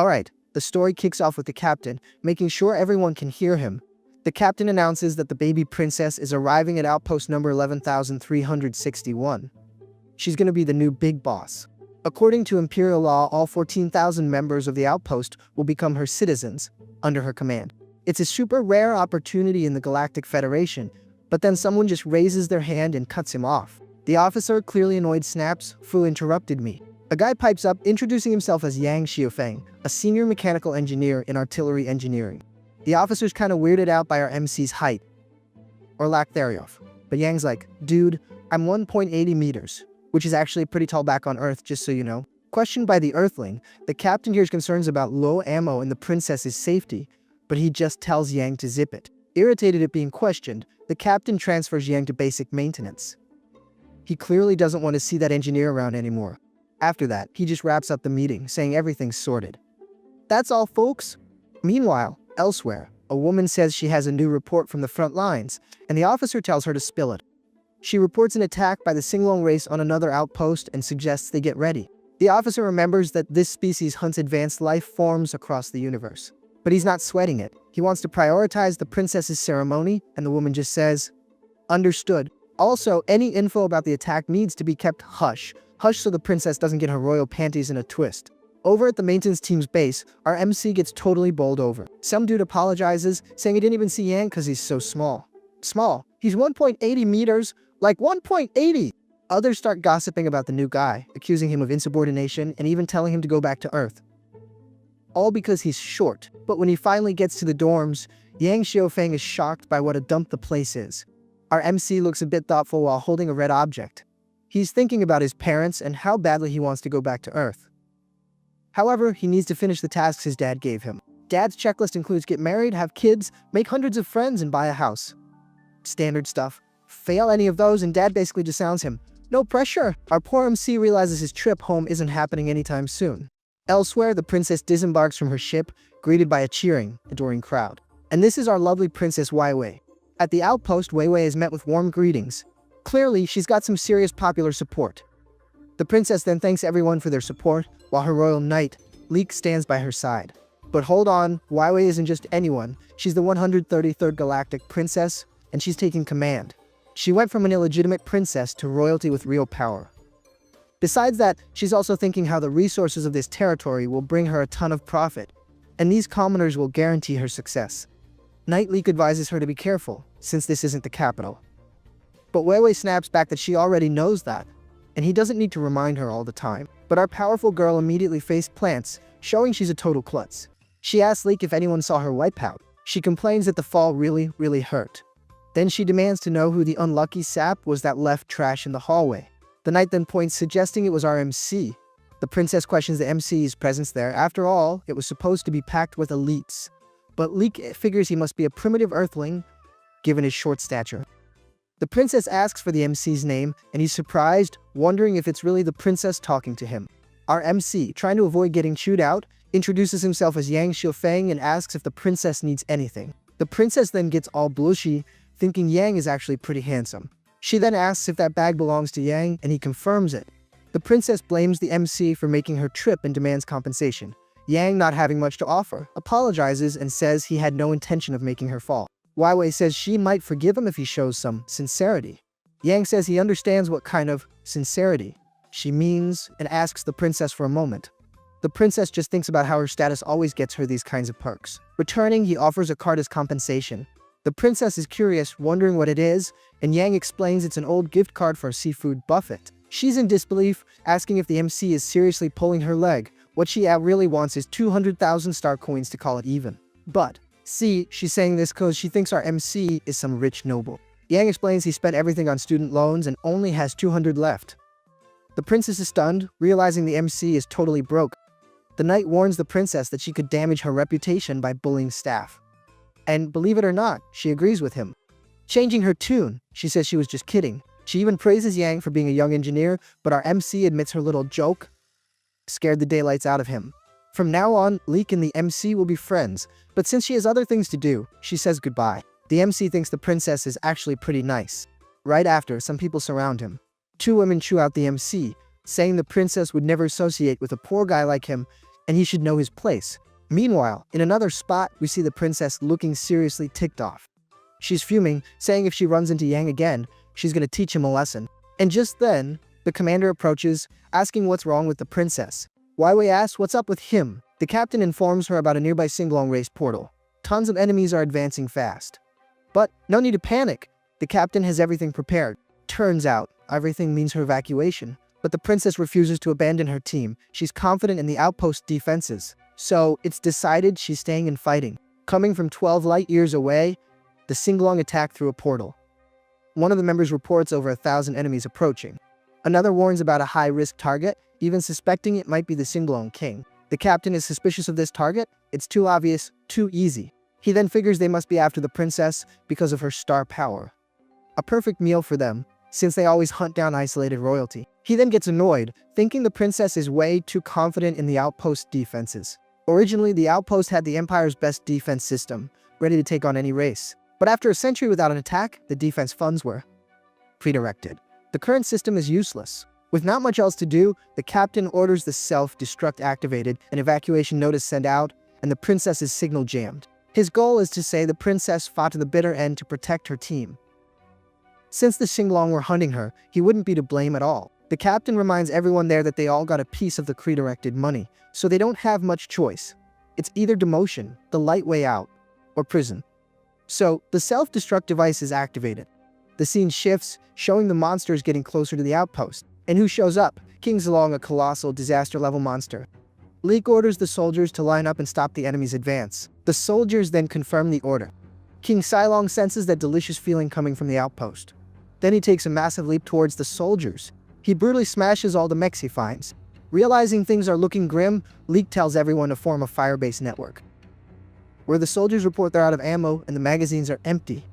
Alright, the story kicks off with the captain, making sure everyone can hear him. The captain announces that the baby princess is arriving at outpost number 11,361. She's gonna be the new big boss. According to Imperial law, all 14,000 members of the outpost will become her citizens, under her command. It's a super rare opportunity in the Galactic Federation, but then someone just raises their hand and cuts him off. The officer, clearly annoyed, snaps, "Fu interrupted me." A guy pipes up, introducing himself as Yang Xiufeng, a senior mechanical engineer in artillery engineering. The officer's kinda weirded out by our MC's height, or lack thereof. But Yang's like, "Dude, I'm 1.80 meters, which is actually pretty tall back on Earth, just so you know." Questioned by the Earthling, the captain hears concerns about low ammo and the princess's safety, but he just tells Yang to zip it. Irritated at being questioned, the captain transfers Yang to basic maintenance. He clearly doesn't want to see that engineer around anymore. After that, he just wraps up the meeting, saying everything's sorted. That's all, folks. Meanwhile, elsewhere, a woman says she has a new report from the front lines, and the officer tells her to spill it. She reports an attack by the Singlong race on another outpost and suggests they get ready. The officer remembers that this species hunts advanced life forms across the universe. But he's not sweating it. He wants to prioritize the princess's ceremony, and the woman just says, "Understood. Also, any info about the attack needs to be kept hush. Hush so the princess doesn't get her royal panties in a twist." Over at the maintenance team's base, our MC gets totally bowled over. Some dude apologizes, saying he didn't even see Yang because he's so small. Small? He's 1.80 meters? Like 1.80! Others start gossiping about the new guy, accusing him of insubordination and even telling him to go back to Earth. All because he's short. But when he finally gets to the dorms, Yang Xiufeng is shocked by what a dump the place is. Our MC looks a bit thoughtful while holding a red object. He's thinking about his parents and how badly he wants to go back to Earth. However, he needs to finish the tasks his dad gave him. Dad's checklist includes get married, have kids, make hundreds of friends, and buy a house. Standard stuff. Fail any of those and Dad basically just sounds him. No pressure. Our poor MC realizes his trip home isn't happening anytime soon. Elsewhere, the princess disembarks from her ship, greeted by a cheering, adoring crowd. And this is our lovely Princess Weiwei. At the outpost, Weiwei is met with warm greetings. Clearly, she's got some serious popular support. The princess then thanks everyone for their support, while her royal knight, Leek, stands by her side. But hold on, Weiwei isn't just anyone. She's the 133rd Galactic Princess, and she's taking command. She went from an illegitimate princess to royalty with real power. Besides that, she's also thinking how the resources of this territory will bring her a ton of profit, and these commoners will guarantee her success. Knight Leek advises her to be careful, since this isn't the capital. But Weiwei snaps back that she already knows that, and he doesn't need to remind her all the time. But our powerful girl immediately face plants, showing she's a total klutz. She asks Leek if anyone saw her wipe out. She complains that the fall really hurt. Then she demands to know who the unlucky sap was that left trash in the hallway. The knight then points, suggesting it was our MC. The princess questions the MC's presence there. After all, it was supposed to be packed with elites. But Leek figures he must be a primitive earthling, given his short stature. The princess asks for the MC's name, and he's surprised, wondering if it's really the princess talking to him. Our MC, trying to avoid getting chewed out, introduces himself as Yang Xiufeng and asks if the princess needs anything. The princess then gets all blushy, thinking Yang is actually pretty handsome. She then asks if that bag belongs to Yang, and he confirms it. The princess blames the MC for making her trip and demands compensation. Yang, not having much to offer, apologizes and says he had no intention of making her fall. Weiwei says she might forgive him if he shows some sincerity. Yang says he understands what kind of sincerity she means and asks the princess for a moment. The princess just thinks about how her status always gets her these kinds of perks. Returning, he offers a card as compensation. The princess is curious, wondering what it is, and Yang explains it's an old gift card for a seafood buffet. She's in disbelief, asking if the MC is seriously pulling her leg. What she really wants is 200,000 star coins to call it even. But see, she's saying this because she thinks our MC is some rich noble. Yang explains he spent everything on student loans and only has 200 left. The princess is stunned, realizing the MC is totally broke. The knight warns the princess that she could damage her reputation by bullying staff. And believe it or not, she agrees with him. Changing her tune, she says she was just kidding. She even praises Yang for being a young engineer, but our MC admits her little joke scared the daylights out of him. From now on, Leek and the MC will be friends, but since she has other things to do, she says goodbye. The MC thinks the princess is actually pretty nice. Right after, some people surround him. Two women chew out the MC, saying the princess would never associate with a poor guy like him, and he should know his place. Meanwhile, in another spot, we see the princess looking seriously ticked off. She's fuming, saying if she runs into Yang again, she's gonna teach him a lesson. And just then, the commander approaches, asking what's wrong with the princess. Wai Wei asks what's up with him. The captain informs her about a nearby Singlong race portal. Tons of enemies are advancing fast. But no need to panic. The captain has everything prepared. Turns out, everything means her evacuation. But the princess refuses to abandon her team. She's confident in the outpost defenses. So, it's decided she's staying and fighting. Coming from 12 light years away, the Singlong attack through a portal. One of the members reports over 1,000 enemies approaching. Another warns about a high-risk target, even suspecting it might be the Singlong king. The captain is suspicious of this target. It's too obvious, too easy. He then figures they must be after the princess because of her star power. A perfect meal for them, since they always hunt down isolated royalty. He then gets annoyed, thinking the princess is way too confident in the outpost defenses. Originally, the outpost had the Empire's best defense system, ready to take on any race. But after a century without an attack, the defense funds were redirected. The current system is useless. With not much else to do, the captain orders the self-destruct activated, an evacuation notice sent out, and the princess's signal jammed. His goal is to say the princess fought to the bitter end to protect her team. Since the Singlong were hunting her, he wouldn't be to blame at all. The captain reminds everyone there that they all got a piece of the redirected money, so they don't have much choice. It's either demotion, the light way out, or prison. So, the self-destruct device is activated. The scene shifts, showing the monsters getting closer to the outpost. And who shows up? King Zilong, a colossal, disaster-level monster. Leek orders the soldiers to line up and stop the enemy's advance. The soldiers then confirm the order. King Silong senses that delicious feeling coming from the outpost. Then he takes a massive leap towards the soldiers. He brutally smashes all the mechs he finds. Realizing things are looking grim, Leek tells everyone to form a fire-based network, where the soldiers report they're out of ammo and the magazines are empty.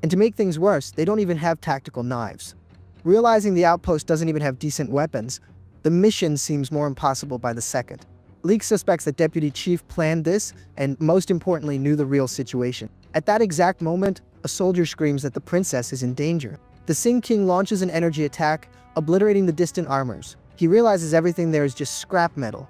And to make things worse, they don't even have tactical knives. Realizing the outpost doesn't even have decent weapons, the mission seems more impossible by the second. Leek suspects that Deputy Chief planned this, and most importantly knew the real situation. At that exact moment, a soldier screams that the princess is in danger. The Sing King launches an energy attack, obliterating the distant armors. He realizes everything there is just scrap metal.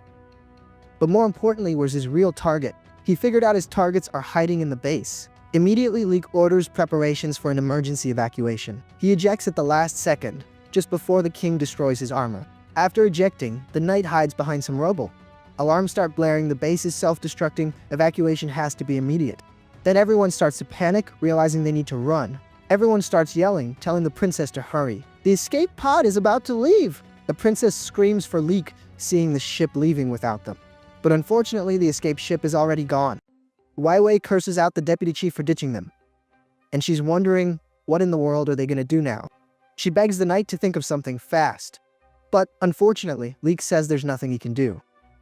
But more importantly was his real target. He figured out his targets are hiding in the base. Immediately, Leek orders preparations for an emergency evacuation. He ejects at the last second, just before the king destroys his armor. After ejecting, the knight hides behind some rubble. Alarms start blaring, the base is self-destructing, evacuation has to be immediate. Then everyone starts to panic, realizing they need to run. Everyone starts yelling, telling the princess to hurry. The escape pod is about to leave! The princess screams for Leek, seeing the ship leaving without them. But unfortunately, the escape ship is already gone. Wai Wei curses out the deputy chief for ditching them. And she's wondering, what in the world are they gonna do now? She begs the knight to think of something fast. But unfortunately, Leek says there's nothing he can do.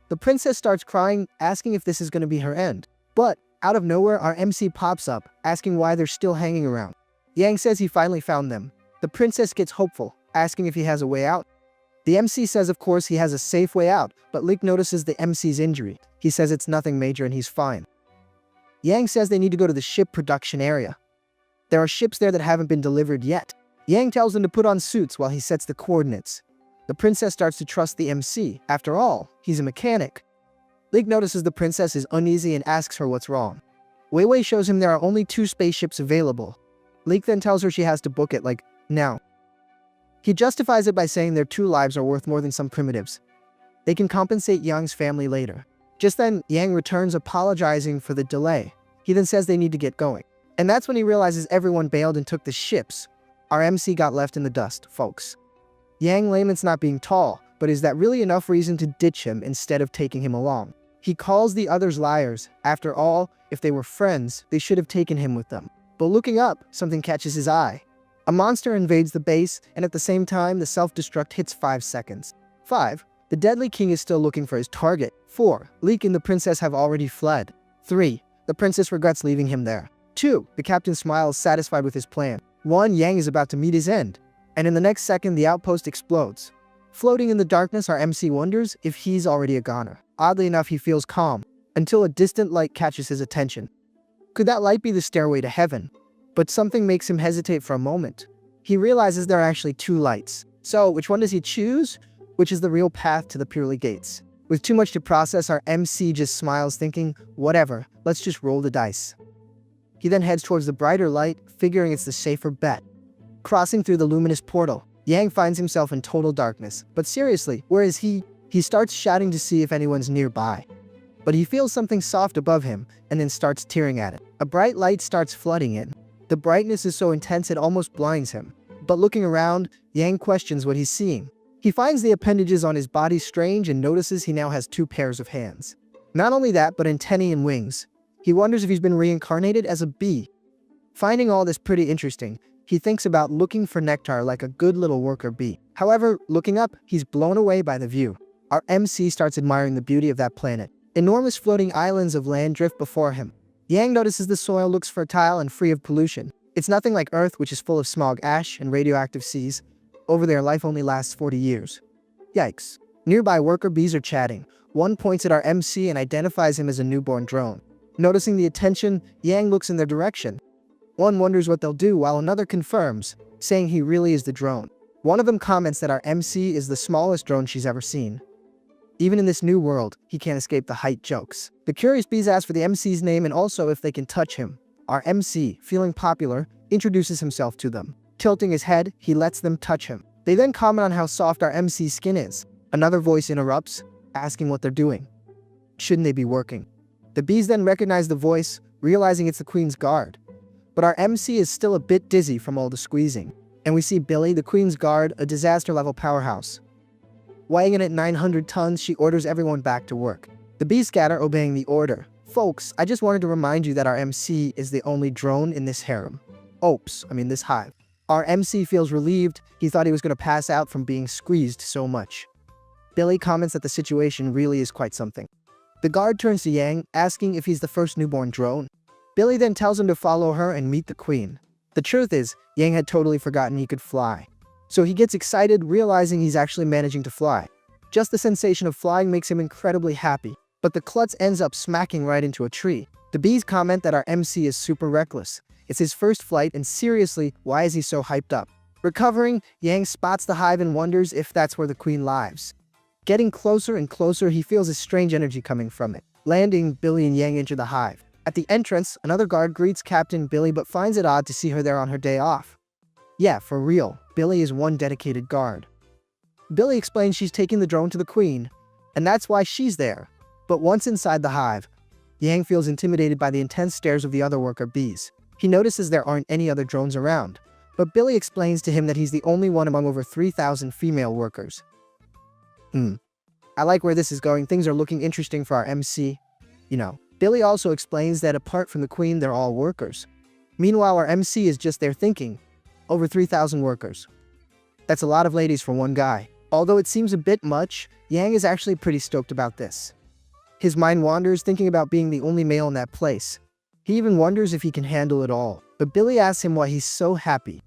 The princess starts crying, asking if this is gonna be her end. But out of nowhere, our MC pops up, asking why they're still hanging around. Yang says he finally found them. The princess gets hopeful, asking if he has a way out. The MC says of course he has a safe way out, but Leek notices the MC's injury. He says it's nothing major and he's fine. Yang says they need to go to the ship production area. There are ships there that haven't been delivered yet. Yang tells them to put on suits while he sets the coordinates. The princess starts to trust the MC. After all, he's a mechanic. Leek notices the princess is uneasy and asks her what's wrong. Wei Wei shows him there are only 2 spaceships available. Leek then tells her she has to book it, like, now. He justifies it by saying their 2 lives are worth more than some primitives. They can compensate Yang's family later. Just then, Yang returns apologizing for the delay. He then says they need to get going. And that's when he realizes everyone bailed and took the ships. Our MC got left in the dust, folks. Yang laments not being tall, but is that really enough reason to ditch him instead of taking him along? He calls the others liars. After all, if they were friends, they should have taken him with them. But looking up, something catches his eye. A monster invades the base, and at the same time, the self-destruct hits 5 seconds. 5. The deadly king is still looking for his target. 4. Leek and the princess have already fled. 3. The princess regrets leaving him there. 2. The captain smiles, satisfied with his plan. 1. Yang is about to meet his end. And in the next second, the outpost explodes. Floating in the darkness, our MC wonders if he's already a goner. Oddly enough, he feels calm, until a distant light catches his attention. Could that light be the stairway to heaven? But something makes him hesitate for a moment. He realizes there are actually 2 lights. So, which one does he choose? Which is the real path to the pearly gates? With too much to process, our MC just smiles thinking, whatever, let's just roll the dice. He then heads towards the brighter light, figuring it's the safer bet. Crossing through the luminous portal, Yang finds himself in total darkness. But seriously, where is he? He starts shouting to see if anyone's nearby. But he feels something soft above him, and then starts tearing at it. A bright light starts flooding in. The brightness is so intense it almost blinds him. But looking around, Yang questions what he's seeing. He finds the appendages on his body strange and notices he now has 2 pairs of hands. Not only that, but antennae and wings. He wonders if he's been reincarnated as a bee. Finding all this pretty interesting, he thinks about looking for nectar like a good little worker bee. However, looking up, he's blown away by the view. Our MC starts admiring the beauty of that planet. Enormous floating islands of land drift before him. Yang notices the soil looks fertile and free of pollution. It's nothing like Earth, which is full of smog ash and radioactive seas. Over there, life only lasts 40 years. Yikes. Nearby worker bees are chatting. One points at our MC and identifies him as a newborn drone. Noticing the attention, Yang looks in their direction. One wonders what they'll do while another confirms, saying he really is the drone. One of them comments that our MC is the smallest drone she's ever seen. Even in this new world, he can't escape the height jokes. The curious bees ask for the MC's name and also if they can touch him. Our MC, feeling popular, introduces himself to them. Tilting his head, he lets them touch him. They then comment on how soft our MC's skin is. Another voice interrupts, asking what they're doing. Shouldn't they be working? The bees then recognize the voice, realizing it's the Queen's guard. But our MC is still a bit dizzy from all the squeezing. And we see Billy, the Queen's guard, a disaster-level powerhouse. Weighing in at 900 tons, she orders everyone back to work. The bees scatter, obeying the order. Folks, I just wanted to remind you that our MC is the only drone in this harem. This hive. Our MC feels relieved. He thought he was going to pass out from being squeezed so much. Billy comments that the situation really is quite something. The guard turns to Yang, asking if he's the first newborn drone. Billy then tells him to follow her and meet the Queen. The truth is, Yang had totally forgotten he could fly. So he gets excited, realizing he's actually managing to fly. Just the sensation of flying makes him incredibly happy. But the klutz ends up smacking right into a tree. The bees comment that our MC is super reckless. It's his first flight, and seriously, why is he so hyped up? Recovering, Yang spots the hive and wonders if that's where the Queen lives. Getting closer and closer, he feels a strange energy coming from it. Landing, Billy and Yang enter the hive. At the entrance, another guard greets Captain Billy but finds it odd to see her there on her day off. Yeah, for real, Billy is one dedicated guard. Billy explains she's taking the drone to the Queen, and that's why she's there. But once inside the hive, Yang feels intimidated by the intense stares of the other worker bees. He notices there aren't any other drones around, but Billy explains to him that he's the only one among over 3,000 female workers. I like where this is going. Things are looking interesting for our MC. Billy also explains that apart from the Queen, they're all workers. Meanwhile, our MC is just there thinking, over 3,000 workers. That's a lot of ladies for one guy. Although it seems a bit much, Yang is actually pretty stoked about this. His mind wanders, thinking about being the only male in that place. He even wonders if he can handle it all. But Billy asks him why he's so happy.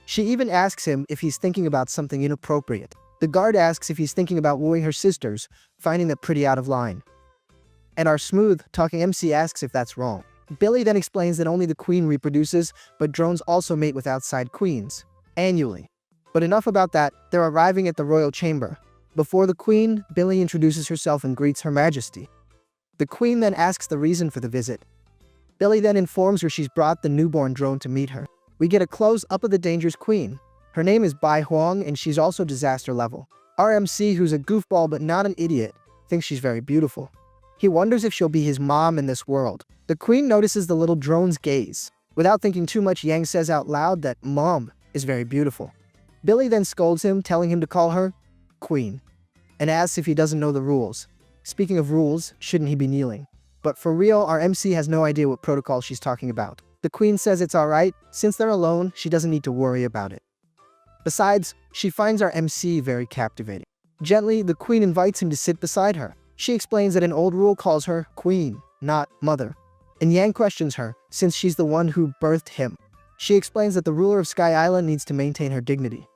She even asks him if he's thinking about something inappropriate. The guard asks if he's thinking about wooing her sisters, finding that pretty out of line. And our smooth, talking MC asks if that's wrong. Billy then explains that only the Queen reproduces, but drones also mate with outside queens, annually. But enough about that, they're arriving at the royal chamber. Before the Queen, Billy introduces herself and greets Her Majesty. The Queen then asks the reason for the visit. Billy then informs her she's brought the newborn drone to meet her. We get a close-up of the dangerous Queen. Her name is Bai Huang, and she's also disaster level. Our MC, who's a goofball but not an idiot, thinks she's very beautiful. He wonders if she'll be his mom in this world. The Queen notices the little drone's gaze. Without thinking too much, Yang says out loud that Mom is very beautiful. Billy then scolds him, telling him to call her Queen, and asks if he doesn't know the rules. Speaking of rules, shouldn't he be kneeling? But for real, our MC has no idea what protocol she's talking about. The Queen says it's alright, since they're alone, she doesn't need to worry about it. Besides, she finds our MC very captivating. Gently, the Queen invites him to sit beside her. She explains that an old rule calls her Queen, not Mother. And Yang questions her, since she's the one who birthed him. She explains that the ruler of Sky Island needs to maintain her dignity.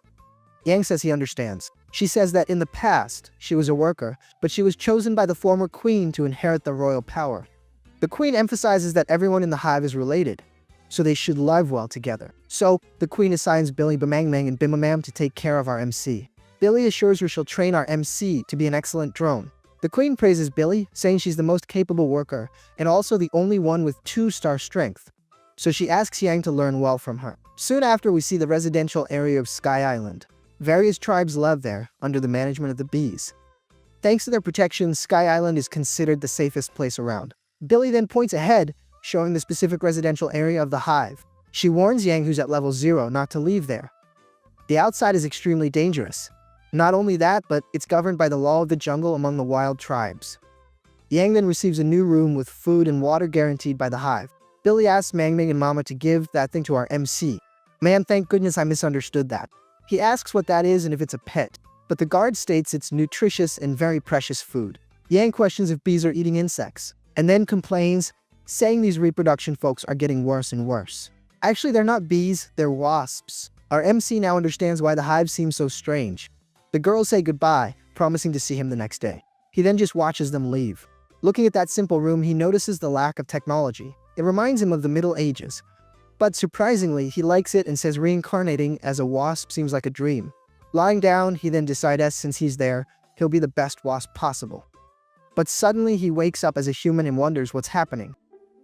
Yang says he understands. She says that in the past, she was a worker, but she was chosen by the former Queen to inherit the royal power. The Queen emphasizes that everyone in the hive is related, so they should live well together. So, the Queen assigns Billy, Bamangmang, and Bimamam to take care of our MC. Billy assures her she'll train our MC to be an excellent drone. The queen praises Billy, saying she's the most capable worker and also the only one with 2-star strength. So she asks Yang to learn well from her. Soon after, we see the residential area of Sky Island. Various tribes live there, under the management of the bees. Thanks to their protection, Sky Island is considered the safest place around. Billy then points ahead, showing the specific residential area of the hive. She warns Yang, who's at level 0, not to leave there. The outside is extremely dangerous. Not only that, but it's governed by the law of the jungle among the wild tribes. Yang then receives a new room with food and water guaranteed by the hive. Billy asks Mangming and Mama to give that thing to our MC. Man, thank goodness I misunderstood that. He asks what that is and if it's a pet, but the guard states it's nutritious and very precious food. Yang questions if bees are eating insects, and then complains, saying these reproduction folks are getting worse and worse. Actually, they're not bees, they're wasps. Our MC now understands why the hive seems so strange. The girls say goodbye, promising to see him the next day. He then just watches them leave. Looking at that simple room, he notices the lack of technology. It reminds him of the Middle Ages. But surprisingly, he likes it and says reincarnating as a wasp seems like a dream. Lying down, he then decides since he's there, he'll be the best wasp possible. But suddenly he wakes up as a human and wonders what's happening.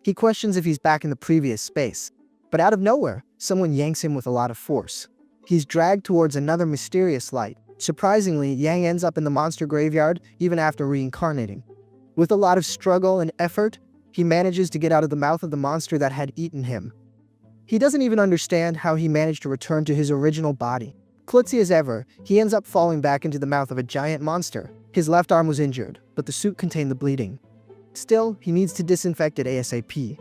He questions if he's back in the previous space. But out of nowhere, someone yanks him with a lot of force. He's dragged towards another mysterious light. Surprisingly, Yang ends up in the monster graveyard even after reincarnating. With a lot of struggle and effort, he manages to get out of the mouth of the monster that had eaten him. He doesn't even understand how he managed to return to his original body. Klutzy as ever, he ends up falling back into the mouth of a giant monster. His left arm was injured, but the suit contained the bleeding. Still, he needs to disinfect it ASAP.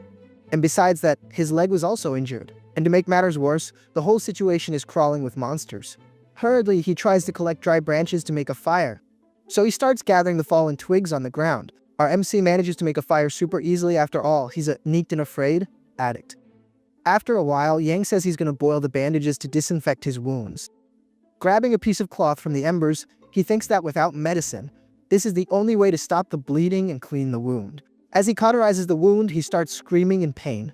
And besides that, his leg was also injured. And to make matters worse, the whole situation is crawling with monsters. Hurriedly, he tries to collect dry branches to make a fire. So he starts gathering the fallen twigs on the ground. Our MC manages to make a fire super easily. After all, he's a neat and afraid addict. After a while, Yang says he's going to boil the bandages to disinfect his wounds. Grabbing a piece of cloth from the embers, he thinks that without medicine, this is the only way to stop the bleeding and clean the wound. As he cauterizes the wound, he starts screaming in pain.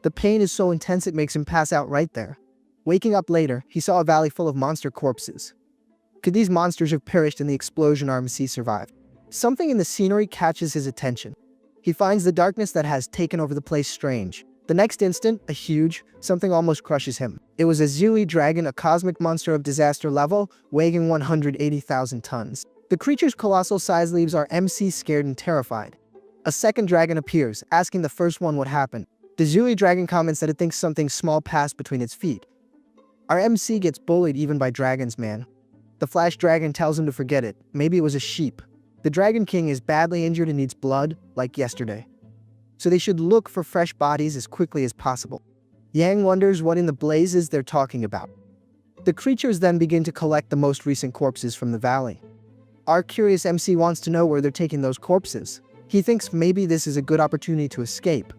The pain is so intense it makes him pass out right there. Waking up later, he saw a valley full of monster corpses. Could these monsters have perished in the explosion our MC survived? Something in the scenery catches his attention. He finds the darkness that has taken over the place strange. The next instant, a huge something almost crushes him. It was a Zui dragon, a cosmic monster of disaster level, weighing 180,000 tons. The creature's colossal size leaves our MC scared and terrified. A second dragon appears, asking the first one what happened. The Zui dragon comments that it thinks something small passed between its feet. Our MC gets bullied even by dragons, man. The flash dragon tells him to forget it. Maybe it was a sheep. The Dragon King is badly injured and needs blood, like yesterday. So they should look for fresh bodies as quickly as possible. Yang wonders what in the blazes they're talking about. The creatures then begin to collect the most recent corpses from the valley. Our curious MC wants to know where they're taking those corpses. He thinks maybe this is a good opportunity to escape.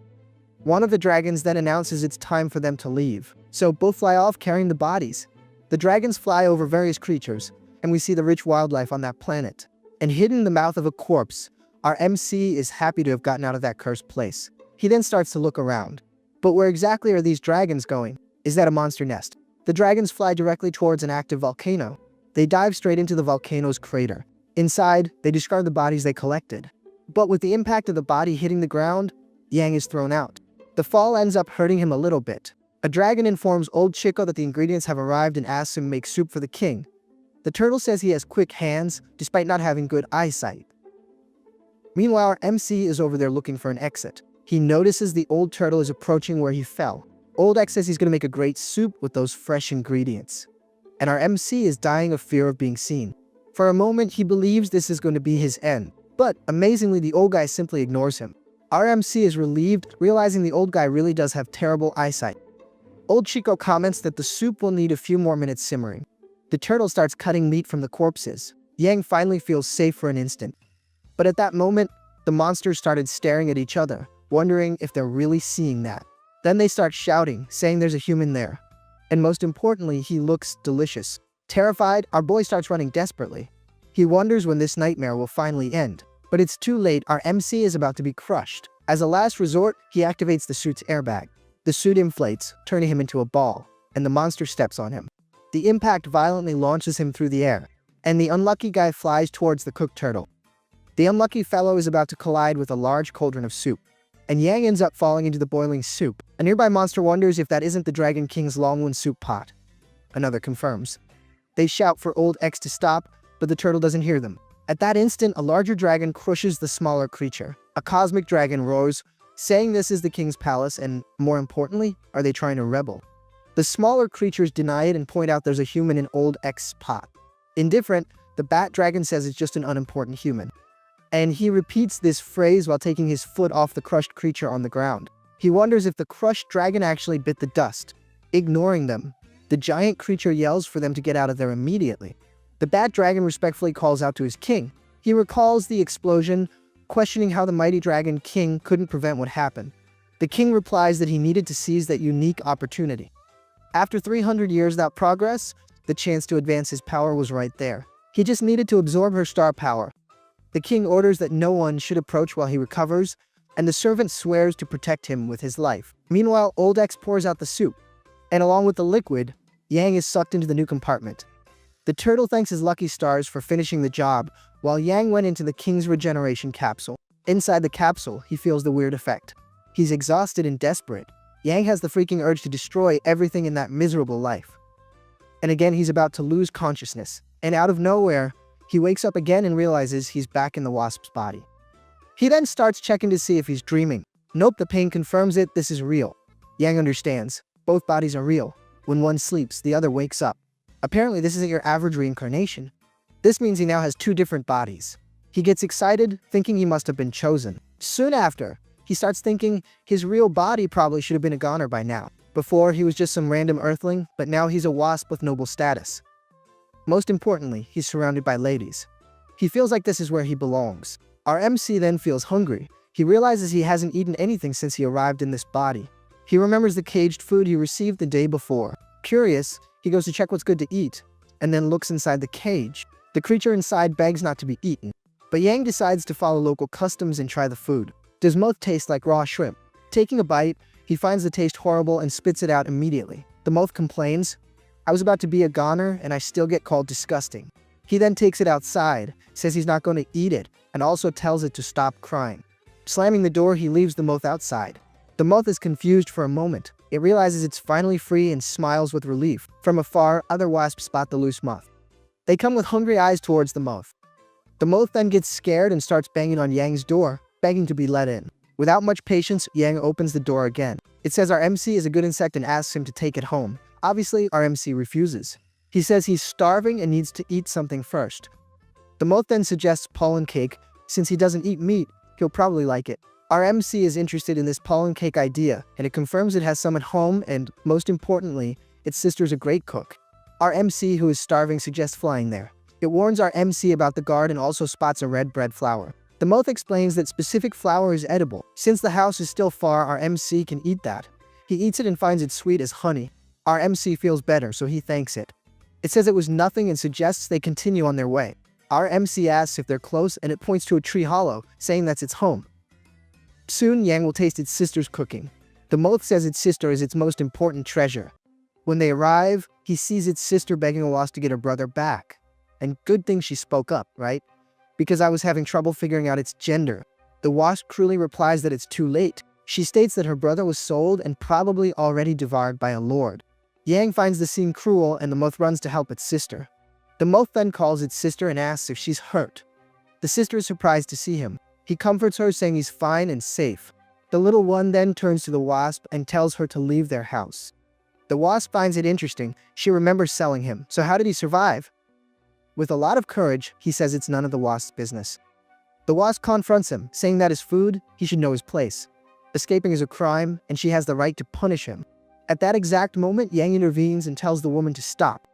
One of the dragons then announces it's time for them to leave. So both fly off carrying the bodies. The dragons fly over various creatures, and we see the rich wildlife on that planet. And hidden in the mouth of a corpse, our MC is happy to have gotten out of that cursed place. He then starts to look around. But where exactly are these dragons going? Is that a monster nest? The dragons fly directly towards an active volcano. They dive straight into the volcano's crater. Inside, they discard the bodies they collected. But with the impact of the body hitting the ground, Yang is thrown out. The fall ends up hurting him a little bit. A dragon informs old Chico that the ingredients have arrived and asks him to make soup for the king. The turtle says he has quick hands, despite not having good eyesight. Meanwhile, our MC is over there looking for an exit. He notices the old turtle is approaching where he fell. Old X says he's going to make a great soup with those fresh ingredients. And our MC is dying of fear of being seen. For a moment, he believes this is going to be his end. But, amazingly, the old guy simply ignores him. Our MC is relieved, realizing the old guy really does have terrible eyesight. Old Chico comments that the soup will need a few more minutes simmering. The turtle starts cutting meat from the corpses. Yang finally feels safe for an instant. But at that moment, the monsters started staring at each other, wondering if they're really seeing that. Then they start shouting, saying there's a human there. And most importantly, he looks delicious. Terrified, our boy starts running desperately. He wonders when this nightmare will finally end. But it's too late, our MC is about to be crushed. As a last resort, he activates the suit's airbag. The suit inflates, turning him into a ball, and the monster steps on him. The impact violently launches him through the air, and the unlucky guy flies towards the cooked turtle. The unlucky fellow is about to collide with a large cauldron of soup, and Yang ends up falling into the boiling soup. A nearby monster wonders if that isn't the Dragon King's Longwood soup pot. Another confirms. They shout for Old X to stop, but the turtle doesn't hear them. At that instant, a larger dragon crushes the smaller creature. A cosmic dragon roars, saying this is the king's palace and, more importantly, are they trying to rebel? The smaller creatures deny it and point out there's a human in Old X's pot. Indifferent, the bat dragon says it's just an unimportant human. And he repeats this phrase while taking his foot off the crushed creature on the ground. He wonders if the crushed dragon actually bit the dust. Ignoring them, the giant creature yells for them to get out of there immediately. The bat dragon respectfully calls out to his king. He recalls the explosion, questioning how the mighty dragon king couldn't prevent what happened. The king replies that he needed to seize that unique opportunity. After 300 years without progress, the chance to advance his power was right there. He just needed to absorb her star power. The king orders that no one should approach while he recovers, and the servant swears to protect him with his life. Meanwhile, Old X pours out the soup, and along with the liquid, Yang is sucked into the new compartment. The turtle thanks his lucky stars for finishing the job, while Yang went into the king's regeneration capsule. Inside the capsule, he feels the weird effect. He's exhausted and desperate. Yang has the freaking urge to destroy everything in that miserable life. And again, he's about to lose consciousness. And out of nowhere, he wakes up again and realizes he's back in the wasp's body. He then starts checking to see if he's dreaming. Nope, the pain confirms it, this is real. Yang understands. Both bodies are real. When one sleeps, the other wakes up. Apparently, this isn't your average reincarnation. This means he now has two different bodies. He gets excited, thinking he must have been chosen. Soon after, he starts thinking his real body probably should have been a goner by now. Before, he was just some random earthling, but now he's a wasp with noble status. Most importantly, he's surrounded by ladies. He feels like this is where he belongs. Our MC then feels hungry. He realizes he hasn't eaten anything since he arrived in this body. He remembers the caged food he received the day before. Curious, he goes to check what's good to eat, and then looks inside the cage. The creature inside begs not to be eaten, but Yang decides to follow local customs and try the food. Does moth taste like raw shrimp? Taking a bite, he finds the taste horrible and spits it out immediately. The moth complains, "I was about to be a goner and I still get called disgusting." He then takes it outside, says he's not going to eat it, and also tells it to stop crying. Slamming the door, he leaves the moth outside. The moth is confused for a moment. It realizes it's finally free and smiles with relief. From afar, other wasps spot the loose moth. They come with hungry eyes towards the moth. The moth then gets scared and starts banging on Yang's door, begging to be let in. Without much patience, Yang opens the door again. It says our MC is a good insect and asks him to take it home. Obviously, our MC refuses. He says he's starving and needs to eat something first. The moth then suggests pollen cake. Since he doesn't eat meat, he'll probably like it. Our MC is interested in this pollen cake idea, and it confirms it has some at home, and most importantly, its sister's a great cook. Our MC, who is starving, suggests flying there. It warns our MC about the guard and also spots a red bread flower. The moth explains that specific flour is edible. Since the house is still far, our MC can eat that. He eats it and finds it sweet as honey. Our MC feels better, so he thanks it. It says it was nothing and suggests they continue on their way. Our MC asks if they're close, and it points to a tree hollow, saying that's its home. Soon, Yang will taste its sister's cooking. The moth says its sister is its most important treasure. When they arrive, he sees its sister begging a wasp to get her brother back. And good thing she spoke up, right? Because I was having trouble figuring out its gender. The wasp cruelly replies that it's too late. She states that her brother was sold and probably already devoured by a lord. Yang finds the scene cruel and the moth runs to help its sister. The moth then calls its sister and asks if she's hurt. The sister is surprised to see him. He comforts her, saying he's fine and safe. The little one then turns to the wasp and tells her to leave their house. The wasp finds it interesting. She remembers selling him. So how did he survive? With a lot of courage, he says it's none of the wasp's business. The wasp confronts him, saying that as food, he should know his place. Escaping is a crime, and she has the right to punish him. At that exact moment, Yang intervenes and tells the woman to stop.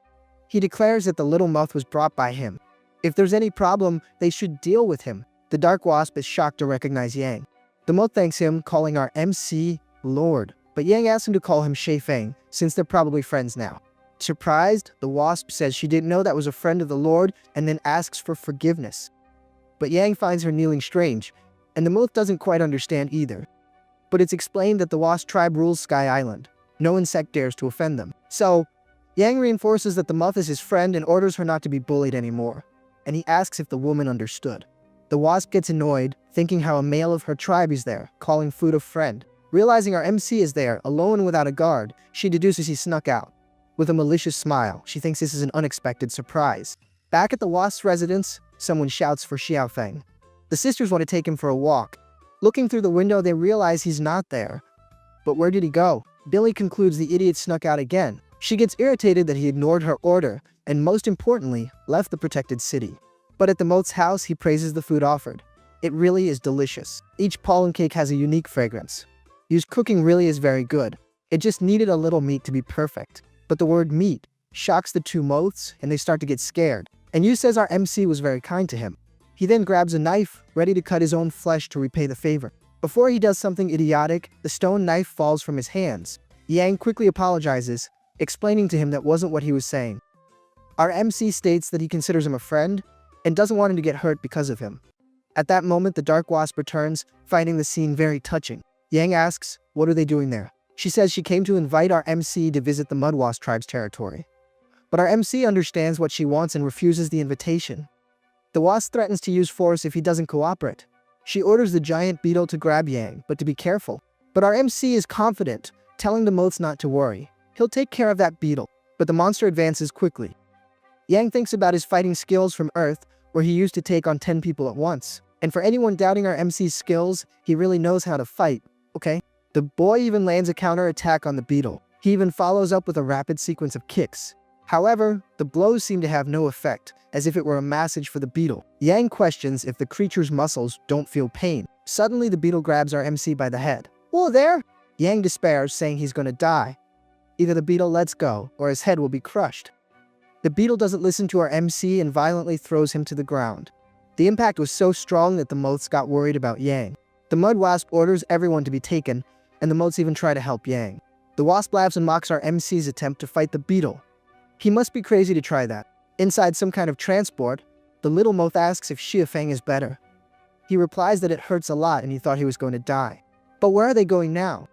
He declares that the little moth was brought by him. If there's any problem, they should deal with him. The dark wasp is shocked to recognize Yang. The moth thanks him, calling our MC Lord, but Yang asks him to call him Shay Fang, since they're probably friends now. Surprised, the wasp says she didn't know that was a friend of the Lord and then asks for forgiveness. But Yang finds her kneeling strange, and the moth doesn't quite understand either. But it's explained that the wasp tribe rules Sky Island. No insect dares to offend them. So, Yang reinforces that the moth is his friend and orders her not to be bullied anymore, and he asks if the woman understood. The wasp gets annoyed, thinking how a male of her tribe is there, calling food a friend. Realizing our MC is there, alone without a guard, she deduces he snuck out. With a malicious smile, she thinks this is an unexpected surprise. Back at the wasp's residence, someone shouts for Xiaofeng. The sisters want to take him for a walk. Looking through the window, they realize he's not there. But where did he go? Billy concludes the idiot snuck out again. She gets irritated that he ignored her order, and most importantly, left the protected city. But at the moat's house, he praises the food offered. It really is delicious. Each pollen cake has a unique fragrance. Yu's cooking really is very good. It just needed a little meat to be perfect. But the word meat shocks the two moths, and they start to get scared. And Yu says our MC was very kind to him. He then grabs a knife, ready to cut his own flesh to repay the favor. Before he does something idiotic, the stone knife falls from his hands. Yang quickly apologizes, explaining to him that wasn't what he was saying. Our MC states that he considers him a friend, and doesn't want him to get hurt because of him. At that moment, the dark wasp returns, finding the scene very touching. Yang asks, what are they doing there? She says she came to invite our MC to visit the mud wasp tribe's territory. But our MC understands what she wants and refuses the invitation. The wasp threatens to use force if he doesn't cooperate. She orders the giant beetle to grab Yang, but to be careful. But our MC is confident, telling the moths not to worry. He'll take care of that beetle, but the monster advances quickly. Yang thinks about his fighting skills from Earth, where he used to take on 10 people at once. And for anyone doubting our MC's skills, he really knows how to fight, okay? The boy even lands a counter-attack on the beetle. He even follows up with a rapid sequence of kicks. However, the blows seem to have no effect, as if it were a massage for the beetle. Yang questions if the creature's muscles don't feel pain. Suddenly, the beetle grabs our MC by the head. Whoa there! Yang despairs, saying he's gonna die. Either the beetle lets go, or his head will be crushed. The beetle doesn't listen to our MC and violently throws him to the ground. The impact was so strong that the moths got worried about Yang. The mud wasp orders everyone to be taken, and the moths even try to help Yang. The wasp laughs and mocks our MC's attempt to fight the beetle. He must be crazy to try that. Inside some kind of transport, the little moth asks if Xiaofeng is better. He replies that it hurts a lot and he thought he was going to die. But where are they going now?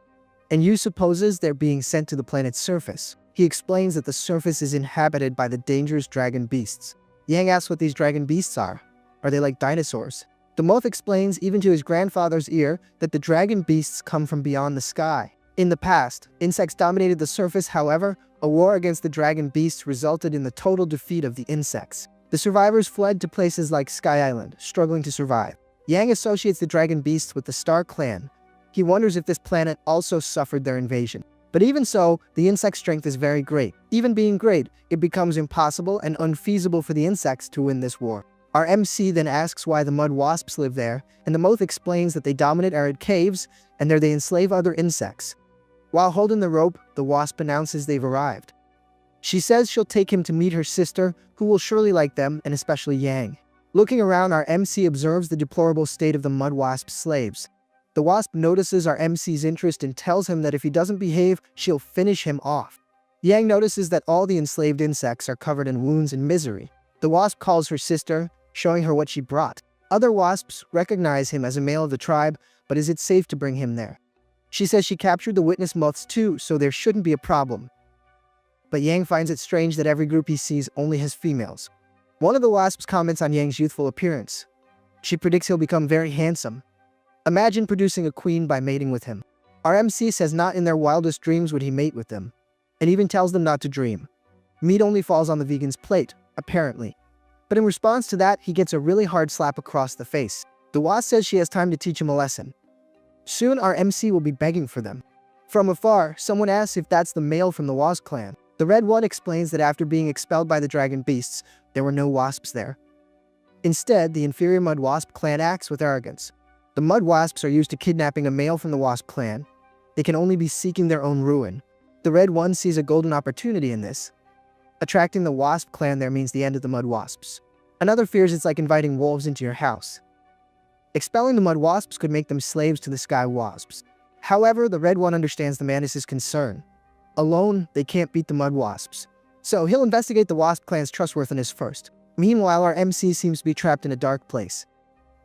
And Yu supposes they're being sent to the planet's surface. He explains that the surface is inhabited by the dangerous dragon beasts. Yang asks what these dragon beasts are. Are they like dinosaurs? The moth explains even to his grandfather's ear that the dragon beasts come from beyond the sky. In the past, insects dominated the surface. However, a war against the dragon beasts resulted in the total defeat of the insects. The survivors fled to places like Sky Island, struggling to survive. Yang associates the dragon beasts with the Star Clan. He wonders if this planet also suffered their invasion. But even so, the insect strength is very great. Even being great, it becomes impossible and unfeasible for the insects to win this war. Our MC then asks why the mud wasps live there, and the moth explains that they dominate arid caves, and there they enslave other insects. While holding the rope, the wasp announces they've arrived. She says she'll take him to meet her sister, who will surely like them, and especially Yang. Looking around, our MC observes the deplorable state of the mud wasp's slaves. The wasp notices our MC's interest and tells him that if he doesn't behave, she'll finish him off. Yang notices that all the enslaved insects are covered in wounds and misery. The wasp calls her sister, showing her what she brought. Other wasps recognize him as a male of the tribe, but is it safe to bring him there? She says she captured the witness moths too, so there shouldn't be a problem. But Yang finds it strange that every group he sees only has females. One of the wasps comments on Yang's youthful appearance. She predicts he'll become very handsome. Imagine producing a queen by mating with him. Our MC says not in their wildest dreams would he mate with them, and even tells them not to dream. Meat only falls on the vegan's plate, apparently. But in response to that, he gets a really hard slap across the face. The wasp says she has time to teach him a lesson. Soon our MC will be begging for them. From afar, someone asks if that's the male from the wasp clan. The red one explains that after being expelled by the dragon beasts, there were no wasps there. Instead, the inferior mud wasp clan acts with arrogance. The mud wasps are used to kidnapping a male from the wasp clan. They can only be seeking their own ruin. The red one sees a golden opportunity in this. Attracting the wasp clan there means the end of the mud wasps. Another fears it's like inviting wolves into your house. Expelling the mud wasps could make them slaves to the sky wasps. However, the red one understands the mantis' concern. Alone, they can't beat the mud wasps. So he'll investigate the wasp clan's trustworthiness first. Meanwhile, our MC seems to be trapped in a dark place.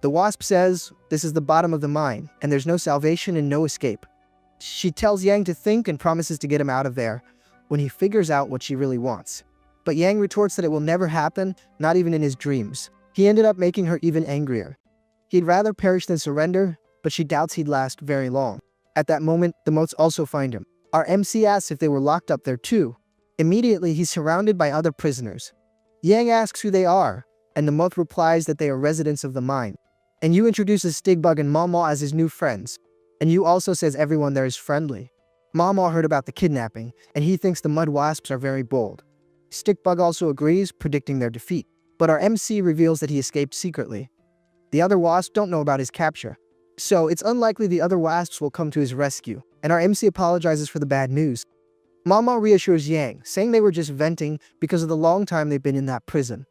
The wasp says, this is the bottom of the mine, and there's no salvation and no escape. She tells Yang to think and promises to get him out of there when he figures out what she really wants. But Yang retorts that it will never happen, not even in his dreams. He ended up making her even angrier. He'd rather perish than surrender, but she doubts he'd last very long. At that moment, the motes also find him. Our MC asks if they were locked up there too. Immediately, he's surrounded by other prisoners. Yang asks who they are, and the mote replies that they are residents of the mine. And Yu introduces Stigbug and Mama as his new friends. And Yu also says everyone there is friendly. Mama heard about the kidnapping, and he thinks the mud wasps are very bold. Stigbug also agrees, predicting their defeat. But our MC reveals that he escaped secretly. The other wasps don't know about his capture. So it's unlikely the other wasps will come to his rescue, and our MC apologizes for the bad news. Mama reassures Yang, saying they were just venting because of the long time they've been in that prison.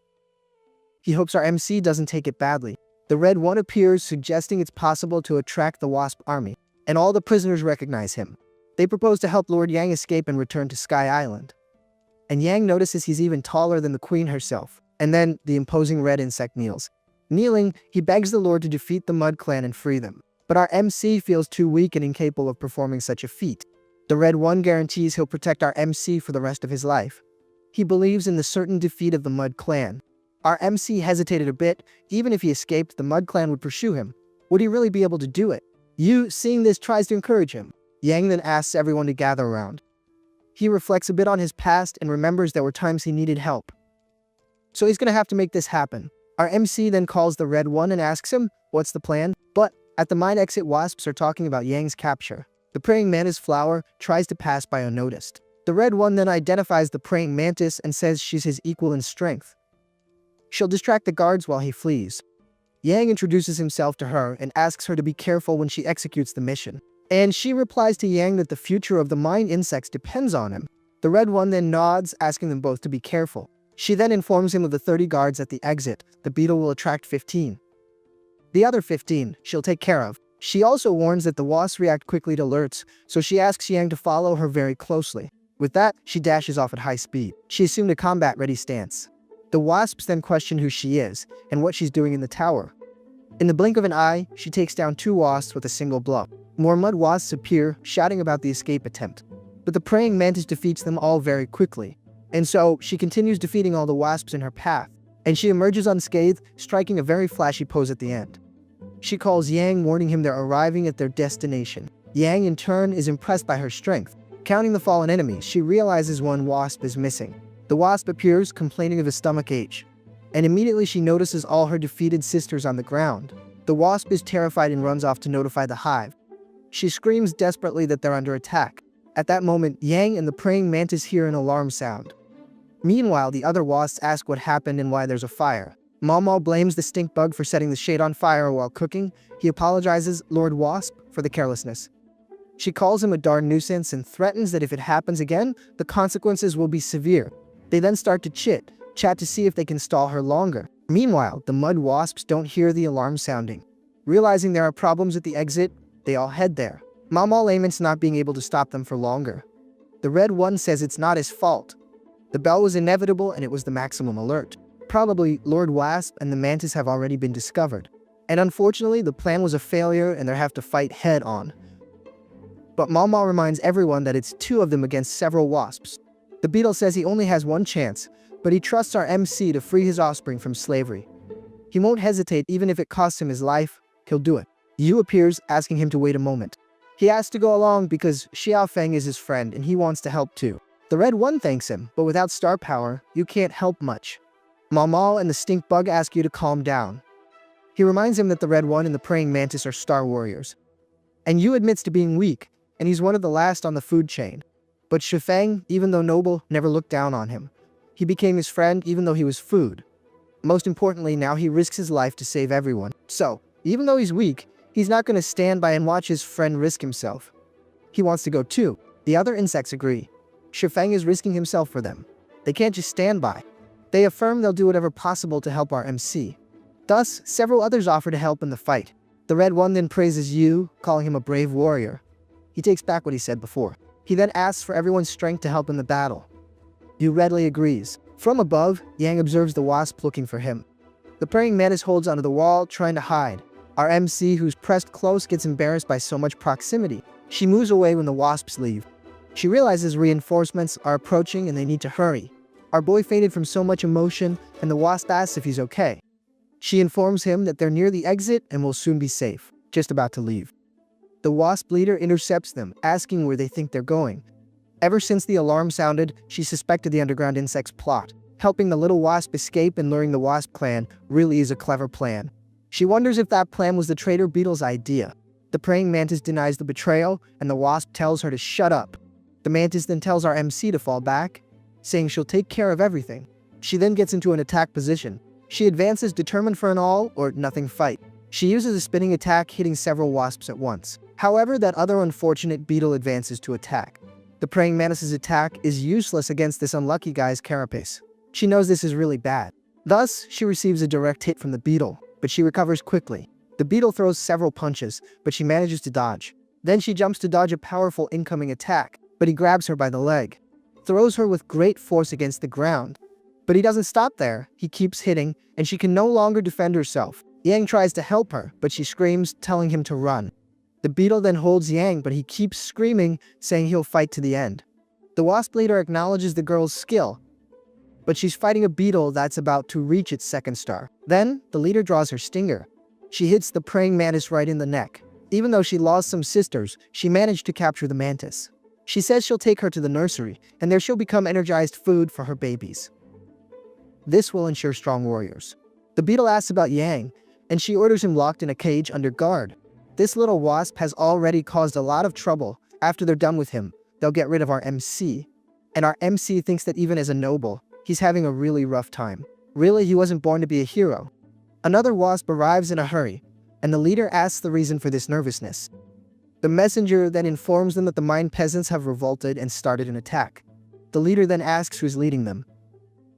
He hopes our MC doesn't take it badly. The Red One appears, suggesting it's possible to attract the Wasp army, and all the prisoners recognize him. They propose to help Lord Yang escape and return to Sky Island. And Yang notices he's even taller than the Queen herself, and then the imposing red insect kneels. Kneeling, he begs the Lord to defeat the Mud Clan and free them. But our MC feels too weak and incapable of performing such a feat. The Red One guarantees he'll protect our MC for the rest of his life. He believes in the certain defeat of the Mud Clan. Our MC hesitated a bit. Even if he escaped, the Mud Clan would pursue him. Would he really be able to do it? Yu, seeing this, tries to encourage him. Yang then asks everyone to gather around. He reflects a bit on his past and remembers there were times he needed help. So he's gonna have to make this happen. Our MC then calls the Red One and asks him, what's the plan? But at the mine exit, wasps are talking about Yang's capture. The praying mantis flower tries to pass by unnoticed. The Red One then identifies the praying mantis and says she's his equal in strength. She'll distract the guards while he flees. Yang introduces himself to her and asks her to be careful when she executes the mission. And she replies to Yang that the future of the mine insects depends on him. The Red One then nods, asking them both to be careful. She then informs him of the 30 guards at the exit. The beetle will attract 15. The other 15, she'll take care of. She also warns that the wasps react quickly to alerts, so she asks Yang to follow her very closely. With that, she dashes off at high speed. She assumed a combat-ready stance. The wasps then question who she is, and what she's doing in the tower. In the blink of an eye, she takes down 2 wasps with a single blow. More mud wasps appear, shouting about the escape attempt. But the praying mantis defeats them all very quickly. And so, she continues defeating all the wasps in her path. And she emerges unscathed, striking a very flashy pose at the end. She calls Yang, warning him they're arriving at their destination. Yang, in turn, is impressed by her strength. Counting the fallen enemies, she realizes one wasp is missing. The wasp appears, complaining of a stomach ache. And immediately she notices all her defeated sisters on the ground. The wasp is terrified and runs off to notify the hive. She screams desperately that they're under attack. At that moment, Yang and the praying mantis hear an alarm sound. Meanwhile, the other wasps ask what happened and why there's a fire. Mama blames the stink bug for setting the shade on fire while cooking. He apologizes, Lord Wasp, for the carelessness. She calls him a darn nuisance and threatens that if it happens again, the consequences will be severe. They then start to chat to see if they can stall her longer. Meanwhile, the mud wasps don't hear the alarm sounding. Realizing there are problems at the exit, they all head there. Mama laments not being able to stop them for longer. The Red One says it's not his fault. The bell was inevitable and it was the maximum alert. Probably, Lord Wasp and the Mantis have already been discovered. And unfortunately, the plan was a failure and they have to fight head-on. But Mama reminds everyone that it's 2 of them against several wasps. The beetle says he only has 1 chance, but he trusts our MC to free his offspring from slavery. He won't hesitate even if it costs him his life, he'll do it. Yu appears, asking him to wait a moment. He asks to go along because Xiaofeng is his friend and he wants to help too. The Red One thanks him, but without star power, you can't help much. Mamal and the stink bug ask you to calm down. He reminds him that the Red One and the praying mantis are star warriors. And Yu admits to being weak, and he's one of the last on the food chain. But Shifeng, even though noble, never looked down on him. He became his friend even though he was food. Most importantly, now he risks his life to save everyone. So, even though he's weak, he's not going to stand by and watch his friend risk himself. He wants to go too. The other insects agree. Shifeng is risking himself for them. They can't just stand by. They affirm they'll do whatever possible to help our MC. Thus, several others offer to help in the fight. The Red One then praises Yu, calling him a brave warrior. He takes back what he said before. He then asks for everyone's strength to help in the battle. Yu readily agrees. From above, Yang observes the wasp looking for him. The praying mantis holds onto the wall, trying to hide. Our MC, who's pressed close, gets embarrassed by so much proximity. She moves away when the wasps leave. She realizes reinforcements are approaching and they need to hurry. Our boy fainted from so much emotion, and the wasp asks if he's okay. She informs him that they're near the exit and will soon be safe, just about to leave. The wasp leader intercepts them, asking where they think they're going. Ever since the alarm sounded, she suspected the underground insect's plot. Helping the little wasp escape and luring the wasp clan really is a clever plan. She wonders if that plan was the traitor beetle's idea. The praying mantis denies the betrayal, and the wasp tells her to shut up. The mantis then tells our MC to fall back, saying she'll take care of everything. She then gets into an attack position. She advances determined for an all or nothing fight. She uses a spinning attack, hitting several wasps at once. However, that other unfortunate beetle advances to attack. The praying mantis's attack is useless against this unlucky guy's carapace. She knows this is really bad. Thus, she receives a direct hit from the beetle, but she recovers quickly. The beetle throws several punches, but she manages to dodge. Then she jumps to dodge a powerful incoming attack, but he grabs her by the leg, throws her with great force against the ground. But he doesn't stop there. He keeps hitting, and she can no longer defend herself. Yang tries to help her, but she screams, telling him to run. The beetle then holds Yang, but he keeps screaming, saying he'll fight to the end. The wasp leader acknowledges the girl's skill, but she's fighting a beetle that's about to reach its second star. Then, the leader draws her stinger. She hits the praying mantis right in the neck. Even though she lost some sisters, she managed to capture the mantis. She says she'll take her to the nursery, and there she'll become energized food for her babies. This will ensure strong warriors. The beetle asks about Yang, and she orders him locked in a cage under guard. This little wasp has already caused a lot of trouble. After they're done with him, they'll get rid of our MC. And our MC thinks that even as a noble, he's having a really rough time. Really, he wasn't born to be a hero. Another wasp arrives in a hurry, and the leader asks the reason for this nervousness. The messenger then informs them that the mine peasants have revolted and started an attack. The leader then asks who's leading them,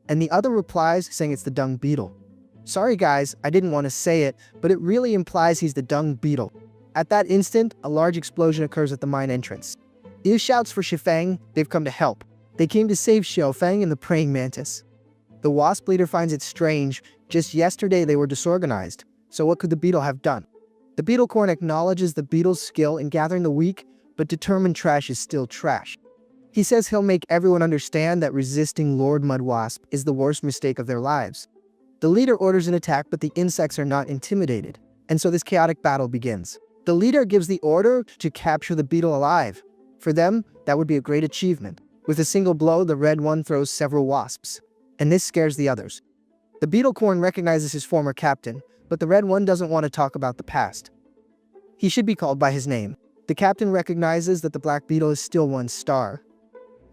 and the other replies saying it's the dung beetle. Sorry guys, I didn't want to say it, but it really implies he's the dung beetle. At that instant, a large explosion occurs at the mine entrance. Yu shouts for Shifeng. They've come to help. They came to save Xiaofeng and the praying mantis. The wasp leader finds it strange. Just yesterday they were disorganized, so what could the beetle have done? The beetlecorn acknowledges the beetle's skill in gathering the weak, but determined trash is still trash. He says he'll make everyone understand that resisting Lord Mudwasp is the worst mistake of their lives. The leader orders an attack, but the insects are not intimidated, and so this chaotic battle begins. The leader gives the order to capture the beetle alive. For them, that would be a great achievement. With a single blow, the red one throws several wasps, and this scares the others. The beetlecorn recognizes his former captain, but the red one doesn't want to talk about the past. He should be called by his name. The captain recognizes that the black beetle is still 1 star.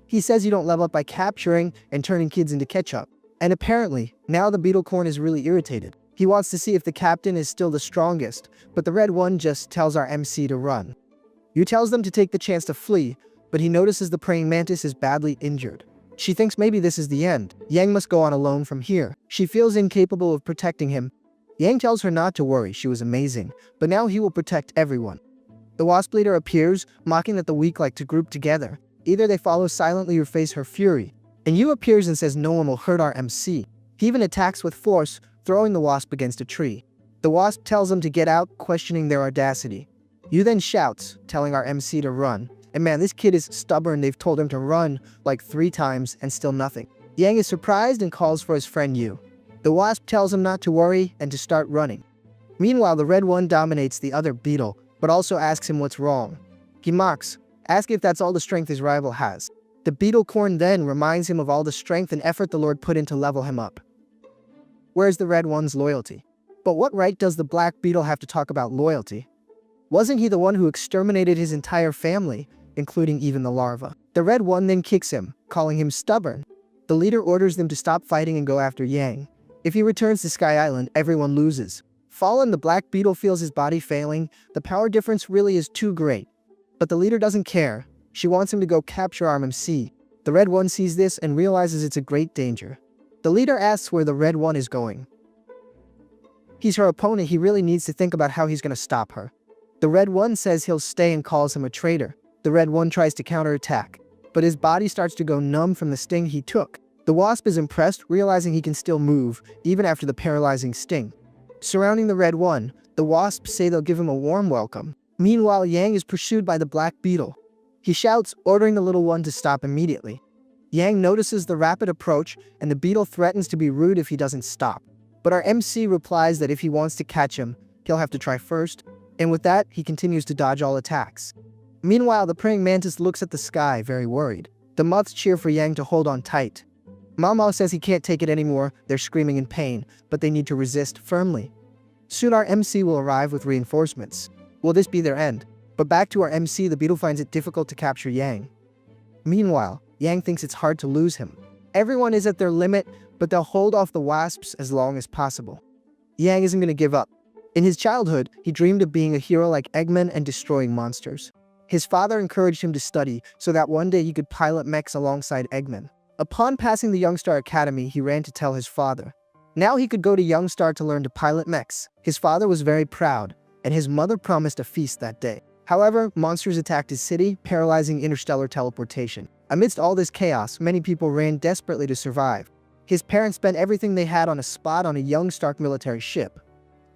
He says you don't level up by capturing and turning kids into ketchup. And apparently, now the beetlecorn is really irritated. He wants to see if the captain is still the strongest, but the red one just tells our MC to run. Yu tells them to take the chance to flee, but he notices the praying mantis is badly injured. She thinks maybe this is the end. Yang must go on alone from here. She feels incapable of protecting him. Yang tells her not to worry, she was amazing, but now he will protect everyone. The wasp leader appears, mocking that the weak like to group together. Either they follow silently or face her fury. And Yu appears and says no one will hurt our MC. He even attacks with force, throwing the wasp against a tree. The wasp tells them to get out, questioning their audacity. Yu then shouts, telling our MC to run. And man, this kid is stubborn. They've told him to run like 3 times and still nothing. Yang is surprised and calls for his friend Yu. The wasp tells him not to worry and to start running. Meanwhile, the red one dominates the other beetle, but also asks him what's wrong. He mocks, asking if that's all the strength his rival has. The beetlecorn then reminds him of all the strength and effort the Lord put in to level him up. Where's the red one's loyalty? But what right does the black beetle have to talk about loyalty? Wasn't he the one who exterminated his entire family, including even the larva? The red one then kicks him, calling him stubborn. The leader orders them to stop fighting and go after Yang. If he returns to Sky Island, everyone loses. Fallen, the black beetle feels his body failing. The power difference really is too great. But the leader doesn't care. She wants him to go capture our MC. The red one sees this and realizes it's a great danger. The leader asks where the red one is going. He's her opponent, he really needs to think about how he's going to stop her. The red one says he'll stay and calls him a traitor. The red one tries to counterattack, but his body starts to go numb from the sting he took. The wasp is impressed, realizing he can still move, even after the paralyzing sting. Surrounding the red one, the wasps say they'll give him a warm welcome. Meanwhile, Yang is pursued by the black beetle. He shouts, ordering the little one to stop immediately. Yang notices the rapid approach, and the beetle threatens to be rude if he doesn't stop. But our MC replies that if he wants to catch him, he'll have to try first, and with that, he continues to dodge all attacks. Meanwhile, the praying mantis looks at the sky, very worried. The moths cheer for Yang to hold on tight. Mao says he can't take it anymore, they're screaming in pain, but they need to resist firmly. Soon our MC will arrive with reinforcements. Will this be their end? But back to our MC, the beetle finds it difficult to capture Yang. Meanwhile, Yang thinks it's hard to lose him. Everyone is at their limit, but they'll hold off the wasps as long as possible. Yang isn't going to give up. In his childhood, he dreamed of being a hero like Eggman and destroying monsters. His father encouraged him to study so that one day he could pilot mechs alongside Eggman. Upon passing the Youngstar Academy, he ran to tell his father. Now he could go to Youngstar to learn to pilot mechs. His father was very proud, and his mother promised a feast that day. However, monsters attacked his city, paralyzing interstellar teleportation. Amidst all this chaos, many people ran desperately to survive. His parents spent everything they had on a spot on a Youngstar military ship.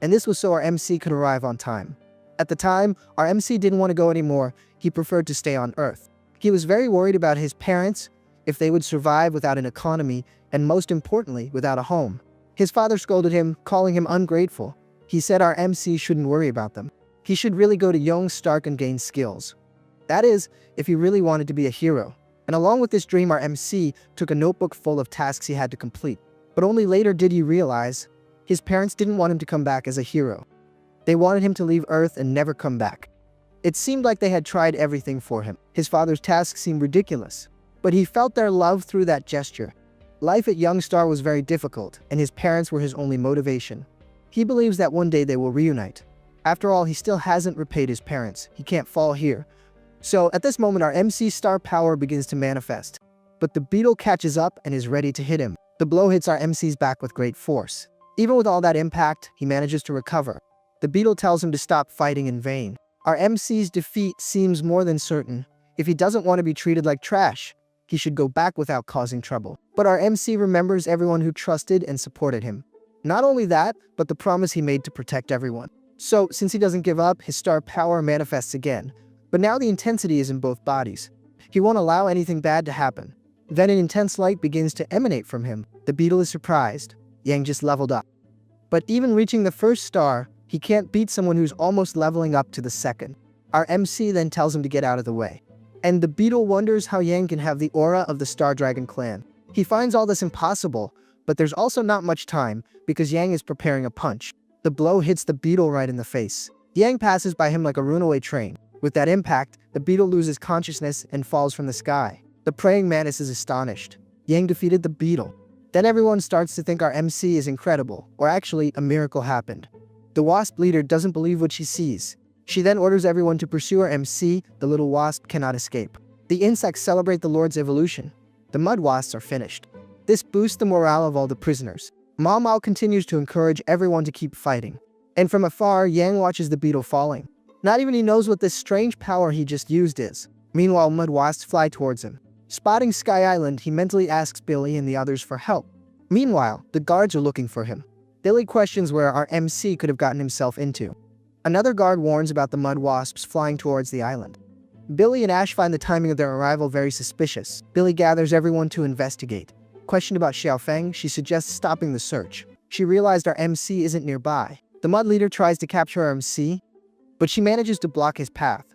And this was so our MC could arrive on time. At the time, our MC didn't want to go anymore, he preferred to stay on Earth. He was very worried about his parents, if they would survive without an economy, and most importantly, without a home. His father scolded him, calling him ungrateful. He said our MC shouldn't worry about them. He should really go to Youngstar and gain skills. That is, if he really wanted to be a hero. And along with this dream, our MC took a notebook full of tasks he had to complete. But only later did he realize his parents didn't want him to come back as a hero. They wanted him to leave Earth and never come back. It seemed like they had tried everything for him. His father's tasks seemed ridiculous, but he felt their love through that gesture. Life at Youngstar was very difficult, and his parents were his only motivation. He believes that one day they will reunite. After all, he still hasn't repaid his parents. He can't fall here. So at this moment, our MC's star power begins to manifest. But the beetle catches up and is ready to hit him. The blow hits our MC's back with great force. Even with all that impact, he manages to recover. The beetle tells him to stop fighting in vain. Our MC's defeat seems more than certain. If he doesn't want to be treated like trash, he should go back without causing trouble. But our MC remembers everyone who trusted and supported him. Not only that, but the promise he made to protect everyone. So, since he doesn't give up, his star power manifests again. But now the intensity is in both bodies. He won't allow anything bad to happen. Then an intense light begins to emanate from him. The beetle is surprised. Yang just leveled up. But even reaching the first star, he can't beat someone who's almost leveling up to the second. Our MC then tells him to get out of the way. And the beetle wonders how Yang can have the aura of the Star Dragon clan. He finds all this impossible, but there's also not much time because Yang is preparing a punch. The blow hits the beetle right in the face. Yang passes by him like a runaway train. With that impact, the beetle loses consciousness and falls from the sky. The praying mantis is astonished. Yang defeated the beetle. Then everyone starts to think our MC is incredible, or actually a miracle happened. The wasp leader doesn't believe what she sees. She then orders everyone to pursue our MC. The little wasp cannot escape. The insects celebrate the Lord's evolution. The mud wasps are finished. This boosts the morale of all the prisoners. Mao continues to encourage everyone to keep fighting. And from afar, Yang watches the beetle falling. Not even he knows what this strange power he just used is. Meanwhile, mud wasps fly towards him. Spotting Sky Island, he mentally asks Billy and the others for help. Meanwhile, the guards are looking for him. Billy questions where our MC could have gotten himself into. Another guard warns about the mud wasps flying towards the island. Billy and Ash find the timing of their arrival very suspicious. Billy gathers everyone to investigate. Questioned about Xiaofeng, she suggests stopping the search. She realized our MC isn't nearby. The mud leader tries to capture our MC, but she manages to block his path.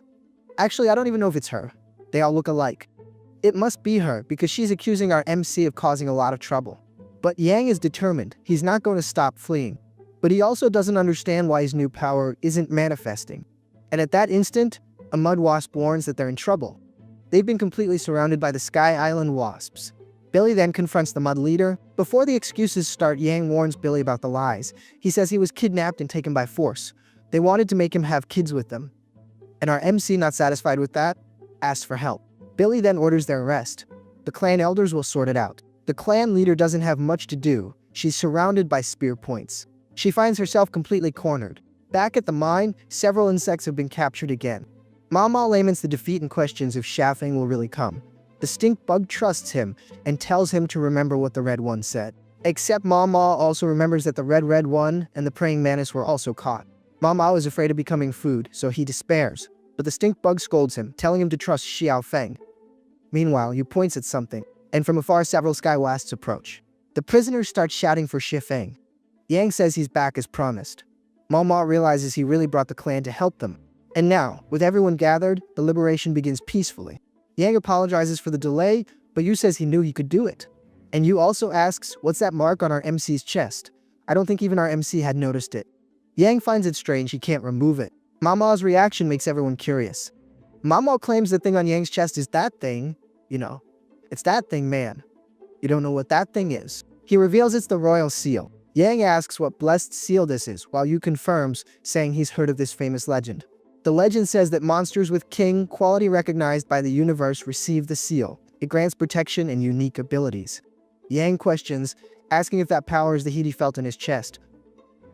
Actually, I don't even know if it's her. They all look alike. It must be her because she's accusing our MC of causing a lot of trouble. But Yang is determined. He's not going to stop fleeing. But he also doesn't understand why his new power isn't manifesting. And at that instant, a mud wasp warns that they're in trouble. They've been completely surrounded by the Sky Island wasps. Billy then confronts the mud leader. Before the excuses start, Yang warns Billy about the lies. He says he was kidnapped and taken by force. They wanted to make him have kids with them. And our MC, not satisfied with that, asks for help. Billy then orders their arrest. The clan elders will sort it out. The clan leader doesn't have much to do. She's surrounded by spear points. She finds herself completely cornered. Back at the mine, several insects have been captured again. Mama laments the defeat and questions if Xiaofeng will really come. The stink bug trusts him and tells him to remember what the Red One said. Except Mama also remembers that the Red One and the praying mantis were also caught. Mama is afraid of becoming food, so he despairs. But the stink bug scolds him, telling him to trust Xiaofeng. Meanwhile, he points at something, and from afar several sky wasps approach. The prisoners start shouting for Xiaofeng. Yang says he's back as promised. Mama realizes he really brought the clan to help them. And now, with everyone gathered, the liberation begins peacefully. Yang apologizes for the delay, but Yu says he knew he could do it. And Yu also asks, what's that mark on our MC's chest? I don't think even our MC had noticed it. Yang finds it strange he can't remove it. Mama's reaction makes everyone curious. Mama claims the thing on Yang's chest is that thing. It's that thing, man. You don't know what that thing is. He reveals it's the royal seal. Yang asks what blessed seal this is, while Yu confirms, saying he's heard of this famous legend. The legend says that monsters with king quality recognized by the universe receive the seal. It grants protection and unique abilities. Yang questions, asking if that power is the heat he felt in his chest.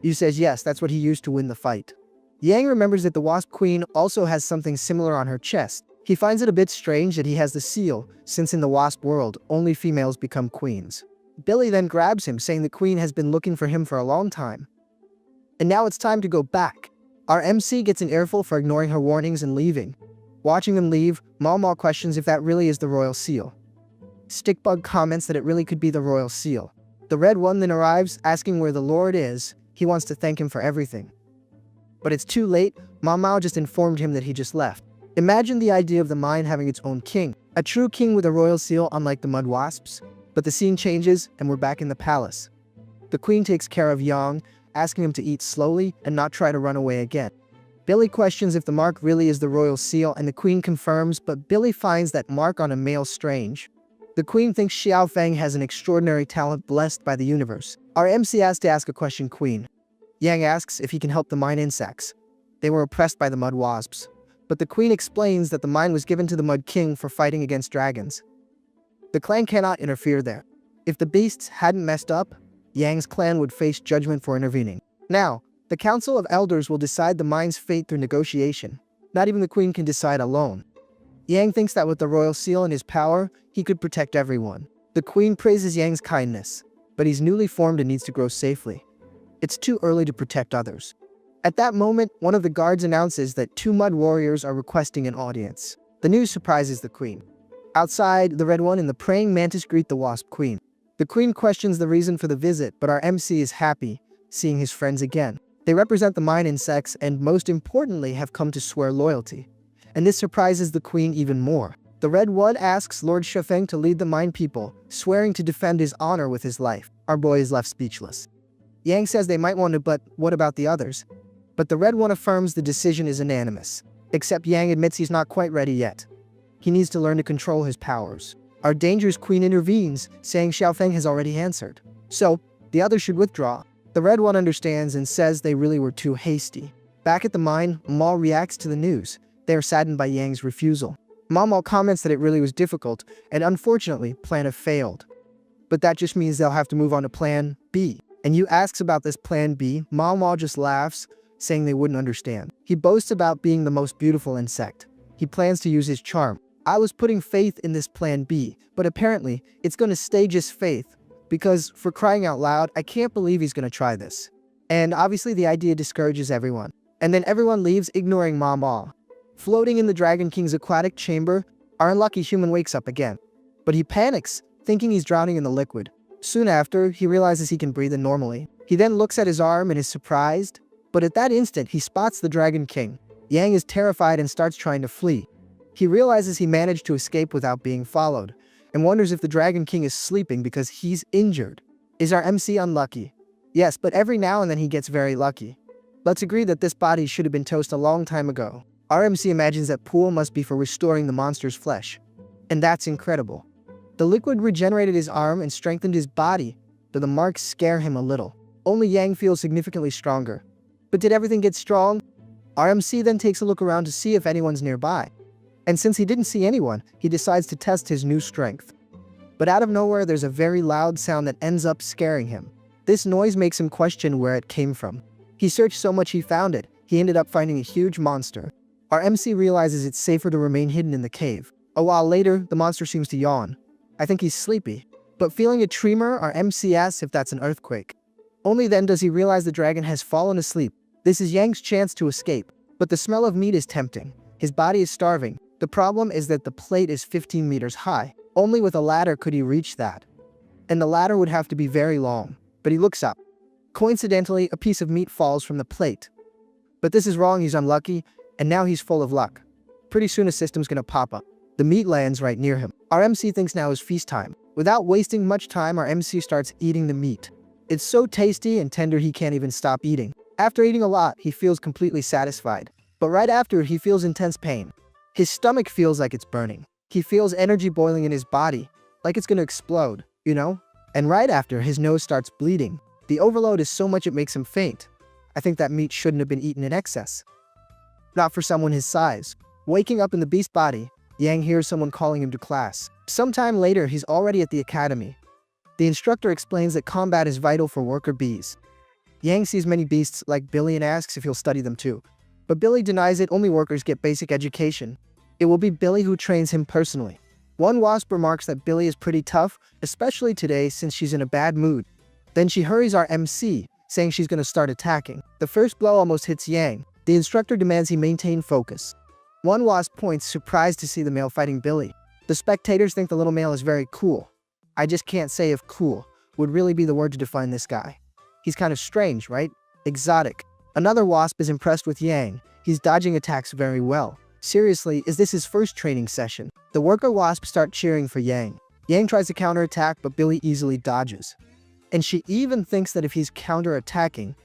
Yu says yes, that's what he used to win the fight. Yang remembers that the Wasp Queen also has something similar on her chest. He finds it a bit strange that he has the seal, since in the Wasp world, only females become queens. Billy then grabs him, saying the queen has been looking for him for a long time. And now it's time to go back. Our MC gets an earful for ignoring her warnings and leaving. Watching them leave, Mama questions if that really is the royal seal. Stickbug comments that it really could be the royal seal. The red one then arrives, asking where the Lord is. He wants to thank him for everything. But it's too late. Mao just informed him that he just left. Imagine the idea of the mine having its own king. A true king with a royal seal, unlike the mud wasps. But the scene changes, and we're back in the palace. The queen takes care of Yang, asking him to eat slowly and not try to run away again. Billy questions if the mark really is the royal seal, and the queen confirms, but Billy finds that mark on a male strange. The queen thinks Xiao Feng has an extraordinary talent blessed by the universe. Our MC has to ask a question, Queen. Yang asks if he can help the mine insects. They were oppressed by the mud wasps. But the queen explains that the mine was given to the Mud King for fighting against dragons. The clan cannot interfere there. If the beasts hadn't messed up, Yang's clan would face judgment for intervening. Now, the Council of Elders will decide the mine's fate through negotiation. Not even the queen can decide alone. Yang thinks that with the royal seal and his power, he could protect everyone. The queen praises Yang's kindness, but he's newly formed and needs to grow safely. It's too early to protect others. At that moment, one of the guards announces that 2 mud warriors are requesting an audience. The news surprises the queen. Outside, the red one and the praying mantis greet the wasp queen. The queen questions the reason for the visit, but our MC is happy, seeing his friends again. They represent the mine insects and, most importantly, have come to swear loyalty. And this surprises the queen even more. The red one asks Lord Shifeng to lead the mine people, swearing to defend his honor with his life. Our boy is left speechless. Yang says they might want to, but what about the others? But the red one affirms the decision is unanimous. Except Yang admits he's not quite ready yet. He needs to learn to control his powers. Our dangerous queen intervenes, saying Xiaofeng has already answered. So, the others should withdraw. The red one understands and says they really were too hasty. Back at the mine, Mal reacts to the news. They are saddened by Yang's refusal. Mal comments that it really was difficult, and unfortunately, Plan F failed. But that just means they'll have to move on to Plan B. And Yu asks about this Plan B. Mal just laughs, saying they wouldn't understand. He boasts about being the most beautiful insect. He plans to use his charm. I was putting faith in this Plan B, but apparently, it's gonna stay just faith. Because, for crying out loud, I can't believe he's gonna try this. And obviously the idea discourages everyone. And then everyone leaves, ignoring Mama. Floating in the Dragon King's aquatic chamber, our unlucky human wakes up again. But he panics, thinking he's drowning in the liquid. Soon after, he realizes he can breathe in normally. He then looks at his arm and is surprised. But at that instant, he spots the Dragon King. Yang is terrified and starts trying to flee. He realizes he managed to escape without being followed, and wonders if the Dragon King is sleeping because he's injured. Is our MC unlucky? Yes, but every now and then he gets very lucky. Let's agree that this body should have been toast a long time ago. Our MC imagines that pool must be for restoring the monster's flesh. And that's incredible. The liquid regenerated his arm and strengthened his body, though the marks scare him a little. Only Yang feels significantly stronger. But did everything get strong? Our MC then takes a look around to see if anyone's nearby. And since he didn't see anyone, he decides to test his new strength. But out of nowhere, there's a very loud sound that ends up scaring him. This noise makes him question where it came from. He searched so much he found it. He ended up finding a huge monster. Our MC realizes it's safer to remain hidden in the cave. A while later, the monster seems to yawn. I think he's sleepy. But feeling a tremor, our MC asks if that's an earthquake. Only then does he realize the dragon has fallen asleep. This is Yang's chance to escape. But the smell of meat is tempting. His body is starving. The problem is that the plate is 15 meters high. Only with a ladder could he reach that. And the ladder would have to be very long. But he looks up. Coincidentally, a piece of meat falls from the plate. But this is wrong, he's unlucky, and now he's full of luck. Pretty soon a system's gonna pop up. The meat lands right near him. Our MC thinks now is feast time. Without wasting much time, our MC starts eating the meat. It's so tasty and tender he can't even stop eating. After eating a lot, he feels completely satisfied. But right after, he feels intense pain. His stomach feels like it's burning. He feels energy boiling in his body, like it's gonna explode, you know? And right after, his nose starts bleeding. The overload is so much it makes him faint. I think that meat shouldn't have been eaten in excess. Not for someone his size. Waking up in the beast body, Yang hears someone calling him to class. Sometime later, he's already at the academy. The instructor explains that combat is vital for worker bees. Yang sees many beasts like Billy and asks if he'll study them too. But Billy denies it, only workers get basic education. It will be Billy who trains him personally. One wasp remarks that Billy is pretty tough, especially today since she's in a bad mood. Then she hurries our MC, saying she's gonna start attacking. The first blow almost hits Yang. The instructor demands he maintain focus. One wasp points, surprised to see the male fighting Billy. The spectators think the little male is very cool. I just can't say if cool would really be the word to define this guy. He's kind of strange, right? Exotic. Another wasp is impressed with Yang. He's dodging attacks very well. Seriously, is this his first training session? The worker wasps start cheering for Yang. Yang tries to counterattack, but Billy easily dodges. And she even thinks that if he's counterattacking,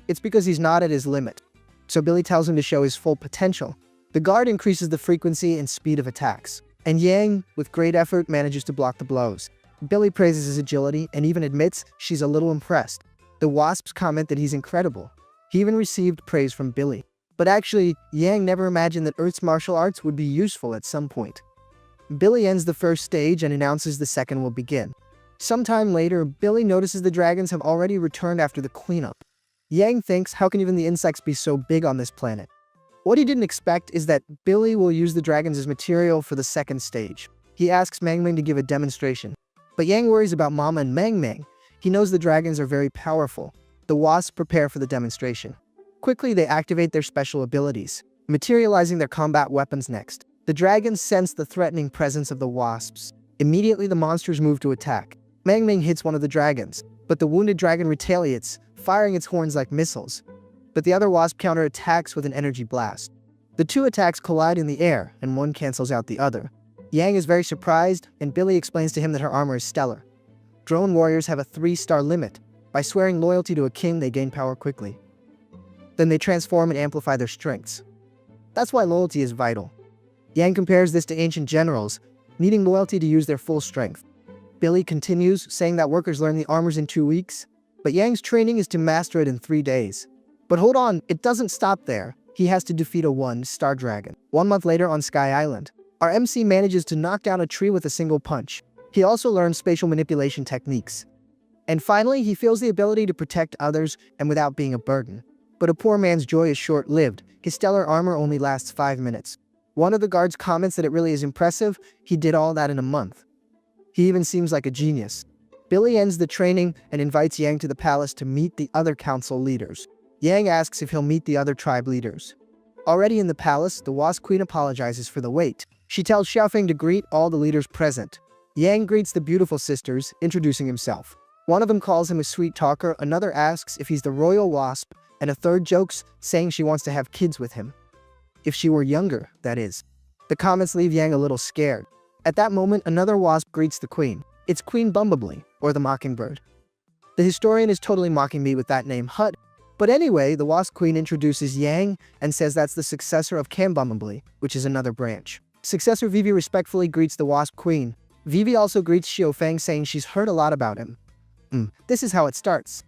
it's because he's not at his limit. So Billy tells him to show his full potential. The guard increases the frequency and speed of attacks, and Yang, with great effort, manages to block the blows. Billy praises his agility and even admits she's a little impressed. The wasps comment that he's incredible. He even received praise from Billy. But actually, Yang never imagined that Earth's martial arts would be useful at some point. Billy ends the first stage and announces the second will begin. Sometime later, Billy notices the dragons have already returned after the cleanup. Yang thinks, how can even the insects be so big on this planet? What he didn't expect is that Billy will use the dragons as material for the second stage. He asks Mang to give a demonstration. But Yang worries about Mama and Mang. He knows the dragons are very powerful. The wasps prepare for the demonstration. Quickly, they activate their special abilities, materializing their combat weapons next. The dragons sense the threatening presence of the wasps. Immediately, the monsters move to attack. Mang hits one of the dragons, but the wounded dragon retaliates, firing its horns like missiles. But the other wasp counterattacks with an energy blast. The two attacks collide in the air, and one cancels out the other. Yang is very surprised, and Billy explains to him that her armor is stellar. Drone warriors have a 3-star limit. By swearing loyalty to a king, they gain power quickly. Then they transform and amplify their strengths. That's why loyalty is vital. Yang compares this to ancient generals, needing loyalty to use their full strength. Billy continues, saying that workers learn the armors in 2 weeks, but Yang's training is to master it in 3 days. But hold on, it doesn't stop there. He has to defeat a 1-star dragon. 1 month later on Sky Island, our MC manages to knock down a tree with a single punch. He also learns spatial manipulation techniques. And finally, he feels the ability to protect others and without being a burden. But a poor man's joy is short-lived. His stellar armor only lasts 5 minutes. One of the guards comments that it really is impressive. He did all that in a month. He even seems like a genius. Billy ends the training and invites Yang to the palace to meet the other council leaders. Yang asks if he'll meet the other tribe leaders. Already in the palace, the Wasp Queen apologizes for the wait. She tells Xiaofeng to greet all the leaders present. Yang greets the beautiful sisters, introducing himself. One of them calls him a sweet talker, another asks if he's the royal wasp, and a third jokes, saying she wants to have kids with him. If she were younger, that is. The comments leave Yang a little scared. At that moment, another wasp greets the queen. It's Queen Bumblebee, or the Mockingbird. The historian is totally mocking me with that name, Hut. But anyway, the Wasp Queen introduces Yang and says that's the successor of Cam Bumblebee, which is another branch. Successor Vivi respectfully greets the Wasp Queen. Vivi also greets Xiaofeng, saying she's heard a lot about him. This is how it starts.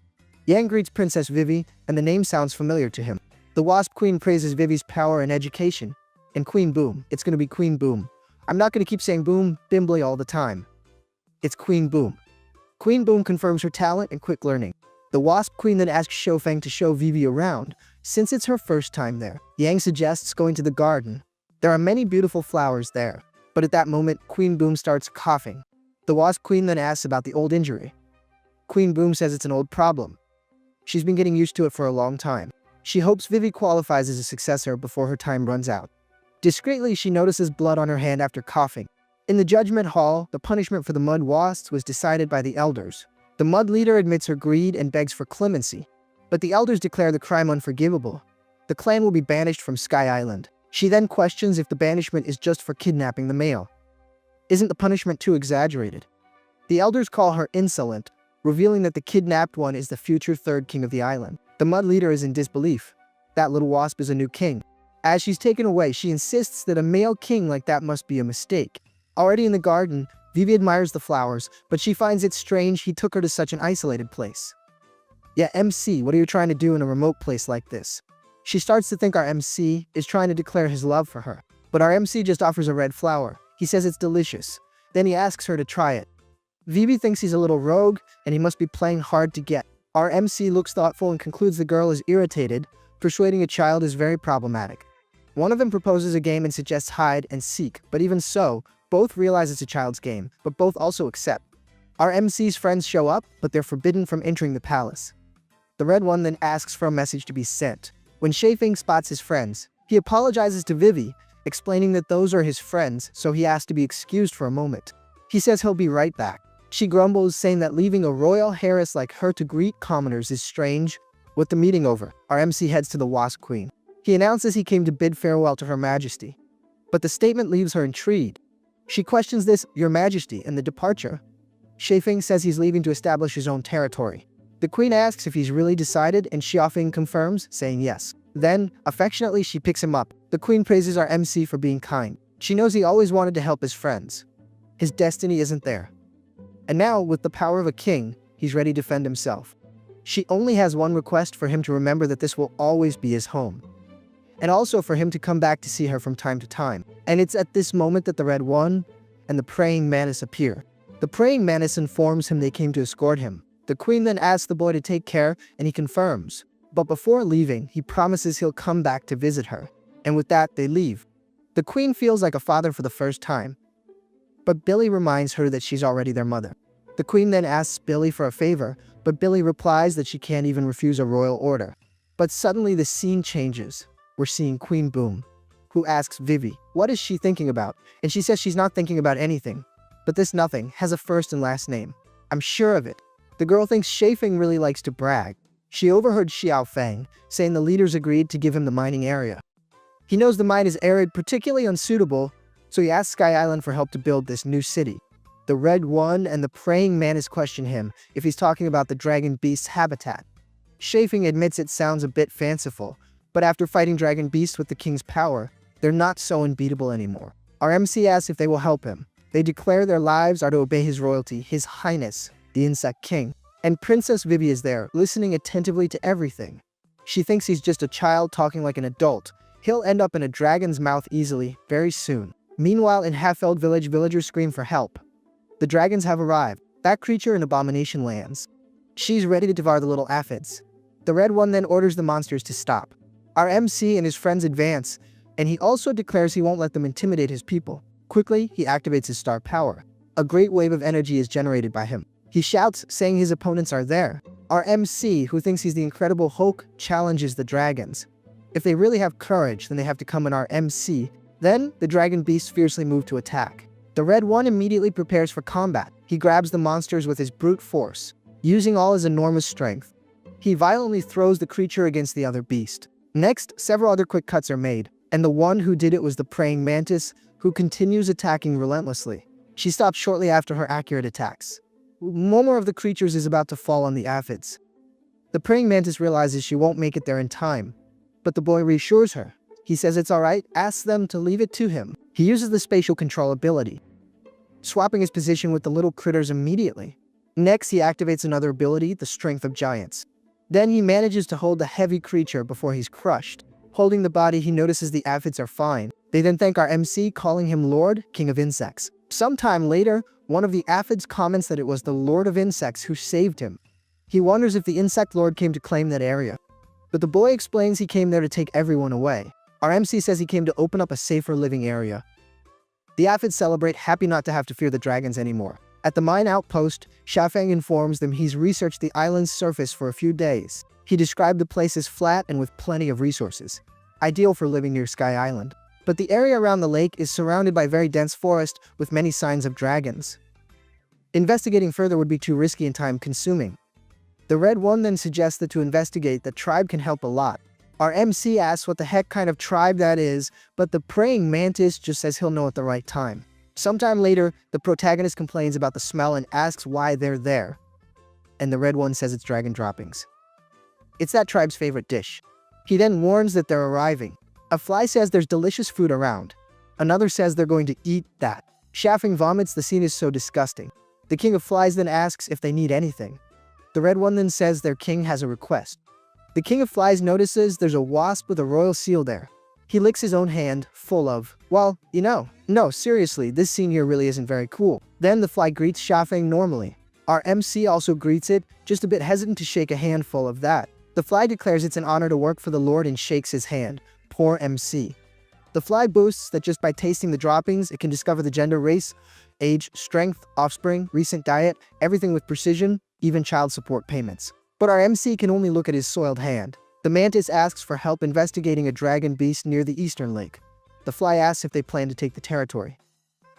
Yang greets Princess Vivi, and the name sounds familiar to him. The Wasp Queen praises Vivi's power and education. And Queen Boom, it's gonna be Queen Boom. I'm not gonna keep saying Boom, Bimbly all the time. It's Queen Boom. Queen Boom confirms her talent and quick learning. The Wasp Queen then asks Xiaofeng to show Vivi around, since it's her first time there. Yang suggests going to the garden. There are many beautiful flowers there, but at that moment, Queen Boom starts coughing. The Wasp Queen then asks about the old injury. Queen Boom says it's an old problem. She's been getting used to it for a long time. She hopes Vivi qualifies as a successor before her time runs out. Discreetly, she notices blood on her hand after coughing. In the Judgment Hall, the punishment for the Mud Wasps was decided by the elders. The Mud leader admits her greed and begs for clemency. But the elders declare the crime unforgivable. The clan will be banished from Sky Island. She then questions if the banishment is just for kidnapping the male. Isn't the punishment too exaggerated? The elders call her insolent, revealing that the kidnapped one is the future third king of the island. The mud leader is in disbelief. That little wasp is a new king. As she's taken away, she insists that a male king like that must be a mistake. Already in the garden, Vivi admires the flowers, but she finds it strange he took her to such an isolated place. Yeah, MC, what are you trying to do in a remote place like this? She starts to think our MC is trying to declare his love for her. But our MC just offers a red flower. He says it's delicious. Then he asks her to try it. Vivi thinks he's a little rogue, and he must be playing hard to get. Our MC looks thoughtful and concludes the girl is irritated. Persuading a child is very problematic. One of them proposes a game and suggests hide and seek, but even so, both realize it's a child's game, but both also accept. Our MC's friends show up, but they're forbidden from entering the palace. The red one then asks for a message to be sent. When Shafeng spots his friends, he apologizes to Vivi, explaining that those are his friends, so he asks to be excused for a moment. He says he'll be right back. She grumbles, saying that leaving a royal heiress like her to greet commoners is strange. With the meeting over, our MC heads to the Wasp Queen. He announces he came to bid farewell to Her Majesty. But the statement leaves her intrigued. She questions this, Your Majesty, and the departure. Shafeng says he's leaving to establish his own territory. The Queen asks if he's really decided, and Shafeng confirms, saying yes. Then, affectionately, she picks him up. The Queen praises our MC for being kind. She knows he always wanted to help his friends. His destiny isn't there. And now, with the power of a king, he's ready to defend himself. She only has one request: for him to remember that this will always be his home. And also for him to come back to see her from time to time. And it's at this moment that the Red One and the Praying Mantis appear. The Praying Mantis informs him they came to escort him. The Queen then asks the boy to take care, and he confirms. But before leaving, he promises he'll come back to visit her. And with that, they leave. The Queen feels like a father for the first time. But Billy reminds her that she's already their mother. The Queen then asks Billy for a favor, but Billy replies that she can't even refuse a royal order. But suddenly the scene changes. We're seeing Queen Boom, who asks Vivi, what is she thinking about? And she says she's not thinking about anything. But this nothing has a first and last name. I'm sure of it. The girl thinks Shafeng really likes to brag. She overheard Xiao Feng saying the leaders agreed to give him the mining area. He knows the mine is arid, particularly unsuitable, so he asks Sky Island for help to build this new city. The Red One and the Praying Mantis question him if he's talking about the Dragon Beast's habitat. Shafeng admits it sounds a bit fanciful, but after fighting Dragon Beasts with the king's power, they're not so unbeatable anymore. Our MC asks if they will help him. They declare their lives are to obey his royalty, His Highness, the Insect King. And Princess Vivi is there, listening attentively to everything. She thinks he's just a child talking like an adult. He'll end up in a dragon's mouth easily, very soon. Meanwhile, in Half-Feld Village, villagers scream for help. The dragons have arrived. That creature in Abomination lands. She's ready to devour the little aphids. The Red One then orders the monsters to stop. Our MC and his friends advance, and he also declares he won't let them intimidate his people. Quickly, he activates his star power. A great wave of energy is generated by him. He shouts, saying his opponents are there. Our MC, who thinks he's the Incredible Hulk, challenges the dragons. If they really have courage, then they have to come in our MC. Then, the dragon beasts fiercely move to attack. The Red One immediately prepares for combat. He grabs the monsters with his brute force, using all his enormous strength. He violently throws the creature against the other beast. Next, several other quick cuts are made, and the one who did it was the Praying Mantis, who continues attacking relentlessly. She stops shortly after her accurate attacks. More of the creatures is about to fall on the aphids. The Praying Mantis realizes she won't make it there in time, but the boy reassures her. He says it's alright, asks them to leave it to him. He uses the spatial control ability, swapping his position with the little critters immediately. Next, he activates another ability, the Strength of Giants. Then he manages to hold the heavy creature before he's crushed. Holding the body, he notices the aphids are fine. They then thank our MC, calling him Lord, King of Insects. Sometime later, one of the aphids comments that it was the Lord of Insects who saved him. He wonders if the Insect Lord came to claim that area. But the boy explains he came there to take everyone away. Our MC says he came to open up a safer living area. The aphids celebrate, happy not to have to fear the dragons anymore. At the mine outpost, Shafeng informs them he's researched the island's surface for a few days. He described the place as flat and with plenty of resources, ideal for living near Sky Island. But the area around the lake is surrounded by very dense forest with many signs of dragons. Investigating further would be too risky and time-consuming. The red one then suggests that to investigate, the tribe can help a lot. Our MC asks what the heck kind of tribe that is, but the praying mantis just says he'll know at the right time. Sometime later, the protagonist complains about the smell and asks why they're there. And the red one says it's dragon droppings. It's that tribe's favorite dish. He then warns that they're arriving. A fly says there's delicious food around. Another says they're going to eat that. Shaffing vomits, the scene is so disgusting. The king of flies then asks if they need anything. The red one then says their king has a request. The king of flies notices there's a wasp with a royal seal there. He licks his own hand, full of, well, no, seriously, this scene here really isn't very cool. Then the fly greets Shaffing normally. Our MC also greets it, just a bit hesitant to shake a handful of that. The fly declares it's an honor to work for the Lord and shakes his hand. Poor MC. The fly boasts that just by tasting the droppings, it can discover the gender, race, age, strength, offspring, recent diet, everything with precision, even child support payments. But our MC can only look at his soiled hand. The mantis asks for help investigating a dragon beast near the eastern lake. The fly asks if they plan to take the territory.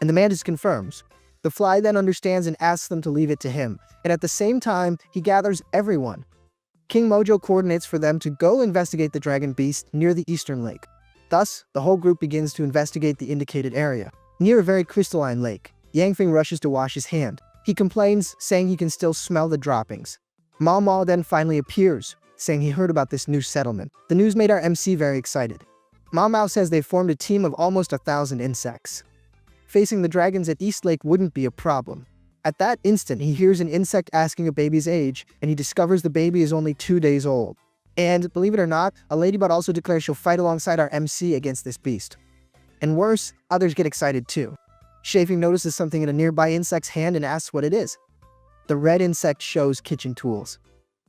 And the mantis confirms. The fly then understands and asks them to leave it to him, and at the same time, he gathers everyone. King Mojo coordinates for them to go investigate the dragon beast near the eastern lake. Thus, the whole group begins to investigate the indicated area. Near a very crystalline lake, Yangfeng rushes to wash his hand. He complains, saying he can still smell the droppings. Mao Mao then finally appears, saying he heard about this new settlement. The news made our MC very excited. Mao Mao says they formed a team of almost 1,000 insects. Facing the dragons at East Lake wouldn't be a problem. At that instant, he hears an insect asking a baby's age, and he discovers the baby is only 2 days old. And, believe it or not, a ladybot also declares she'll fight alongside our MC against this beast. And worse, others get excited too. Chafing notices something in a nearby insect's hand and asks what it is. The red insect shows kitchen tools.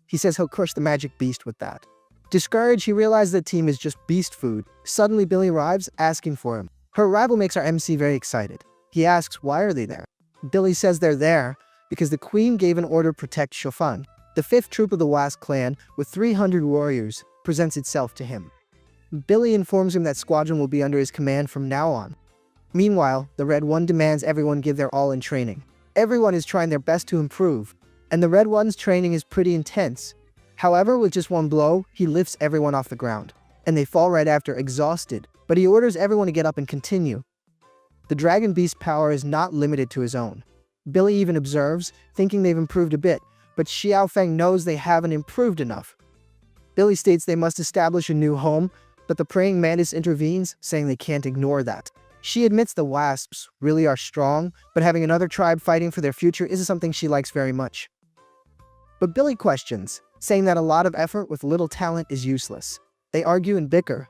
He says he'll crush the magic beast with that. Discouraged, he realizes the team is just beast food. Suddenly, Billy arrives, asking for him. Her arrival makes our MC very excited. He asks why are they there. Billy says they're there because the queen gave an order to protect Shofang. The 5th troop of the Wasp clan, with 300 warriors, presents itself to him. Billy informs him that squadron will be under his command from now on. Meanwhile, the Red One demands everyone give their all in training. Everyone is trying their best to improve, and the Red One's training is pretty intense. However, with just one blow, he lifts everyone off the ground, and they fall right after, exhausted, but he orders everyone to get up and continue. The Dragon Beast's power is not limited to his own. Billy even observes, thinking they've improved a bit, but Xiaofeng knows they haven't improved enough. Billy states they must establish a new home, but the praying mantis intervenes, saying they can't ignore that. She admits the wasps really are strong, but having another tribe fighting for their future isn't something she likes very much. But Billy questions, saying that a lot of effort with little talent is useless. They argue and bicker.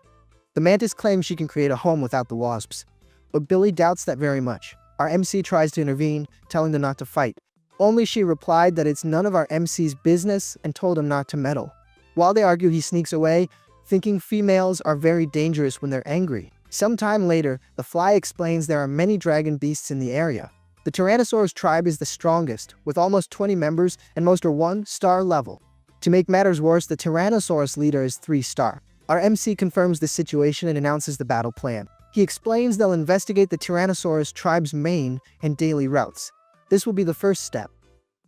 The mantis claims she can create a home without the wasps, but Billy doubts that very much. Our MC tries to intervene, telling them not to fight. Only she replied that it's none of our MC's business and told him not to meddle. While they argue, he sneaks away, thinking females are very dangerous when they're angry. Sometime later, the fly explains there are many dragon beasts in the area. The Tyrannosaurus tribe is the strongest, with almost 20 members and most are 1-star level. To make matters worse, the Tyrannosaurus leader is 3-star. Our MC confirms the situation and announces the battle plan. He explains they'll investigate the Tyrannosaurus tribe's main and daily routes. This will be the first step.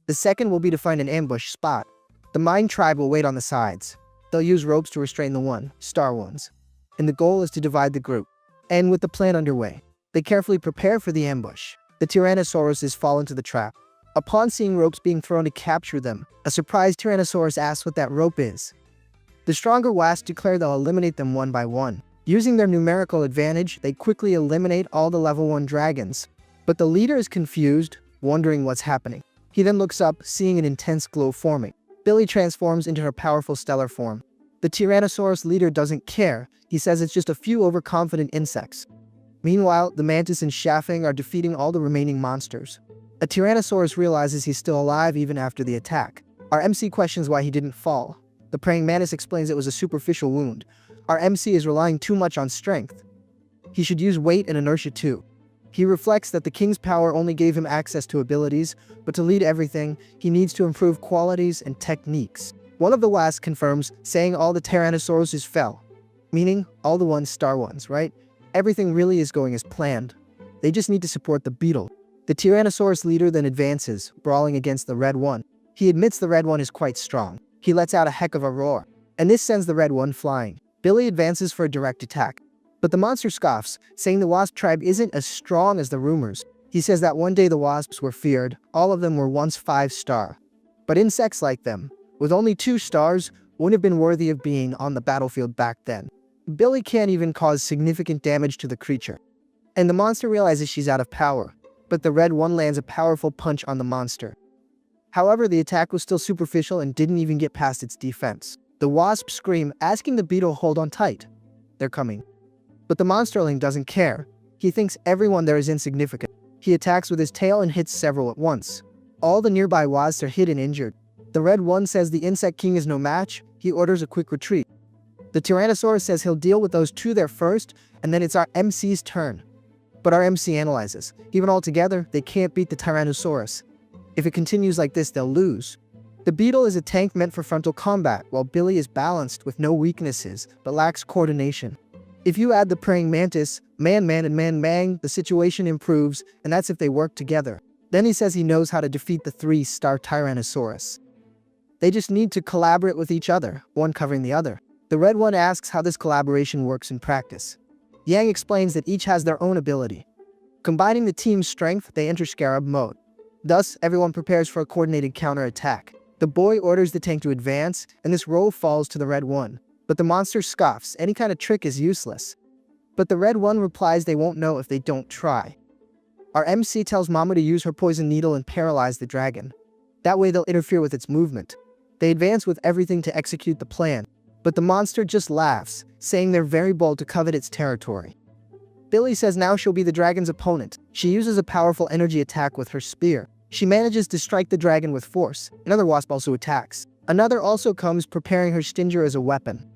The second will be to find an ambush spot. The Mine tribe will wait on the sides. They'll use ropes to restrain the 1-star ones. And the goal is to divide the group. And with the plan underway, they carefully prepare for the ambush. The Tyrannosaurus fall into the trap. Upon seeing ropes being thrown to capture them, a surprised Tyrannosaurus asks what that rope is. The stronger wasps declare they'll eliminate them one by one. Using their numerical advantage, they quickly eliminate all the level 1 dragons. But the leader is confused, wondering what's happening. He then looks up, seeing an intense glow forming. Billy transforms into her powerful stellar form. The Tyrannosaurus leader doesn't care. He says it's just a few overconfident insects. Meanwhile, the mantis and Shaffing are defeating all the remaining monsters. A Tyrannosaurus realizes he's still alive even after the attack. Our MC questions why he didn't fall. The praying mantis explains it was a superficial wound. Our MC is relying too much on strength. He should use weight and inertia too. He reflects that the king's power only gave him access to abilities, but to lead everything, he needs to improve qualities and techniques. One of the wasps confirms, saying all the Tyrannosauruses fell. Meaning, all the 1-star ones, right? Everything really is going as planned. They just need to support the beetle. The Tyrannosaurus leader then advances, brawling against the Red One. He admits the red one is quite strong. He lets out a heck of a roar, and this sends the red one flying. Billy advances for a direct attack, but the monster scoffs, saying the wasp tribe isn't as strong as the rumors. He says that one day the wasps were feared, all of them were once 5-star. But insects like them, with only 2 stars, wouldn't have been worthy of being on the battlefield back then. Billy can't even cause significant damage to the creature, and the monster realizes she's out of power, but the red one lands a powerful punch on the monster. However, the attack was still superficial and didn't even get past its defense. The wasps scream, asking the beetle hold on tight. They're coming. But the monsterling doesn't care. He thinks everyone there is insignificant. He attacks with his tail and hits several at once. All the nearby wasps are hit and injured. The red one says the insect king is no match. He orders a quick retreat. The Tyrannosaurus says he'll deal with those 2 there first, and then it's our MC's turn. But our MC analyzes. Even all together, they can't beat the Tyrannosaurus. If it continues like this, they'll lose. The beetle is a tank meant for frontal combat, while Billy is balanced with no weaknesses, but lacks coordination. If you add the praying mantis, man-man and man-mang, the situation improves, and that's if they work together. Then he says he knows how to defeat the 3-star Tyrannosaurus. They just need to collaborate with each other, one covering the other. The red one asks how this collaboration works in practice. Yang explains that each has their own ability. Combining the team's strength, they enter scarab mode. Thus, everyone prepares for a coordinated counterattack. The boy orders the tank to advance, and this role falls to the red one. But the monster scoffs, any kind of trick is useless. But the red one replies they won't know if they don't try. Our MC tells Mama to use her poison needle and paralyze the dragon. That way they'll interfere with its movement. They advance with everything to execute the plan. But the monster just laughs, saying they're very bold to covet its territory. Billy says now she'll be the dragon's opponent. She uses a powerful energy attack with her spear. She manages to strike the dragon with force. Another wasp also attacks. Another also comes, preparing her stinger as a weapon.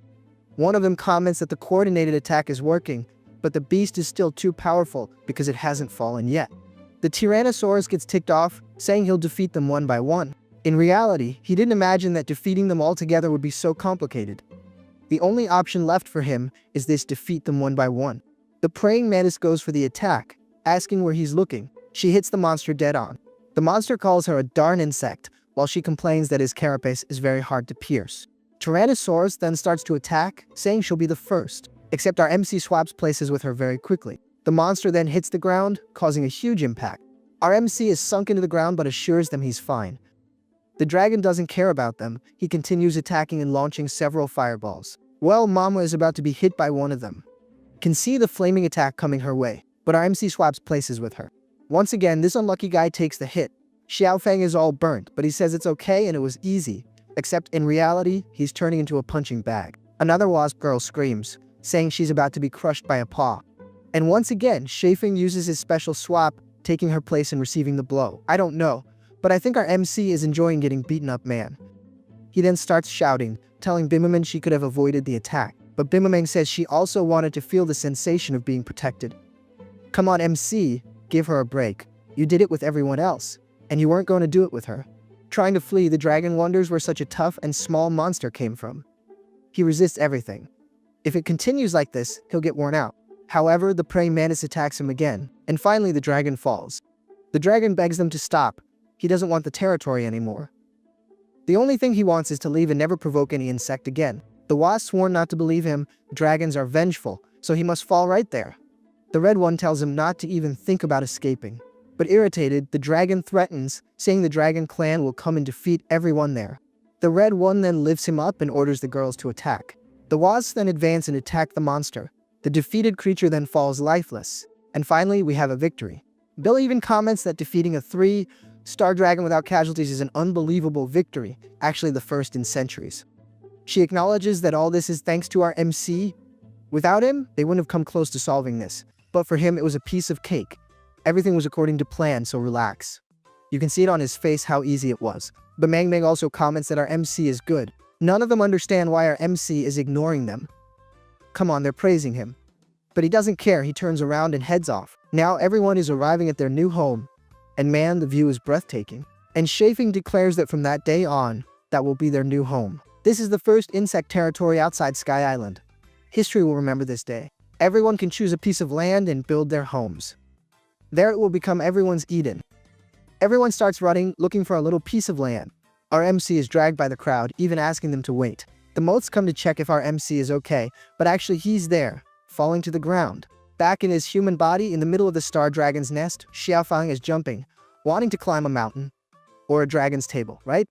One of them comments that the coordinated attack is working, but the beast is still too powerful because it hasn't fallen yet. The Tyrannosaurus gets ticked off, saying he'll defeat them one by one. In reality, he didn't imagine that defeating them all together would be so complicated. The only option left for him is this: defeat them one by one. The praying mantis goes for the attack, asking where he's looking. She hits the monster dead on. The monster calls her a darn insect, while she complains that his carapace is very hard to pierce. Tyrannosaurus then starts to attack, saying she'll be the first, except our MC swaps places with her very quickly. The monster then hits the ground, causing a huge impact. Our MC is sunk into the ground but assures them he's fine. The dragon doesn't care about them. He continues attacking and launching several fireballs. Well, Mama is about to be hit by one of them. Can see the flaming attack coming her way, but our MC swaps places with her. Once again, this unlucky guy takes the hit. Xiaofeng is all burnt, but he says it's okay and it was easy. Except in reality, he's turning into a punching bag. Another wasp girl screams, saying she's about to be crushed by a paw. And once again, Xiaofeng uses his special swap, taking her place and receiving the blow. I don't know, but I think our MC is enjoying getting beaten up, man. He then starts shouting, telling Bimmerman she could have avoided the attack, but Bimmerman says she also wanted to feel the sensation of being protected. Come on, MC, give her a break. You did it with everyone else, and you weren't going to do it with her. Trying to flee, the dragon wonders where such a tough and small monster came from. He resists everything. If it continues like this, he'll get worn out. However, the praying mantis attacks him again, and finally the dragon falls. The dragon begs them to stop. He doesn't want the territory anymore. The only thing he wants is to leave and never provoke any insect again. The wasp sworn not to believe him. Dragons are vengeful, so he must fall right there. The red one tells him not to even think about escaping. But irritated, the dragon threatens, saying the dragon clan will come and defeat everyone there. The red one then lifts him up and orders the girls to attack. The wasps then advance and attack the monster. The defeated creature then falls lifeless. And finally, we have a victory. Bill even comments that defeating a 3-star dragon without casualties is an unbelievable victory, actually the first in centuries. She acknowledges that all this is thanks to our MC. Without him, they wouldn't have come close to solving this. But for him, it was a piece of cake. Everything was according to plan, so relax. You can see it on his face how easy it was. But Mang also comments that our MC is good. None of them understand why our MC is ignoring them. Come on, they're praising him. But he doesn't care, he turns around and heads off. Now everyone is arriving at their new home. And man, the view is breathtaking. And Xiaofeng declares that from that day on, that will be their new home. This is the first insect territory outside Sky Island. History will remember this day. Everyone can choose a piece of land and build their homes. There it will become everyone's Eden. Everyone starts running, looking for a little piece of land. Our MC is dragged by the crowd, even asking them to wait. The motes come to check if our MC is okay, but actually he's there, falling to the ground. Back in his human body, in the middle of the star dragon's nest, Xiaofang is jumping, wanting to climb a mountain. Or a dragon's table, right?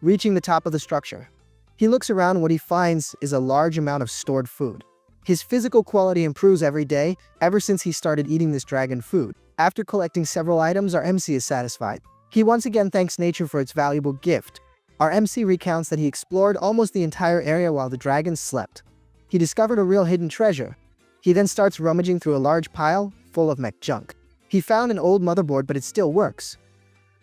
Reaching the top of the structure. He looks around and what he finds is a large amount of stored food. His physical quality improves every day, ever since he started eating this dragon food. After collecting several items, our MC is satisfied. He once again thanks nature for its valuable gift. Our MC recounts that he explored almost the entire area while the dragons slept. He discovered a real hidden treasure. He then starts rummaging through a large pile full of mech junk. He found an old motherboard, but it still works.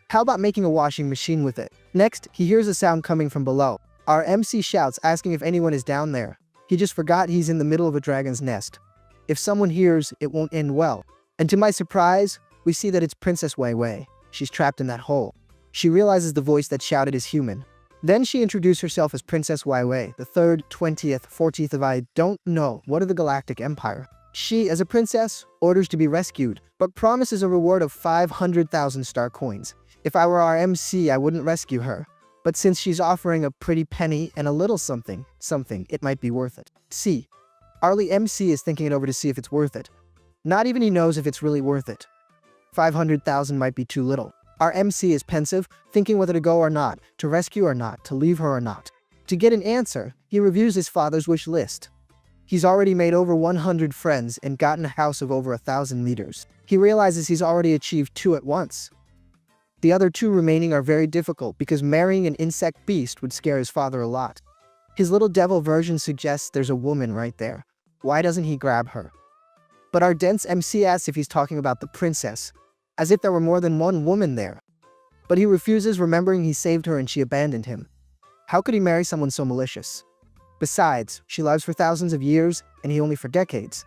How about making a washing machine with it? Next, he hears a sound coming from below. Our MC shouts, asking if anyone is down there. He just forgot he's in the middle of a dragon's nest. If someone hears, it won't end well. And to my surprise, we see that it's Princess Wei Wei. She's trapped in that hole. She realizes the voice that shouted is human. Then she introduced herself as Princess Wei Wei, the 3rd, 20th, 14th of I don't know what of the Galactic Empire. She, as a princess, orders to be rescued, but promises a reward of 500,000 star coins. If I were our MC, I wouldn't rescue her. But since she's offering a pretty penny and a little something, it might be worth it. C. Arlie MC is thinking it over to see if it's worth it. Not even he knows if it's really worth it. 500,000 might be too little. Our MC is pensive, thinking whether to go or not, to rescue or not, to leave her or not. To get an answer, he reviews his father's wish list. He's already made over 100 friends and gotten a house of over 1,000 meters. He realizes he's already achieved 2 at once. The other 2 remaining are very difficult because marrying an insect beast would scare his father a lot. His little devil version suggests there's a woman right there. Why doesn't he grab her? But our dense MC asks if he's talking about the princess, as if there were more than one woman there. But he refuses, remembering he saved her and she abandoned him. How could he marry someone so malicious? Besides, she lives for thousands of years and he only for decades.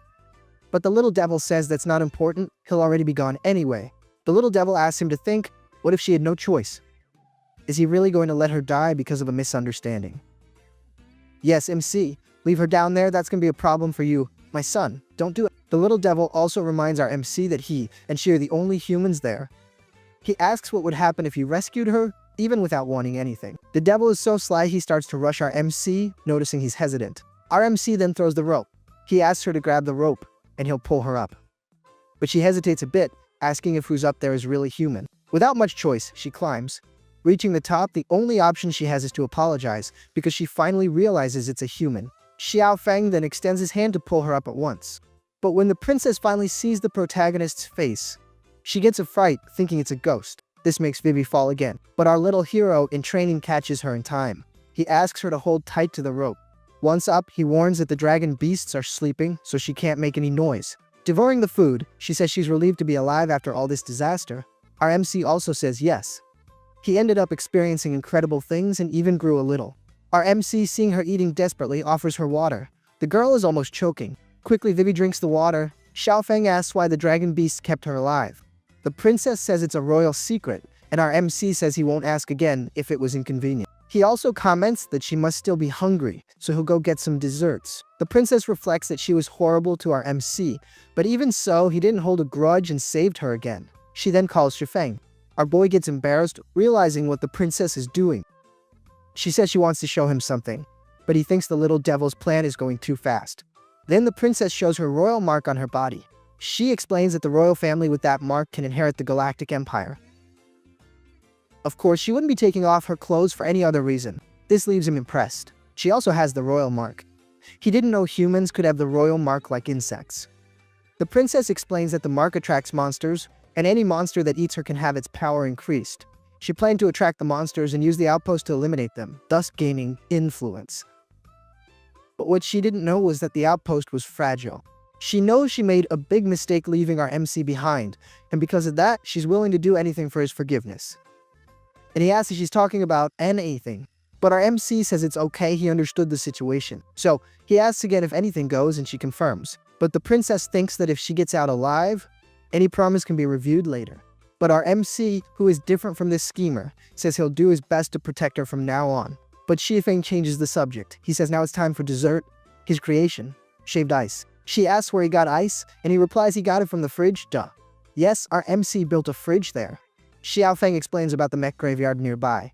But the little devil says that's not important, he'll already be gone anyway. The little devil asks him to think, what if she had no choice? Is he really going to let her die because of a misunderstanding? Yes, MC, leave her down there, that's going to be a problem for you. My son, don't do it. The little devil also reminds our MC that he and she are the only humans there. He asks what would happen if he rescued her, even without wanting anything. The devil is so sly he starts to rush our MC, noticing he's hesitant. Our MC then throws the rope. He asks her to grab the rope, and he'll pull her up. But she hesitates a bit, asking if who's up there is really human. Without much choice, she climbs. Reaching the top, the only option she has is to apologize, because she finally realizes it's a human. Xiaofang then extends his hand to pull her up at once. But when the princess finally sees the protagonist's face, she gets a fright, thinking it's a ghost. This makes Vivi fall again, but our little hero in training catches her in time. He asks her to hold tight to the rope. Once up, he warns that the dragon beasts are sleeping, so she can't make any noise. Devouring the food, she says she's relieved to be alive after all this disaster. Our MC also says yes. He ended up experiencing incredible things and even grew a little. Our MC, seeing her eating desperately, offers her water. The girl is almost choking. Quickly, Vivi drinks the water. Xiaofang asks why the dragon beast kept her alive. The princess says it's a royal secret, and our MC says he won't ask again if it was inconvenient. He also comments that she must still be hungry, so he'll go get some desserts. The princess reflects that she was horrible to our MC, but even so, he didn't hold a grudge and saved her again. She then calls Shifeng. Our boy gets embarrassed, realizing what the princess is doing. She says she wants to show him something, but he thinks the little devil's plan is going too fast. Then the princess shows her royal mark on her body. She explains that the royal family with that mark can inherit the Galactic Empire. Of course, she wouldn't be taking off her clothes for any other reason. This leaves him impressed. She also has the royal mark. He didn't know humans could have the royal mark like insects. The princess explains that the mark attracts monsters, and any monster that eats her can have its power increased. She planned to attract the monsters and use the outpost to eliminate them, thus gaining influence. But what she didn't know was that the outpost was fragile. She knows she made a big mistake leaving our MC behind, and because of that, she's willing to do anything for his forgiveness. And he asks if she's talking about anything, but our MC says it's okay, he understood the situation. So he asks again if anything goes, and she confirms. But the princess thinks that if she gets out alive, any promise can be reviewed later. But our MC, who is different from this schemer, says he'll do his best to protect her from now on. But Shifeng changes the subject. He says now it's time for dessert, his creation, shaved ice. She asks where he got ice, and he replies he got it from the fridge, duh. Yes, our MC built a fridge there. Xiaofeng explains about the mech graveyard nearby.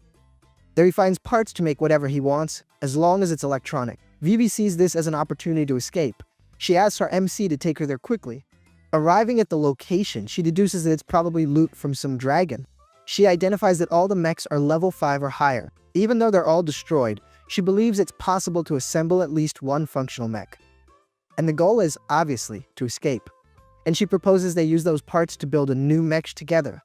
There he finds parts to make whatever he wants, as long as it's electronic. Vivi sees this as an opportunity to escape. She asks our MC to take her there quickly. Arriving at the location, she deduces that it's probably loot from some dragon. She identifies that all the mechs are level 5 or higher. Even though they're all destroyed, she believes it's possible to assemble at least one functional mech. And the goal is, obviously, to escape. And she proposes they use those parts to build a new mech together.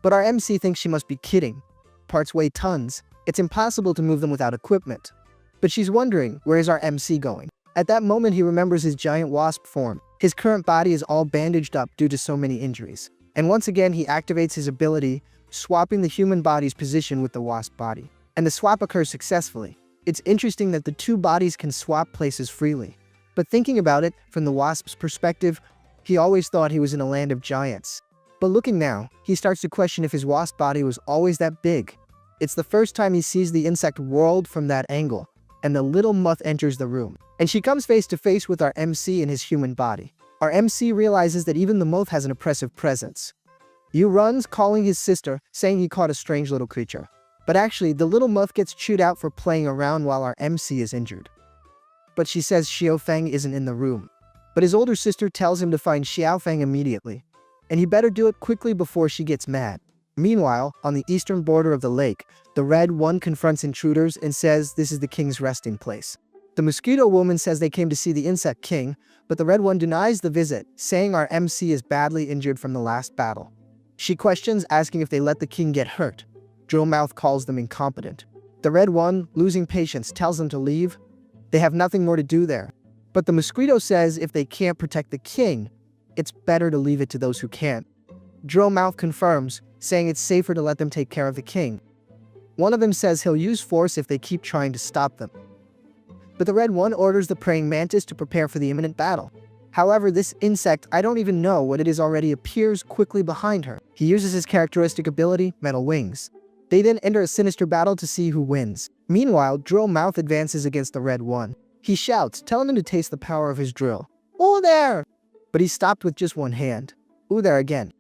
But our MC thinks she must be kidding. Parts weigh tons. It's impossible to move them without equipment. But she's wondering, where is our MC going? At that moment, he remembers his giant wasp form. His current body is all bandaged up due to so many injuries. And once again, he activates his ability, swapping the human body's position with the wasp body. And the swap occurs successfully. It's interesting that the two bodies can swap places freely. But thinking about it, from the wasp's perspective, he always thought he was in a land of giants. But looking now, he starts to question if his wasp body was always that big. It's the first time he sees the insect world from that angle, and the little moth enters the room. And she comes face to face with our MC in his human body. Our MC realizes that even the moth has an oppressive presence. He runs, calling his sister, saying he caught a strange little creature. But actually, the little moth gets chewed out for playing around while our MC is injured. But she says Xiaofeng isn't in the room. But his older sister tells him to find Xiaofeng immediately, and he better do it quickly before she gets mad. Meanwhile, on the eastern border of the lake, the Red One confronts intruders and says this is the king's resting place. The mosquito woman says they came to see the insect king, but the Red One denies the visit, saying our MC is badly injured from the last battle. She questions, asking if they let the king get hurt. Drillmouth calls them incompetent. The Red One, losing patience, tells them to leave. They have nothing more to do there. But the mosquito says if they can't protect the king, it's better to leave it to those who can. Drillmouth confirms, saying it's safer to let them take care of the king. One of them says he'll use force if they keep trying to stop them. But the Red One orders the praying mantis to prepare for the imminent battle. However, this insect, I don't even know what it is already, appears quickly behind her. He uses his characteristic ability, Metal Wings. They then enter a sinister battle to see who wins. Meanwhile, Drillmouth advances against the Red One. He shouts, telling him to taste the power of his drill. "Ooh there!" But he's stopped with just one hand. Ooh there again.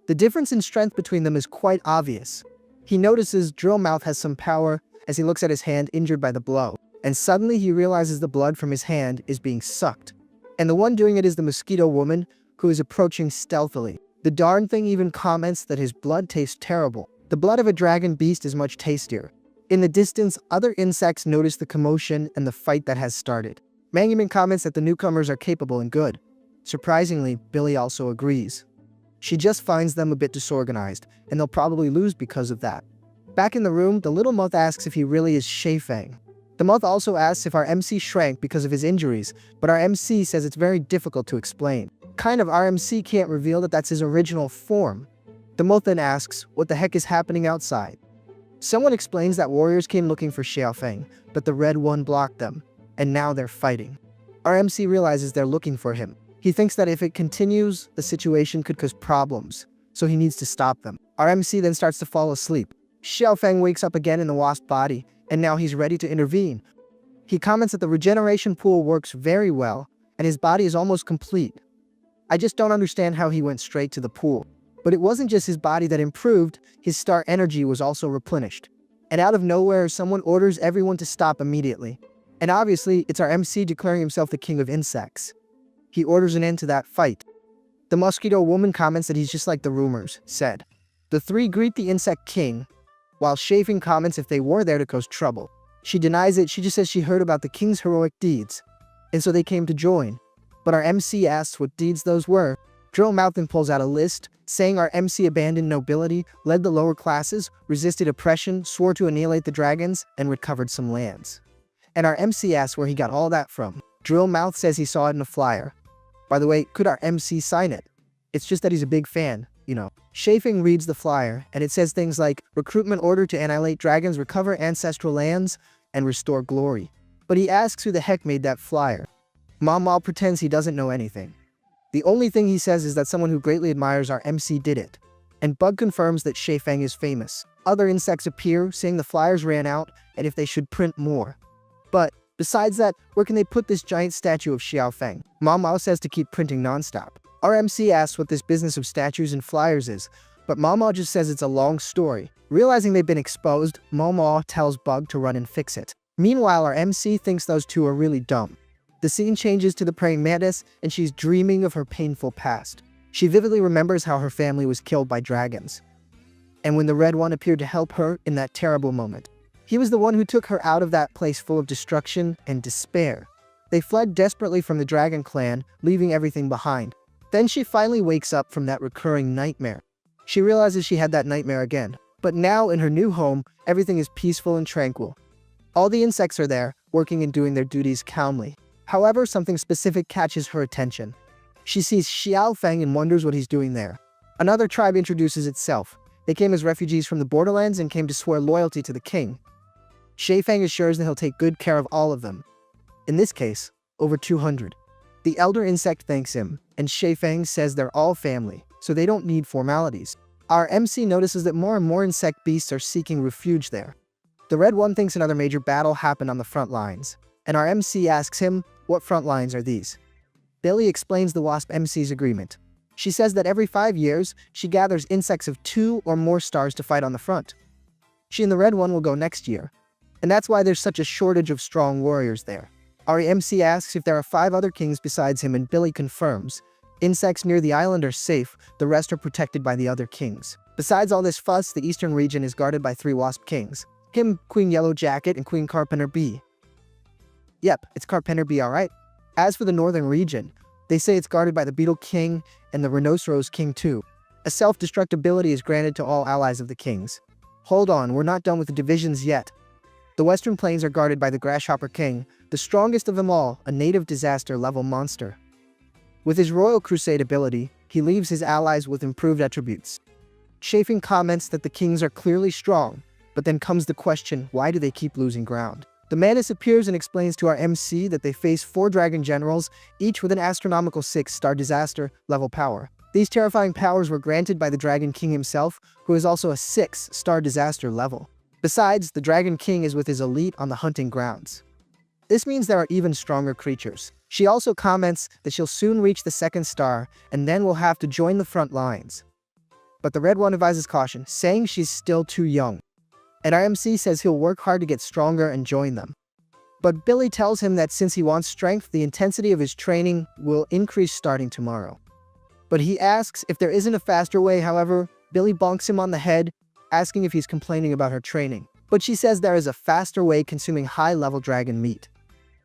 The difference in strength between them is quite obvious. He notices Drillmouth has some power as he looks at his hand injured by the blow. And suddenly he realizes the blood from his hand is being sucked. And the one doing it is the mosquito woman, who is approaching stealthily. The darn thing even comments that his blood tastes terrible. The blood of a dragon beast is much tastier. In the distance, other insects notice the commotion and the fight that has started. Mangaman comments that the newcomers are capable and good. Surprisingly, Billy also agrees. She just finds them a bit disorganized, and they'll probably lose because of that. Back in the room, the little moth asks if he really is Xiaofeng. The moth also asks if our MC shrank because of his injuries, but our MC says it's very difficult to explain. Our MC can't reveal that that's his original form. The moth then asks, what the heck is happening outside? Someone explains that warriors came looking for Xiaofeng, but the Red One blocked them, and now they're fighting. Our MC realizes they're looking for him. He thinks that if it continues, the situation could cause problems, so he needs to stop them. Our MC then starts to fall asleep. Xiaofeng wakes up again in the wasp body, and now he's ready to intervene. He comments that the regeneration pool works very well, and his body is almost complete. I just don't understand how he went straight to the pool. But it wasn't just his body that improved, his star energy was also replenished. And out of nowhere, someone orders everyone to stop immediately. And obviously, it's our MC declaring himself the king of insects. He orders an end to that fight. The mosquito woman comments that he's just like the rumors said. The three greet the insect king, while Xiaofeng comments if they were there to cause trouble. She denies it, she just says she heard about the king's heroic deeds, and so they came to join. But our MC asks what deeds those were. Drillmouth then pulls out a list, saying our MC abandoned nobility, led the lower classes, resisted oppression, swore to annihilate the dragons, and recovered some lands. And our MC asks where he got all that from. Drillmouth says he saw it in a flyer. By the way, could our MC sign it? It's just that he's a big fan, you know. Xiaofeng reads the flyer, and it says things like, recruitment order to annihilate dragons, recover ancestral lands, and restore glory. But he asks who the heck made that flyer. Mama pretends he doesn't know anything. The only thing he says is that someone who greatly admires our MC did it. And Bug confirms that Xiaofeng is famous. Other insects appear, saying the flyers ran out, and if they should print more. But, besides that, where can they put this giant statue of Xiaofeng? Mama says to keep printing nonstop. Our MC asks what this business of statues and flyers is, But Mama just says it's a long story. Realizing they've been exposed, Mama tells Bug to run and fix it. Meanwhile, our MC thinks those two are really dumb. The scene changes to the praying mantis, and she's dreaming of her painful past. She vividly remembers how her family was killed by dragons. And when the Red One appeared to help her in that terrible moment, he was the one who took her out of that place full of destruction and despair. They fled desperately from the Dragon Clan, leaving everything behind. Then she finally wakes up from that recurring nightmare. She realizes she had that nightmare again. But now, in her new home, everything is peaceful and tranquil. All the insects are there, working and doing their duties calmly. However, something specific catches her attention. She sees Xiao Feng and wonders what he's doing there. Another tribe introduces itself. They came as refugees from the borderlands and came to swear loyalty to the king. Xie Feng assures that he'll take good care of all of them. In this case, over 200. The elder insect thanks him, and Xie Feng says they're all family, so they don't need formalities. Our MC notices that more and more insect beasts are seeking refuge there. The Red One thinks another major battle happened on the front lines, and our MC asks him, what front lines are these? Billy explains the Wasp MC's agreement. She says that every 5 years, she gathers insects of 2 or more stars to fight on the front. She and the Red One will go next year, and that's why there's such a shortage of strong warriors there. Our MC asks if there are 5 other kings besides him, and Billy confirms. Insects near the island are safe, the rest are protected by the other kings. Besides all this fuss, the eastern region is guarded by 3 Wasp kings. Him, Queen Yellowjacket, and Queen Carpenter Bee. Yep, it's Carpenter Bee, alright. As for the northern region, they say it's guarded by the Beetle King and the Rhinoceros King too. A self-destructibility is granted to all allies of the kings. Hold on, we're not done with the divisions yet. The western plains are guarded by the Grasshopper King, the strongest of them all, a native disaster-level monster. With his Royal Crusade ability, he leaves his allies with improved attributes. Chafing comments that the kings are clearly strong, but then comes the question, why do they keep losing ground? The Mantis appears and explains to our MC that they face 4 dragon generals, each with an astronomical 6-star disaster-level power. These terrifying powers were granted by the Dragon King himself, who is also a 6-star disaster level. Besides, the Dragon King is with his elite on the hunting grounds. This means there are even stronger creatures. She also comments that she'll soon reach the 2nd star, and then will have to join the front lines. But the Red One advises caution, saying she's still too young. And our MC says he'll work hard to get stronger and join them. But Billy tells him that since he wants strength, the intensity of his training will increase starting tomorrow. But he asks if there isn't a faster way. However, Billy bonks him on the head, asking if he's complaining about her training. But she says there is a faster way, consuming high-level dragon meat.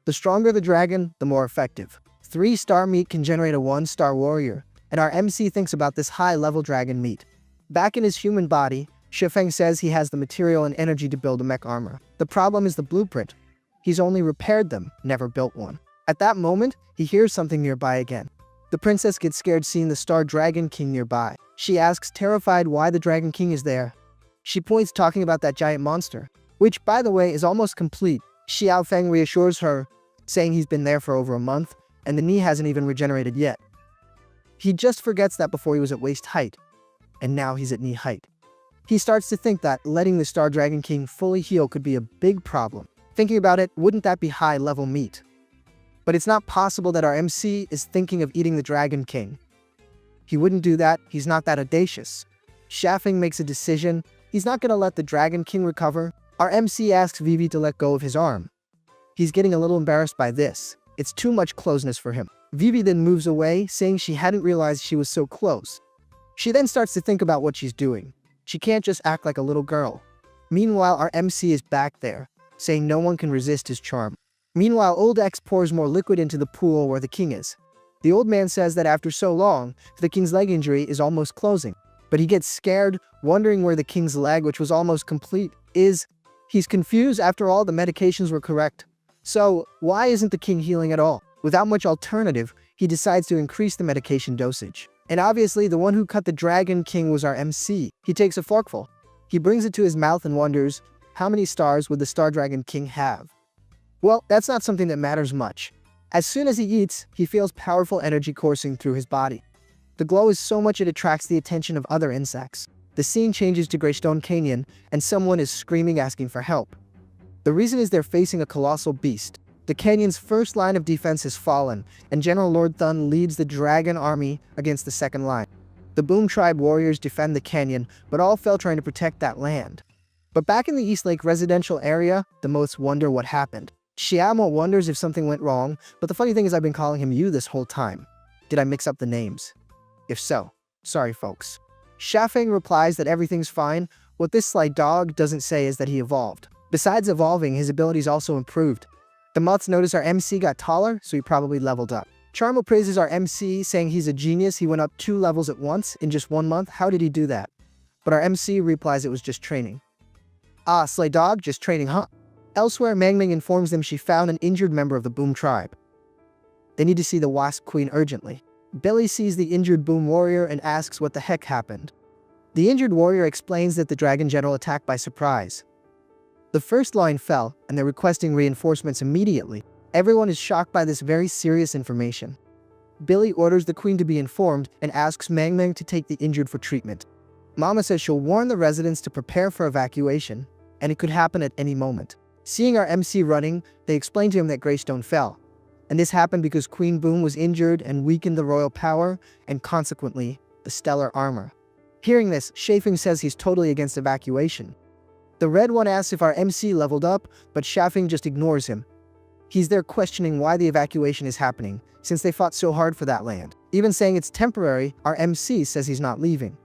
The stronger the dragon, the more effective. 3-star meat can generate a 1-star warrior, and our MC thinks about this high-level dragon meat. Back in his human body, Shifeng says he has the material and energy to build a mech armor. The problem is the blueprint. He's only repaired them, never built one. At that moment, he hears something nearby again. The princess gets scared seeing the Star Dragon King nearby. She asks, terrified, why the Dragon King is there. She points, talking about that giant monster, which, by the way, is almost complete. Xiao Feng reassures her, saying he's been there for over a month, and the knee hasn't even regenerated yet. He just forgets that before he was at waist height, and now he's at knee height. He starts to think that letting the Star Dragon King fully heal could be a big problem. Thinking about it, wouldn't that be high-level meat? But it's not possible that our MC is thinking of eating the Dragon King. He wouldn't do that, he's not that audacious. Shafeng makes a decision, he's not gonna let the Dragon King recover. Our MC asks Vivi to let go of his arm. He's getting a little embarrassed by this. It's too much closeness for him. Vivi then moves away, saying she hadn't realized she was so close. She then starts to think about what she's doing. She can't just act like a little girl. Meanwhile, our MC is back there, saying no one can resist his charm. Meanwhile, Old X pours more liquid into the pool where the king is. The old man says that after so long, the king's leg injury is almost closing. But he gets scared, wondering where the king's leg, which was almost complete, is. He's confused. After all, the medications were correct. So, why isn't the king healing at all? Without much alternative, he decides to increase the medication dosage. And obviously, the one who cut the Dragon King was our MC. He takes a forkful. He brings it to his mouth and wonders, how many stars would the Star Dragon King have? Well, that's not something that matters much. As soon as he eats, he feels powerful energy coursing through his body. The glow is so much it attracts the attention of other insects. The scene changes to Greystone Canyon, and someone is screaming, asking for help. The reason is they're facing a colossal beast. The canyon's first line of defense has fallen, and General Lord Thun leads the dragon army against the second line. The Boom Tribe warriors defend the canyon, but all fell trying to protect that land. But back in the East Lake residential area, the Moths wonder what happened. Xiamo wonders if something went wrong, but the funny thing is I've been calling him you this whole time. Did I mix up the names? If so, sorry folks. Shafeng replies that everything's fine. What this sly dog doesn't say is that he evolved. Besides evolving, his abilities also improved. The Moths notice our MC got taller, so he probably leveled up. Charmo praises our MC, saying he's a genius. He went up 2 levels at once in just 1 month. How did he do that? But our MC replies it was just training. Ah, Slay Dog, just training, huh? Elsewhere, Mangming informs them she found an injured member of the Boom Tribe. They need to see the Wasp Queen urgently. Billy sees the injured Boom Warrior and asks what the heck happened. The injured warrior explains that the Dragon General attacked by surprise. The first line fell, and they're requesting reinforcements immediately. Everyone is shocked by this very serious information. Billy orders the Queen to be informed and asks Mangming to take the injured for treatment. Mama says she'll warn the residents to prepare for evacuation, and it could happen at any moment. Seeing our MC running, they explain to him that Greystone fell. And this happened because Queen Boom was injured and weakened the royal power, and consequently, the stellar armor. Hearing this, Shafeng says he's totally against evacuation. The Red One asks if our MC leveled up, but Shafeng just ignores him. He's there questioning why the evacuation is happening, since they fought so hard for that land. Even saying it's temporary, our MC says he's not leaving.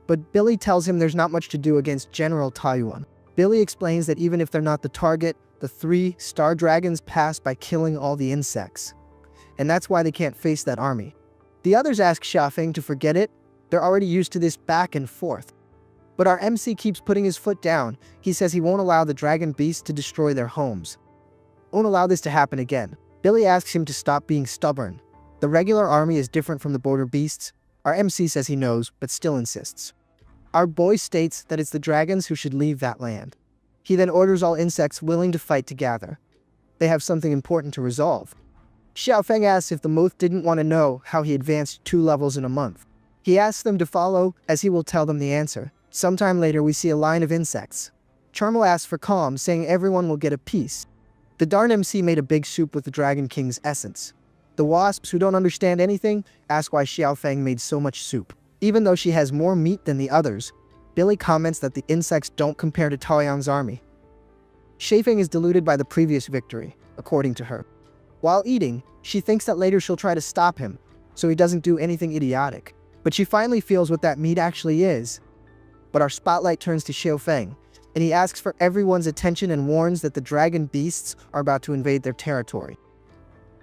But Billy tells him there's not much to do against General Taiyuan. Billy explains that even if they're not the target, the 3 star dragons pass by killing all the insects. And that's why they can't face that army. The others ask Shafeng to forget it. They're already used to this back and forth. But our MC keeps putting his foot down. He says he won't allow the dragon beasts to destroy their homes. Won't allow this to happen again. Billy asks him to stop being stubborn. The regular army is different from the border beasts. Our MC says he knows, but still insists. Our boy states that it's the dragons who should leave that land. He then orders all insects willing to fight to gather. They have something important to resolve. Xiaofeng asks if the Moth didn't want to know how he advanced 2 levels in a month. He asks them to follow, as he will tell them the answer. Sometime later, we see a line of insects. Charmo asks for calm, saying everyone will get a piece. The darn MC made a big soup with the Dragon King's essence. The wasps, who don't understand anything, ask why Xiaofeng made so much soup. Even though she has more meat than the others, Billy comments that the insects don't compare to Taoyang's army. Shafeng is deluded by the previous victory, according to her. While eating, she thinks that later she'll try to stop him, so he doesn't do anything idiotic. But she finally feels what that meat actually is. But our spotlight turns to Xiaofeng, and he asks for everyone's attention and warns that the dragon beasts are about to invade their territory.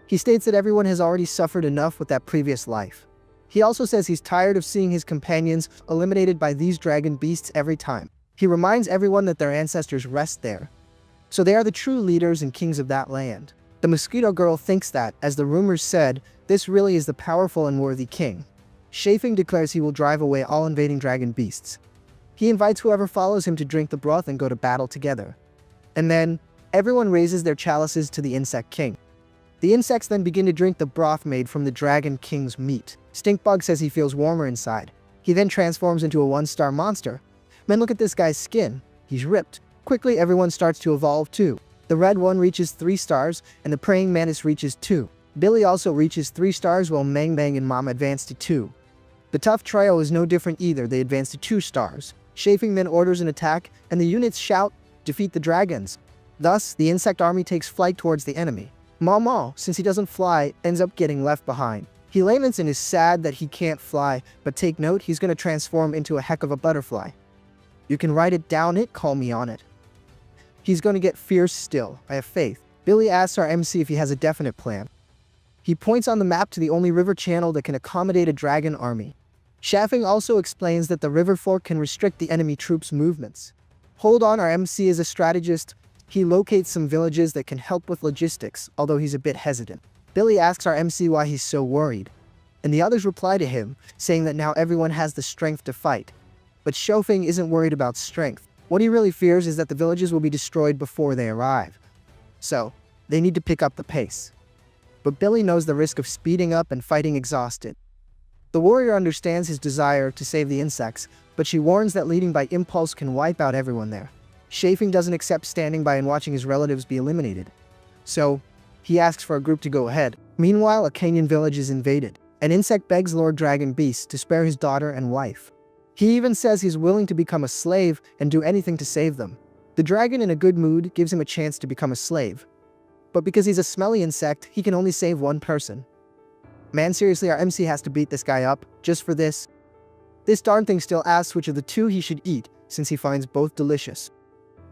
He states that everyone has already suffered enough with that previous life. He also says he's tired of seeing his companions eliminated by these dragon beasts every time. He reminds everyone that their ancestors rest there. So they are the true leaders and kings of that land. The Mosquito Girl thinks that, as the rumors said, this really is the powerful and worthy king. Shafeng declares he will drive away all invading dragon beasts. He invites whoever follows him to drink the broth and go to battle together. And then, everyone raises their chalices to the Insect King. The insects then begin to drink the broth made from the Dragon King's meat. Stinkbug says he feels warmer inside. He then transforms into a 1-star monster. Man, look at this guy's skin. He's ripped. Quickly, everyone starts to evolve too. The Red One reaches 3 stars, and the Praying Mantis reaches 2. Billy also reaches 3 stars, while Mang Mang and Mom advance to 2. The Tough Trio is no different either. They advance to 2 stars. Shafeng then orders an attack, and the units shout, "Defeat the dragons." Thus, the insect army takes flight towards the enemy. Mao, since he doesn't fly, ends up getting left behind. He laments and is sad that he can't fly, but take note, he's going to transform into a heck of a butterfly. You can write it down, call me on it. He's going to get fierce still, I have faith. Billy asks our MC if he has a definite plan. He points on the map to the only river channel that can accommodate a dragon army. Shafeng also explains that the river fork can restrict the enemy troops' movements. Hold on, our MC is a strategist. He locates some villages that can help with logistics, although he's a bit hesitant. Billy asks our MC why he's so worried, and the others reply to him, saying that now everyone has the strength to fight. But Shafeng isn't worried about strength. What he really fears is that the villages will be destroyed before they arrive. So, they need to pick up the pace. But Billy knows the risk of speeding up and fighting exhausted. The warrior understands his desire to save the insects, but she warns that leading by impulse can wipe out everyone there. Shafeng doesn't accept standing by and watching his relatives be eliminated. So, he asks for a group to go ahead. Meanwhile, a canyon village is invaded. An insect begs Lord Dragon Beast to spare his daughter and wife. He even says he's willing to become a slave and do anything to save them. The dragon, in a good mood, gives him a chance to become a slave. But because he's a smelly insect, he can only save one person. Man, seriously, our MC has to beat this guy up, just for this. This darn thing still asks which of the two he should eat, since he finds both delicious.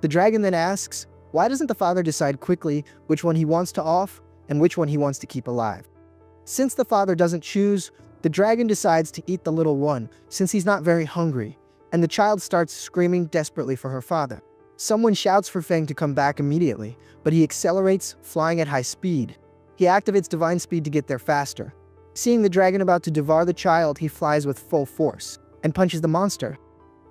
The dragon then asks, why doesn't the father decide quickly which one he wants to off and which one he wants to keep alive? Since the father doesn't choose, the dragon decides to eat the little one, since he's not very hungry, and the child starts screaming desperately for her father. Someone shouts for Feng to come back immediately, but he accelerates, flying at high speed. He activates divine speed to get there faster. Seeing the dragon about to devour the child, he flies with full force and punches the monster.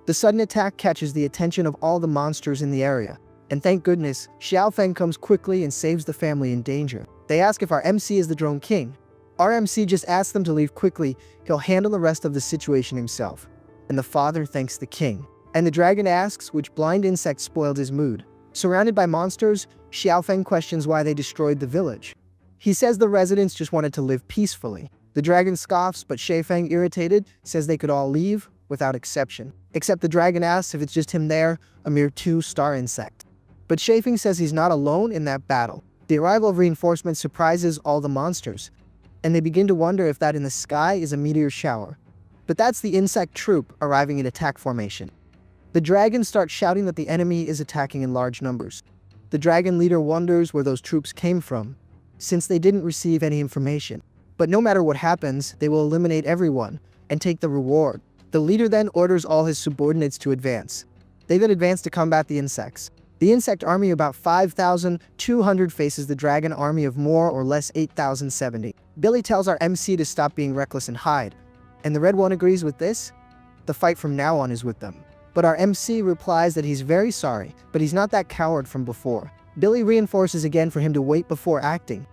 The sudden attack catches the attention of all the monsters in the area, and thank goodness, Xiao Feng comes quickly and saves the family in danger. They ask if our MC is the drone king. Our MC just asks them to leave quickly, he'll handle the rest of the situation himself. And the father thanks the king. And the dragon asks which blind insect spoiled his mood. Surrounded by monsters, Xiao Feng questions why they destroyed the village. He says the residents just wanted to live peacefully. The dragon scoffs, but Xiao Feng, irritated, says they could all leave, without exception. Except the dragon asks if it's just him there, a mere 2-star insect. But Xiao Feng says he's not alone in that battle. The arrival of reinforcements surprises all the monsters, and they begin to wonder if that in the sky is a meteor shower. But that's the insect troop arriving in attack formation. The dragons start shouting that the enemy is attacking in large numbers. The dragon leader wonders where those troops came from, since they didn't receive any information. But no matter what happens, they will eliminate everyone and take the reward. The leader then orders all his subordinates to advance. They then advance to combat the insects. The insect army, about 5,200, faces the dragon army of more or less 8,070. Billy tells our MC to stop being reckless and hide, and the red one agrees with this. The fight from now on is with them. But our MC replies that he's very sorry, but he's not that coward from before. Billy reinforces again for him to wait before acting.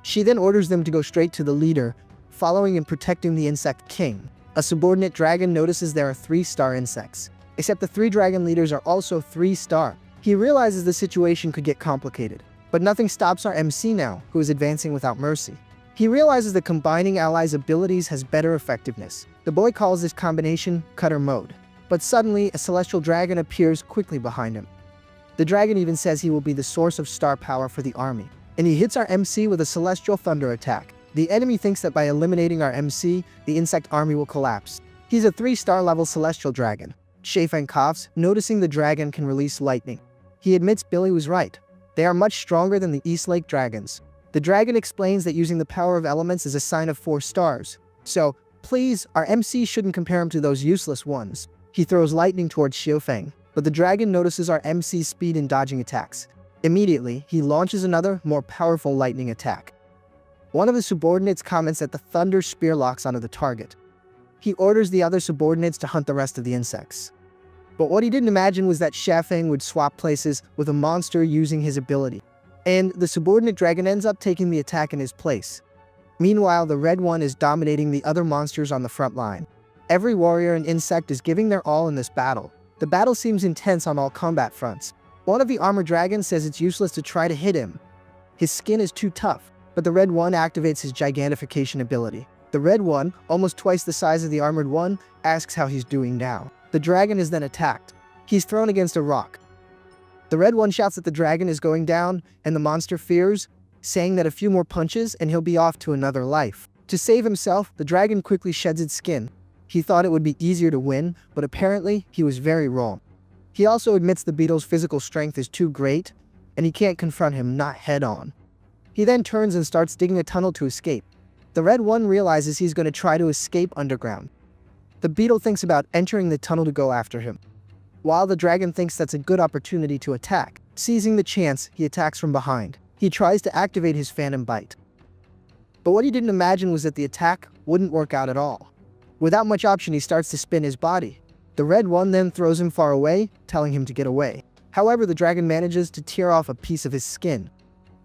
She then orders them to go straight to the leader, following and protecting the insect king. A subordinate dragon notices there are 3-star insects, except the 3 dragon leaders are also 3-star. He realizes the situation could get complicated, but nothing stops our MC now, who is advancing without mercy. He realizes that combining allies' abilities has better effectiveness. The boy calls this combination Cutter Mode. But suddenly, a celestial dragon appears quickly behind him. The dragon even says he will be the source of star power for the army, and he hits our MC with a celestial thunder attack. The enemy thinks that by eliminating our MC, the insect army will collapse. He's a 3-star level celestial dragon. Xiao Feng coughs, noticing the dragon can release lightning. He admits Billy was right. They are much stronger than the East Lake dragons. The dragon explains that using the power of elements is a sign of 4 stars. So, please, our MC shouldn't compare him to those useless ones. He throws lightning towards Xiao Feng, but the dragon notices our MC's speed in dodging attacks. Immediately, he launches another, more powerful lightning attack. One of the subordinates comments that the thunder spear locks onto the target. He orders the other subordinates to hunt the rest of the insects. But what he didn't imagine was that Xiao Feng would swap places with a monster using his ability, and the subordinate dragon ends up taking the attack in his place. Meanwhile, the red one is dominating the other monsters on the front line. Every warrior and insect is giving their all in this battle. The battle seems intense on all combat fronts. One of the armored dragons says it's useless to try to hit him. His skin is too tough, but the red one activates his gigantification ability. The red one, almost twice the size of the armored one, asks how he's doing now. The dragon is then attacked. He's thrown against a rock. The red one shouts that the dragon is going down, and the monster fears, saying that a few more punches and he'll be off to another life. To save himself, the dragon quickly sheds its skin. He thought it would be easier to win, but apparently he was very wrong. He also admits the beetle's physical strength is too great, and he can't confront him, not head-on. He then turns and starts digging a tunnel to escape. The red one realizes he's going to try to escape underground. The beetle thinks about entering the tunnel to go after him, while the dragon thinks that's a good opportunity to attack. Seizing the chance, he attacks from behind. He tries to activate his phantom bite. But what he didn't imagine was that the attack wouldn't work out at all. Without much option, he starts to spin his body. The red one then throws him far away, telling him to get away. However, the dragon manages to tear off a piece of his skin.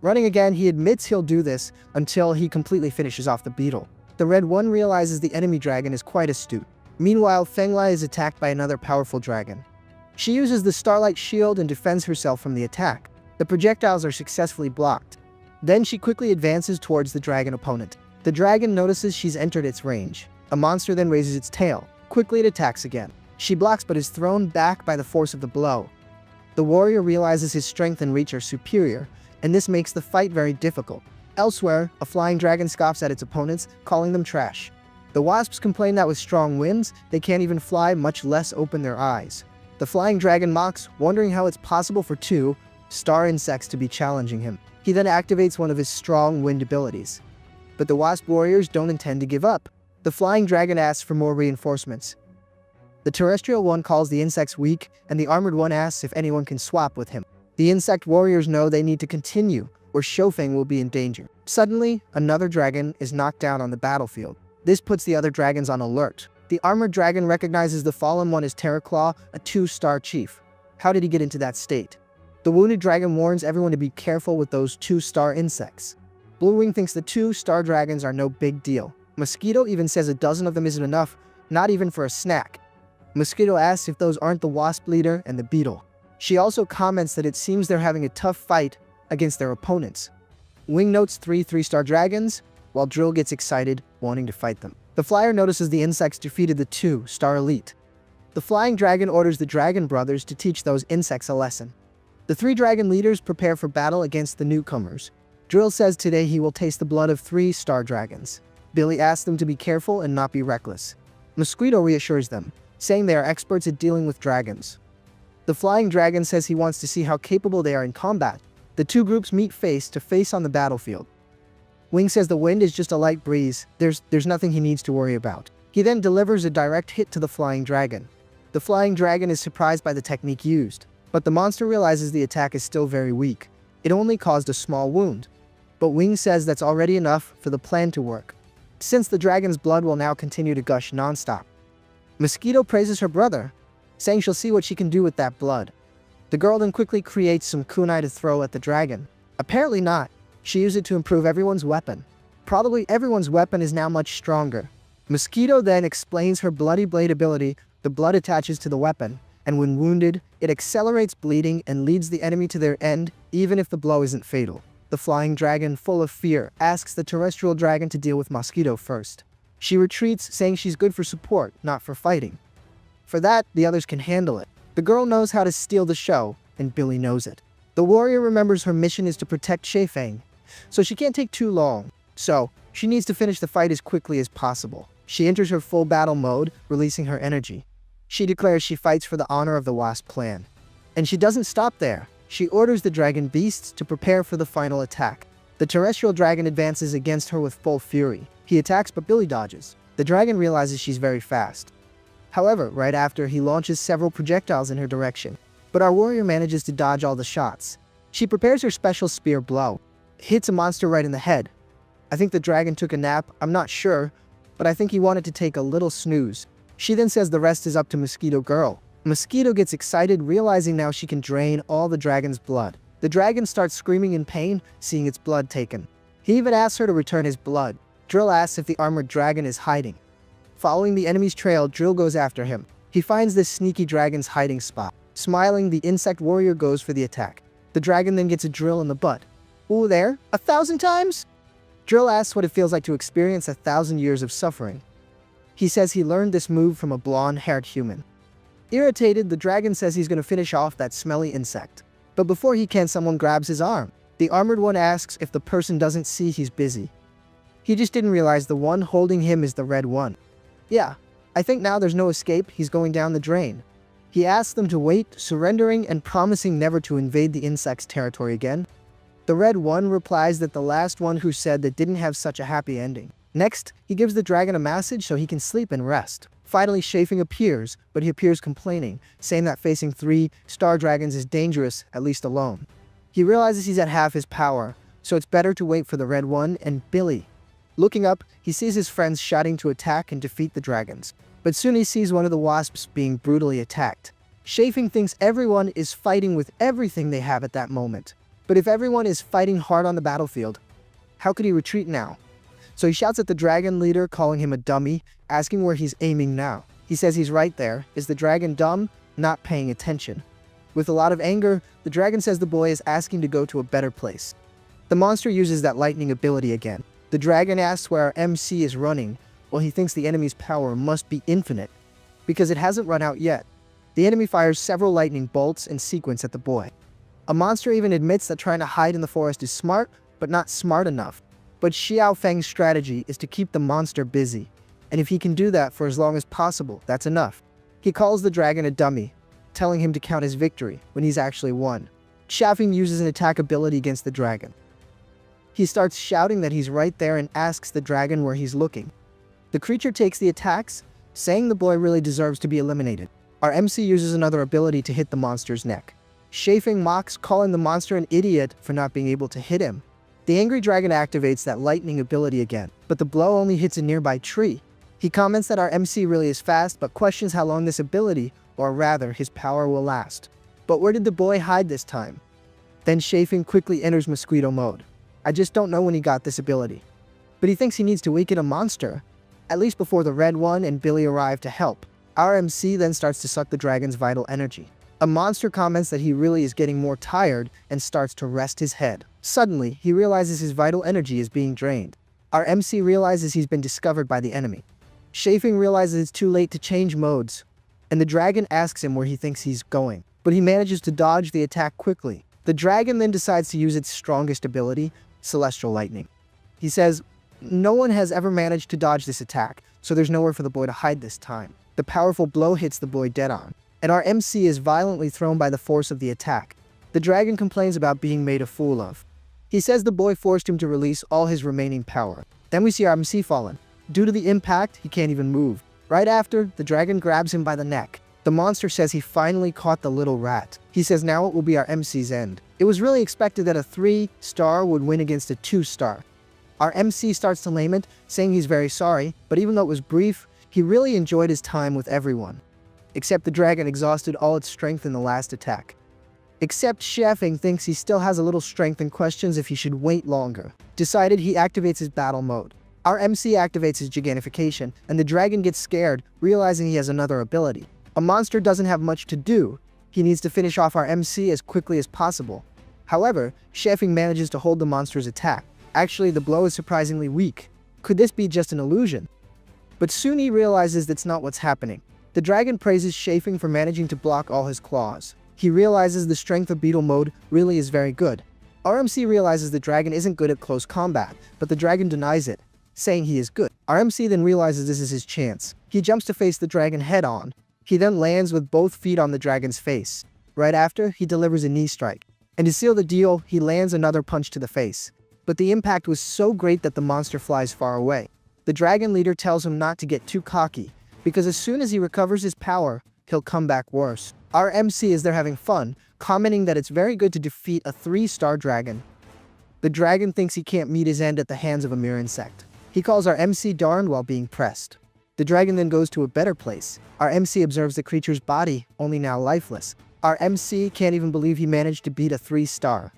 Running again, he admits he'll do this until he completely finishes off the beetle. The red one realizes the enemy dragon is quite astute. Meanwhile, Fenglai is attacked by another powerful dragon. She uses the Starlight Shield and defends herself from the attack. The projectiles are successfully blocked. Then she quickly advances towards the dragon opponent. The dragon notices she's entered its range. A monster then raises its tail. Quickly it attacks again. She blocks but is thrown back by the force of the blow. The warrior realizes his strength and reach are superior, and this makes the fight very difficult. Elsewhere, a flying dragon scoffs at its opponents, calling them trash. The wasps complain that with strong winds, they can't even fly, much less open their eyes. The flying dragon mocks, wondering how it's possible for two star insects to be challenging him. He then activates one of his strong wind abilities. But the wasp warriors don't intend to give up. The flying dragon asks for more reinforcements. The terrestrial one calls the insects weak, and the armored one asks if anyone can swap with him. The insect warriors know they need to continue, or Shofeng will be in danger. Suddenly, another dragon is knocked down on the battlefield. This puts the other dragons on alert. The armored dragon recognizes the fallen one as Terraclaw, a 2-star chief. How did he get into that state? The wounded dragon warns everyone to be careful with those 2-star insects. Bluewing thinks the 2-star dragons are no big deal. Mosquito even says a dozen of them isn't enough, not even for a snack. Mosquito asks if those aren't the wasp leader and the beetle. She also comments that it seems they're having a tough fight against their opponents. Wing notes 3 3-star dragons, while Drill gets excited, wanting to fight them. The flyer notices the insects defeated the 2-star elite. The flying dragon orders the dragon brothers to teach those insects a lesson. The 3 dragon leaders prepare for battle against the newcomers. Drill says today he will taste the blood of 3-star dragons. Billy asks them to be careful and not be reckless. Mosquito reassures them, saying they are experts at dealing with dragons. The flying dragon says he wants to see how capable they are in combat. The 2 groups meet face to face on the battlefield. Wing says the wind is just a light breeze, there's nothing he needs to worry about. He then delivers a direct hit to the flying dragon. The flying dragon is surprised by the technique used, but the monster realizes the attack is still very weak. It only caused a small wound. But Wing says that's already enough for the plan to work, since the dragon's blood will now continue to gush non-stop. Mosquito praises her brother, saying she'll see what she can do with that blood. The girl then quickly creates some kunai to throw at the dragon. Apparently not. She used it to improve everyone's weapon. Probably everyone's weapon is now much stronger. Mosquito then explains her bloody blade ability. The blood attaches to the weapon, and when wounded, it accelerates bleeding and leads the enemy to their end, even if the blow isn't fatal. The flying dragon, full of fear, asks the terrestrial dragon to deal with Mosquito first. She retreats, saying she's good for support, not for fighting. For that, the others can handle it. The girl knows how to steal the show, and Billy knows it. The warrior remembers her mission is to protect Shefeng, so she can't take too long. So, she needs to finish the fight as quickly as possible. She enters her full battle mode, releasing her energy. She declares she fights for the honor of the Wasp clan. And she doesn't stop there. She orders the dragon beasts to prepare for the final attack. The terrestrial dragon advances against her with full fury. He attacks but Billy dodges. The dragon realizes she's very fast. However, right after, he launches several projectiles in her direction. But our warrior manages to dodge all the shots. She prepares her special spear blow. Hits a monster right in the head. I think the dragon took a nap, I'm not sure, but I think he wanted to take a little snooze. She then says the rest is up to Mosquito Girl. Mosquito gets excited, realizing now she can drain all the dragon's blood. The dragon starts screaming in pain, seeing its blood taken. He even asks her to return his blood. Drill asks if the armored dragon is hiding. Following the enemy's trail, Drill goes after him. He finds this sneaky dragon's hiding spot. Smiling, the insect warrior goes for the attack. The dragon then gets a drill in the butt. Ooh, there? 1,000 times? Drill asks what it feels like to experience 1,000 years of suffering. He says he learned this move from a blonde-haired human. Irritated, the dragon says he's going to finish off that smelly insect. But before he can, someone grabs his arm. The armored one asks if the person doesn't see he's busy. He just didn't realize the one holding him is the red one. Yeah, I think now there's no escape, he's going down the drain. He asks them to wait, surrendering and promising never to invade the insect's territory again. The red one replies that the last one who said that didn't have such a happy ending. Next, he gives the dragon a massage so he can sleep and rest. Finally, Shefeng appears, but he appears complaining, saying that facing 3-star dragons is dangerous, at least alone. He realizes he's at half his power, so it's better to wait for the red one and Billy. Looking up, he sees his friends shouting to attack and defeat the dragons. But soon he sees one of the wasps being brutally attacked. Shefeng thinks everyone is fighting with everything they have at that moment. But if everyone is fighting hard on the battlefield, how could he retreat now? So he shouts at the dragon leader, calling him a dummy, asking where he's aiming now. He says he's right there. Is the dragon dumb? Not paying attention. With a lot of anger, the dragon says the boy is asking to go to a better place. The monster uses that lightning ability again. The dragon asks where our MC is running. Well, he thinks the enemy's power must be infinite, because it hasn't run out yet. The enemy fires several lightning bolts in sequence at the boy. A monster even admits that trying to hide in the forest is smart, but not smart enough. But Xiao Feng's strategy is to keep the monster busy, and if he can do that for as long as possible, that's enough. He calls the dragon a dummy, telling him to count his victory when he's actually won. Xiao Feng uses an attack ability against the dragon. He starts shouting that he's right there and asks the dragon where he's looking. The creature takes the attacks, saying the boy really deserves to be eliminated. Our MC uses another ability to hit the monster's neck. Xiao Feng mocks, calling the monster an idiot for not being able to hit him. The angry dragon activates that lightning ability again, but the blow only hits a nearby tree. He comments that our MC really is fast, but questions how long this ability, or rather his power, will last. But where did the boy hide this time? Then Xiao Feng quickly enters mosquito mode. I just don't know when he got this ability. But he thinks he needs to weaken a monster, at least before the red one and Billy arrive to help. Our MC then starts to suck the dragon's vital energy. A monster comments that he really is getting more tired and starts to rest his head. Suddenly, he realizes his vital energy is being drained. Our MC realizes he's been discovered by the enemy. Xiao Feng realizes it's too late to change modes, and the dragon asks him where he thinks he's going, but he manages to dodge the attack quickly. The dragon then decides to use its strongest ability, Celestial Lightning. He says, no one has ever managed to dodge this attack, so there's nowhere for the boy to hide this time. The powerful blow hits the boy dead on, and our MC is violently thrown by the force of the attack. The dragon complains about being made a fool of. He says the boy forced him to release all his remaining power. Then we see our MC fallen. Due to the impact, he can't even move. Right after, the dragon grabs him by the neck. The monster says he finally caught the little rat. He says now it will be our MC's end. It was really expected that a 3-star would win against a 2-star. Our MC starts to lament, saying he's very sorry, but even though it was brief, he really enjoyed his time with everyone. Except the dragon exhausted all its strength in the last attack. Except Xiao Feng thinks he still has a little strength and questions if he should wait longer. Decided, he activates his battle mode. Our MC activates his gigantification, and the dragon gets scared, realizing he has another ability. A monster doesn't have much to do. He needs to finish off our MC as quickly as possible. However, Xiao Feng manages to hold the monster's attack. Actually, the blow is surprisingly weak. Could this be just an illusion? But soon he realizes that's not what's happening. The dragon praises Xiao Feng for managing to block all his claws. He realizes the strength of beetle mode really is very good. Our MC realizes the dragon isn't good at close combat, but the dragon denies it, saying he is good. Our MC then realizes this is his chance. He jumps to face the dragon head on. He then lands with both feet on the dragon's face. Right after, he delivers a knee strike. And to seal the deal, he lands another punch to the face. But the impact was so great that the monster flies far away. The dragon leader tells him not to get too cocky, because as soon as he recovers his power, he'll come back worse. Our MC is there having fun, commenting that it's very good to defeat a 3-star dragon. The dragon thinks he can't meet his end at the hands of a mere insect. He calls our MC darned while being pressed. The dragon then goes to a better place. Our MC observes the creature's body, only now lifeless. Our MC can't even believe he managed to beat a 3-star.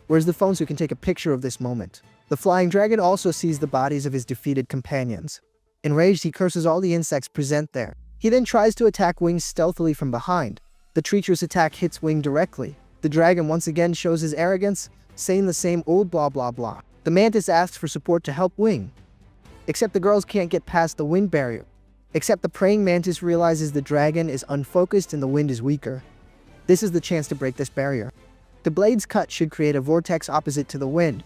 Where's the phone so he can take a picture of this moment? The flying dragon also sees the bodies of his defeated companions. Enraged, he curses all the insects present there. He then tries to attack Wing stealthily from behind. The treacherous attack hits Wing directly. The dragon once again shows his arrogance, saying the same old blah blah blah. The mantis asks for support to help Wing. Except the girls can't get past the wind barrier. Except the praying mantis realizes the dragon is unfocused and the wind is weaker. This is the chance to break this barrier. The blade's cut should create a vortex opposite to the wind.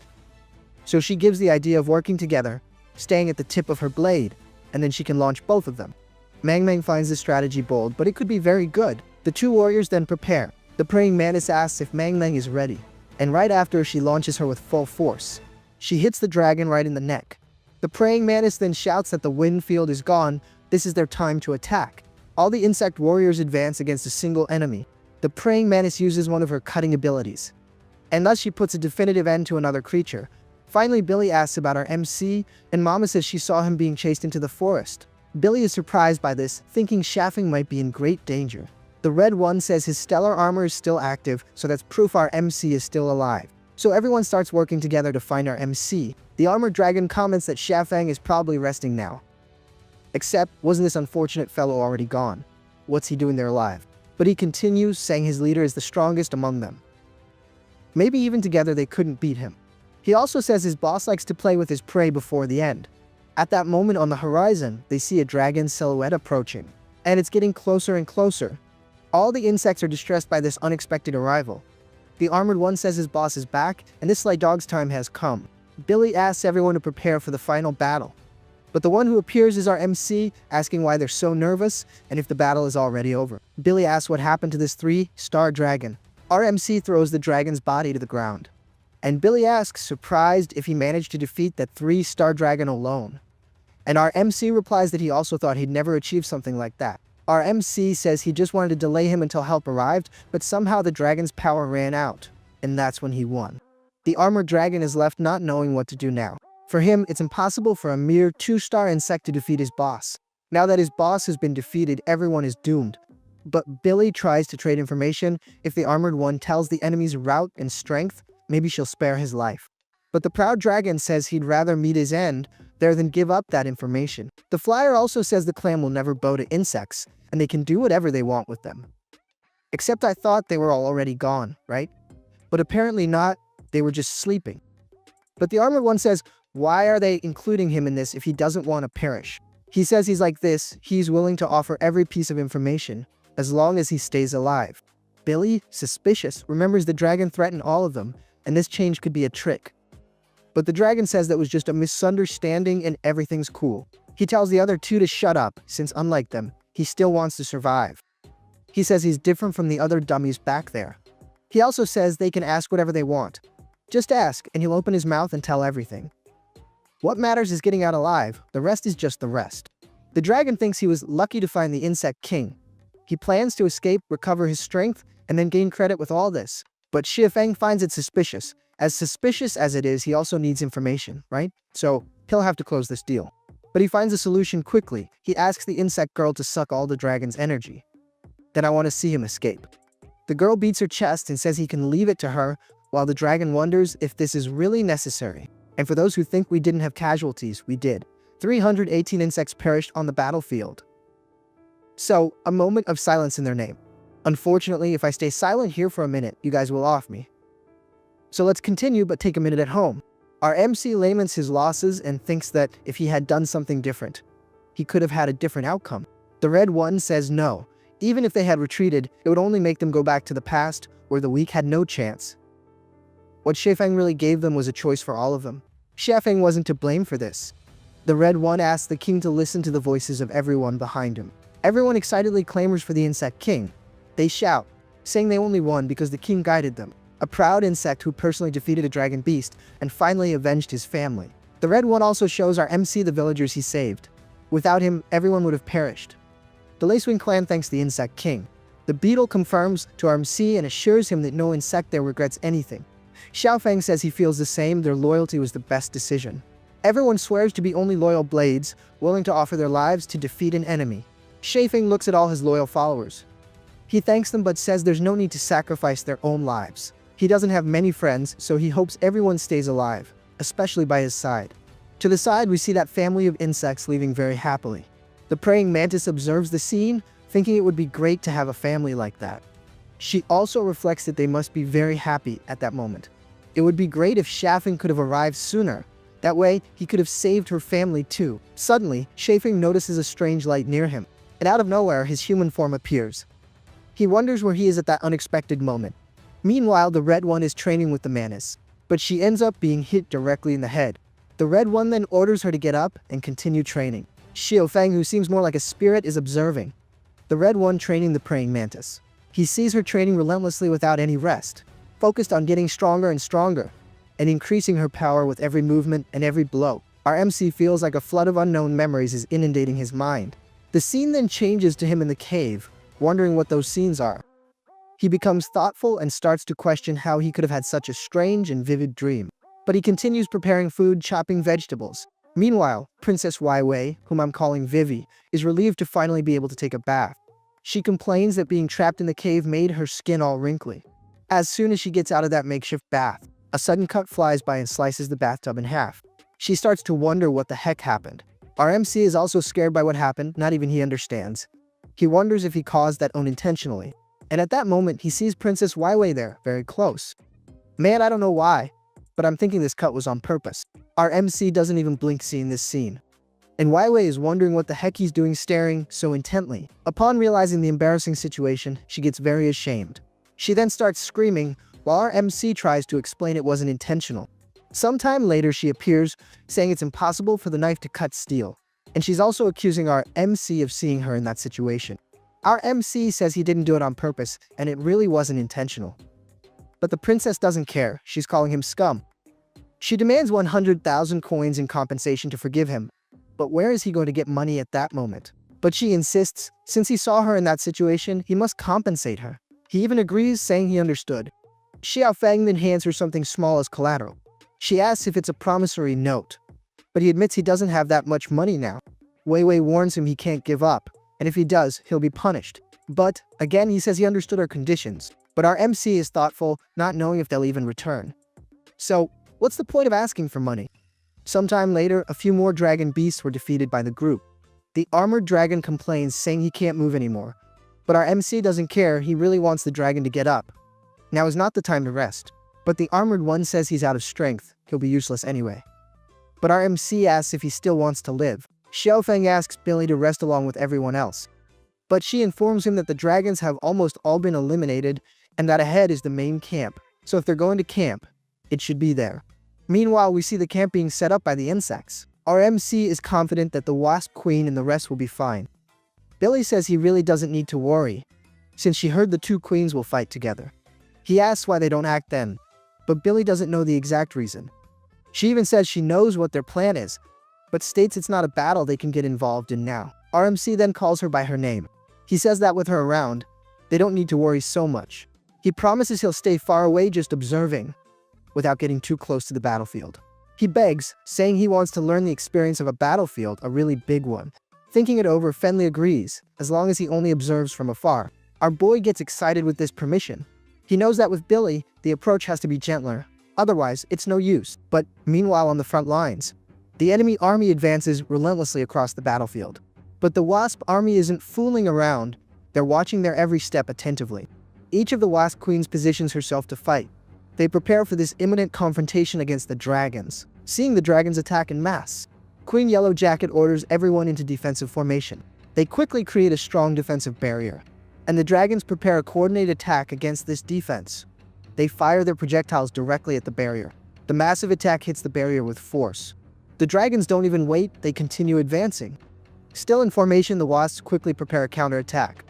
So she gives the idea of working together, staying at the tip of her blade, and then she can launch both of them. Mang finds the strategy bold, but it could be very good. The two warriors then prepare. The praying mantis asks if Mang is ready, and right after she launches her with full force. She hits the dragon right in the neck. The praying mantis then shouts that the wind field is gone. This is their time to attack. All the insect warriors advance against a single enemy. The praying mantis uses one of her cutting abilities, and thus she puts a definitive end to another creature. Finally, Billy asks about our MC, and Mama says she saw him being chased into the forest. Billy is surprised by this, thinking Xiao Feng might be in great danger. The red one says his stellar armor is still active, so that's proof our MC is still alive. So everyone starts working together to find our MC. The armored dragon comments that Xiao Feng is probably resting now. Except, wasn't this unfortunate fellow already gone? What's he doing there alive? But he continues, saying his leader is the strongest among them. Maybe even together they couldn't beat him. He also says his boss likes to play with his prey before the end. At that moment on the horizon, they see a dragon's silhouette approaching, and it's getting closer and closer. All the insects are distressed by this unexpected arrival. The armored one says his boss is back, and this sly dog's time has come. Billy asks everyone to prepare for the final battle. But the one who appears is our MC, asking why they're so nervous and if the battle is already over. Billy asks what happened to this 3-star dragon. Our MC throws the dragon's body to the ground. And Billy asks, surprised, if he managed to defeat that 3-star dragon alone. And our MC replies that he also thought he'd never achieve something like that. Our MC says he just wanted to delay him until help arrived, but somehow the dragon's power ran out. And that's when he won. The armored dragon is left not knowing what to do now. For him, it's impossible for a mere 2-star insect to defeat his boss. Now that his boss has been defeated, everyone is doomed. But Billy tries to trade information. If the armored one tells the enemy's route and strength, maybe she'll spare his life. But the proud dragon says he'd rather meet his end there than give up that information. The flyer also says the clan will never bow to insects, and they can do whatever they want with them. Except I thought they were all already gone, right? But apparently not, they were just sleeping. But the armored one says, why are they including him in this if he doesn't want to perish? He says he's like this, he's willing to offer every piece of information, as long as he stays alive. Billy, suspicious, remembers the dragon threatened all of them, and this change could be a trick. But the dragon says that was just a misunderstanding and everything's cool. He tells the other two to shut up, since unlike them, he still wants to survive. He says he's different from the other dummies back there. He also says they can ask whatever they want. Just ask, and he'll open his mouth and tell everything. What matters is getting out alive, the rest is just the rest. The dragon thinks he was lucky to find the insect king. He plans to escape, recover his strength, and then gain credit with all this. But Shifeng finds it suspicious. As suspicious as it is, he also needs information, right? So he'll have to close this deal. But he finds a solution quickly. He asks the insect girl to suck all the dragon's energy. Then I want to see him escape. The girl beats her chest and says he can leave it to her, while the dragon wonders if this is really necessary. And for those who think we didn't have casualties, we did. 318 insects perished on the battlefield. So, a moment of silence in their name. Unfortunately, if I stay silent here for a minute, you guys will off me. So let's continue, but take a minute at home. Our MC laments his losses and thinks that if he had done something different, he could have had a different outcome. The red one says no. Even if they had retreated, it would only make them go back to the past, where the weak had no chance. What Shifeng really gave them was a choice for all of them. Shifeng wasn't to blame for this. The red one asks the king to listen to the voices of everyone behind him. Everyone excitedly clamors for the insect king. They shout, saying they only won because the king guided them. A proud insect who personally defeated a dragon beast and finally avenged his family. The red one also shows our MC the villagers he saved. Without him, everyone would have perished. The Lacewing clan thanks the insect king. The beetle confirms to our MC and assures him that no insect there regrets anything. Xiaofeng says he feels the same, their loyalty was the best decision. Everyone swears to be only loyal blades, willing to offer their lives to defeat an enemy. Shifeng looks at all his loyal followers. He thanks them but says there's no need to sacrifice their own lives. He doesn't have many friends, so he hopes everyone stays alive, especially by his side. To the side, we see that family of insects leaving very happily. The praying mantis observes the scene, thinking it would be great to have a family like that. She also reflects that they must be very happy at that moment. It would be great if Shafeng could have arrived sooner. That way, he could have saved her family too. Suddenly, Shafeng notices a strange light near him, and out of nowhere, his human form appears. He wonders where he is at that unexpected moment. Meanwhile, the red one is training with the mantis, but she ends up being hit directly in the head. The red one then orders her to get up and continue training. Xiaofeng, who seems more like a spirit, is observing. The red one training the praying mantis. He sees her training relentlessly without any rest, focused on getting stronger and stronger, and increasing her power with every movement and every blow. Our MC feels like a flood of unknown memories is inundating his mind. The scene then changes to him in the cave, wondering what those scenes are. He becomes thoughtful and starts to question how he could have had such a strange and vivid dream. But he continues preparing food, chopping vegetables. Meanwhile, Princess Waiwei, whom I'm calling Vivi, is relieved to finally be able to take a bath. She complains that being trapped in the cave made her skin all wrinkly. As soon as she gets out of that makeshift bath, a sudden cut flies by and slices the bathtub in half. She starts to wonder what the heck happened. Our MC is also scared by what happened, not even he understands. He wonders if he caused that unintentionally. And at that moment, he sees Princess Waiwei there, very close. Man, I don't know why, but I'm thinking this cut was on purpose. Our MC doesn't even blink seeing this scene. And Wei is wondering what the heck he's doing staring so intently. Upon realizing the embarrassing situation, she gets very ashamed. She then starts screaming, while our MC tries to explain it wasn't intentional. Sometime later she appears, saying it's impossible for the knife to cut steel. And she's also accusing our MC of seeing her in that situation. Our MC says he didn't do it on purpose, and it really wasn't intentional. But the princess doesn't care, she's calling him scum. She demands 100,000 coins in compensation to forgive him. But where is he going to get money at that moment? But she insists, since he saw her in that situation, he must compensate her. He even agrees, saying he understood. Xiao Feng then hands her something small as collateral. She asks if it's a promissory note, but he admits he doesn't have that much money now. Wei warns him he can't give up, and if he does, he'll be punished. But, again, he says he understood her conditions, but our MC is thoughtful, not knowing if they'll even return. So, what's the point of asking for money? Sometime later, a few more dragon beasts were defeated by the group. The armored dragon complains, saying he can't move anymore. But our MC doesn't care, he really wants the dragon to get up. Now is not the time to rest. But the armored one says he's out of strength, he'll be useless anyway. But our MC asks if he still wants to live. Xiao Feng asks Billy to rest along with everyone else. But she informs him that the dragons have almost all been eliminated, and that ahead is the main camp. So if they're going to camp, it should be there. Meanwhile, we see the camp being set up by the insects. Our MC is confident that the Wasp Queen and the rest will be fine. Billy says he really doesn't need to worry, since she heard the two queens will fight together. He asks why they don't act then, but Billy doesn't know the exact reason. She even says she knows what their plan is, but states it's not a battle they can get involved in now. Our MC then calls her by her name. He says that with her around, they don't need to worry so much. He promises he'll stay far away just observing, without getting too close to the battlefield. He begs, saying he wants to learn the experience of a battlefield, a really big one. Thinking it over, Fenley agrees, as long as he only observes from afar. Our boy gets excited with this permission. He knows that with Billy, the approach has to be gentler, otherwise it's no use. But meanwhile on the front lines, the enemy army advances relentlessly across the battlefield. But the Wasp army isn't fooling around, they're watching their every step attentively. Each of the Wasp Queens positions herself to fight. They prepare for this imminent confrontation against the dragons. Seeing the dragons attack en masse, Queen Yellow Jacket orders everyone into defensive formation. They quickly create a strong defensive barrier, and the dragons prepare a coordinated attack against this defense. They fire their projectiles directly at the barrier. The massive attack hits the barrier with force. The dragons don't even wait, they continue advancing. Still in formation, the Wasps quickly prepare a counterattack.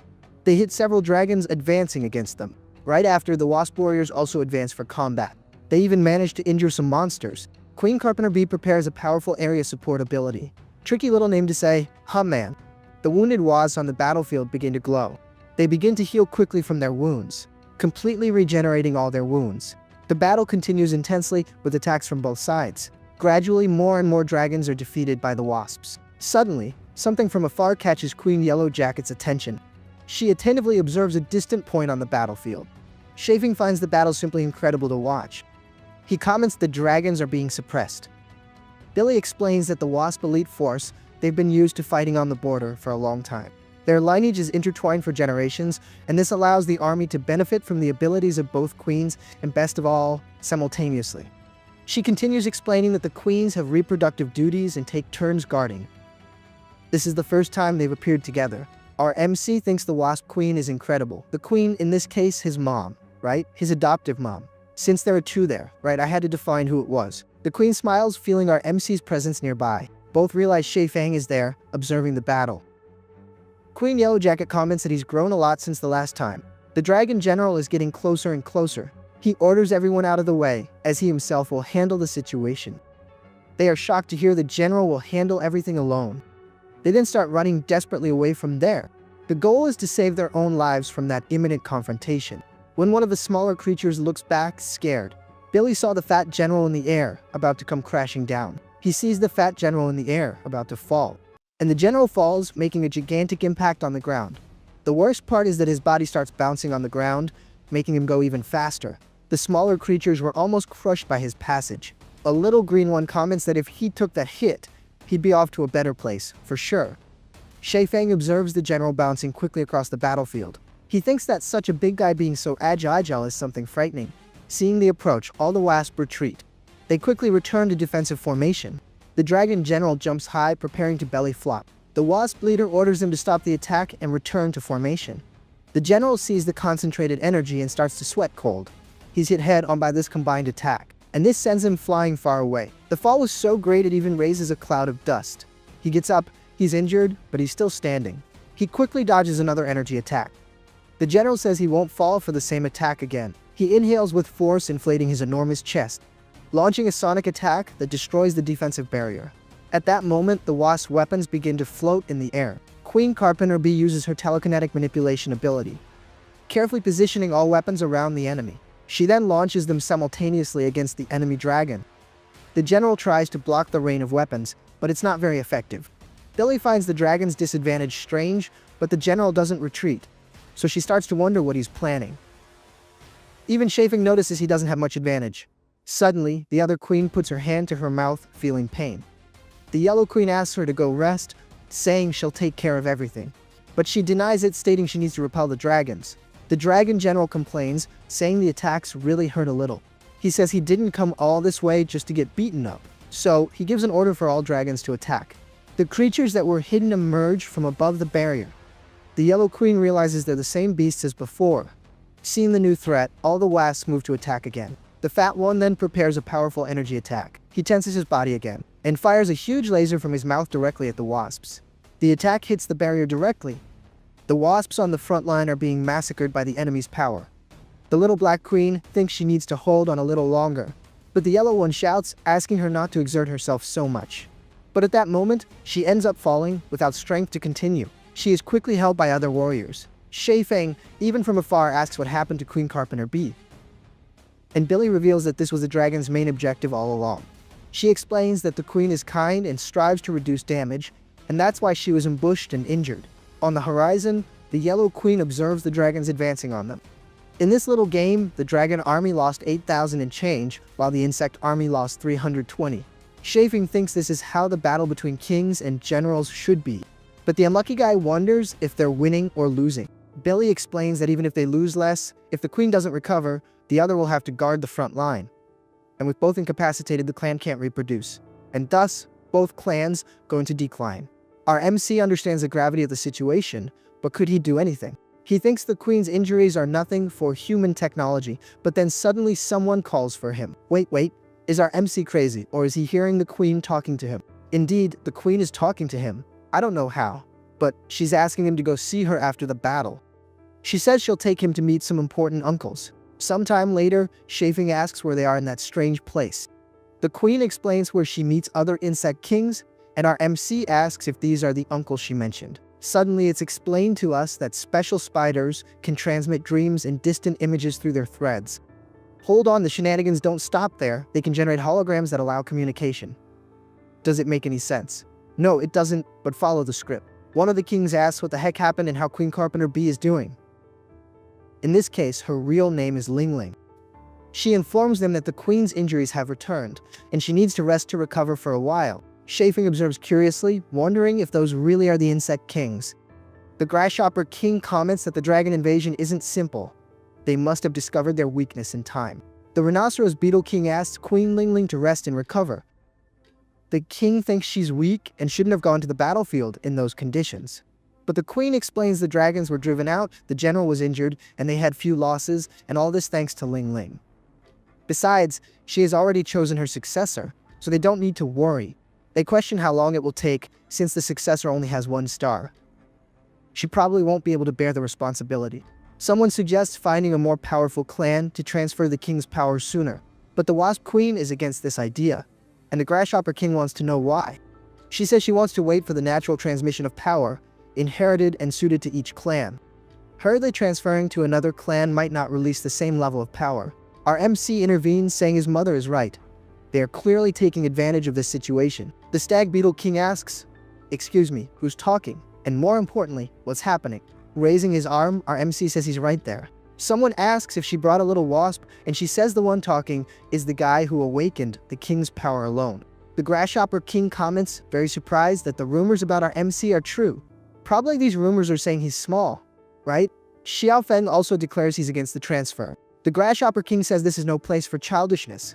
They hit several dragons advancing against them. Right after, the Wasp warriors also advance for combat. They even manage to injure some monsters. Queen Carpenter Bee prepares a powerful area support ability. Tricky little name to say, Man. The wounded Wasps on the battlefield begin to glow. They begin to heal quickly from their wounds, completely regenerating all their wounds. The battle continues intensely with attacks from both sides. Gradually, more and more dragons are defeated by the Wasps. Suddenly, something from afar catches Queen Yellow Jacket's attention. She attentively observes a distant point on the battlefield. Chafing finds the battle simply incredible to watch. He comments the dragons are being suppressed. Billy explains that the Wasp elite force, they've been used to fighting on the border for a long time. Their lineage is intertwined for generations, and this allows the army to benefit from the abilities of both queens, and best of all, simultaneously. She continues explaining that the queens have reproductive duties and take turns guarding. This is the first time they've appeared together. Our MC thinks the Wasp Queen is incredible. The queen, in this case, his mom, right? His adoptive mom. Since there are two there, right? I had to define who it was. The queen smiles, feeling our MC's presence nearby. Both realize Shay Fang is there, observing the battle. Queen Yellow Jacket comments that he's grown a lot since the last time. The Dragon General is getting closer and closer. He orders everyone out of the way, as he himself will handle the situation. They are shocked to hear the general will handle everything alone. They then start running desperately away from there. The goal is to save their own lives from that imminent confrontation. When one of the smaller creatures looks back, scared, Billy saw the fat general in the air, about to come crashing down. He sees the fat general in the air, about to fall. And the general falls, making a gigantic impact on the ground. The worst part is that his body starts bouncing on the ground, making him go even faster. The smaller creatures were almost crushed by his passage. A little green one comments that if he took that hit, he'd be off to a better place, for sure. Shay Fang observes the general bouncing quickly across the battlefield. He thinks that such a big guy being so agile is something frightening. Seeing the approach, all the Wasps retreat. They quickly return to defensive formation. The dragon general jumps high, preparing to belly flop. The wasp leader orders him to stop the attack and return to formation. The general sees the concentrated energy and starts to sweat cold. He's hit head-on by this combined attack, and this sends him flying far away. The fall was so great it even raises a cloud of dust. He gets up, he's injured, but he's still standing. He quickly dodges another energy attack. The general says he won't fall for the same attack again. He inhales with force, inflating his enormous chest, launching a sonic attack that destroys the defensive barrier. At that moment, the wasp's weapons begin to float in the air. Queen Carpenter Bee uses her telekinetic manipulation ability, carefully positioning all weapons around the enemy. She then launches them simultaneously against the enemy dragon. The general tries to block the rain of weapons, but it's not very effective. Billy finds the dragon's disadvantage strange, but the general doesn't retreat, so she starts to wonder what he's planning. Even Chafing notices he doesn't have much advantage. Suddenly, the other queen puts her hand to her mouth, feeling pain. The yellow queen asks her to go rest, saying she'll take care of everything. But she denies it, stating she needs to repel the dragons. The dragon general complains, saying the attacks really hurt a little. He says he didn't come all this way just to get beaten up, so he gives an order for all dragons to attack. The creatures that were hidden emerge from above the barrier. The yellow queen realizes they're the same beasts as before. Seeing the new threat, all the wasps move to attack again. The fat one then prepares a powerful energy attack. He tenses his body again, and fires a huge laser from his mouth directly at the wasps. The attack hits the barrier directly. The wasps on the front line are being massacred by the enemy's power. The little black queen thinks she needs to hold on a little longer, but the yellow one shouts, asking her not to exert herself so much. But at that moment, she ends up falling without strength to continue. She is quickly held by other warriors. Shay Feng, even from afar, asks what happened to Queen Carpenter Bee. And Billy reveals that this was the dragon's main objective all along. She explains that the queen is kind and strives to reduce damage, and that's why she was ambushed and injured. On the horizon, the yellow queen observes the dragons advancing on them. In this little game, the dragon army lost 8,000 and change, while the insect army lost 320. Chafing thinks this is how the battle between kings and generals should be. But the unlucky guy wonders if they're winning or losing. Billy explains that even if they lose less, if the queen doesn't recover, the other will have to guard the front line. And with both incapacitated, the clan can't reproduce. And thus, both clans go into decline. Our MC understands the gravity of the situation, but could he do anything? He thinks the queen's injuries are nothing for human technology, but then suddenly someone calls for him. Wait, is our MC crazy, or is he hearing the queen talking to him? Indeed, the queen is talking to him. I don't know how, but she's asking him to go see her after the battle. She says she'll take him to meet some important uncles. Sometime later, Chafing asks where they are in that strange place. The queen explains where she meets other insect kings, and our MC asks if these are the uncles she mentioned. Suddenly, it's explained to us that special spiders can transmit dreams and distant images through their threads. Hold on, the shenanigans don't stop there. They can generate holograms that allow communication. Does it make any sense? No, it doesn't, but follow the script. One of the kings asks what the heck happened and how Queen Carpenter Bee is doing. In this case, her real name is Ling Ling. She informs them that the queen's injuries have returned, and she needs to rest to recover for a while. Chafing observes curiously, wondering if those really are the insect kings. The grasshopper king comments that the dragon invasion isn't simple. They must have discovered their weakness in time. The rhinoceros beetle king asks Queen Ling Ling to rest and recover. The king thinks she's weak and shouldn't have gone to the battlefield in those conditions. But the queen explains the dragons were driven out, the general was injured, and they had few losses, and all this thanks to Ling Ling. Besides, she has already chosen her successor, so they don't need to worry. They question how long it will take, since the successor only has 1 star. She probably won't be able to bear the responsibility. Someone suggests finding a more powerful clan to transfer the king's power sooner, but the wasp queen is against this idea, and the grasshopper king wants to know why. She says she wants to wait for the natural transmission of power, inherited and suited to each clan. Hurriedly transferring to another clan might not release the same level of power. Our MC intervenes, saying his mother is right. They are clearly taking advantage of this situation. The stag beetle king asks, "Excuse me, who's talking? And more importantly, what's happening?" Raising his arm, our MC says he's right there. Someone asks if she brought a little wasp, and she says the one talking is the guy who awakened the king's power alone. The grasshopper king comments, very surprised that the rumors about our MC are true. Probably these rumors are saying he's small, right? Xiao Feng also declares he's against the transfer. The grasshopper king says this is no place for childishness.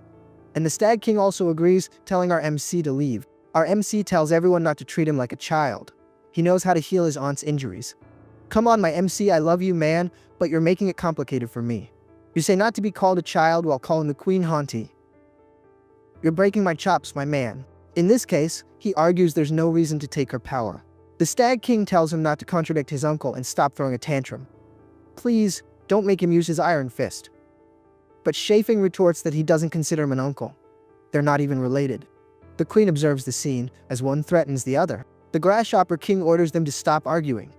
And the Stag King also agrees, telling our MC to leave. Our MC tells everyone not to treat him like a child. He knows how to heal his aunt's injuries. Come on, my MC, I love you, man, but you're making it complicated for me. You say not to be called a child while calling the queen Haunty. You're breaking my chops, my man. In this case, he argues there's no reason to take her power. The Stag King tells him not to contradict his uncle and stop throwing a tantrum. Please, don't make him use his iron fist. But Shafeng retorts that he doesn't consider him an uncle. They're not even related. The queen observes the scene as one threatens the other. The Grasshopper King orders them to stop arguing.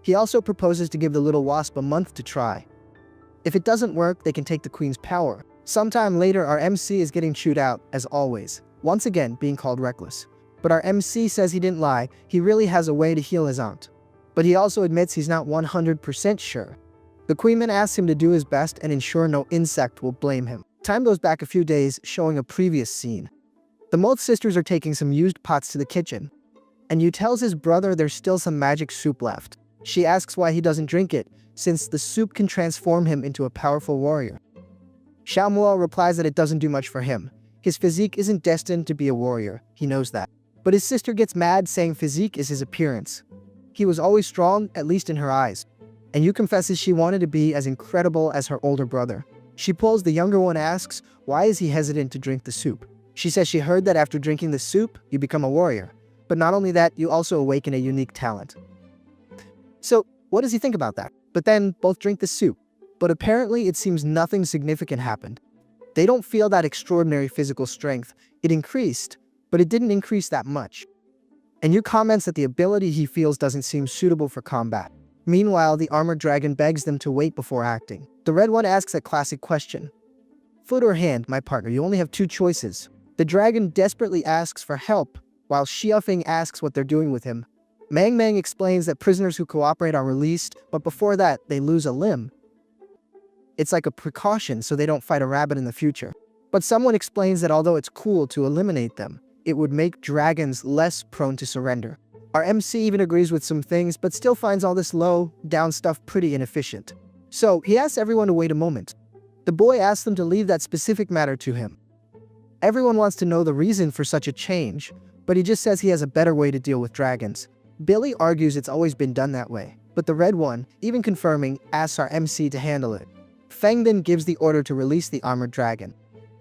He also proposes to give the little wasp a month to try. If it doesn't work, they can take the queen's power. Sometime later, our MC is getting chewed out, as always, once again being called reckless. But our MC says he didn't lie, he really has a way to heal his aunt. But he also admits he's not 100% sure. The Queenman asks him to do his best and ensure no insect will blame him. Time goes back a few days, showing a previous scene. The Moth sisters are taking some used pots to the kitchen, and Yu tells his brother there's still some magic soup left. She asks why he doesn't drink it, since the soup can transform him into a powerful warrior. Xiaomuo replies that it doesn't do much for him. His physique isn't destined to be a warrior, he knows that. But his sister gets mad, saying physique is his appearance. He was always strong, at least in her eyes. And Yu confesses she wanted to be as incredible as her older brother. She pulls the younger one, asks, why is he hesitant to drink the soup? She says she heard that after drinking the soup, you become a warrior. But not only that, you also awaken a unique talent. So, what does he think about that? But then, both drink the soup. But apparently, it seems nothing significant happened. They don't feel that extraordinary physical strength. It increased, but it didn't increase that much. And Yu comments that the ability he feels doesn't seem suitable for combat. Meanwhile, the armored dragon begs them to wait before acting. The red one asks a classic question. Foot or hand, my partner, you only have two choices. The dragon desperately asks for help, while Xiaofeng asks what they're doing with him. Mang explains that prisoners who cooperate are released, but before that, they lose a limb. It's like a precaution so they don't fight a rabbit in the future. But someone explains that although it's cool to eliminate them, it would make dragons less prone to surrender. Our MC even agrees with some things, but still finds all this low-down stuff pretty inefficient. So, he asks everyone to wait a moment. The boy asks them to leave that specific matter to him. Everyone wants to know the reason for such a change, but he just says he has a better way to deal with dragons. Billy argues it's always been done that way, but the red one, even confirming, asks our MC to handle it. Feng then gives the order to release the armored dragon.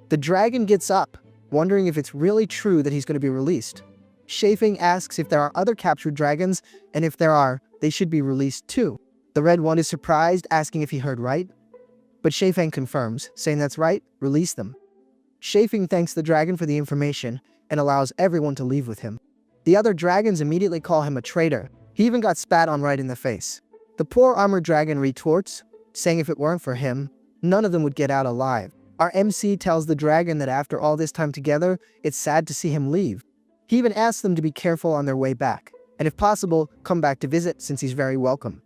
The dragon gets up, wondering if it's really true that he's going to be released. Shafeng asks if there are other captured dragons, and if there are, they should be released too. The red one is surprised, asking if he heard right. But Shafeng confirms, saying that's right, release them. Shafeng thanks the dragon for the information, and allows everyone to leave with him. The other dragons immediately call him a traitor. He even got spat on right in the face. The poor armored dragon retorts, saying if it weren't for him, none of them would get out alive. Our MC tells the dragon that after all this time together, it's sad to see him leave. He even asks them to be careful on their way back, and if possible, come back to visit since he's very welcome.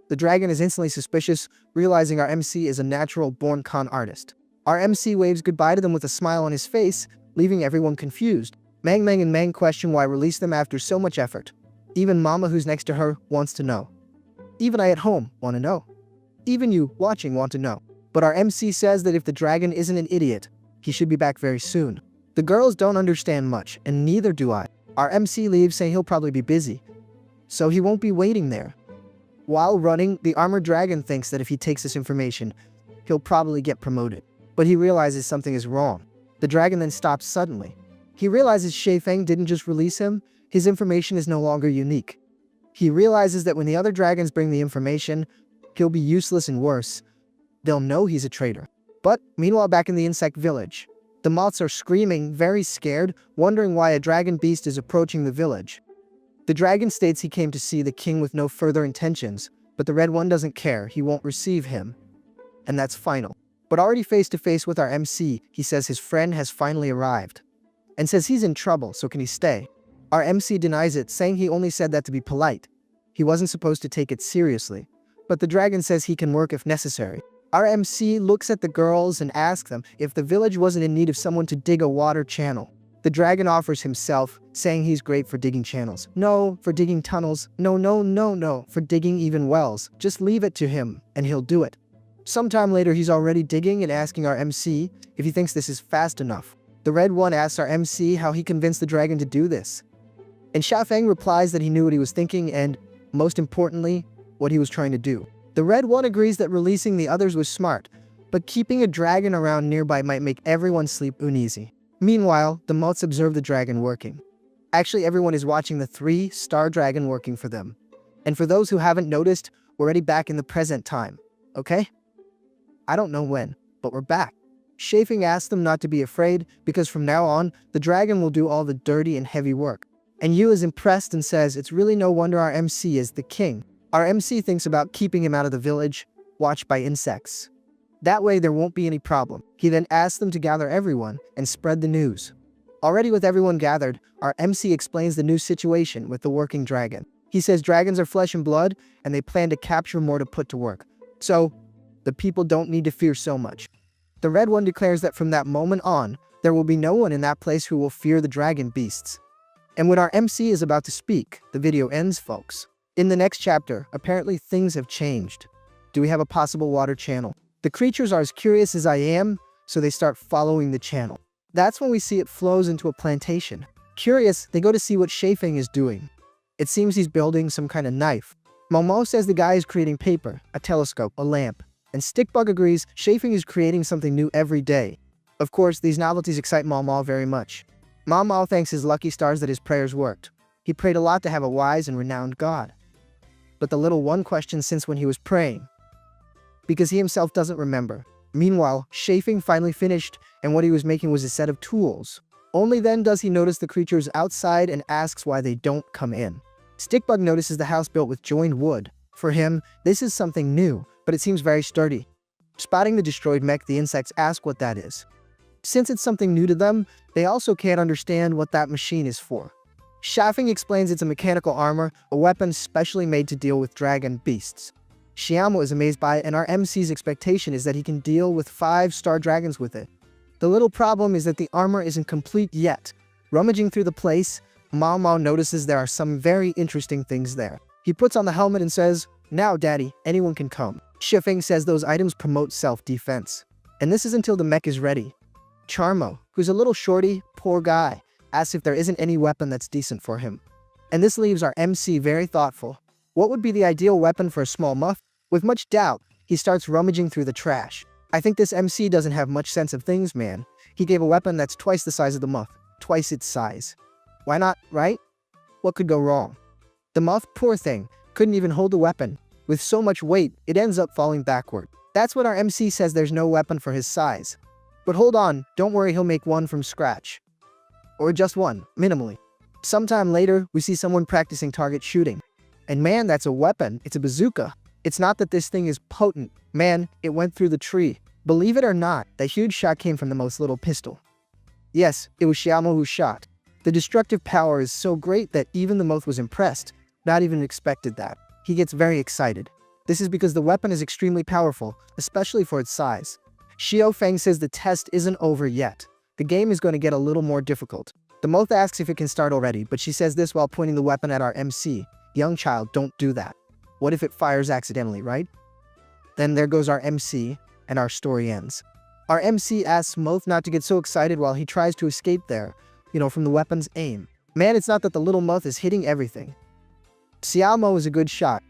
The dragon is instantly suspicious, realizing our MC is a natural-born con artist. Our MC waves goodbye to them with a smile on his face, leaving everyone confused. Mang and Mang question why release them after so much effort. Even Mama, who's next to her, wants to know. Even I at home want to know. Even you, watching, want to know. But our MC says that if the dragon isn't an idiot, he should be back very soon. The girls don't understand much, and neither do I. Our MC leaves, saying he'll probably be busy, so he won't be waiting there. While running, the armored dragon thinks that if he takes this information, he'll probably get promoted. But he realizes something is wrong. The dragon then stops suddenly. He realizes Shafeng didn't just release him, his information is no longer unique. He realizes that when the other dragons bring the information, he'll be useless and worse. They'll know he's a traitor. But, meanwhile back in the insect village, the moths are screaming, very scared, wondering why a dragon beast is approaching the village. The dragon states he came to see the king with no further intentions, but the red one doesn't care, he won't receive him. And that's final. But already face to face with our MC, he says his friend has finally arrived. And says he's in trouble, so can he stay? Our MC denies it, saying he only said that to be polite. He wasn't supposed to take it seriously. But the dragon says he can work if necessary. Our MC looks at the girls and asks them if the village wasn't in need of someone to dig a water channel. The dragon offers himself, saying he's great for digging channels. No, for digging tunnels. No, for digging even wells. Just leave it to him, and he'll do it. Sometime later, he's already digging and asking our MC if he thinks this is fast enough. The red one asks our MC how he convinced the dragon to do this. And Xiafeng replies that he knew what he was thinking and, most importantly, what he was trying to do. The red one agrees that releasing the others was smart, but keeping a dragon around nearby might make everyone sleep uneasy. Meanwhile, the moths observe the dragon working. Actually, everyone is watching the 3-star dragon working for them. And for those who haven't noticed, we're already back in the present time, okay? I don't know when, but we're back. Xiafeng asks them not to be afraid, because from now on, the dragon will do all the dirty and heavy work. And Yu is impressed and says it's really no wonder our MC is the king. Our MC thinks about keeping him out of the village, watched by insects. That way there won't be any problem. He then asks them to gather everyone and spread the news. Already with everyone gathered, our MC explains the new situation with the working dragon. He says dragons are flesh and blood, and they plan to capture more to put to work. So, the people don't need to fear so much. The red one declares that from that moment on, there will be no one in that place who will fear the dragon beasts. And when our MC is about to speak, the video ends, folks. In the next chapter, apparently things have changed. Do we have a possible water channel? The creatures are as curious as I am, so they start following the channel. That's when we see it flows into a plantation. Curious, they go to see what Xiafeng is doing. It seems he's building some kind of knife. Momo says the guy is creating paper, a telescope, a lamp. And Stickbug agrees Xiafeng is creating something new every day. Of course, these novelties excite Momo very much. Momo thanks his lucky stars that his prayers worked. He prayed a lot to have a wise and renowned god. But the little one questions since when he was praying, because he himself doesn't remember. Meanwhile, Xiafeng finally finished, and what he was making was a set of tools. Only then does he notice the creatures outside and asks why they don't come in. Stickbug notices the house built with joined wood. For him, this is something new, but it seems very sturdy. Spotting the destroyed mech, the insects ask what that is. Since it's something new to them, they also can't understand what that machine is for. Xiafeng explains it's a mechanical armor, a weapon specially made to deal with dragon beasts. Xiamo is amazed by it, and our MC's expectation is that he can deal with 5-star dragons with it. The little problem is that the armor isn't complete yet. Rummaging through the place, Mao Mao notices there are some very interesting things there. He puts on the helmet and says, "Now, Daddy, anyone can come." Xiafeng says those items promote self-defense. And this is until the mech is ready. Charmo, who's a little shorty, poor guy, asks if there isn't any weapon that's decent for him. And this leaves our MC very thoughtful. What would be the ideal weapon for a small muff? With much doubt, he starts rummaging through the trash. I think this MC doesn't have much sense of things, man. He gave a weapon that's twice the size of the muff, twice its size. Why not, right? What could go wrong? The muff, poor thing, couldn't even hold the weapon. With so much weight, it ends up falling backward. That's when our MC says there's no weapon for his size. But hold on, don't worry, he'll make one from scratch. Or just one, minimally. Sometime later, we see someone practicing target shooting. And man, that's a weapon. It's a bazooka. It's not that this thing is potent. Man, it went through the tree. Believe it or not, that huge shot came from the most little pistol. Yes, it was Xiamo who shot. The destructive power is so great that even the Moth was impressed. Not even expected that. He gets very excited. This is because the weapon is extremely powerful, especially for its size. Xiafeng says the test isn't over yet. The game is going to get a little more difficult. The Moth asks if it can start already, but she says this while pointing the weapon at our MC. Young child, don't do that. What if it fires accidentally, right? Then there goes our MC, and our story ends. Our MC asks Moth not to get so excited while he tries to escape there, from the weapon's aim. Man, it's not that the little Moth is hitting everything. Xiamo is a good shot,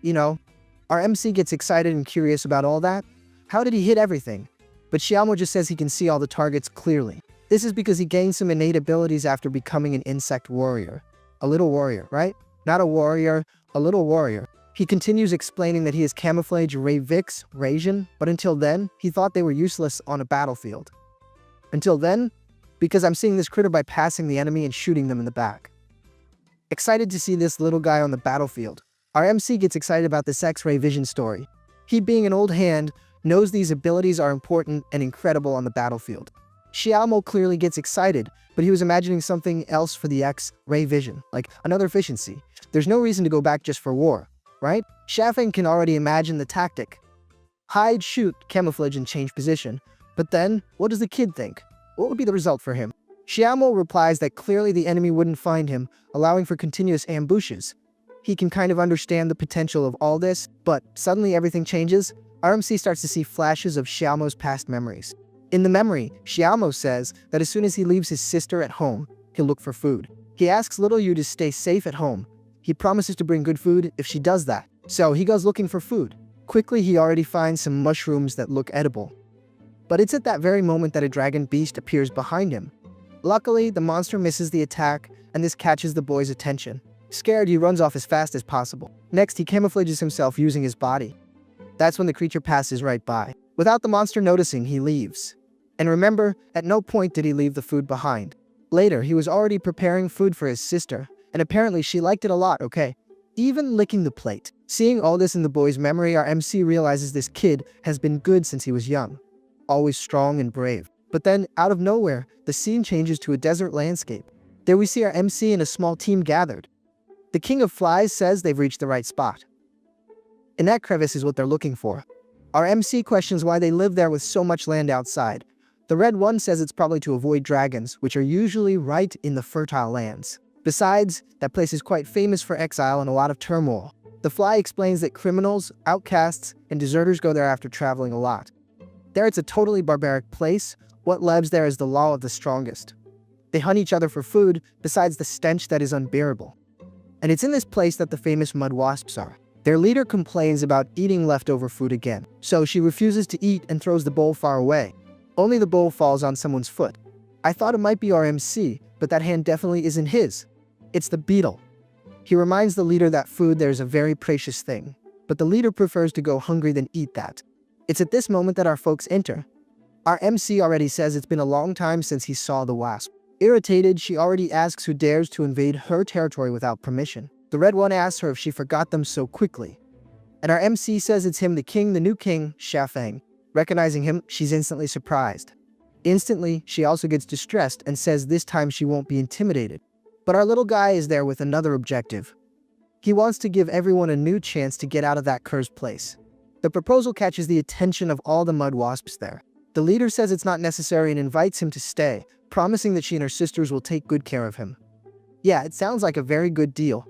Our MC gets excited and curious about all that. How did he hit everything? But Xiamo just says he can see all the targets clearly. This is because he gained some innate abilities after becoming an insect warrior. A little warrior, right? Not a warrior, a little warrior. He continues explaining that he is camouflage Ray Vix, Rasian, but until then, he thought they were useless on a battlefield. Until then, because I'm seeing this critter by passing the enemy and shooting them in the back. Excited to see this little guy on the battlefield. Our MC gets excited about this X-ray vision story. He, being an old hand, knows these abilities are important and incredible on the battlefield. Xiamo clearly gets excited, but he was imagining something else for the X-ray vision, like another efficiency. There's no reason to go back just for war, right? Xiafeng can already imagine the tactic. Hide, shoot, camouflage, and change position. But then, what does the kid think? What would be the result for him? Xiamo replies that clearly the enemy wouldn't find him, allowing for continuous ambushes. He can kind of understand the potential of all this, but suddenly everything changes. RMC starts to see flashes of Xiaomo's past memories. In the memory, Xiaomo says that as soon as he leaves his sister at home, he'll look for food. He asks little Yu to stay safe at home. He promises to bring good food if she does that. So he goes looking for food. Quickly, he already finds some mushrooms that look edible. But it's at that very moment that a dragon beast appears behind him. Luckily, the monster misses the attack, and this catches the boy's attention. Scared, he runs off as fast as possible. Next, he camouflages himself using his body. That's when the creature passes right by. Without the monster noticing, he leaves. And remember, at no point did he leave the food behind. Later, he was already preparing food for his sister, and apparently she liked it a lot, okay? Even licking the plate. Seeing all this in the boy's memory, our MC realizes this kid has been good since he was young. Always strong and brave. But then, out of nowhere, the scene changes to a desert landscape. There we see our MC and a small team gathered. The King of Flies says they've reached the right spot. And that crevice is what they're looking for. Our MC questions why they live there with so much land outside. The red one says it's probably to avoid dragons, which are usually right in the fertile lands. Besides, that place is quite famous for exile and a lot of turmoil. The fly explains that criminals, outcasts, and deserters go there after traveling a lot. There it's a totally barbaric place. What lives there is the law of the strongest. They hunt each other for food, besides the stench that is unbearable. And it's in this place that the famous mud wasps are. Their leader complains about eating leftover food again, so she refuses to eat and throws the bowl far away. Only the bowl falls on someone's foot. I thought it might be our MC, but that hand definitely isn't his. It's the beetle. He reminds the leader that food there is a very precious thing, but the leader prefers to go hungry than eat that. It's at this moment that our folks enter. Our MC already says it's been a long time since he saw the wasp. Irritated, she already asks who dares to invade her territory without permission. The red one asks her if she forgot them so quickly. And our MC says it's him, the king, the new king, Xiafeng. Recognizing him, she's instantly surprised. Instantly, she also gets distressed and says this time she won't be intimidated. But our little guy is there with another objective. He wants to give everyone a new chance to get out of that cursed place. The proposal catches the attention of all the mud wasps there. The leader says it's not necessary and invites him to stay, promising that she and her sisters will take good care of him. Yeah, it sounds like a very good deal.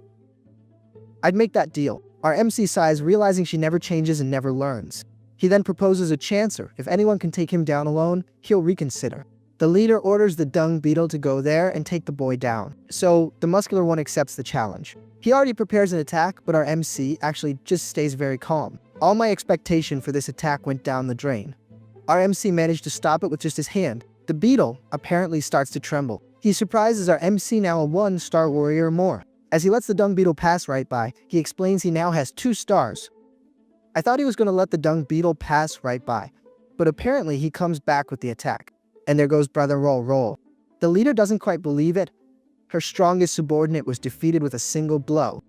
I'd make that deal. Our MC sighs, realizing she never changes and never learns. He then proposes a chancer. If anyone can take him down alone, he'll reconsider. The leader orders the dung beetle to go there and take the boy down. So, the muscular one accepts the challenge. He already prepares an attack, but our MC actually just stays very calm. All my expectation for this attack went down the drain. Our MC managed to stop it with just his hand. The beetle apparently starts to tremble. He surprises our MC, now a 1-star warrior more. As he lets the dung beetle pass right by, he explains he now has 2 stars. I thought he was going to let the dung beetle pass right by, but apparently he comes back with the attack. And there goes brother roll. The leader doesn't quite believe it. Her strongest subordinate was defeated with a single blow.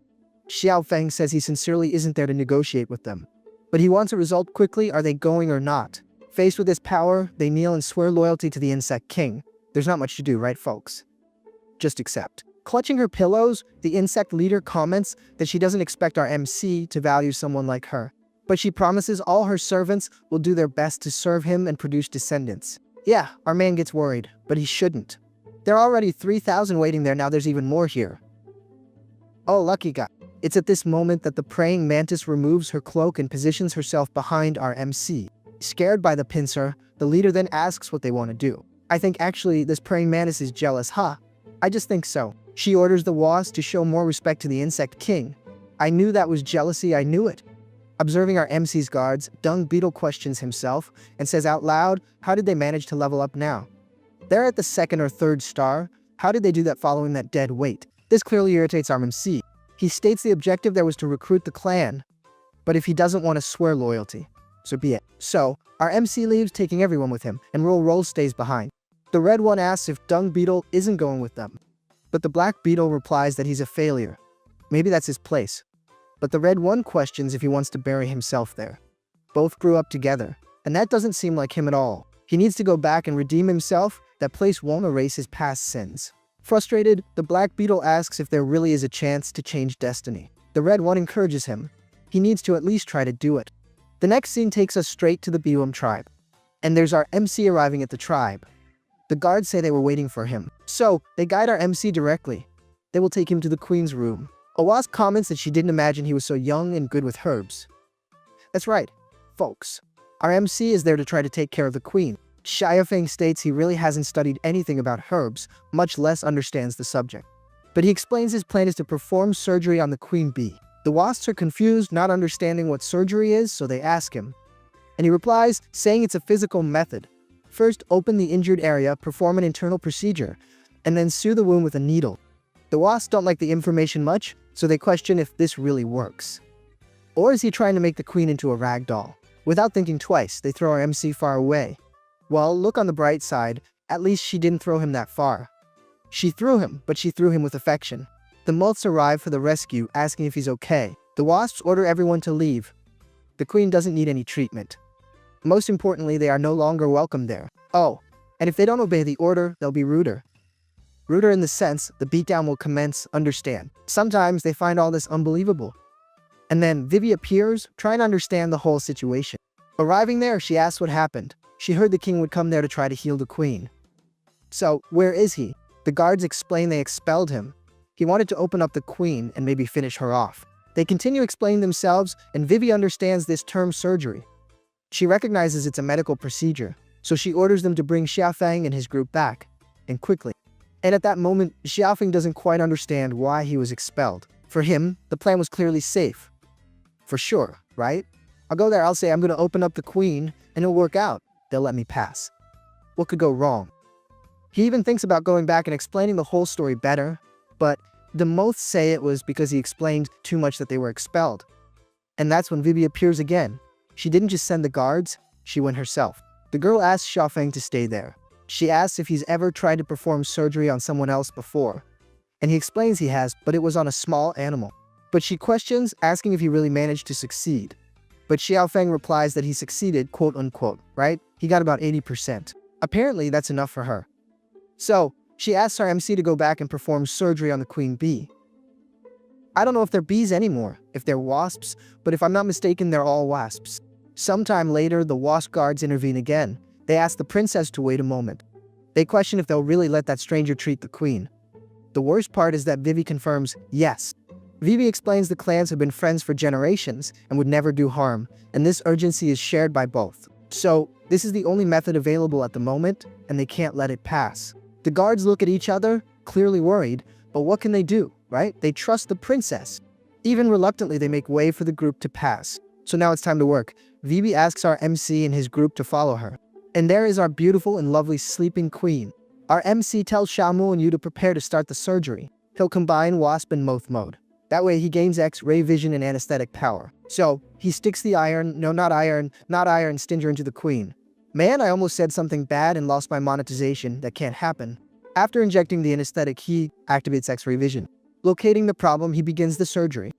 Xiaofeng says he sincerely isn't there to negotiate with them. But he wants a result quickly. Are they going or not? Faced with this power, they kneel and swear loyalty to the insect king. There's not much to do, right folks? Just accept. Clutching her pillows, the insect leader comments that she doesn't expect our MC to value someone like her. But she promises all her servants will do their best to serve him and produce descendants. Yeah, our man gets worried, but he shouldn't. There are already 3,000 waiting there, now there's even more here. Oh, lucky guy. It's at this moment that the praying mantis removes her cloak and positions herself behind our MC. Scared by the pincer, the leader then asks what they want to do. I think actually this praying mantis is jealous, huh? I just think so. She orders the wasp to show more respect to the insect king. I knew that was jealousy, I knew it. Observing our MC's guards, Dung Beetle questions himself and says out loud, how did they manage to level up now? They're at the 2nd or 3rd star. How did they do that following that dead weight? This clearly irritates our MC. He states the objective there was to recruit the clan, but if he doesn't want to swear loyalty, so be it. So, our MC leaves, taking everyone with him, and Roll stays behind. The red one asks if Dung Beetle isn't going with them, but the black beetle replies that he's a failure. Maybe that's his place. But the red one questions if he wants to bury himself there. Both grew up together, and that doesn't seem like him at all. He needs to go back and redeem himself. That place won't erase his past sins. Frustrated, the black beetle asks if there really is a chance to change destiny. The red one encourages him. He needs to at least try to do it. The next scene takes us straight to the Biwam tribe. And there's our MC arriving at the tribe. The guards say they were waiting for him. So, they guide our MC directly. They will take him to the queen's room. A wasp comments that she didn't imagine he was so young and good with herbs. That's right, folks. Our MC is there to try to take care of the queen. Xiaofeng states he really hasn't studied anything about herbs, much less understands the subject. But he explains his plan is to perform surgery on the queen bee. The wasps are confused, not understanding what surgery is, so they ask him. And he replies, saying it's a physical method. First, open the injured area, perform an internal procedure, and then sew the wound with a needle. The wasps don't like the information much, so they question if this really works. Or is he trying to make the queen into a rag doll? Without thinking twice, they throw our MC far away. Well, look on the bright side, at least she didn't throw him that far. She threw him, but she threw him with affection. The moths arrive for the rescue, asking if he's okay. The wasps order everyone to leave. The queen doesn't need any treatment. Most importantly, they are no longer welcome there. Oh, and if they don't obey the order, they'll be ruder. Ruder in the sense, the beatdown will commence, understand. Sometimes they find all this unbelievable. And then Vivi appears, trying to understand the whole situation. Arriving there, she asks what happened. She heard the king would come there to try to heal the queen. So, where is he? The guards explain they expelled him. He wanted to open up the queen and maybe finish her off. They continue explaining themselves, and Vivi understands this term surgery. She recognizes it's a medical procedure, so she orders them to bring Xiaofeng and his group back, and quickly. And at that moment, Xiaofeng doesn't quite understand why he was expelled. For him, the plan was clearly safe. For sure, right? I'll go there, I'll say I'm going to open up the queen, and it'll work out. They'll let me pass. What could go wrong? He even thinks about going back and explaining the whole story better, but the moths say it was because he explained too much that they were expelled. And that's when Vivi appears again. She didn't just send the guards, she went herself. The girl asks Xiaofeng to stay there. She asks if he's ever tried to perform surgery on someone else before. And he explains he has, but it was on a small animal. But she questions, asking if he really managed to succeed. But Xiaofeng replies that he succeeded, quote unquote, right? He got about 80%. Apparently, that's enough for her. So, she asks our MC to go back and perform surgery on the queen bee. I don't know if they're bees anymore, if they're wasps, but if I'm not mistaken, they're all wasps. Sometime later, the wasp guards intervene again. They ask the princess to wait a moment. They question if they'll really let that stranger treat the queen. The worst part is that Vivi confirms, yes. Vivi explains the clans have been friends for generations and would never do harm, and this urgency is shared by both. So, this is the only method available at the moment, and they can't let it pass. The guards look at each other, clearly worried, but what can they do, right? They trust the princess. Even reluctantly, they make way for the group to pass. So now it's time to work. Vivi asks our MC and his group to follow her. And there is our beautiful and lovely sleeping queen. Our MC tells Xiaomu and Yu to prepare to start the surgery. He'll combine wasp and moth mode. That way he gains X-ray vision and anesthetic power. So, he sticks the not iron stinger into the queen. Man, I almost said something bad and lost my monetization. That can't happen. After injecting the anesthetic, he activates X-ray vision. Locating the problem, he begins the surgery.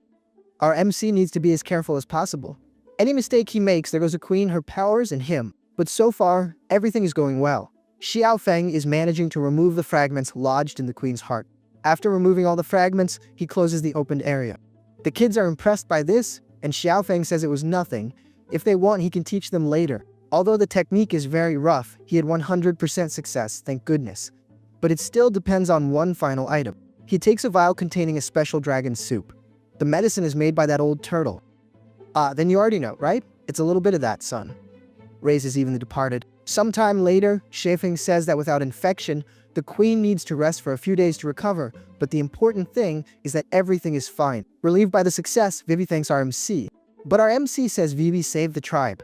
Our MC needs to be as careful as possible. Any mistake he makes, there goes a queen, her powers, and him. But so far, everything is going well. Xiaofeng is managing to remove the fragments lodged in the queen's heart. After removing all the fragments, he closes the opened area. The kids are impressed by this, and Xiaofeng says it was nothing. If they want, he can teach them later. Although the technique is very rough, he had 100% success, thank goodness. But it still depends on one final item. He takes a vial containing a special dragon soup. The medicine is made by that old turtle. Then you already know, right? It's a little bit of that, son. Raises even the departed. Sometime later, Xiaofeng says that without infection, the queen needs to rest for a few days to recover, but the important thing is that everything is fine. Relieved by the success, Vivi thanks our MC. But our MC says Vivi saved the tribe.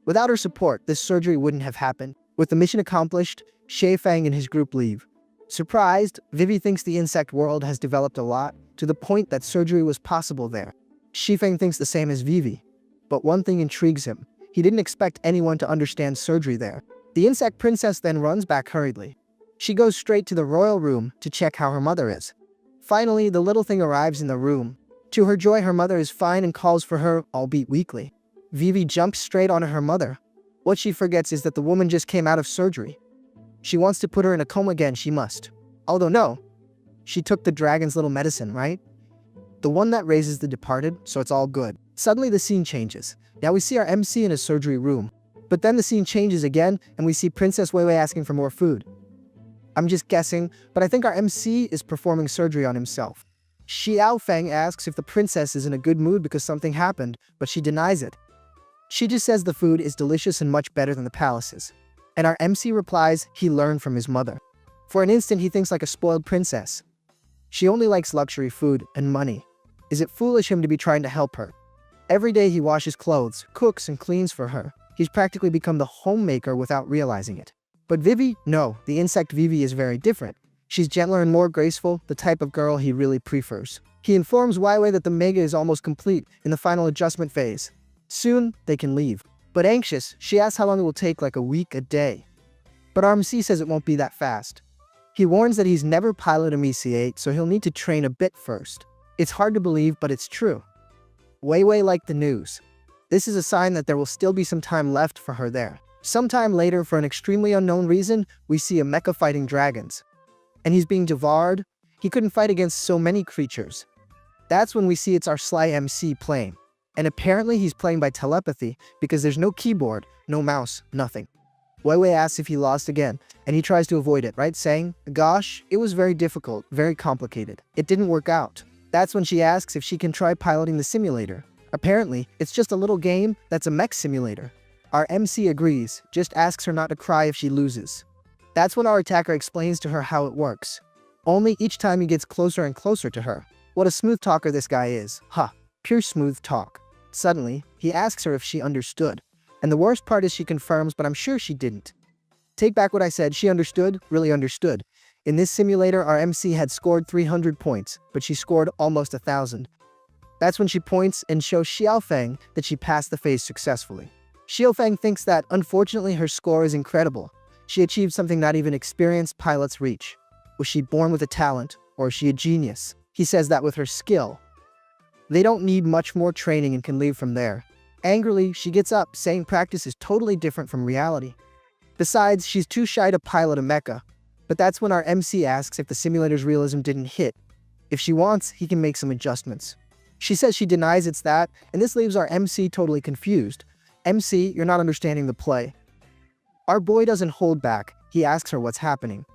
Without her support, this surgery wouldn't have happened. With the mission accomplished, Xiaofeng and his group leave. Surprised, Vivi thinks the insect world has developed a lot, to the point that surgery was possible there. Xiaofeng thinks the same as Vivi. But one thing intrigues him. He didn't expect anyone to understand surgery there. The insect princess then runs back hurriedly. She goes straight to the royal room to check how her mother is. Finally, the little thing arrives in the room. To her joy, her mother is fine and calls for her, albeit weakly. Vivi jumps straight onto her mother. What she forgets is that the woman just came out of surgery. She wants to put her in a coma again, she must. Although no, she took the dragon's little medicine, right? The one that raises the departed, so it's all good. Suddenly the scene changes. Now we see our MC in a surgery room. But then the scene changes again, and we see Princess Weiwei asking for more food. I'm just guessing, but I think our MC is performing surgery on himself. Xiaofeng asks if the princess is in a good mood because something happened, but she denies it. She just says the food is delicious and much better than the palace's. And our MC replies he learned from his mother. For an instant he thinks like a spoiled princess. She only likes luxury food and money. Is it foolish him to be trying to help her? Every day he washes clothes, cooks and cleans for her. He's practically become the homemaker without realizing it. But Vivi? No, the insect Vivi is very different. She's gentler and more graceful, the type of girl he really prefers. He informs Weiwei that the manga is almost complete in the final adjustment phase. Soon, they can leave. But anxious, she asks how long it will take, like a week, a day. But our MC says it won't be that fast. He warns that he's never piloted a MEC8, so he'll need to train a bit first. It's hard to believe, but it's true. Weiwei liked the news. This is a sign that there will still be some time left for her there. Sometime later, for an extremely unknown reason, we see a mecha fighting dragons. And he's being devoured. He couldn't fight against so many creatures. That's when we see it's our sly MC playing. And apparently he's playing by telepathy because there's no keyboard, no mouse, nothing. Weiwei asks if he lost again, and he tries to avoid it, right? Saying, gosh, it was very difficult, very complicated. It didn't work out. That's when she asks if she can try piloting the simulator. Apparently, it's just a little game that's a mech simulator. Our MC agrees, just asks her not to cry if she loses. That's when our attacker explains to her how it works. Only each time he gets closer and closer to her. What a smooth talker this guy is. Ha, pure smooth talk. Suddenly, he asks her if she understood. And the worst part is she confirms, but I'm sure she didn't. Take back what I said, she understood, really understood. In this simulator, our MC had scored 300 points, but she scored almost 1,000. That's when she points and shows Xiaofeng that she passed the phase successfully. Xiaofeng thinks that, unfortunately, her score is incredible. She achieved something not even experienced pilots reach. Was she born with a talent, or is she a genius? He says that with her skill. They don't need much more training and can leave from there. Angrily, she gets up, saying practice is totally different from reality. Besides, she's too shy to pilot a mecha. But that's when our MC asks if the simulator's realism didn't hit. If she wants, he can make some adjustments. She says she denies it's that, and this leaves our MC totally confused. MC, you're not understanding the play. Our boy doesn't hold back. He asks her what's happening.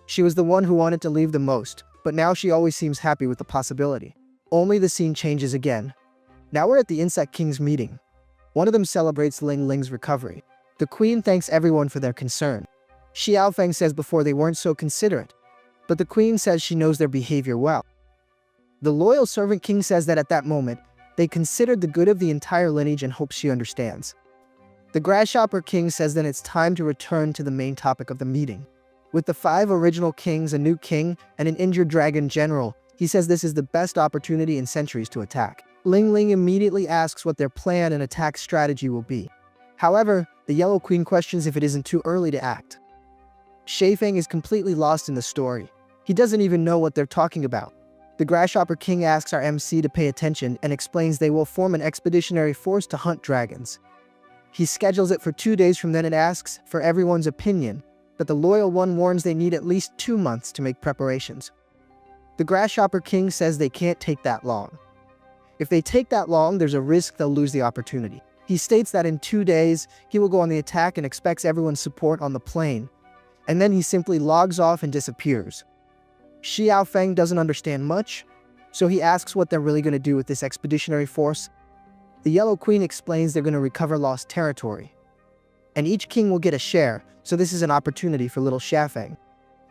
She was the one who wanted to leave the most, but now she always seems happy with the possibility. Only the scene changes again. Now we're at the Insect King's meeting. One of them celebrates Ling Ling's recovery. The queen thanks everyone for their concern. Xiaofeng says before they weren't so considerate, but the queen says she knows their behavior well. The loyal servant king says that at that moment, they considered the good of the entire lineage and hopes she understands. The grasshopper king says that it's time to return to the main topic of the meeting. With the 5 original kings, a new king, and an injured dragon general, he says this is the best opportunity in centuries to attack. Ling Ling immediately asks what their plan and attack strategy will be. However, the Yellow Queen questions if it isn't too early to act. Xiaofeng is completely lost in the story. He doesn't even know what they're talking about. The Grasshopper King asks our MC to pay attention and explains they will form an expeditionary force to hunt dragons. He schedules it for 2 days from then and asks for everyone's opinion, but the loyal one warns they need at least 2 months to make preparations. The Grasshopper King says they can't take that long. If they take that long, there's a risk they'll lose the opportunity. He states that in 2 days, he will go on the attack and expects everyone's support on the plane. And then he simply logs off and disappears. Xiaofeng doesn't understand much, so he asks what they're really going to do with this expeditionary force. The Yellow Queen explains they're going to recover lost territory. And each king will get a share, so this is an opportunity for little Xiaofeng.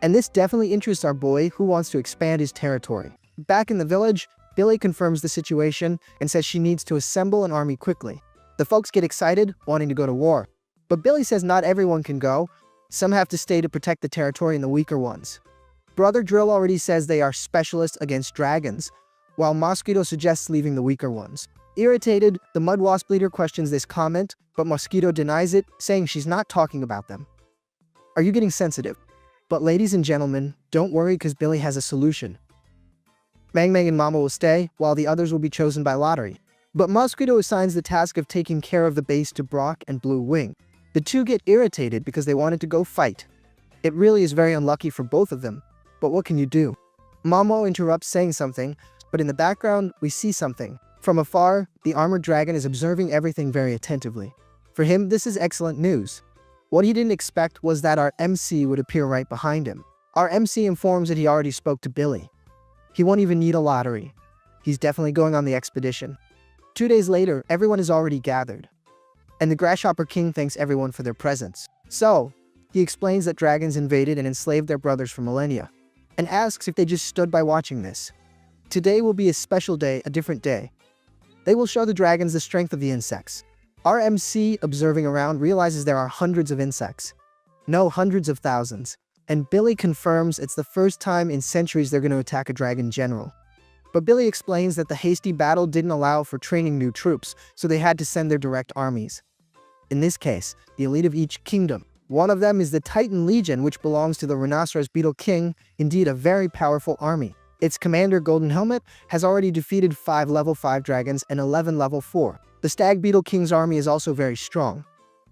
And this definitely interests our boy who wants to expand his territory. Back in the village, Billy confirms the situation and says she needs to assemble an army quickly. The folks get excited, wanting to go to war. But Billy says not everyone can go. Some have to stay to protect the territory and the weaker ones. Brother Drill already says they are specialists against dragons, while Mosquito suggests leaving the weaker ones. Irritated, the Mud Wasp leader questions this comment, but Mosquito denies it, saying she's not talking about them. Are you getting sensitive? But ladies and gentlemen, don't worry because Billy has a solution. Mang and Mama will stay, while the others will be chosen by lottery. But Mosquito assigns the task of taking care of the base to Brock and Blue Wing. The two get irritated because they wanted to go fight. It really is very unlucky for both of them. But what can you do? Momo interrupts saying something, but in the background, we see something. From afar, the armored dragon is observing everything very attentively. For him, this is excellent news. What he didn't expect was that our MC would appear right behind him. Our MC informs that he already spoke to Billy. He won't even need a lottery. He's definitely going on the expedition. 2 days later, everyone is already gathered. And the Grasshopper King thanks everyone for their presence. So, He explains that dragons invaded and enslaved their brothers for millennia, and asks if they just stood by watching this. Today will be a special day, a different day. They will show the dragons the strength of the insects. Our MC, observing around, realizes there are hundreds of insects. No, hundreds of thousands. And Billy confirms it's the first time in centuries they're going to attack a dragon general. But Billy explains that the hasty battle didn't allow for training new troops, so they had to send their direct armies. In this case, the elite of each kingdom. One of them is the Titan Legion, which belongs to the Rhinoceros Beetle King, indeed a very powerful army. Its commander, Golden Helmet, has already defeated 5 level 5 dragons and 11 level 4. The Stag Beetle King's army is also very strong.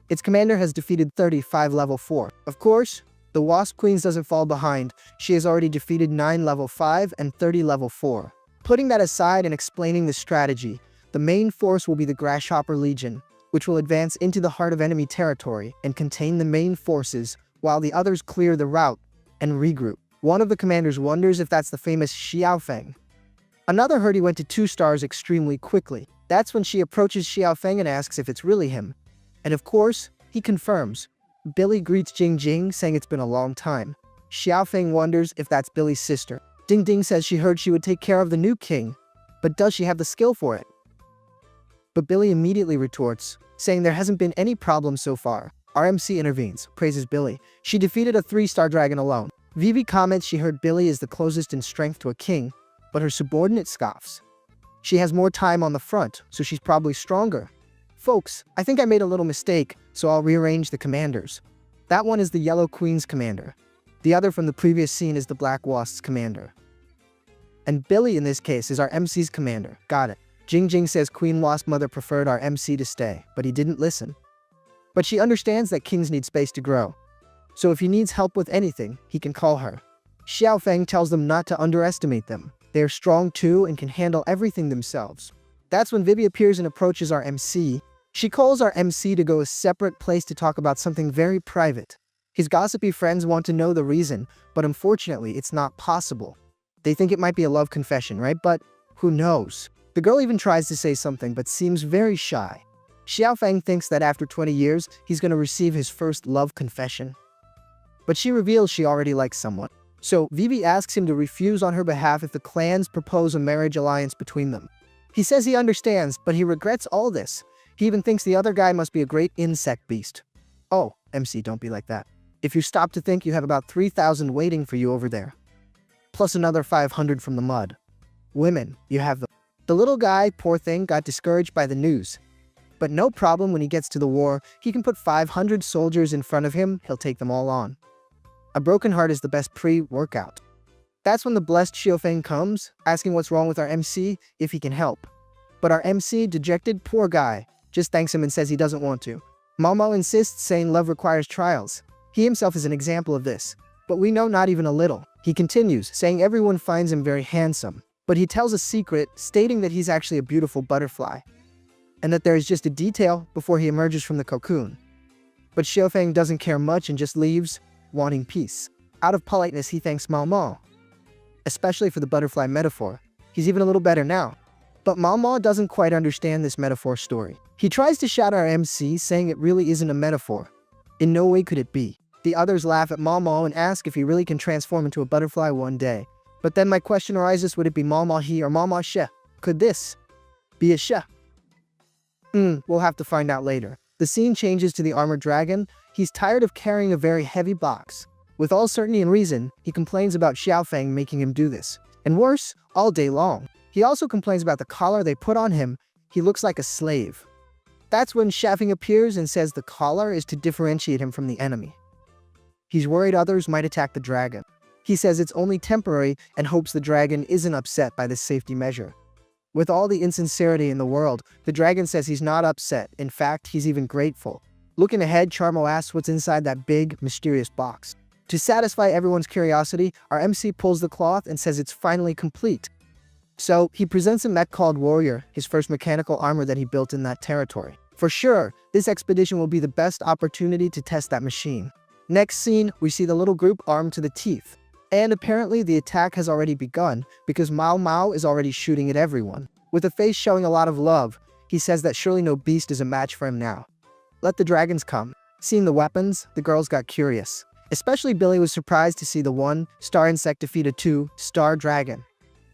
Its commander has defeated 35 level 4. Of course, the Wasp Queens doesn't fall behind. She has already defeated 9 level 5 and 30 level 4. Putting that aside and explaining the strategy, the main force will be the Grasshopper Legion, which will advance into the heart of enemy territory and contain the main forces, while the others clear the route and regroup. One of the commanders wonders if that's the famous Xiaofeng. Another heard he went to 2 stars extremely quickly. That's when she approaches Xiaofeng and asks if it's really him. And of course, he confirms. Billy greets Jing Jing, saying it's been a long time. Xiaofeng wonders if that's Billy's sister. Ding Ding says she heard she would take care of the new king, but does she have the skill for it? But Billy immediately retorts, saying there hasn't been any problem so far. RMC intervenes, praises Billy. She defeated a 3-star dragon alone. Vivi comments she heard Billy is the closest in strength to a king, but her subordinate scoffs. She has more time on the front, so she's probably stronger. Folks, I think I made a little mistake, so I'll rearrange the commanders. That one is the Yellow Queen's commander. The other from the previous scene is the Black Wasp's commander. And Billy in this case is our MC's commander. Got it. Jing Jing says Queen Wasp Mother preferred our MC to stay, but he didn't listen. But she understands that kings need space to grow. So if he needs help with anything, he can call her. Xiaofeng tells them not to underestimate them. They are strong too and can handle everything themselves. That's when Vivi appears and approaches our MC. She calls our MC to go a separate place to talk about something very private. His gossipy friends want to know the reason, but unfortunately it's not possible. They think it might be a love confession, right? But who knows? The girl even tries to say something but seems very shy. Xiaofeng thinks that after 20 years, he's going to receive his first love confession. But she reveals she already likes someone. So Vivi asks him to refuse on her behalf if the clans propose a marriage alliance between them. He says he understands, but he regrets all this. He even thinks the other guy must be a great insect beast. Oh, MC, don't be like that. If you stop to think, you have about 3,000 waiting for you over there. Plus another 500 from the mud. Women, you have them. The little guy, poor thing, got discouraged by the news. But no problem, when he gets to the war, he can put 500 soldiers in front of him, he'll take them all on. A broken heart is the best pre-workout. That's when the blessed Xiaofeng comes, asking what's wrong with our MC, if he can help. But our MC, dejected, poor guy, just thanks him and says he doesn't want to. Mao Mao insists, saying love requires trials. He himself is an example of this. But we know not even a little. He continues, saying everyone finds him very handsome. But he tells a secret, stating that he's actually a beautiful butterfly. And that there is just a detail before he emerges from the cocoon. But Xiaofeng doesn't care much and just leaves, wanting peace. Out of politeness, he thanks Mao Mao. Especially for the butterfly metaphor. He's even a little better now. But Mao Mao doesn't quite understand this metaphor story. He tries to shout our MC, saying it really isn't a metaphor. In no way could it be. The others laugh at Mao Mao and ask if he really can transform into a butterfly one day. But then my question arises, would it be Mao Mao he or Mao Mao she? Could this be a she? We'll have to find out later. The scene changes to the armored dragon. He's tired of carrying a very heavy box. With all certainty and reason, he complains about Xiaofeng making him do this. And worse, all day long. He also complains about the collar they put on him. He looks like a slave. That's when Xiaofeng appears and says the collar is to differentiate him from the enemy. He's worried others might attack the dragon. He says it's only temporary and hopes the dragon isn't upset by this safety measure. With all the insincerity in the world, the dragon says he's not upset. In fact, he's even grateful. Looking ahead, Charmo asks what's inside that big, mysterious box. To satisfy everyone's curiosity, our MC pulls the cloth and says it's finally complete. So, he presents a mech called Warrior, his first mechanical armor that he built in that territory. For sure, this expedition will be the best opportunity to test that machine. Next scene, we see the little group armed to the teeth. And apparently the attack has already begun, because Mao Mao is already shooting at everyone. With a face showing a lot of love, he says that surely no beast is a match for him now. Let the dragons come. Seeing the weapons, the girls got curious. Especially Billy was surprised to see the 1-star insect defeat a 2-star dragon.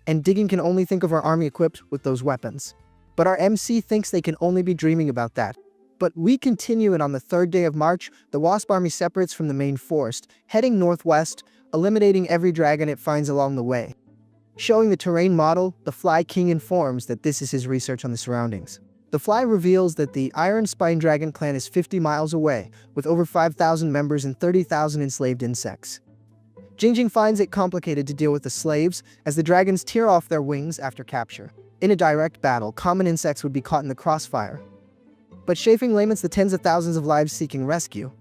And Digging can only think of our army equipped with those weapons. But our MC thinks they can only be dreaming about that. But we continue, and on the 3rd day of March, the Wasp army separates from the main forest, heading northwest, eliminating every dragon it finds along the way. Showing the terrain model, the Fly King informs that this is his research on the surroundings. The Fly reveals that the Iron Spine Dragon clan is 50 miles away, with over 5,000 members and 30,000 enslaved insects. Jingjing finds it complicated to deal with the slaves, as the dragons tear off their wings after capture. In a direct battle, common insects would be caught in the crossfire. But Shafeng laments the tens of thousands of lives seeking rescue.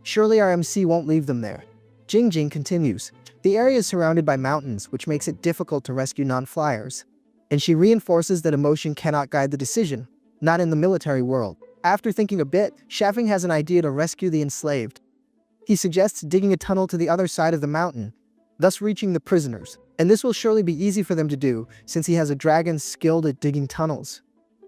Surely our MC won't leave them there. Jingjing continues. The area is surrounded by mountains, which makes it difficult to rescue non-flyers. And she reinforces that emotion cannot guide the decision, not in the military world. After thinking a bit, Shafeng has an idea to rescue the enslaved. He suggests digging a tunnel to the other side of the mountain, thus reaching the prisoners. And this will surely be easy for them to do, since he has a dragon skilled at digging tunnels.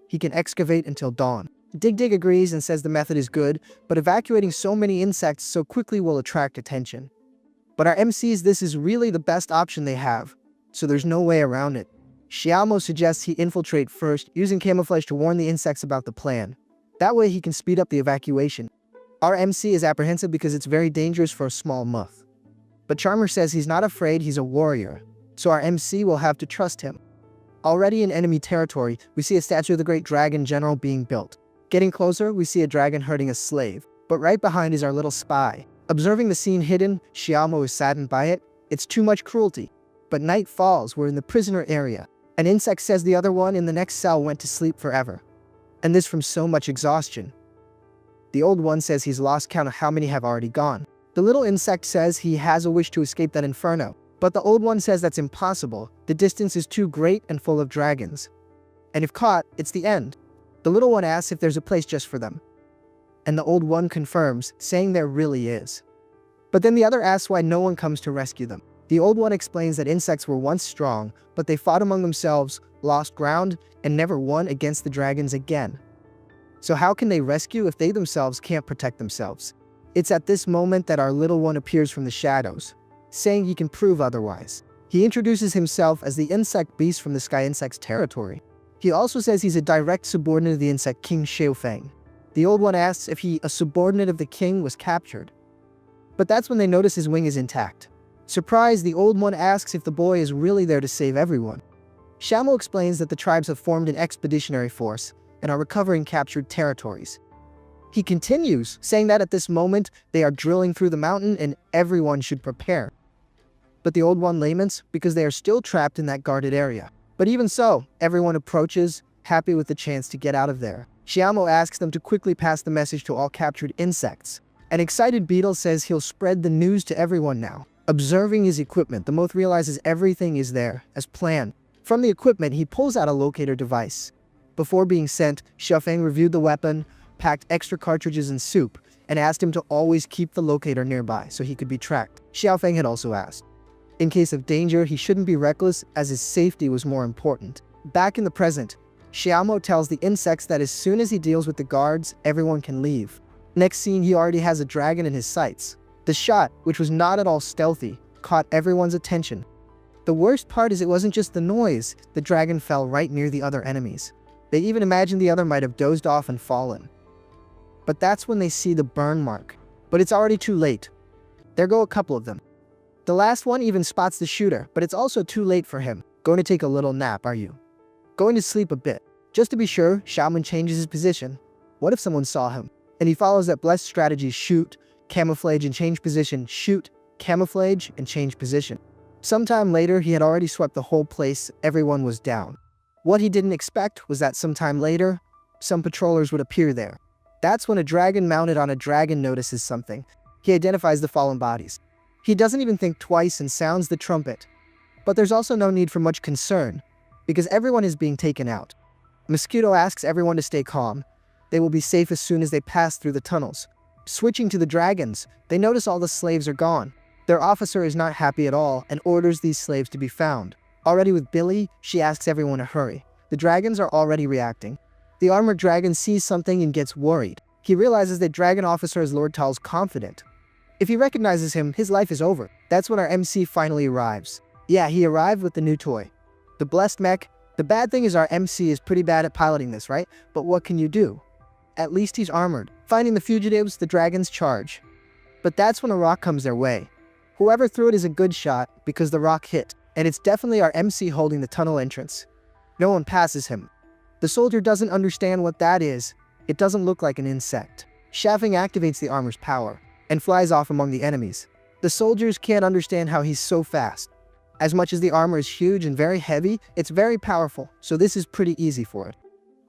He can excavate until dawn. Dig agrees and says the method is good, but evacuating so many insects so quickly will attract attention. But our MCs, this is really the best option they have, so there's no way around it. Xiaomo suggests he infiltrate first, using camouflage to warn the insects about the plan. That way he can speed up the evacuation. Our MC is apprehensive because it's very dangerous for a small moth. But Charmer says he's not afraid, he's a warrior, so our MC will have to trust him. Already in enemy territory, we see a statue of the great dragon general being built. Getting closer, we see a dragon hurting a slave, but right behind is our little spy. Observing the scene hidden, Xiaomo is saddened by it. It's too much cruelty. But night falls, we're in the prisoner area. An insect says the other one in the next cell went to sleep forever. And this from so much exhaustion. The old one says he's lost count of how many have already gone. The little insect says he has a wish to escape that inferno. But the old one says that's impossible. The distance is too great and full of dragons. And if caught, it's the end. The little one asks if there's a place just for them. And the old one confirms, saying there really is. But then the other asks why no one comes to rescue them. The old one explains that insects were once strong, but they fought among themselves, lost ground, and never won against the dragons again. So how can they rescue if they themselves can't protect themselves? It's at this moment that our little one appears from the shadows, saying he can prove otherwise. He introduces himself as the insect beast from the sky insect's territory. He also says he's a direct subordinate of the insect king Xiaofeng. The old one asks if he, a subordinate of the king, was captured. But that's when they notice his wing is intact. Surprised, the old one asks if the boy is really there to save everyone. Xiaomo explains that the tribes have formed an expeditionary force and are recovering captured territories. He continues, saying that at this moment they are drilling through the mountain and everyone should prepare. But the old one laments because they are still trapped in that guarded area. But even so, everyone approaches, happy with the chance to get out of there. Xiaomo asks them to quickly pass the message to all captured insects. An excited beetle says he'll spread the news to everyone now. Observing his equipment, the moth realizes everything is there, as planned. From the equipment, he pulls out a locator device. Before being sent, Xiaofeng reviewed the weapon, packed extra cartridges and soup, and asked him to always keep the locator nearby so he could be tracked. Xiaofeng had also asked. In case of danger, he shouldn't be reckless, as his safety was more important. Back in the present, Xiaomo tells the insects that as soon as he deals with the guards, everyone can leave. Next scene, he already has a dragon in his sights. The shot, which was not at all stealthy, caught everyone's attention. The worst part is it wasn't just the noise, the dragon fell right near the other enemies. They even imagined the other might have dozed off and fallen. But that's when they see the burn mark. But it's already too late. There go a couple of them. The last one even spots the shooter, but it's also too late for him. Going to take a little nap, are you? Going to sleep a bit. Just to be sure, Shaman changes his position. What if someone saw him? And he follows that blessed strategy: shoot, camouflage and change position, shoot, camouflage and change position. Sometime later, he had already swept the whole place, everyone was down. What he didn't expect was that sometime later, some patrollers would appear there. That's when a dragon mounted on a dragon notices something. He identifies the fallen bodies. He doesn't even think twice and sounds the trumpet. But there's also no need for much concern, because everyone is being taken out. Mosquito asks everyone to stay calm. They will be safe as soon as they pass through the tunnels. Switching to the dragons, they notice all the slaves are gone. Their officer is not happy at all and orders these slaves to be found. Already with Billy, she asks everyone to hurry. The dragons are already reacting. The armored dragon sees something and gets worried. He realizes that Dragon Officer is Lord Tal's confidant. If he recognizes him, his life is over. That's when our MC finally arrives. Yeah, he arrived with the new toy. The Blessed Mech. The bad thing is our MC is pretty bad at piloting this, right? But what can you do? At least he's armored. Finding the fugitives, the dragons charge. But that's when a rock comes their way. Whoever threw it is a good shot because the rock hit. And it's definitely our MC holding the tunnel entrance. No one passes him. The soldier doesn't understand what that is. It doesn't look like an insect. Shaffing activates the armor's power and flies off among the enemies. The soldiers can't understand how he's so fast. As much as the armor is huge and very heavy, it's very powerful, so this is pretty easy for it.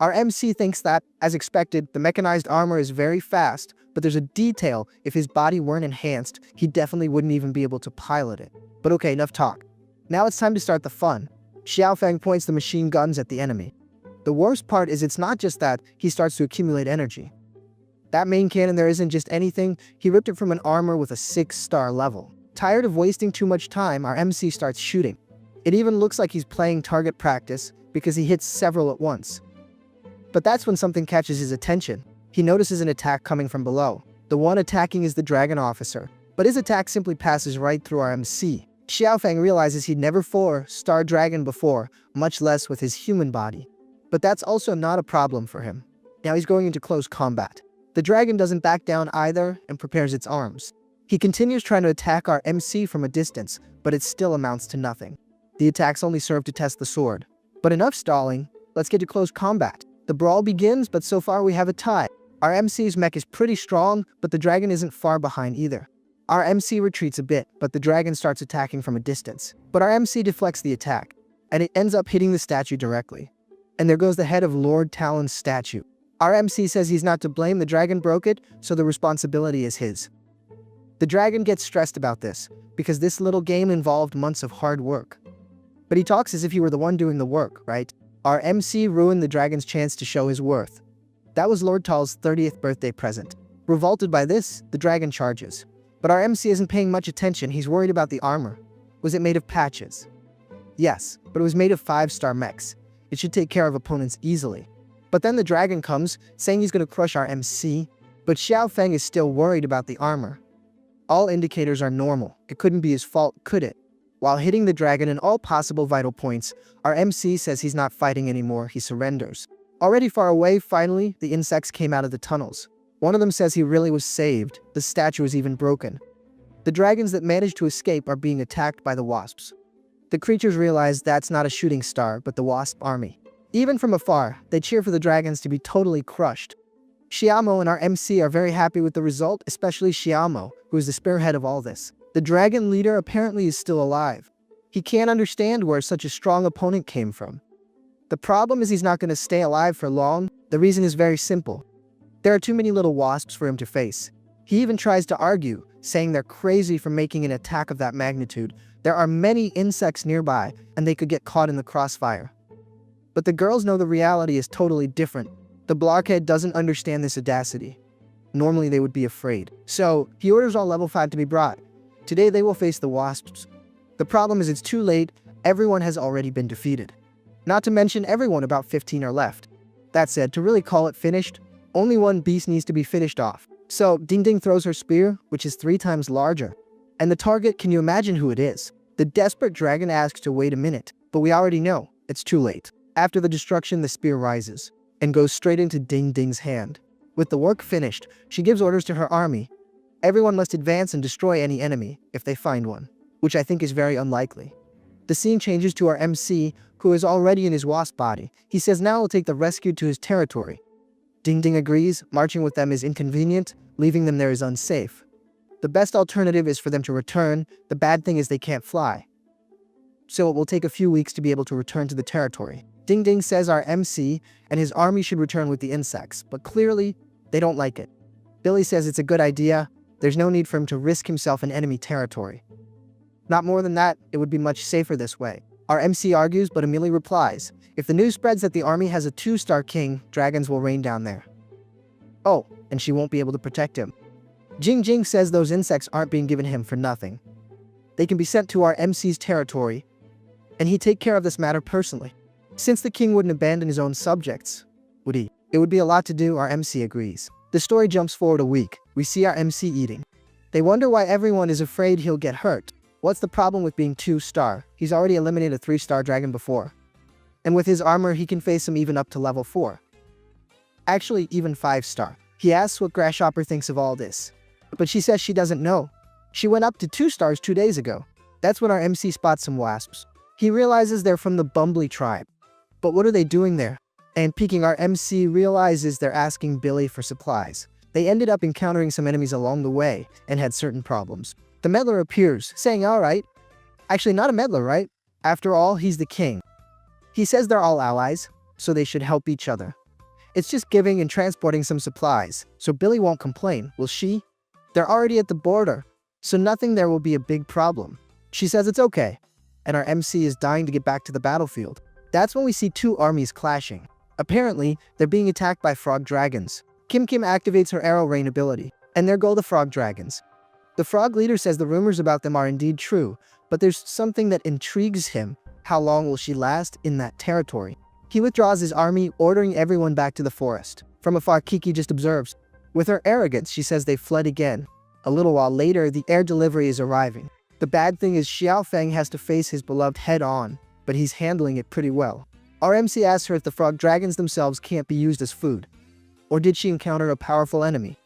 Our MC thinks that, as expected, the mechanized armor is very fast, but there's a detail: if his body weren't enhanced, he definitely wouldn't even be able to pilot it. But okay, enough talk. Now it's time to start the fun. Xiaofeng points the machine guns at the enemy. The worst part is it's not just that, he starts to accumulate energy. That main cannon there isn't just anything, he ripped it from an armor with a 6-star level. Tired of wasting too much time, our MC starts shooting. It even looks like he's playing target practice because he hits several at once. But that's when something catches his attention. He notices an attack coming from below. The one attacking is the Dragon Officer, but his attack simply passes right through our MC. Xiaofeng realizes he'd never 4-star dragon before, much less with his human body. But that's also not a problem for him. Now he's going into close combat. The dragon doesn't back down either and prepares its arms. He continues trying to attack our MC from a distance, but it still amounts to nothing. The attacks only serve to test the sword. But enough stalling, let's get to close combat. The brawl begins, but so far we have a tie. Our MC's mech is pretty strong, but the dragon isn't far behind either. Our MC retreats a bit, but the dragon starts attacking from a distance. But our MC deflects the attack, and it ends up hitting the statue directly. And there goes the head of Lord Talon's statue. Our MC says he's not to blame, the dragon broke it, so the responsibility is his. The dragon gets stressed about this, because this little game involved months of hard work. But he talks as if he were the one doing the work, right? Our MC ruined the dragon's chance to show his worth. That was Lord Tal's 30th birthday present. Revolted by this, the dragon charges. But our MC isn't paying much attention, he's worried about the armor. Was it made of patches? Yes, but it was made of 5-star mechs. It should take care of opponents easily. But then the dragon comes, saying he's going to crush our MC. But Xiaofeng is still worried about the armor. All indicators are normal. It couldn't be his fault, could it? While hitting the dragon in all possible vital points, our MC says he's not fighting anymore, he surrenders. Already far away, finally, the insects came out of the tunnels. One of them says he really was saved. The statue is even broken. The dragons that managed to escape are being attacked by the wasps. The creatures realize that's not a shooting star, but the wasp army. Even from afar, they cheer for the dragons to be totally crushed. Xiaomo and our MC are very happy with the result, especially Xiaomo, who is the spearhead of all this. The dragon leader apparently is still alive. He can't understand where such a strong opponent came from. The problem is he's not going to stay alive for long. The reason is very simple. There are too many little wasps for him to face. He even tries to argue, saying they're crazy for making an attack of that magnitude. There are many insects nearby, and they could get caught in the crossfire. But the girls know the reality is totally different. The blockhead doesn't understand this audacity. Normally they would be afraid. So, he orders all level 5 to be brought. Today they will face the wasps. The problem is it's too late, everyone has already been defeated. Not to mention everyone, about 15 are left. That said, to really call it finished, only one beast needs to be finished off. So, Ding Ding throws her spear, which is 3 times larger. And the target, can you imagine who it is? The desperate dragon asks to wait a minute, but we already know, it's too late. After the destruction, the spear rises and goes straight into Ding Ding's hand. With the work finished, she gives orders to her army. Everyone must advance and destroy any enemy, if they find one, which I think is very unlikely. The scene changes to our MC, who is already in his wasp body. He says now he'll take the rescued to his territory. Ding Ding agrees, marching with them is inconvenient, leaving them there is unsafe. The best alternative is for them to return, the bad thing is they can't fly. So it will take a few weeks to be able to return to the territory. Ding Ding says our MC and his army should return with the insects, but clearly, they don't like it. Billy says it's a good idea, there's no need for him to risk himself in enemy territory. Not more than that, it would be much safer this way. Our MC argues, but Amelie replies, if the news spreads that the army has a 2-star king, dragons will rain down there. Oh, and she won't be able to protect him. Jing Jing says those insects aren't being given him for nothing. They can be sent to our MC's territory, and he'd take care of this matter personally. Since the king wouldn't abandon his own subjects, would he? It would be a lot to do, our MC agrees. The story jumps forward a week. We see our MC eating. They wonder why everyone is afraid he'll get hurt. What's the problem with being 2-star? He's already eliminated a 3-star dragon before. And with his armor, he can face him even up to level 4. Actually, even 5-star. He asks what Grasshopper thinks of all this. But she says she doesn't know. She went up to 2 stars 2 days ago. That's when our MC spots some wasps. He realizes they're from the Bumbly tribe. But what are they doing there? And peeking, our MC realizes they're asking Billy for supplies. They ended up encountering some enemies along the way and had certain problems. The meddler appears, saying alright. Actually, not a meddler, right? After all, he's the king. He says they're all allies, so they should help each other. It's just giving and transporting some supplies, so Billy won't complain, will she? They're already at the border, so nothing there will be a big problem. She says it's okay, and our MC is dying to get back to the battlefield. That's when we see 2 armies clashing. Apparently, they're being attacked by frog dragons. Kim activates her arrow rain ability, and there go the frog dragons. The frog leader says the rumors about them are indeed true, but there's something that intrigues him. How long will she last in that territory? He withdraws his army, ordering everyone back to the forest. From afar, Kiki just observes. With her arrogance, she says they fled again. A little while later, the air delivery is arriving. The bad thing is Xiaofeng has to face his beloved head-on, but he's handling it pretty well. Our MC asks her if the frog dragons themselves can't be used as food. Or did she encounter a powerful enemy?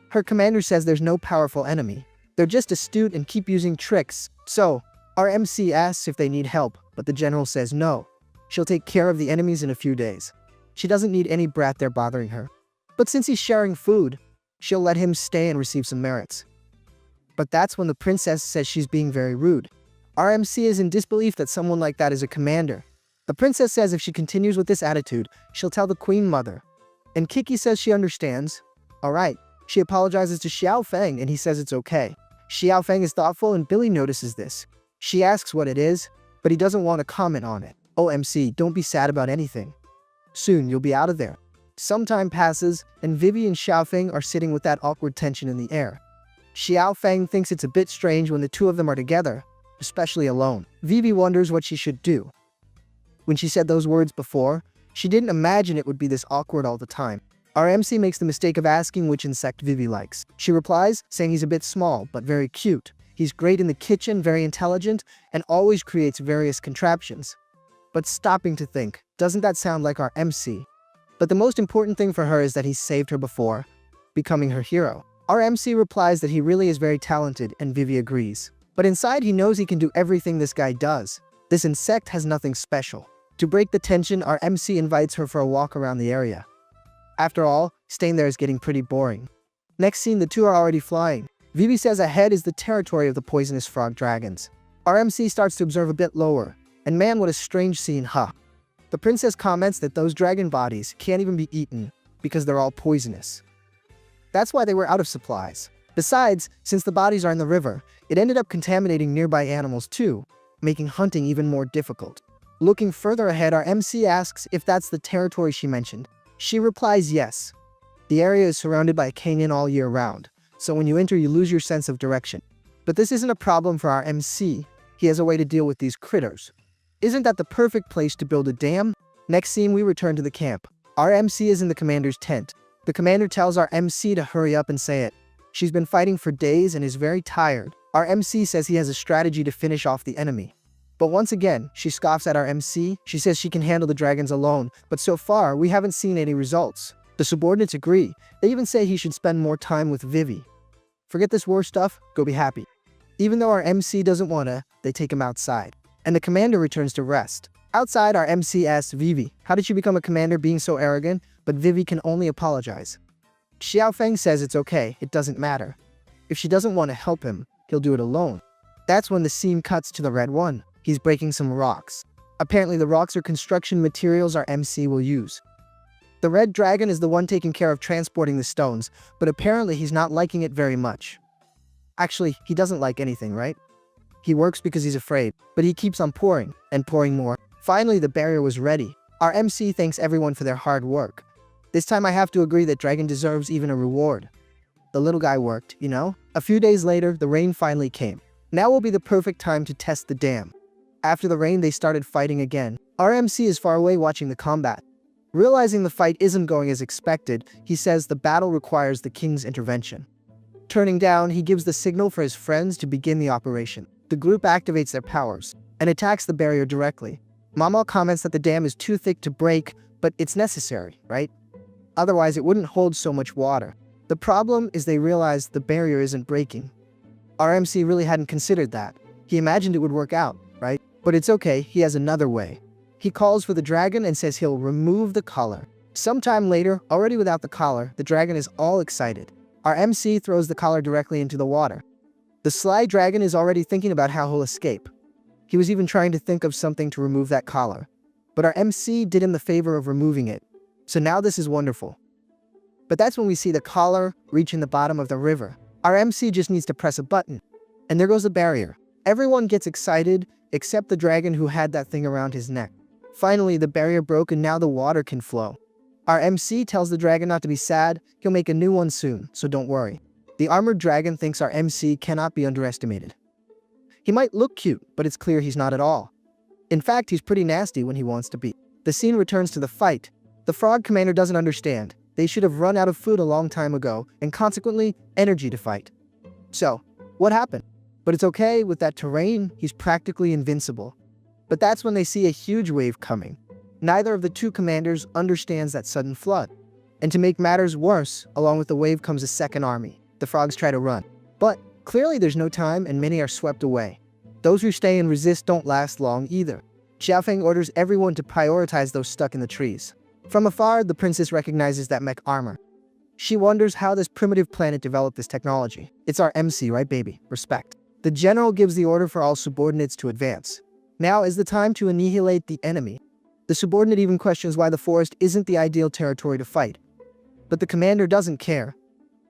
Her commander says there's no powerful enemy. They're just astute and keep using tricks. So, our MC asks if they need help, but the general says no. She'll take care of the enemies in a few days. She doesn't need any brat there bothering her. But since he's sharing food, she'll let him stay and receive some merits. But that's when the princess says she's being very rude. Our MC is in disbelief that someone like that is a commander. The princess says if she continues with this attitude, she'll tell the queen mother. And Kiki says she understands. Alright, she apologizes to Xiaofeng and he says it's okay. Xiaofeng is thoughtful and Billy notices this. She asks what it is, but he doesn't want to comment on it. Oh MC, don't be sad about anything. Soon you'll be out of there. Some time passes, and Vivi and Xiaofeng are sitting with that awkward tension in the air. Xiaofeng thinks it's a bit strange when the 2 of them are together, especially alone. Vivi wonders what she should do. When she said those words before, she didn't imagine it would be this awkward all the time. Our MC makes the mistake of asking which insect Vivi likes. She replies, saying he's a bit small, but very cute. He's great in the kitchen, very intelligent, and always creates various contraptions. But stopping to think, doesn't that sound like our MC? But the most important thing for her is that he saved her before, becoming her hero. Our MC replies that he really is very talented, and Vivi agrees. But inside he knows he can do everything this guy does. This insect has nothing special. To break the tension, our MC invites her for a walk around the area. After all, staying there is getting pretty boring. Next scene, the 2 are already flying. Vivi says ahead is the territory of the poisonous frog dragons. Our MC starts to observe a bit lower. And man, what a strange scene, huh? The princess comments that those dragon bodies can't even be eaten because they're all poisonous. That's why they were out of supplies. Besides, since the bodies are in the river, it ended up contaminating nearby animals too, making hunting even more difficult. Looking further ahead, our MC asks if that's the territory she mentioned. She replies yes. The area is surrounded by a canyon all year round, so when you enter you lose your sense of direction. But this isn't a problem for our MC. He has a way to deal with these critters. Isn't that the perfect place to build a dam? Next scene, we return to the camp. Our MC is in the commander's tent. The commander tells our MC to hurry up and say it. She's been fighting for days and is very tired. Our MC says he has a strategy to finish off the enemy. But once again, she scoffs at our MC. She says she can handle the dragons alone, but so far, we haven't seen any results. The subordinates agree. They even say he should spend more time with Vivi. Forget this war stuff, go be happy. Even though our MC doesn't wanna, they take him outside. And the commander returns to rest. Outside, our MC asks Vivi, how did she become a commander being so arrogant? But Vivi can only apologize. Xiaofeng says it's okay, it doesn't matter. If she doesn't want to help him, he'll do it alone. That's when the scene cuts to the red one. He's breaking some rocks. Apparently the rocks are construction materials our MC will use. The red dragon is the one taking care of transporting the stones, but apparently he's not liking it very much. Actually, he doesn't like anything, right? He works because he's afraid, but he keeps on pouring, and pouring more. Finally, the barrier was ready. Our MC thanks everyone for their hard work. This time I have to agree that Dragon deserves even a reward. The little guy worked, you know? A few days later, the rain finally came. Now will be the perfect time to test the dam. After the rain, they started fighting again. Our MC is far away watching the combat. Realizing the fight isn't going as expected, he says the battle requires the king's intervention. Turning down, he gives the signal for his friends to begin the operation. The group activates their powers and attacks the barrier directly. Mama comments that the dam is too thick to break, but it's necessary, right? Otherwise, it wouldn't hold so much water. The problem is they realize the barrier isn't breaking. Our MC really hadn't considered that. He imagined it would work out, right? But it's okay, he has another way. He calls for the dragon and says he'll remove the collar. Sometime later, already without the collar, the dragon is all excited. Our MC throws the collar directly into the water. The sly dragon is already thinking about how he'll escape. He was even trying to think of something to remove that collar. But our MC did him the favor of removing it. So now this is wonderful. But that's when we see the collar reaching the bottom of the river. Our MC just needs to press a button. And there goes the barrier. Everyone gets excited, except the dragon who had that thing around his neck. Finally, the barrier broke and now the water can flow. Our MC tells the dragon not to be sad, he'll make a new one soon, so don't worry. The armored dragon thinks our MC cannot be underestimated. He might look cute, but it's clear he's not at all. In fact, he's pretty nasty when he wants to be. The scene returns to the fight. The frog commander doesn't understand. They should have run out of food a long time ago, and consequently, energy to fight. So, what happened? But it's okay, with that terrain, he's practically invincible. But that's when they see a huge wave coming. Neither of the two commanders understands that sudden flood. And to make matters worse, along with the wave comes a second army. The frogs try to run. But clearly there's no time and many are swept away. Those who stay and resist don't last long either. Xiaofeng orders everyone to prioritize those stuck in the trees. From afar, the princess recognizes that mech armor. She wonders how this primitive planet developed this technology. It's our MC, right baby? Respect. The general gives the order for all subordinates to advance. Now is the time to annihilate the enemy. The subordinate even questions why the forest isn't the ideal territory to fight. But the commander doesn't care.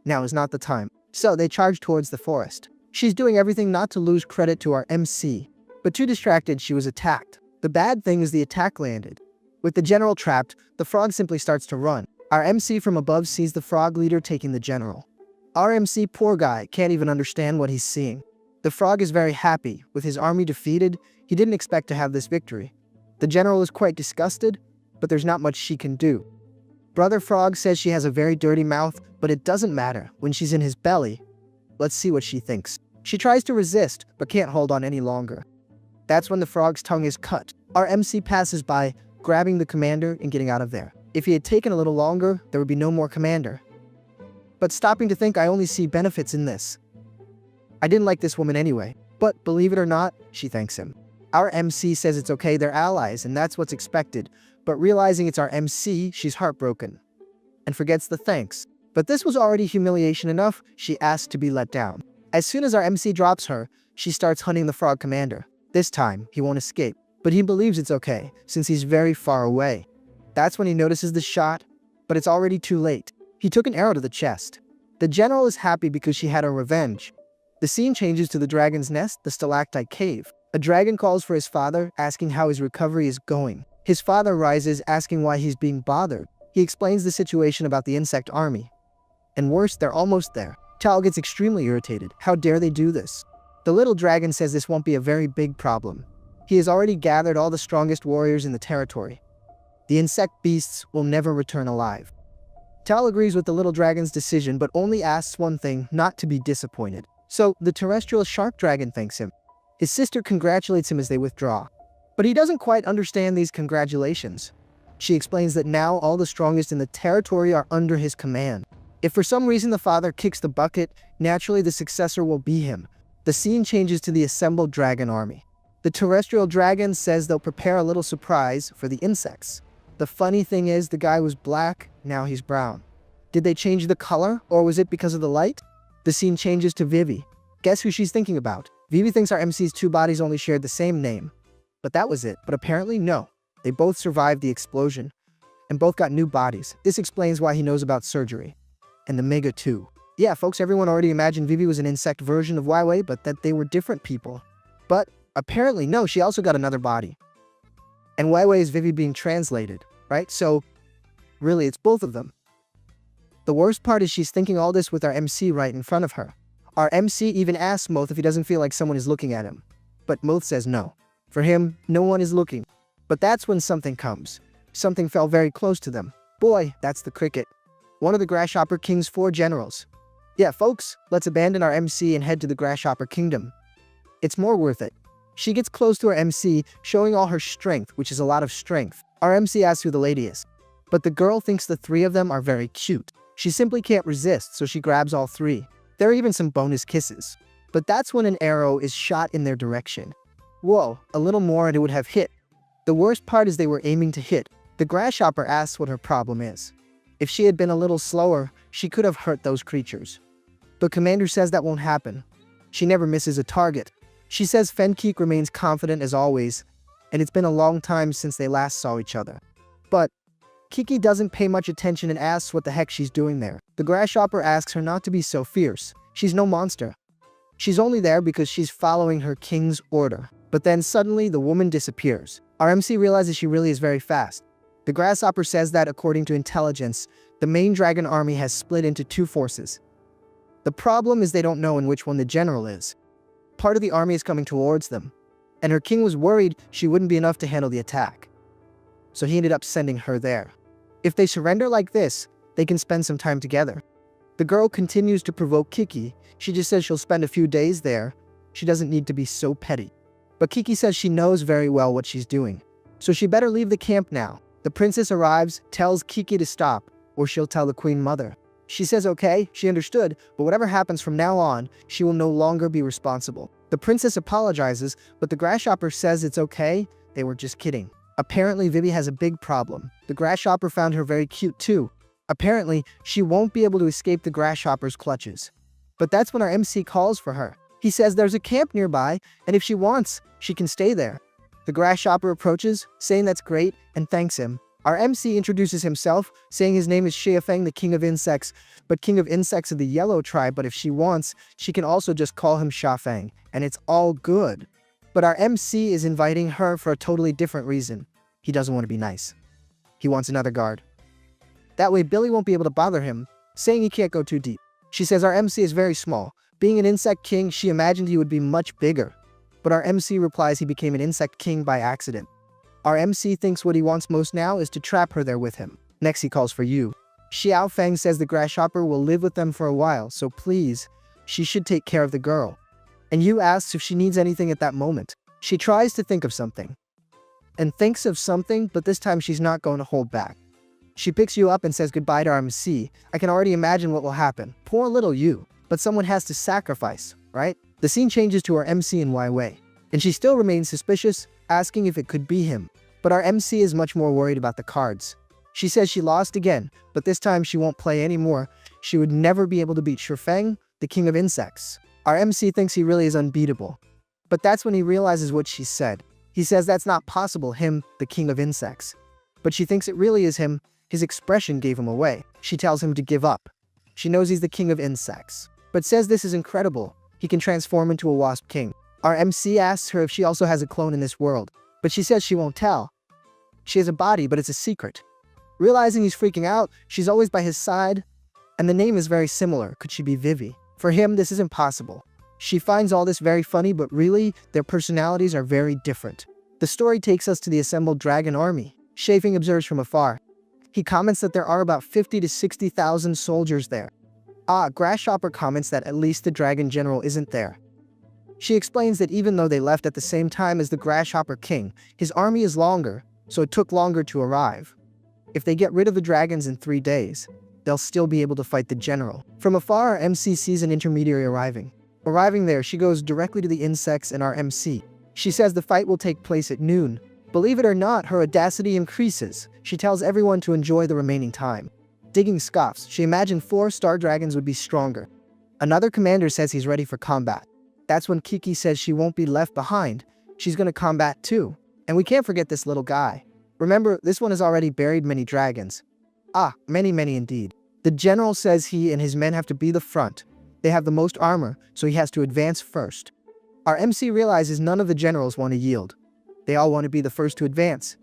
Now is not the time. So they charge towards the forest. She's doing everything not to lose credit to our MC. But too distracted, she was attacked. The bad thing is the attack landed. With the general trapped, the frog simply starts to run. Our MC from above sees the frog leader taking the general. Our MC, poor guy, can't even understand what he's seeing. The frog is very happy. With his army defeated, he didn't expect to have this victory. The general is quite disgusted, but there's not much she can do. Brother Frog says she has a very dirty mouth, but it doesn't matter when she's in his belly. Let's see what she thinks. She tries to resist, but can't hold on any longer. That's when the frog's tongue is cut. Our MC passes by, grabbing the commander and getting out of there. If he had taken a little longer, there would be no more commander. But stopping to think, I only see benefits in this. I didn't like this woman anyway, but believe it or not, she thanks him. Our MC says it's okay, they're allies, and that's what's expected. But realizing it's our MC, she's heartbroken. And forgets the thanks. But this was already humiliation enough, she asks to be let down. As soon as our MC drops her, she starts hunting the frog commander. This time, he won't escape. But he believes it's okay, since he's very far away. That's when he notices the shot, but it's already too late. He took an arrow to the chest. The general is happy because she had her revenge. The scene changes to the dragon's nest, the stalactite cave. A dragon calls for his father, asking how his recovery is going. His father rises, asking why he's being bothered. He explains the situation about the insect army. And worse, they're almost there. Tal gets extremely irritated. How dare they do this? The little dragon says this won't be a very big problem. He has already gathered all the strongest warriors in the territory. The insect beasts will never return alive. Tal agrees with the little dragon's decision, but only asks one thing, not to be disappointed. So the terrestrial shark dragon thanks him. His sister congratulates him as they withdraw. But he doesn't quite understand these congratulations. She explains that now all the strongest in the territory are under his command. If for some reason the father kicks the bucket, naturally the successor will be him. The scene changes to the assembled dragon army. The terrestrial dragon says they'll prepare a little surprise for the insects. The funny thing is, the guy was black, now he's brown. Did they change the color, or was it because of the light? The scene changes to Vivi. Guess who she's thinking about? Vivi thinks our MC's two bodies only shared the same name. But that was it. But apparently, no. They both survived the explosion, and both got new bodies. This explains why he knows about surgery. And the Mega too. Yeah, folks, everyone already imagined Vivi was an insect version of Wai, but that they were different people. But apparently, no, she also got another body. And Wai is Vivi being translated, right? So, really, it's both of them. The worst part is she's thinking all this with our MC right in front of her. Our MC even asks Moth if he doesn't feel like someone is looking at him. But Moth says no. For him, no one is looking. But that's when something comes. Something fell very close to them. Boy, that's the cricket. One of the Grasshopper King's 4 generals. Yeah, folks, let's abandon our MC and head to the Grasshopper Kingdom. It's more worth it. She gets close to her MC, showing all her strength, which is a lot of strength. Our MC asks who the lady is. But the girl thinks the 3 of them are very cute. She simply can't resist, so she grabs all 3. There are even some bonus kisses. But that's when an arrow is shot in their direction. Whoa, a little more and it would have hit. The worst part is they were aiming to hit. The Grasshopper asks what her problem is. If she had been a little slower, she could have hurt those creatures. But Commander says that won't happen. She never misses a target. She says Fenkeek remains confident as always, and it's been a long time since they last saw each other. But Kiki doesn't pay much attention and asks what the heck she's doing there. The Grasshopper asks her not to be so fierce. She's no monster. She's only there because she's following her king's order. But then suddenly the woman disappears. Our MC realizes she really is very fast. The Grasshopper says that according to intelligence, the main dragon army has split into 2 forces. The problem is they don't know in which one the general is. Part of the army is coming towards them, and her king was worried she wouldn't be enough to handle the attack. So he ended up sending her there. If they surrender like this, they can spend some time together. The girl continues to provoke Kiki. She just says she'll spend a few days there. She doesn't need to be so petty. But Kiki says she knows very well what she's doing, so she better leave the camp now. The princess arrives, tells Kiki to stop, or she'll tell the queen mother. She says okay, she understood, but whatever happens from now on, she will no longer be responsible. The princess apologizes, but the Grasshopper says it's okay, they were just kidding. Apparently Vivi has a big problem. The Grasshopper found her very cute too. Apparently, she won't be able to escape the Grasshopper's clutches. But that's when our MC calls for her. He says there's a camp nearby, and if she wants, she can stay there. The Grasshopper approaches, saying that's great, and thanks him. Our MC introduces himself, saying his name is Xiafeng, the King of Insects, but King of Insects of the Yellow tribe, but if she wants, she can also just call him Xiafeng, and it's all good. But our MC is inviting her for a totally different reason. He doesn't want to be nice. He wants another guard. That way Billy won't be able to bother him, saying he can't go too deep. She says our MC is very small. Being an insect king, she imagined he would be much bigger. But our MC replies he became an insect king by accident. Our MC thinks what he wants most now is to trap her there with him. Next he calls for you. Xiaofeng says the Grasshopper will live with them for a while, so please, she should take care of the girl. And Yu asks if she needs anything at that moment. She tries to think of something. And thinks of something, but this time she's not going to hold back. She picks you up and says goodbye to our MC. I can already imagine what will happen. Poor little you. But someone has to sacrifice, right? The scene changes to our MC in Wai Wei. And she still remains suspicious, asking if it could be him. But our MC is much more worried about the cards. She says she lost again, but this time she won't play anymore. She would never be able to beat Shifeng, the King of Insects. Our MC thinks he really is unbeatable. But that's when he realizes what she said. He says that's not possible, him, the King of Insects. But she thinks it really is him. His expression gave him away. She tells him to give up. She knows he's the King of Insects, but says this is incredible. He can transform into a wasp king. Our MC asks her if she also has a clone in this world, but she says she won't tell. She has a body, but it's a secret. Realizing he's freaking out, she's always by his side, and the name is very similar. Could she be Vivi? For him, this is impossible. She finds all this very funny, but really, their personalities are very different. The story takes us to the assembled dragon army. Xiafeng observes from afar. He comments that there are about 50 to 60,000 soldiers there. Grasshopper comments that at least the dragon general isn't there. She explains that even though they left at the same time as the Grasshopper king, his army is longer, so it took longer to arrive. If they get rid of the dragons in 3 days, they'll still be able to fight the general. From afar, our MC sees an intermediary arriving. Arriving there, she goes directly to the insects and our MC. She says the fight will take place at noon. Believe it or not, her audacity increases. She tells everyone to enjoy the remaining time. Digging scoffs. She imagined 4 star dragons would be stronger. Another commander says he's ready for combat. That's when Kiki says she won't be left behind. She's gonna combat too. And we can't forget this little guy. Remember, this one has already buried many dragons. Many indeed. The general says he and his men have to be the front. They have the most armor, so he has to advance first. Our MC realizes none of the generals want to yield. They all want to be the first to advance.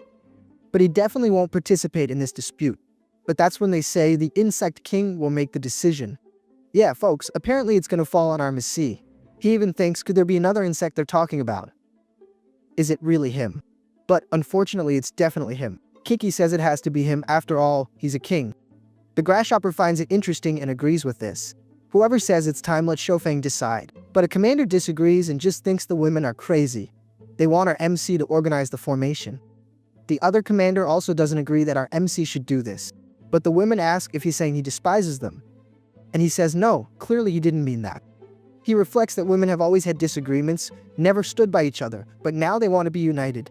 But he definitely won't participate in this dispute. But that's when they say the insect king will make the decision. Yeah, folks, apparently it's gonna fall on our MC. He even thinks, could there be another insect they're talking about? Is it really him? But unfortunately, it's definitely him. Kiki says it has to be him, after all, he's a king. The grasshopper finds it interesting and agrees with this. Whoever says it's time, let Shofeng decide. But a commander disagrees and just thinks the women are crazy. They want our MC to organize the formation. The other commander also doesn't agree that our MC should do this. But the women ask if he's saying he despises them. And he says no, clearly he didn't mean that. He reflects that women have always had disagreements, never stood by each other, but now they want to be united.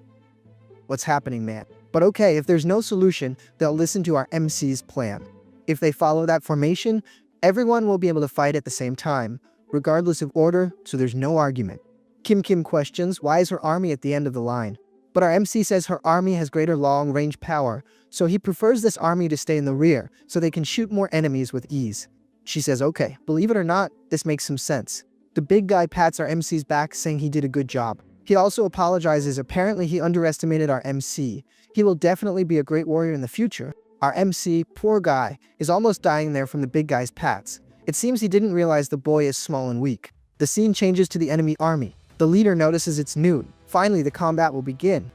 What's happening, man? But okay, if there's no solution, they'll listen to our MC's plan. If they follow that formation, everyone will be able to fight at the same time, regardless of order, so there's no argument. Kim questions why is her army at the end of the line. But our MC says her army has greater long-range power, so he prefers this army to stay in the rear, so they can shoot more enemies with ease. She says okay, believe it or not, this makes some sense. The big guy pats our MC's back, saying he did a good job. He also apologizes, apparently he underestimated our MC. He will definitely be a great warrior in the future. Our MC, poor guy, is almost dying there from the big guy's pats. It seems he didn't realize the boy is small and weak. The scene changes to the enemy army. The leader notices it's noon. Finally, the combat will begin.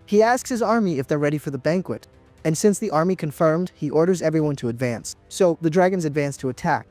He asks his army if they're ready for the banquet. And since the army confirmed, he orders everyone to advance. So, the dragons advance to attack.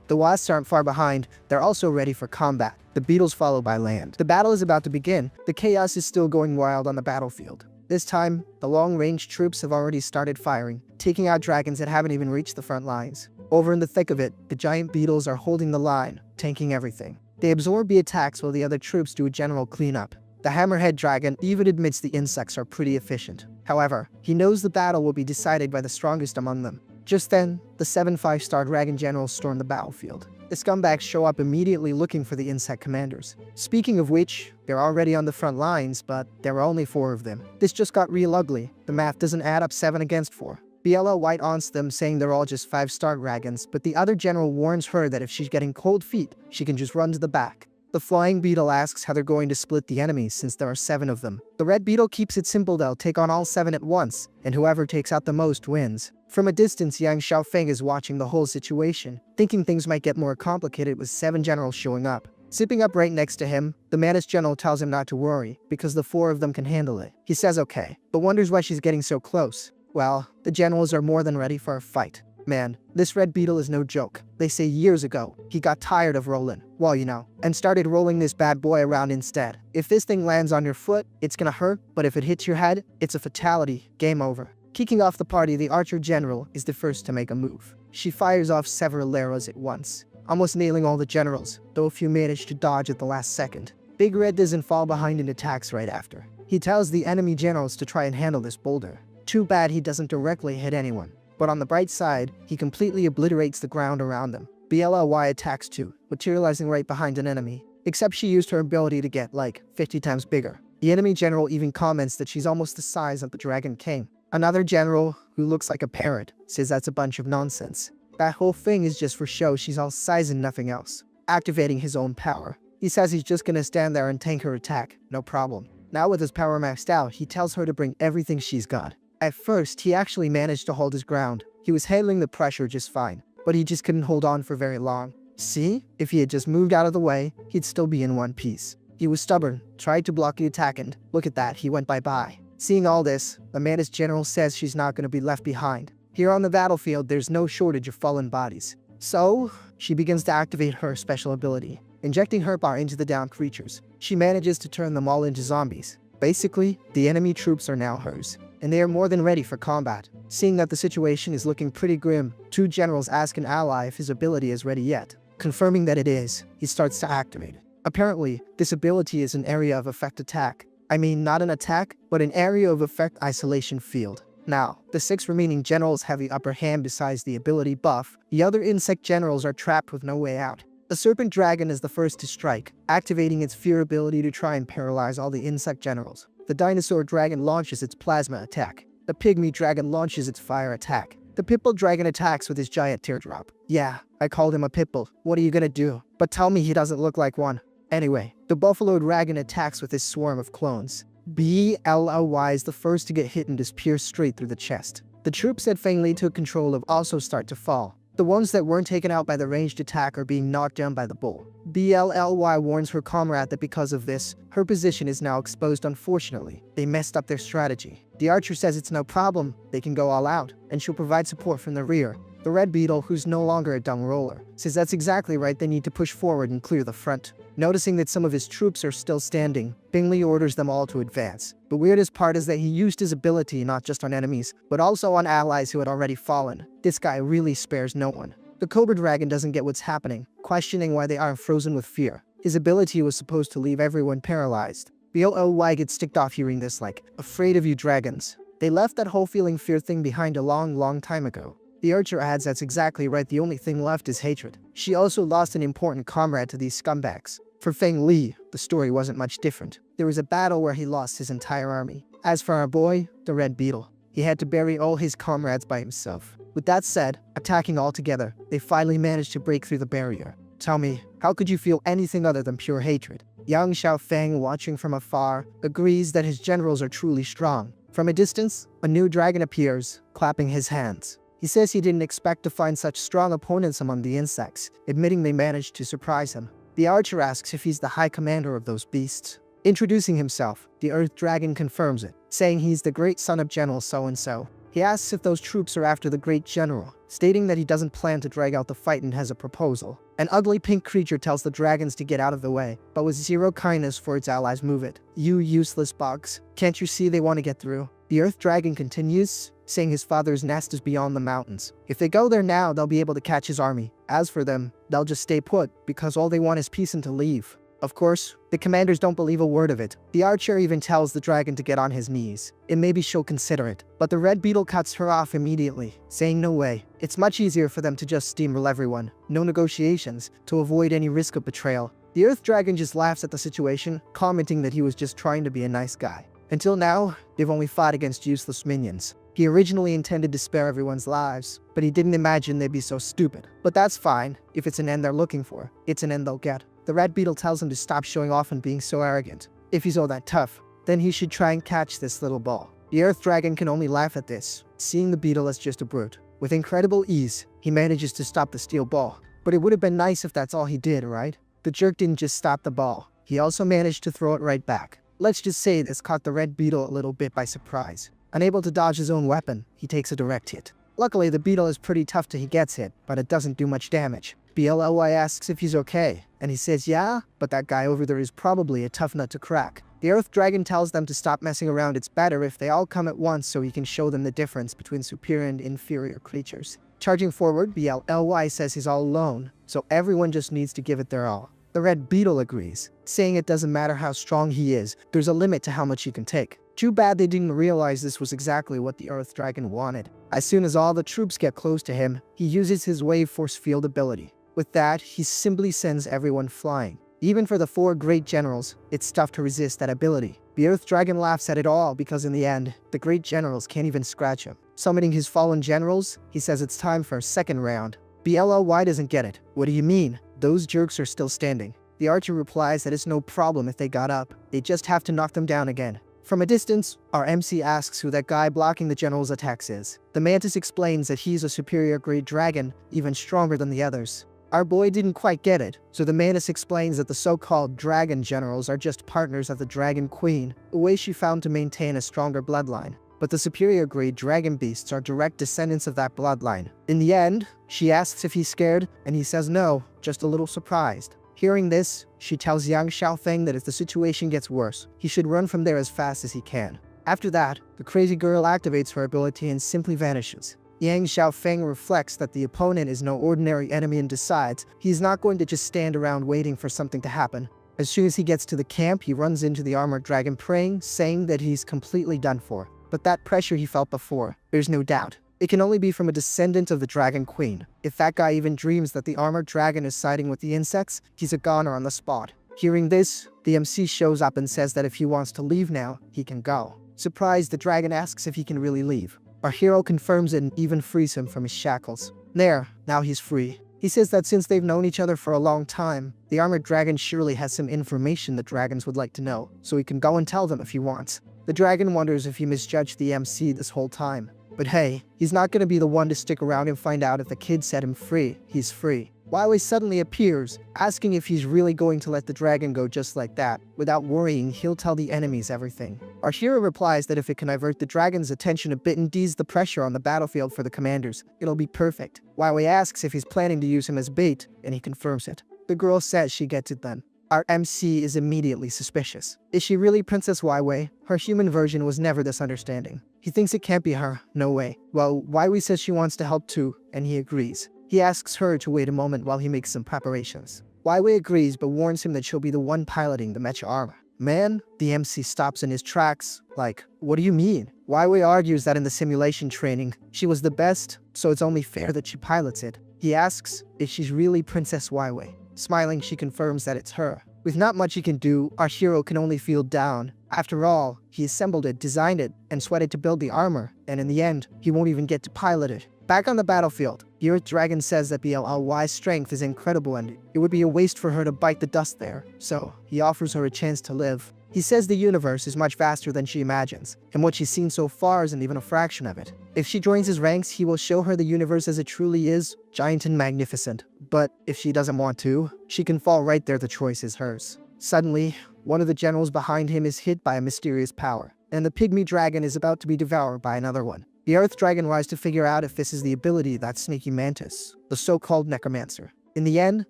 The wasps aren't far behind, they're also ready for combat. The beetles follow by land. The battle is about to begin. The chaos is still going wild on the battlefield. This time, the long-range troops have already started firing, taking out dragons that haven't even reached the front lines. Over in the thick of it, the giant beetles are holding the line, tanking everything. They absorb the attacks while the other troops do a general cleanup. The hammerhead dragon even admits the insects are pretty efficient. However, he knows the battle will be decided by the strongest among them. Just then, the 7 5-star dragon generals storm the battlefield. The scumbags show up immediately looking for the insect commanders. Speaking of which, they're already on the front lines, but there are only 4 of them. This just got real ugly. The math doesn't add up 7 against 4. Biella white aunts them, saying they're all just 5-star dragons, but the other general warns her that if she's getting cold feet, she can just run to the back. The flying beetle asks how they're going to split the enemies since there are 7 of them. The red beetle keeps it simple, they'll take on all 7 at once, and whoever takes out the most wins. From a distance, Yang Xiaofeng is watching the whole situation, thinking things might get more complicated with 7 generals showing up. Zipping up right next to him, the Mantis general tells him not to worry, because the 4 of them can handle it. He says okay, but wonders why she's getting so close. Well, the generals are more than ready for a fight. Man, this red beetle is no joke. They say years ago, he got tired of rolling, well you know, and started rolling this bad boy around instead. If this thing lands on your foot, it's gonna hurt, but if it hits your head, it's a fatality, game over. Kicking off the party, the archer general is the first to make a move. She fires off several arrows at once, almost nailing all the generals, though a few manage to dodge at the last second. Big Red doesn't fall behind and attacks right after. He tells the enemy generals to try and handle this boulder. Too bad he doesn't directly hit anyone. But on the bright side, he completely obliterates the ground around them. BLLY attacks too, materializing right behind an enemy. Except she used her ability to get, like, 50 times bigger. The enemy general even comments that she's almost the size of the Dragon King. Another general, who looks like a parrot, says that's a bunch of nonsense. That whole thing is just for show, she's all size and nothing else. Activating his own power. He says he's just gonna stand there and tank her attack, no problem. Now with his power maxed out, he tells her to bring everything she's got. At first, he actually managed to hold his ground. He was handling the pressure just fine, but he just couldn't hold on for very long. See? If he had just moved out of the way, he'd still be in one piece. He was stubborn, tried to block the attack, and look at that, he went bye-bye. Seeing all this, the Mantis general says she's not going to be left behind. Here on the battlefield, there's no shortage of fallen bodies. So, she begins to activate her special ability, injecting her bar into the downed creatures. She manages to turn them all into zombies. Basically, the enemy troops are now hers, and they are more than ready for combat. Seeing that the situation is looking pretty grim, 2 generals ask an ally if his ability is ready yet. Confirming that it is, he starts to activate. Apparently, this ability is an area of effect attack. I mean, not an attack, but an area of effect isolation field. Now, the 6 remaining generals have the upper hand besides the ability buff. The other insect generals are trapped with no way out. The serpent dragon is the first to strike, activating its fear ability to try and paralyze all the insect generals. The dinosaur dragon launches its plasma attack. The pygmy dragon launches its fire attack. The pitbull dragon attacks with his giant teardrop. Yeah, I called him a pitbull. What are you gonna do? But tell me he doesn't look like one. Anyway, the buffalo dragon attacks with his swarm of clones. BLOY is the first to get hit and is pierced straight through the chest. The troops that Feng Li took control of also start to fall. The ones that weren't taken out by the ranged attack are being knocked down by the bull. BLLY warns her comrade that because of this, her position is now exposed. Unfortunately, they messed up their strategy. The archer says it's no problem, they can go all out, and she'll provide support from the rear. The red beetle, who's no longer a dung roller, says that's exactly right, they need to push forward and clear the front. Noticing that some of his troops are still standing, Bingley orders them all to advance. The weirdest part is that he used his ability not just on enemies, but also on allies who had already fallen. This guy really spares no one. The Cobra Dragon doesn't get what's happening, questioning why they aren't frozen with fear. His ability was supposed to leave everyone paralyzed. BLOY gets ticked off hearing this, like, afraid of you dragons. They left that whole feeling fear thing behind a long time ago. The archer adds that's exactly right, the only thing left is hatred. She also lost an important comrade to these scumbags. For Feng Li, the story wasn't much different. There was a battle where he lost his entire army. As for our boy, the red beetle, he had to bury all his comrades by himself. With that said, attacking all together, they finally managed to break through the barrier. Tell me, how could you feel anything other than pure hatred? Yang Xiaofeng, watching from afar, agrees that his generals are truly strong. From a distance, a new dragon appears, clapping his hands. He says he didn't expect to find such strong opponents among the insects, admitting they managed to surprise him. The archer asks if he's the high commander of those beasts. Introducing himself, the earth dragon confirms it, saying he's the great son of General so-and-so. He asks if those troops are after the great general, stating that he doesn't plan to drag out the fight and has a proposal. An ugly pink creature tells the dragons to get out of the way, but with zero kindness for its allies move it. You useless bugs. Can't you see they want to get through? The earth dragon continues, saying his father's nest is beyond the mountains. If they go there now, they'll be able to catch his army. As for them, they'll just stay put, because all they want is peace and to leave. Of course, the commanders don't believe a word of it. The archer even tells the dragon to get on his knees, and maybe she'll consider it. But the red beetle cuts her off immediately, saying no way. It's much easier for them to just steamroll everyone. No negotiations, to avoid any risk of betrayal. The earth dragon just laughs at the situation, commenting that he was just trying to be a nice guy. Until now, they've only fought against useless minions. He originally intended to spare everyone's lives, but he didn't imagine they'd be so stupid. But that's fine. If it's an end they're looking for, it's an end they'll get. The red beetle tells him to stop showing off and being so arrogant. If he's all that tough, then he should try and catch this little ball. The earth dragon can only laugh at this, seeing the beetle as just a brute. With incredible ease, he manages to stop the steel ball. But it would have been nice if that's all he did, right? The jerk didn't just stop the ball. He also managed to throw it right back. Let's just say this caught the red beetle a little bit by surprise. Unable to dodge his own weapon, he takes a direct hit. Luckily, the beetle is pretty tough till he gets hit, but it doesn't do much damage. BLLY asks if he's okay, and he says yeah, but that guy over there is probably a tough nut to crack. The earth dragon tells them to stop messing around. It's better if they all come at once so he can show them the difference between superior and inferior creatures. Charging forward, BLLY says he's all alone, so everyone just needs to give it their all. The red beetle agrees, saying it doesn't matter how strong he is, there's a limit to how much he can take. Too bad they didn't realize this was exactly what the earth dragon wanted. As soon as all the troops get close to him, he uses his wave force field ability. With that, he simply sends everyone flying. Even for the 4 great generals, it's tough to resist that ability. The earth dragon laughs at it all because in the end, the great generals can't even scratch him. Summoning his fallen generals, he says it's time for a second round. BLOY doesn't get it. What do you mean? Those jerks are still standing. The archer replies that it's no problem if they got up. They just have to knock them down again. From a distance, our MC asks who that guy blocking the general's attacks is. The mantis explains that he's a superior great dragon, even stronger than the others. Our boy didn't quite get it, so the mantis explains that the so-called dragon generals are just partners of the dragon queen, a way she found to maintain a stronger bloodline. But the superior grade dragon beasts are direct descendants of that bloodline. In the end, she asks if he's scared, and he says no, just a little surprised. Hearing this, she tells Yang Xiaofeng that if the situation gets worse, he should run from there as fast as he can. After that, the crazy girl activates her ability and simply vanishes. Yang Xiaofeng reflects that the opponent is no ordinary enemy and decides he's not going to just stand around waiting for something to happen. As soon as he gets to the camp, he runs into the armored dragon praying, saying that he's completely done for. But that pressure he felt before, there's no doubt. It can only be from a descendant of the Dragon Queen. If that guy even dreams that the armored dragon is siding with the insects, he's a goner on the spot. Hearing this, the MC shows up and says that if he wants to leave now, he can go. Surprised, the dragon asks if he can really leave. Our hero confirms it and even frees him from his shackles. There, now he's free. He says that since they've known each other for a long time, the armored dragon surely has some information the dragons would like to know, so he can go and tell them if he wants. The dragon wonders if he misjudged the MC this whole time. But hey, he's not going to be the one to stick around and find out if the kid set him free. He's free. Waiwei suddenly appears, asking if he's really going to let the dragon go just like that. Without worrying, he'll tell the enemies everything. Our hero replies that if it can divert the dragon's attention a bit and ease the pressure on the battlefield for the commanders, it'll be perfect. Waiwei asks if he's planning to use him as bait, and he confirms it. The girl says she gets it then. Our MC is immediately suspicious. Is she really Princess Waiwei? Her human version was never this understanding. He thinks it can't be her, no way. Well, Waiwei says she wants to help too, and he agrees. He asks her to wait a moment while he makes some preparations. Waiwei agrees but warns him that she'll be the one piloting the mecha armor. Man, the MC stops in his tracks, like, what do you mean? Waiwei argues that in the simulation training, she was the best, so it's only fair that she pilots it. He asks if she's really Princess Waiwei. Smiling, she confirms that it's her. With not much he can do, our hero can only feel down. After all, he assembled it, designed it, and sweated to build the armor, and in the end, he won't even get to pilot it. Back on the battlefield, the Earth Dragon says that BLLY's strength is incredible and it would be a waste for her to bite the dust there, so he offers her a chance to live. He says the universe is much vaster than she imagines, and what she's seen so far isn't even a fraction of it. If she joins his ranks, he will show her the universe as it truly is, giant and magnificent. But if she doesn't want to, she can fall right there, the choice is hers. Suddenly, one of the generals behind him is hit by a mysterious power, and the pygmy dragon is about to be devoured by another one. The Earth Dragon tries to figure out if this is the ability of that sneaky mantis, the so-called necromancer. In the end,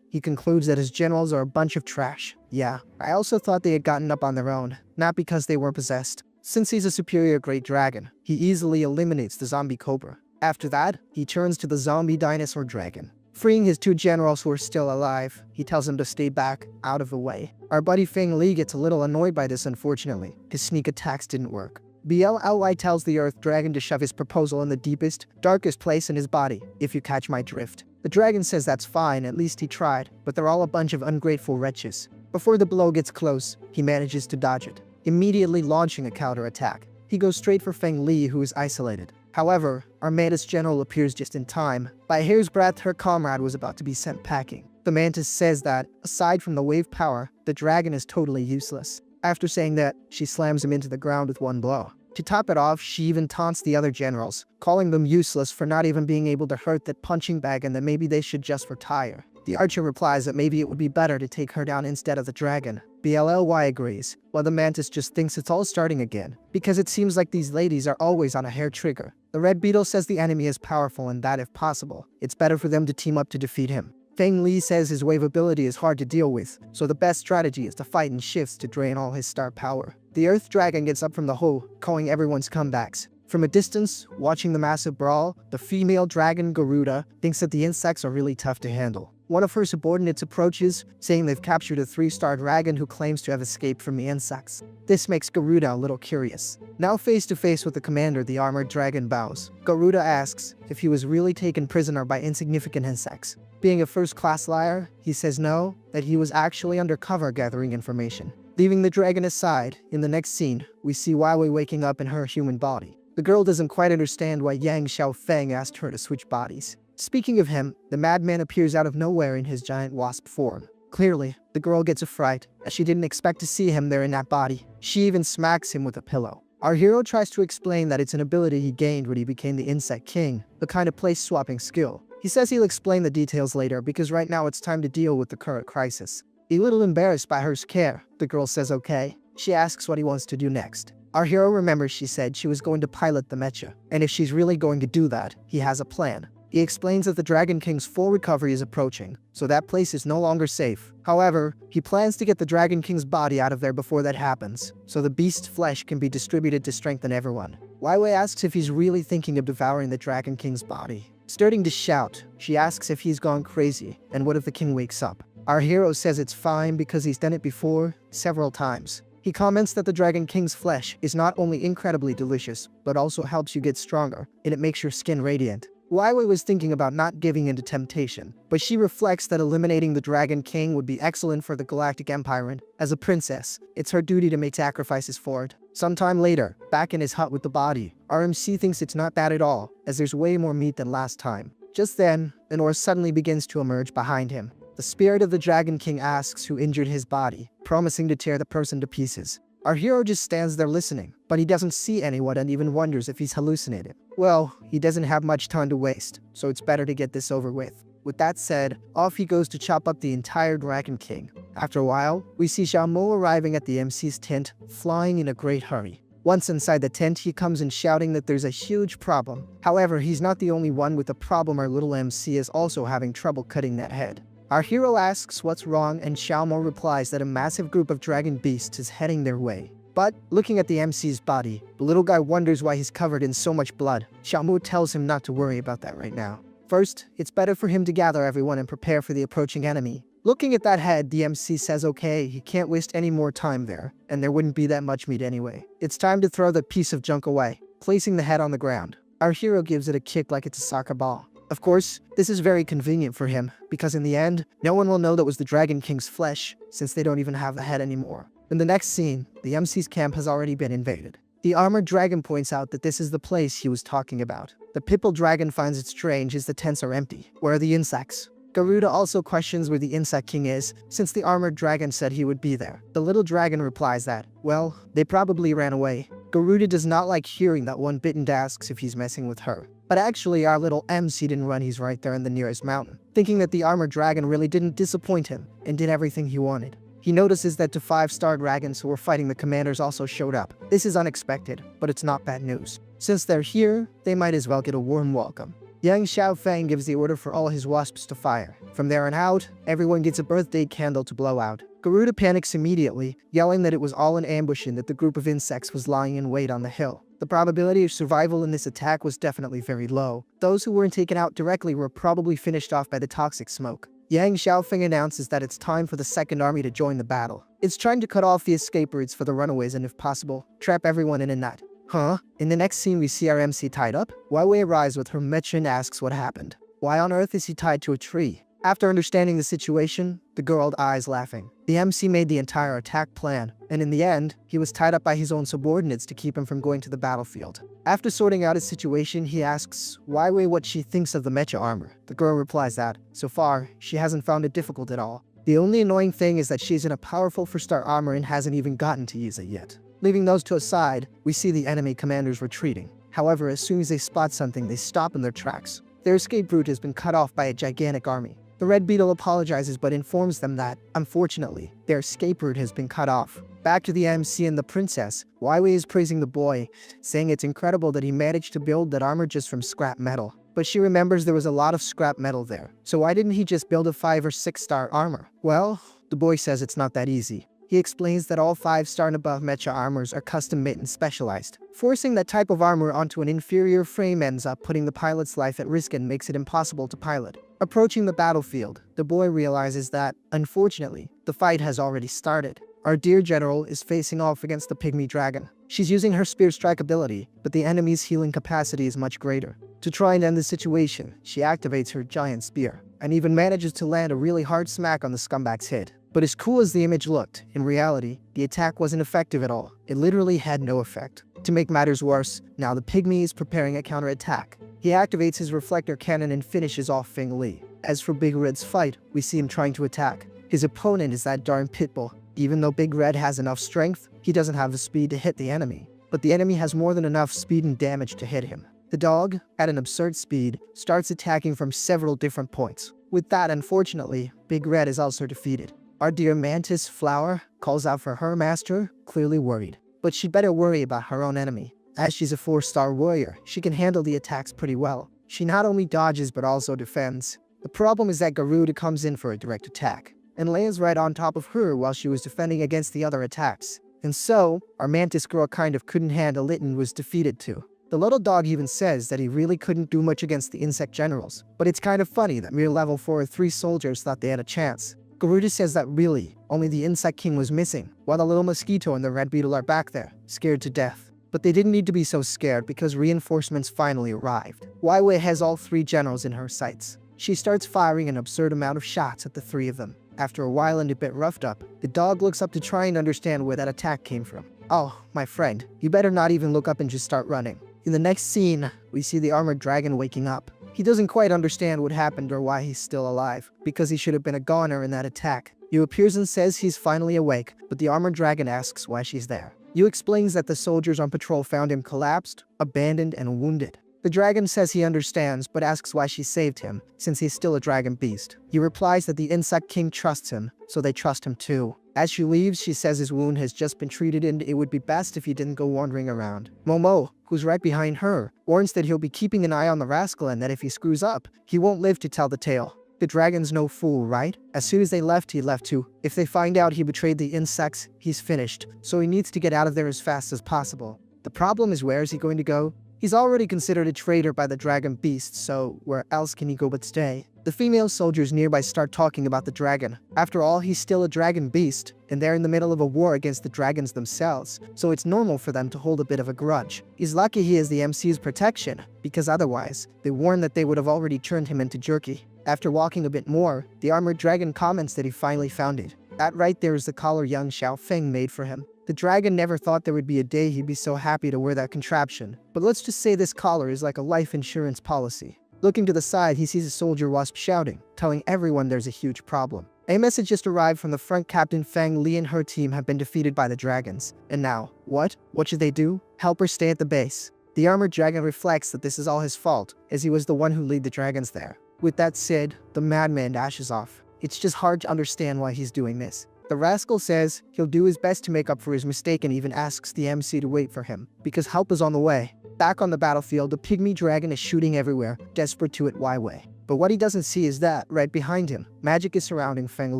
he concludes that his generals are a bunch of trash. Yeah, I also thought they had gotten up on their own, not because they were possessed. Since he's a superior great dragon, he easily eliminates the zombie cobra. After that, he turns to the zombie dinosaur dragon. Freeing his two generals who are still alive, he tells them to stay back, out of the way. Our buddy Feng Li gets a little annoyed by this, unfortunately. His sneak attacks didn't work. BLLY tells the Earth Dragon to shove his proposal in the deepest, darkest place in his body, if you catch my drift. The dragon says that's fine, at least he tried, but they're all a bunch of ungrateful wretches. Before the blow gets close, he manages to dodge it, immediately launching a counterattack. He goes straight for Feng Li, who is isolated. However, our mantis general appears just in time. By a hair's breadth, her comrade was about to be sent packing. The mantis says that, aside from the wave power, the dragon is totally useless. After saying that, she slams him into the ground with one blow. To top it off, she even taunts the other generals, calling them useless for not even being able to hurt that punching bag and that maybe they should just retire. The archer replies that maybe it would be better to take her down instead of the dragon. BLLY agrees, while the mantis just thinks it's all starting again, because it seems like these ladies are always on a hair trigger. The red beetle says the enemy is powerful and that if possible, it's better for them to team up to defeat him. Feng Li says his wave ability is hard to deal with, so the best strategy is to fight in shifts to drain all his star power. The Earth Dragon gets up from the hole, calling everyone's comebacks. From a distance, watching the massive brawl, the female dragon Garuda thinks that the insects are really tough to handle. One of her subordinates approaches, saying they've captured a 3-star dragon who claims to have escaped from the insects. This makes Garuda a little curious. Now face to face with the commander, the armored dragon bows. Garuda asks if he was really taken prisoner by insignificant insects. Being a first-class liar, he says no, that he was actually undercover gathering information. Leaving the dragon aside, in the next scene, we see Waiwei waking up in her human body. The girl doesn't quite understand why Yang Xiaofeng asked her to switch bodies. Speaking of him, the madman appears out of nowhere in his giant wasp form. Clearly, the girl gets a fright, as she didn't expect to see him there in that body. She even smacks him with a pillow. Our hero tries to explain that it's an ability he gained when he became the Insect King, the kind of place-swapping skill. He says he'll explain the details later because right now it's time to deal with the current crisis. A little embarrassed by her scare, the girl says okay. She asks what he wants to do next. Our hero remembers she said she was going to pilot the mecha, and if she's really going to do that, he has a plan. He explains that the Dragon King's full recovery is approaching, so that place is no longer safe. However, he plans to get the Dragon King's body out of there before that happens, so the beast's flesh can be distributed to strengthen everyone. Waiwei asks if he's really thinking of devouring the Dragon King's body. Starting to shout, she asks if he's gone crazy, and what if the king wakes up? Our hero says it's fine because he's done it before, several times. He comments that the Dragon King's flesh is not only incredibly delicious, but also helps you get stronger, and it makes your skin radiant. Waiwei was thinking about not giving in to temptation, but she reflects that eliminating the Dragon King would be excellent for the Galactic Empire, and as a princess, it's her duty to make sacrifices for it. Sometime later, back in his hut with the body, RMC thinks it's not bad at all, as there's way more meat than last time. Just then, an oar suddenly begins to emerge behind him. The spirit of the Dragon King asks who injured his body, promising to tear the person to pieces. Our hero just stands there listening, but he doesn't see anyone and even wonders if he's hallucinating. Well, he doesn't have much time to waste, so it's better to get this over with. With that said, off he goes to chop up the entire Dragon King. After a while, we see Xiaomo arriving at the MC's tent, flying in a great hurry. Once inside the tent, he comes in shouting that there's a huge problem. However, he's not the only one with a problem. Our little MC is also having trouble cutting that head. Our hero asks what's wrong, and Xiaomo replies that a massive group of dragon beasts is heading their way. But, looking at the MC's body, the little guy wonders why he's covered in so much blood. Xiaomo tells him not to worry about that right now. First, it's better for him to gather everyone and prepare for the approaching enemy. Looking at that head, the MC says okay, he can't waste any more time there, and there wouldn't be that much meat anyway. It's time to throw the piece of junk away, placing the head on the ground. Our hero gives it a kick like it's a soccer ball. Of course, this is very convenient for him, because in the end, no one will know that was the Dragon King's flesh, since they don't even have the head anymore. In the next scene, the MC's camp has already been invaded. The armored dragon points out that this is the place he was talking about. The pipple dragon finds it strange as the tents are empty. Where are the insects? Garuda also questions where the insect king is, since the armored dragon said he would be there. The little dragon replies that, well, they probably ran away. Garuda does not like hearing that one bitten asks if he's messing with her. But actually, our little MC didn't run, he's right there in the nearest mountain. Thinking that the armored dragon really didn't disappoint him, and did everything he wanted. He notices that the 5-star dragons who were fighting the commanders also showed up. This is unexpected, but it's not bad news. Since they're here, they might as well get a warm welcome. Yang Xiaofeng gives the order for all his wasps to fire. From there on out, everyone gets a birthday candle to blow out. Garuda panics immediately, yelling that it was all an ambush and that the group of insects was lying in wait on the hill. The probability of survival in this attack was definitely very low. Those who weren't taken out directly were probably finished off by the toxic smoke. Yang Xiaofeng announces that it's time for the second army to join the battle. It's trying to cut off the escape routes for the runaways and, if possible, trap everyone in a net. Huh? In the next scene, we see our MC tied up. Wei arrives with her mecha and asks what happened. Why on earth is he tied to a tree? After understanding the situation, the girl eyes laughing. The MC made the entire attack plan, and in the end, he was tied up by his own subordinates to keep him from going to the battlefield. After sorting out his situation, he asks Wei what she thinks of the mecha armor. The girl replies that, so far, she hasn't found it difficult at all. The only annoying thing is that she's in a powerful 4-star armor and hasn't even gotten to use it yet. Leaving those to a side, we see the enemy commanders retreating. However, as soon as they spot something, they stop in their tracks. Their escape route has been cut off by a gigantic army. The Red Beetle apologizes but informs them that, unfortunately, their escape route has been cut off. Back to the MC and the princess, Wei is praising the boy, saying it's incredible that he managed to build that armor just from scrap metal. But she remembers there was a lot of scrap metal there, so why didn't he just build a 5 or 6-star armor? Well, the boy says it's not that easy. He explains that all 5-star and above mecha armors are custom-made and specialized. Forcing that type of armor onto an inferior frame ends up putting the pilot's life at risk and makes it impossible to pilot. Approaching the battlefield, the boy realizes that, unfortunately, the fight has already started. Our dear general is facing off against the pygmy dragon. She's using her spear strike ability, but the enemy's healing capacity is much greater. To try and end the situation, she activates her giant spear, and even manages to land a really hard smack on the scumbag's head. But as cool as the image looked, in reality, the attack wasn't effective at all. It literally had no effect. To make matters worse, now the pygmy is preparing a counterattack. He activates his reflector cannon and finishes off Feng Li. As for Big Red's fight, we see him trying to attack. His opponent is that darn pitbull. Even though Big Red has enough strength, he doesn't have the speed to hit the enemy. But the enemy has more than enough speed and damage to hit him. The dog, at an absurd speed, starts attacking from several different points. With that, unfortunately, Big Red is also defeated. Our dear Mantis Flower calls out for her master, clearly worried. But she'd better worry about her own enemy. As she's a 4-star warrior, she can handle the attacks pretty well. She not only dodges but also defends. The problem is that Garuda comes in for a direct attack, and lands right on top of her while she was defending against the other attacks. And so, our Mantis girl kind of couldn't handle it and was defeated too. The little dog even says that he really couldn't do much against the insect generals, but it's kind of funny that mere level 4 or 3 soldiers thought they had a chance. Garuda says that really, only the Insect King was missing, while the little mosquito and the Red Beetle are back there, scared to death. But they didn't need to be so scared because reinforcements finally arrived. Wei has all 3 generals in her sights. She starts firing an absurd amount of shots at the 3 of them. After a while and a bit roughed up, the dog looks up to try and understand where that attack came from. Oh, my friend, you better not even look up and just start running. In the next scene, we see the armored dragon waking up. He doesn't quite understand what happened or why he's still alive, because he should have been a goner in that attack. Yu appears and says he's finally awake, but the armored dragon asks why she's there. Yu explains that the soldiers on patrol found him collapsed, abandoned, and wounded. The dragon says he understands but asks why she saved him, since he's still a dragon beast. He replies that the insect king trusts him, so they trust him too. As she leaves, she says his wound has just been treated and it would be best if he didn't go wandering around. Momo, who's right behind her, warns that he'll be keeping an eye on the rascal and that if he screws up, he won't live to tell the tale. The dragon's no fool, right? As soon as they left, he left too. If they find out he betrayed the insects, he's finished, so he needs to get out of there as fast as possible. The problem is, where is he going to go? He's already considered a traitor by the dragon beast, so where else can he go but stay? The female soldiers nearby start talking about the dragon. After all, he's still a dragon beast, and they're in the middle of a war against the dragons themselves, so it's normal for them to hold a bit of a grudge. He's lucky he has the MC's protection, because otherwise, they warn that they would have already turned him into jerky. After walking a bit more, the armored dragon comments that he finally found it. That right there is the collar young Xiaofeng made for him. The dragon never thought there would be a day he'd be so happy to wear that contraption, but let's just say this collar is like a life insurance policy. Looking to the side, he sees a soldier wasp shouting, telling everyone there's a huge problem. A message just arrived from the front. Captain Fang Li and her team have been defeated by the dragons. And now, what? What should they do? Help her stay at the base. The armored dragon reflects that this is all his fault, as he was the one who led the dragons there. With that said, the madman dashes off. It's just hard to understand why he's doing this. The rascal says he'll do his best to make up for his mistake and even asks the MC to wait for him, because help is on the way. Back on the battlefield, the pygmy dragon is shooting everywhere, desperate to it Wai. But what he doesn't see is that, right behind him, magic is surrounding Feng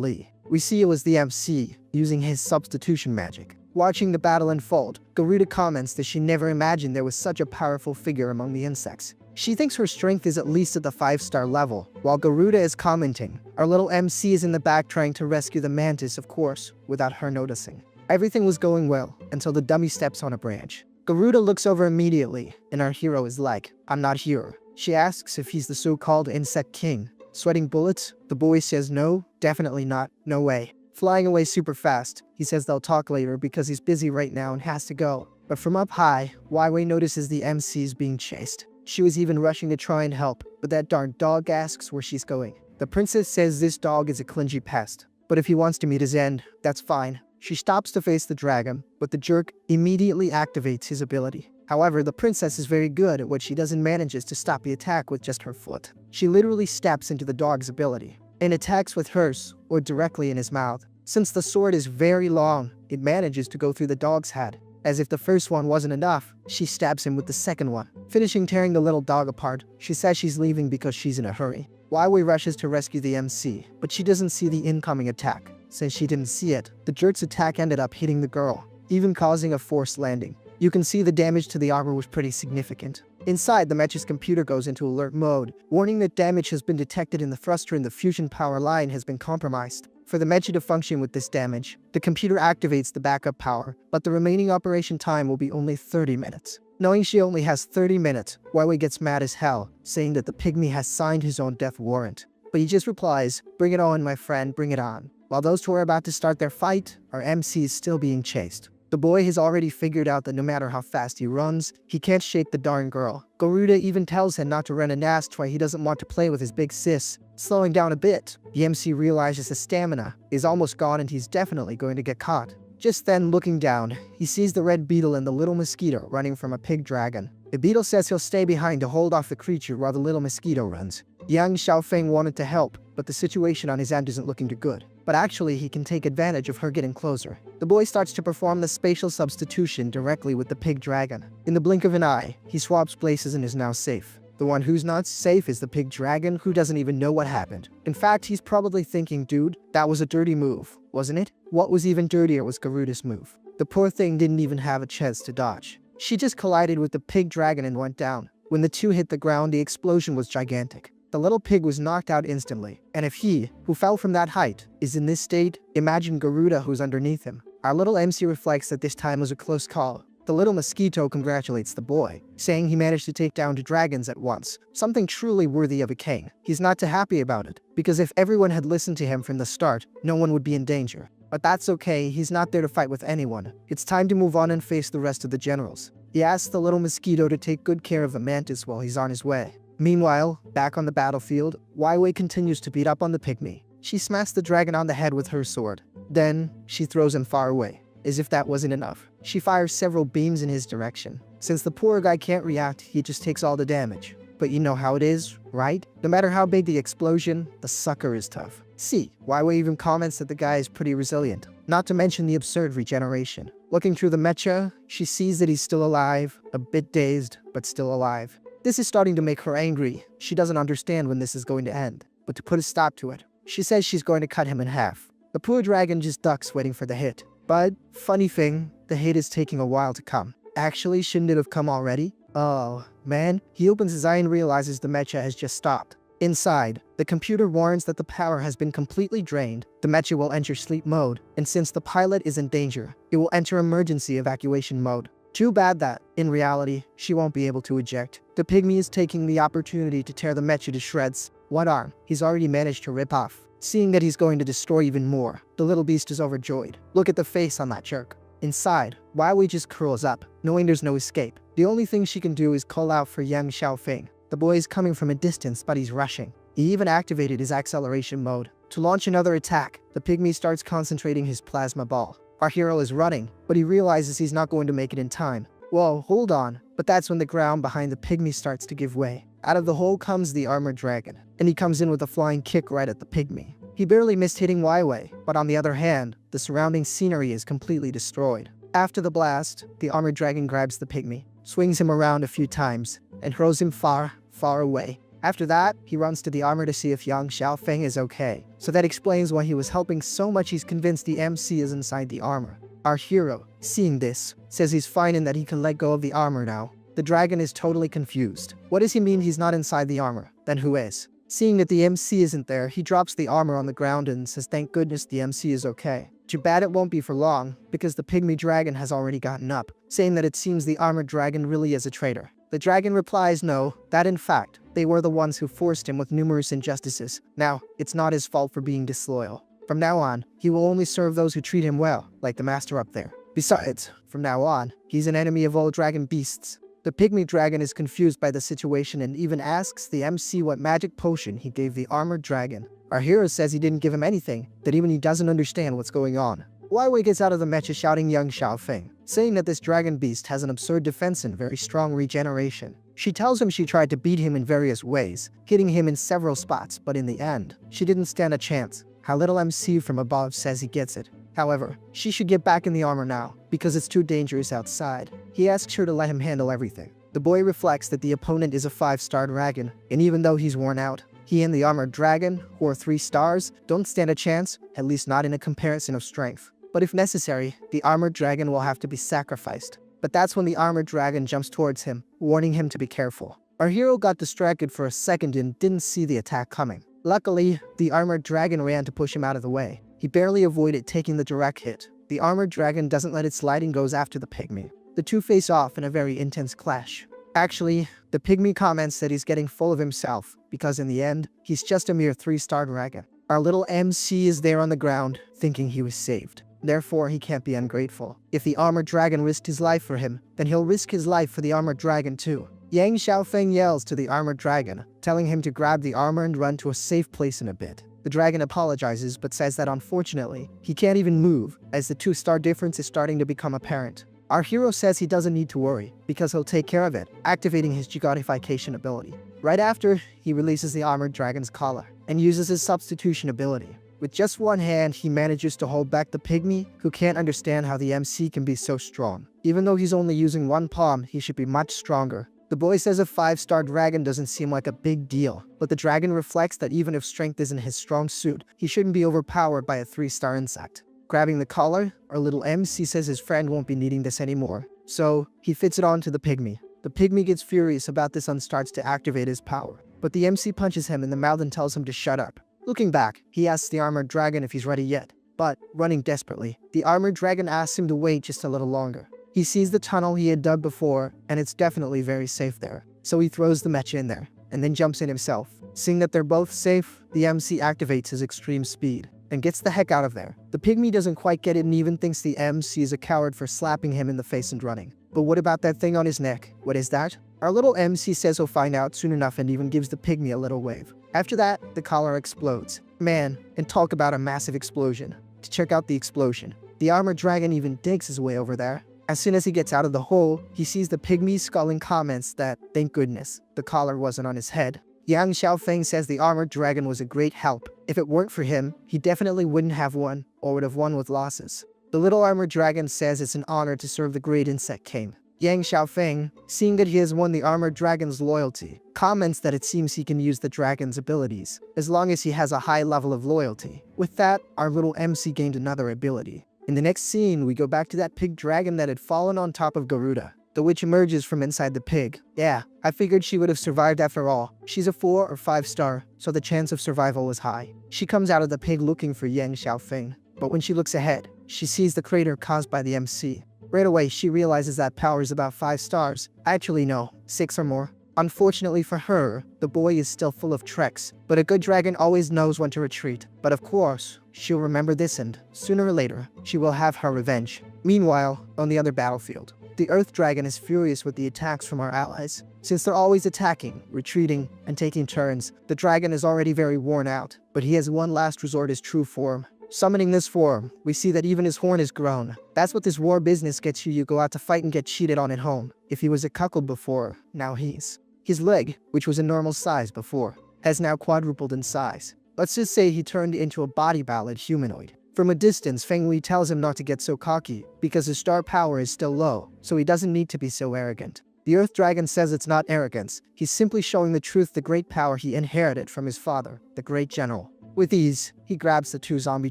Li. We see it was the MC, using his substitution magic. Watching the battle unfold, Garuda comments that she never imagined there was such a powerful figure among the insects. She thinks her strength is at least at the 5-star level, while Garuda is commenting. Our little MC is in the back trying to rescue the mantis, of course, without her noticing. Everything was going well, until the dummy steps on a branch. Garuda looks over immediately, and our hero is like, I'm not here. She asks if he's the so-called insect king. Sweating bullets? The boy says no, definitely not, no way. Flying away super fast, he says they'll talk later because he's busy right now and has to go. But from up high, Wai notices the MC's being chased. She was even rushing to try and help, but that darn dog asks where she's going. The princess says this dog is a clingy pest, but if he wants to meet his end, that's fine. She stops to face the dragon, but the jerk immediately activates his ability. However, the princess is very good at what she does and manages to stop the attack with just her foot. She literally steps into the dog's ability and attacks with hers, or directly in his mouth. Since the sword is very long, it manages to go through the dog's head. As if the first one wasn't enough, she stabs him with the second one, finishing tearing the little dog apart. She says she's leaving because she's in a hurry. Wai rushes to rescue the MC, but she doesn't see the incoming attack. Since she didn't see it, the jerk's attack ended up hitting the girl, even causing a forced landing. You can see the damage to the armor was pretty significant. Inside, the mech's computer goes into alert mode, warning that damage has been detected in the thruster and the fusion power line has been compromised. For the mecha to function with this damage, the computer activates the backup power, but the remaining operation time will be only 30 minutes. Knowing she only has 30 minutes, Wai gets mad as hell, saying that the pygmy has signed his own death warrant. But he just replies, "Bring it on, my friend, bring it on." While those two are about to start their fight, our MC is still being chased. The boy has already figured out that no matter how fast he runs, he can't shake the darn girl. Garuda even tells him not to run and asks why he doesn't want to play with his big sis. Slowing down a bit, the MC realizes his stamina is almost gone and he's definitely going to get caught. Just then, looking down, he sees the red beetle and the little mosquito running from a pig dragon. The beetle says he'll stay behind to hold off the creature while the little mosquito runs. Young Xiaofeng wanted to help, but the situation on his end isn't looking too good. But actually, he can take advantage of her getting closer. The boy starts to perform the spatial substitution directly with the pig dragon. In the blink of an eye, he swaps places and is now safe. The one who's not safe is the pig dragon, who doesn't even know what happened. In fact, he's probably thinking, dude, that was a dirty move, wasn't it? What was even dirtier was Garuda's move. The poor thing didn't even have a chance to dodge. She just collided with the pig dragon and went down. When the two hit the ground, the explosion was gigantic. The little pig was knocked out instantly, and if he, who fell from that height, is in this state, imagine Garuda who's underneath him. Our little MC reflects that this time was a close call. The little mosquito congratulates the boy, saying he managed to take down 2 dragons at once, something truly worthy of a king. He's not too happy about it, because if everyone had listened to him from the start, no one would be in danger. But that's okay, he's not there to fight with anyone. It's time to move on and face the rest of the generals. He asks the little mosquito to take good care of the mantis while he's on his way. Meanwhile, back on the battlefield, Wai continues to beat up on the pygmy. She smashed the dragon on the head with her sword. Then, she throws him far away. As if that wasn't enough, she fires several beams in his direction. Since the poor guy can't react, he just takes all the damage. But you know how it is, right? No matter how big the explosion, the sucker is tough. See, Waiwei even comments that the guy is pretty resilient. Not to mention the absurd regeneration. Looking through the mecha, she sees that he's still alive, a bit dazed, but still alive. This is starting to make her angry. She doesn't understand when this is going to end. But to put a stop to it, she says she's going to cut him in half. The poor dragon just ducks waiting for the hit. But, funny thing, the hit is taking a while to come. Actually, shouldn't it have come already? Oh, man. He opens his eye and realizes the mecha has just stopped. Inside, the computer warns that the power has been completely drained. The mecha will enter sleep mode, and since the pilot is in danger, it will enter emergency evacuation mode. Too bad that, in reality, she won't be able to eject. The pygmy is taking the opportunity to tear the mecha to shreds. One arm, he's already managed to rip off. Seeing that he's going to destroy even more, the little beast is overjoyed. Look at the face on that jerk. Inside, Waiwei just curls up, knowing there's no escape. The only thing she can do is call out for Yang Xiaofeng. The boy is coming from a distance, but he's rushing. He even activated his acceleration mode. To launch another attack, the pygmy starts concentrating his plasma ball. Our hero is running, but he realizes he's not going to make it in time. Whoa, hold on. But that's when the ground behind the pygmy starts to give way. Out of the hole comes the armored dragon, and he comes in with a flying kick right at the pygmy. He barely missed hitting Waiwei, but on the other hand, the surrounding scenery is completely destroyed. After the blast, the armored dragon grabs the pygmy, swings him around a few times, and throws him far, far away. After that, he runs to the armor to see if Yang Xiaofeng is okay. So that explains why he was helping so much. He's convinced the MC is inside the armor. Our hero, seeing this, says he's fine and that he can let go of the armor now. The dragon is totally confused. What does he mean he's not inside the armor? Then who is? Seeing that the MC isn't there, he drops the armor on the ground and says thank goodness the MC is okay. Too bad it won't be for long, because the pygmy dragon has already gotten up, saying that it seems the armored dragon really is a traitor. The dragon replies no, that in fact, they were the ones who forced him with numerous injustices. Now, it's not his fault for being disloyal. From now on, he will only serve those who treat him well, like the master up there. Besides, from now on, he's an enemy of all dragon beasts. The pygmy dragon is confused by the situation and even asks the MC what magic potion he gave the armored dragon. Our hero says he didn't give him anything, that even he doesn't understand what's going on. Waiwei gets out of the mecha shouting Yang Xiaofeng, saying that this dragon beast has an absurd defense and very strong regeneration. She tells him she tried to beat him in various ways, hitting him in several spots, but in the end, she didn't stand a chance. How little MC from above says he gets it. However, she should get back in the armor now, because it's too dangerous outside. He asks her to let him handle everything. The boy reflects that the opponent is a 5-star dragon, and even though he's worn out, he and the armored dragon, who are 3 stars, don't stand a chance, at least not in a comparison of strength. But if necessary, the armored dragon will have to be sacrificed. But that's when the armored dragon jumps towards him, warning him to be careful. Our hero got distracted for a second and didn't see the attack coming. Luckily, the armored dragon ran to push him out of the way. He barely avoided taking the direct hit. The armored dragon doesn't let it slide and goes after the pygmy. The two face off in a very intense clash. Actually, the pygmy comments that he's getting full of himself, because in the end, he's just a mere 3-star dragon. Our little MC is there on the ground, thinking he was saved. Therefore, he can't be ungrateful. If the armored dragon risked his life for him, then he'll risk his life for the armored dragon too. Yang Xiaofeng yells to the armored dragon, telling him to grab the armor and run to a safe place in a bit. The dragon apologizes but says that unfortunately, he can't even move, as the 2-star difference is starting to become apparent. Our hero says he doesn't need to worry, because he'll take care of it, activating his Jigodification ability. Right after, he releases the armored dragon's collar, and uses his substitution ability. With just one hand, he manages to hold back the pygmy, who can't understand how the MC can be so strong. Even though he's only using one palm, he should be much stronger. The boy says a 5-star dragon doesn't seem like a big deal, but the dragon reflects that even if strength isn't his strong suit, he shouldn't be overpowered by a 3-star insect. Grabbing the collar, our little MC says his friend won't be needing this anymore, so he fits it onto the pygmy. The pygmy gets furious about this and starts to activate his power, but the MC punches him in the mouth and tells him to shut up. Looking back, he asks the armored dragon if he's ready yet, but, running desperately, the armored dragon asks him to wait just a little longer. He sees the tunnel he had dug before, and it's definitely very safe there, so he throws the mecha in there, and then jumps in himself. Seeing that they're both safe, the MC activates his extreme speed, and gets the heck out of there. The pygmy doesn't quite get it and even thinks the MC is a coward for slapping him in the face and running. But what about that thing on his neck? What is that? Our little MC says he'll find out soon enough and even gives the pygmy a little wave. After that, the collar explodes. Man, and talk about a massive explosion. To check out the explosion, The armored dragon even digs his way over there. As soon as he gets out of the hole, he sees the pygmy skull and comments that, thank goodness, the collar wasn't on his head. Yang Xiaofeng says the armored dragon was a great help. If it weren't for him, he definitely wouldn't have won, or would have won with losses. The little armored dragon says it's an honor to serve the great insect king. Yang Xiaofeng, seeing that he has won the armored dragon's loyalty, comments that it seems he can use the dragon's abilities, as long as he has a high level of loyalty. With that, our little MC gained another ability. In the next scene, we go back to that pig dragon that had fallen on top of Garuda. The witch emerges from inside the pig. Yeah, I figured she would have survived after all. She's a 4 or 5 star, so the chance of survival was high. She comes out of the pig looking for Yang Xiaofeng, but when she looks ahead, she sees the crater caused by the MC. Right away, she realizes that power is about 5 stars. Actually no, 6 or more. Unfortunately for her, the boy is still full of tricks, but a good dragon always knows when to retreat. But of course, she'll remember this and, sooner or later, she will have her revenge. Meanwhile, on the other battlefield, the Earth Dragon is furious with the attacks from our allies. Since they're always attacking, retreating, and taking turns, the dragon is already very worn out, but he has one last resort as true form. Summoning this form, we see that even his horn is grown. That's what this war business gets you. You go out to fight and get cheated on at home. If he was a cuckold before, now he's. His leg, which was a normal size before, has now quadrupled in size. Let's just say he turned into a body-ballad humanoid. From a distance, Feng Li tells him not to get so cocky, because his star power is still low, so he doesn't need to be so arrogant. The Earth Dragon says it's not arrogance, he's simply showing the truth, the great power he inherited from his father, the great general. With ease, he grabs the 2 zombie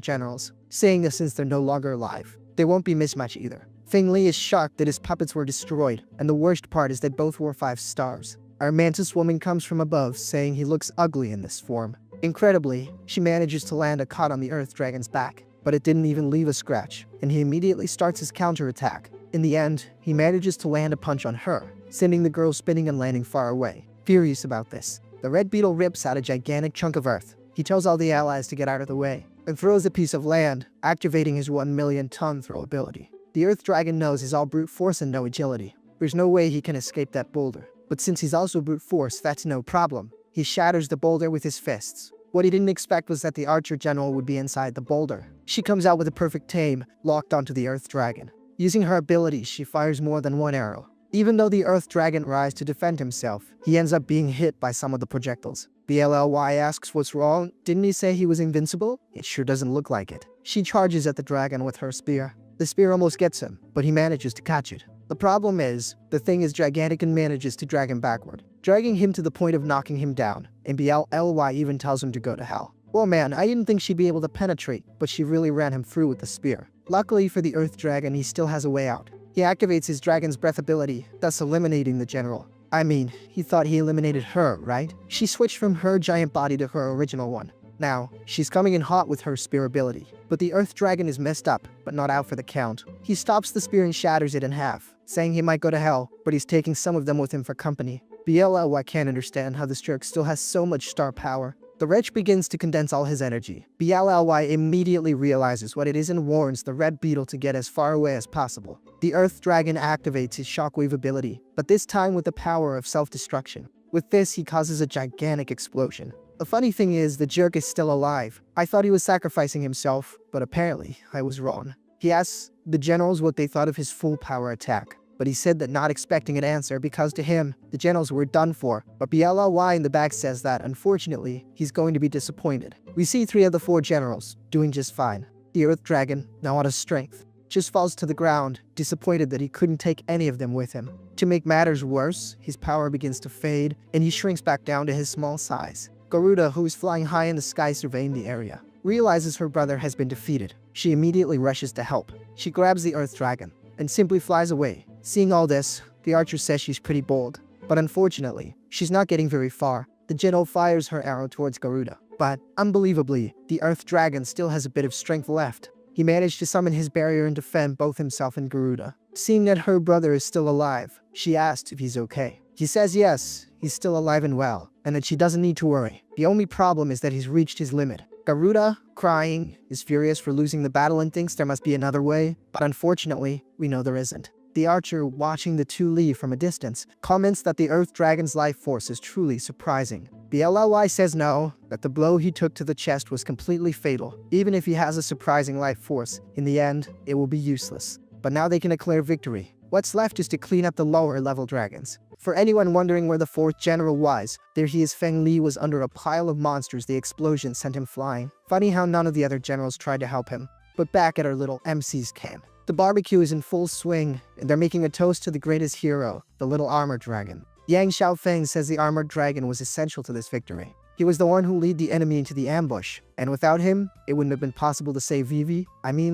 generals, saying that since they're no longer alive, they won't be mismatched either. Feng Li is shocked that his puppets were destroyed, and the worst part is that both were 5 stars. Our mantis woman comes from above, saying he looks ugly in this form. Incredibly, she manages to land a cut on the Earth Dragon's back, but it didn't even leave a scratch, and he immediately starts his counterattack. In the end, he manages to land a punch on her, sending the girl spinning and landing far away. Furious about this, the red beetle rips out a gigantic chunk of earth. He tells all the allies to get out of the way, and throws a piece of land, activating his 1,000,000-ton throw ability. The Earth Dragon knows he's all brute force and no agility. There's no way he can escape that boulder. But since he's also brute force, that's no problem. He shatters the boulder with his fists. What he didn't expect was that the Archer General would be inside the boulder. She comes out with a perfect aim, locked onto the Earth Dragon. Using her abilities, she fires more than 1 arrow. Even though the Earth Dragon tries to defend himself, he ends up being hit by some of the projectiles. BLLY asks what's wrong. Didn't he say he was invincible? It sure doesn't look like it. She charges at the dragon with her spear. The spear almost gets him, but he manages to catch it. The problem is, the thing is gigantic and manages to drag him backward, dragging him to the point of knocking him down, and BLLY even tells him to go to hell. Well man, I didn't think she'd be able to penetrate, but she really ran him through with the spear. Luckily for the Earth Dragon, he still has a way out. He activates his Dragon's Breath ability, thus eliminating the general. I mean, he thought he eliminated her, right? She switched from her giant body to her original one. Now, she's coming in hot with her spear ability, but the Earth Dragon is messed up, but not out for the count. He stops the spear and shatters it in half, saying he might go to hell, but he's taking some of them with him for company. BLLY can't understand how this jerk still has so much star power. The wretch begins to condense all his energy. BLLY immediately realizes what it is and warns the red beetle to get as far away as possible. The Earth Dragon activates his shockwave ability, but this time with the power of self-destruction. With this, he causes a gigantic explosion. The funny thing is, the jerk is still alive. I thought he was sacrificing himself, but apparently, I was wrong. He asks the generals what they thought of his full power attack, but he said that not expecting an answer because to him, the generals were done for. But BLLY in the back says that, unfortunately, he's going to be disappointed. We see 3 of the 4 generals doing just fine. The Earth Dragon, now out of strength, just falls to the ground, disappointed that he couldn't take any of them with him. To make matters worse, his power begins to fade, and he shrinks back down to his small size. Garuda, who is flying high in the sky surveying the area, realizes her brother has been defeated. She immediately rushes to help. She grabs the Earth Dragon and simply flies away. Seeing all this, the archer says she's pretty bold, but unfortunately, she's not getting very far. The general fires her arrow towards Garuda, but unbelievably, the Earth Dragon still has a bit of strength left. He managed to summon his barrier and defend both himself and Garuda. Seeing that her brother is still alive, she asks if he's okay. He says yes, he's still alive and well, and that she doesn't need to worry. The only problem is that he's reached his limit. Garuda, crying, is furious for losing the battle and thinks there must be another way, but unfortunately, we know there isn't. The archer, watching the 2 leave from a distance, comments that the Earth Dragon's life force is truly surprising. BLLY says no, that the blow he took to the chest was completely fatal. Even if he has a surprising life force, in the end, it will be useless. But now they can declare victory. What's left is to clean up the lower level dragons. For anyone wondering where the 4th general was, there he is. Feng Li was under a pile of monsters. The explosion sent him flying. Funny how none of the other generals tried to help him. But back at our little MC's camp, the barbecue is in full swing, and they're making a toast to the greatest hero, the little armored dragon. Yang Xiaofeng says the armored dragon was essential to this victory. He was the one who led the enemy into the ambush, and without him, it wouldn't have been possible to save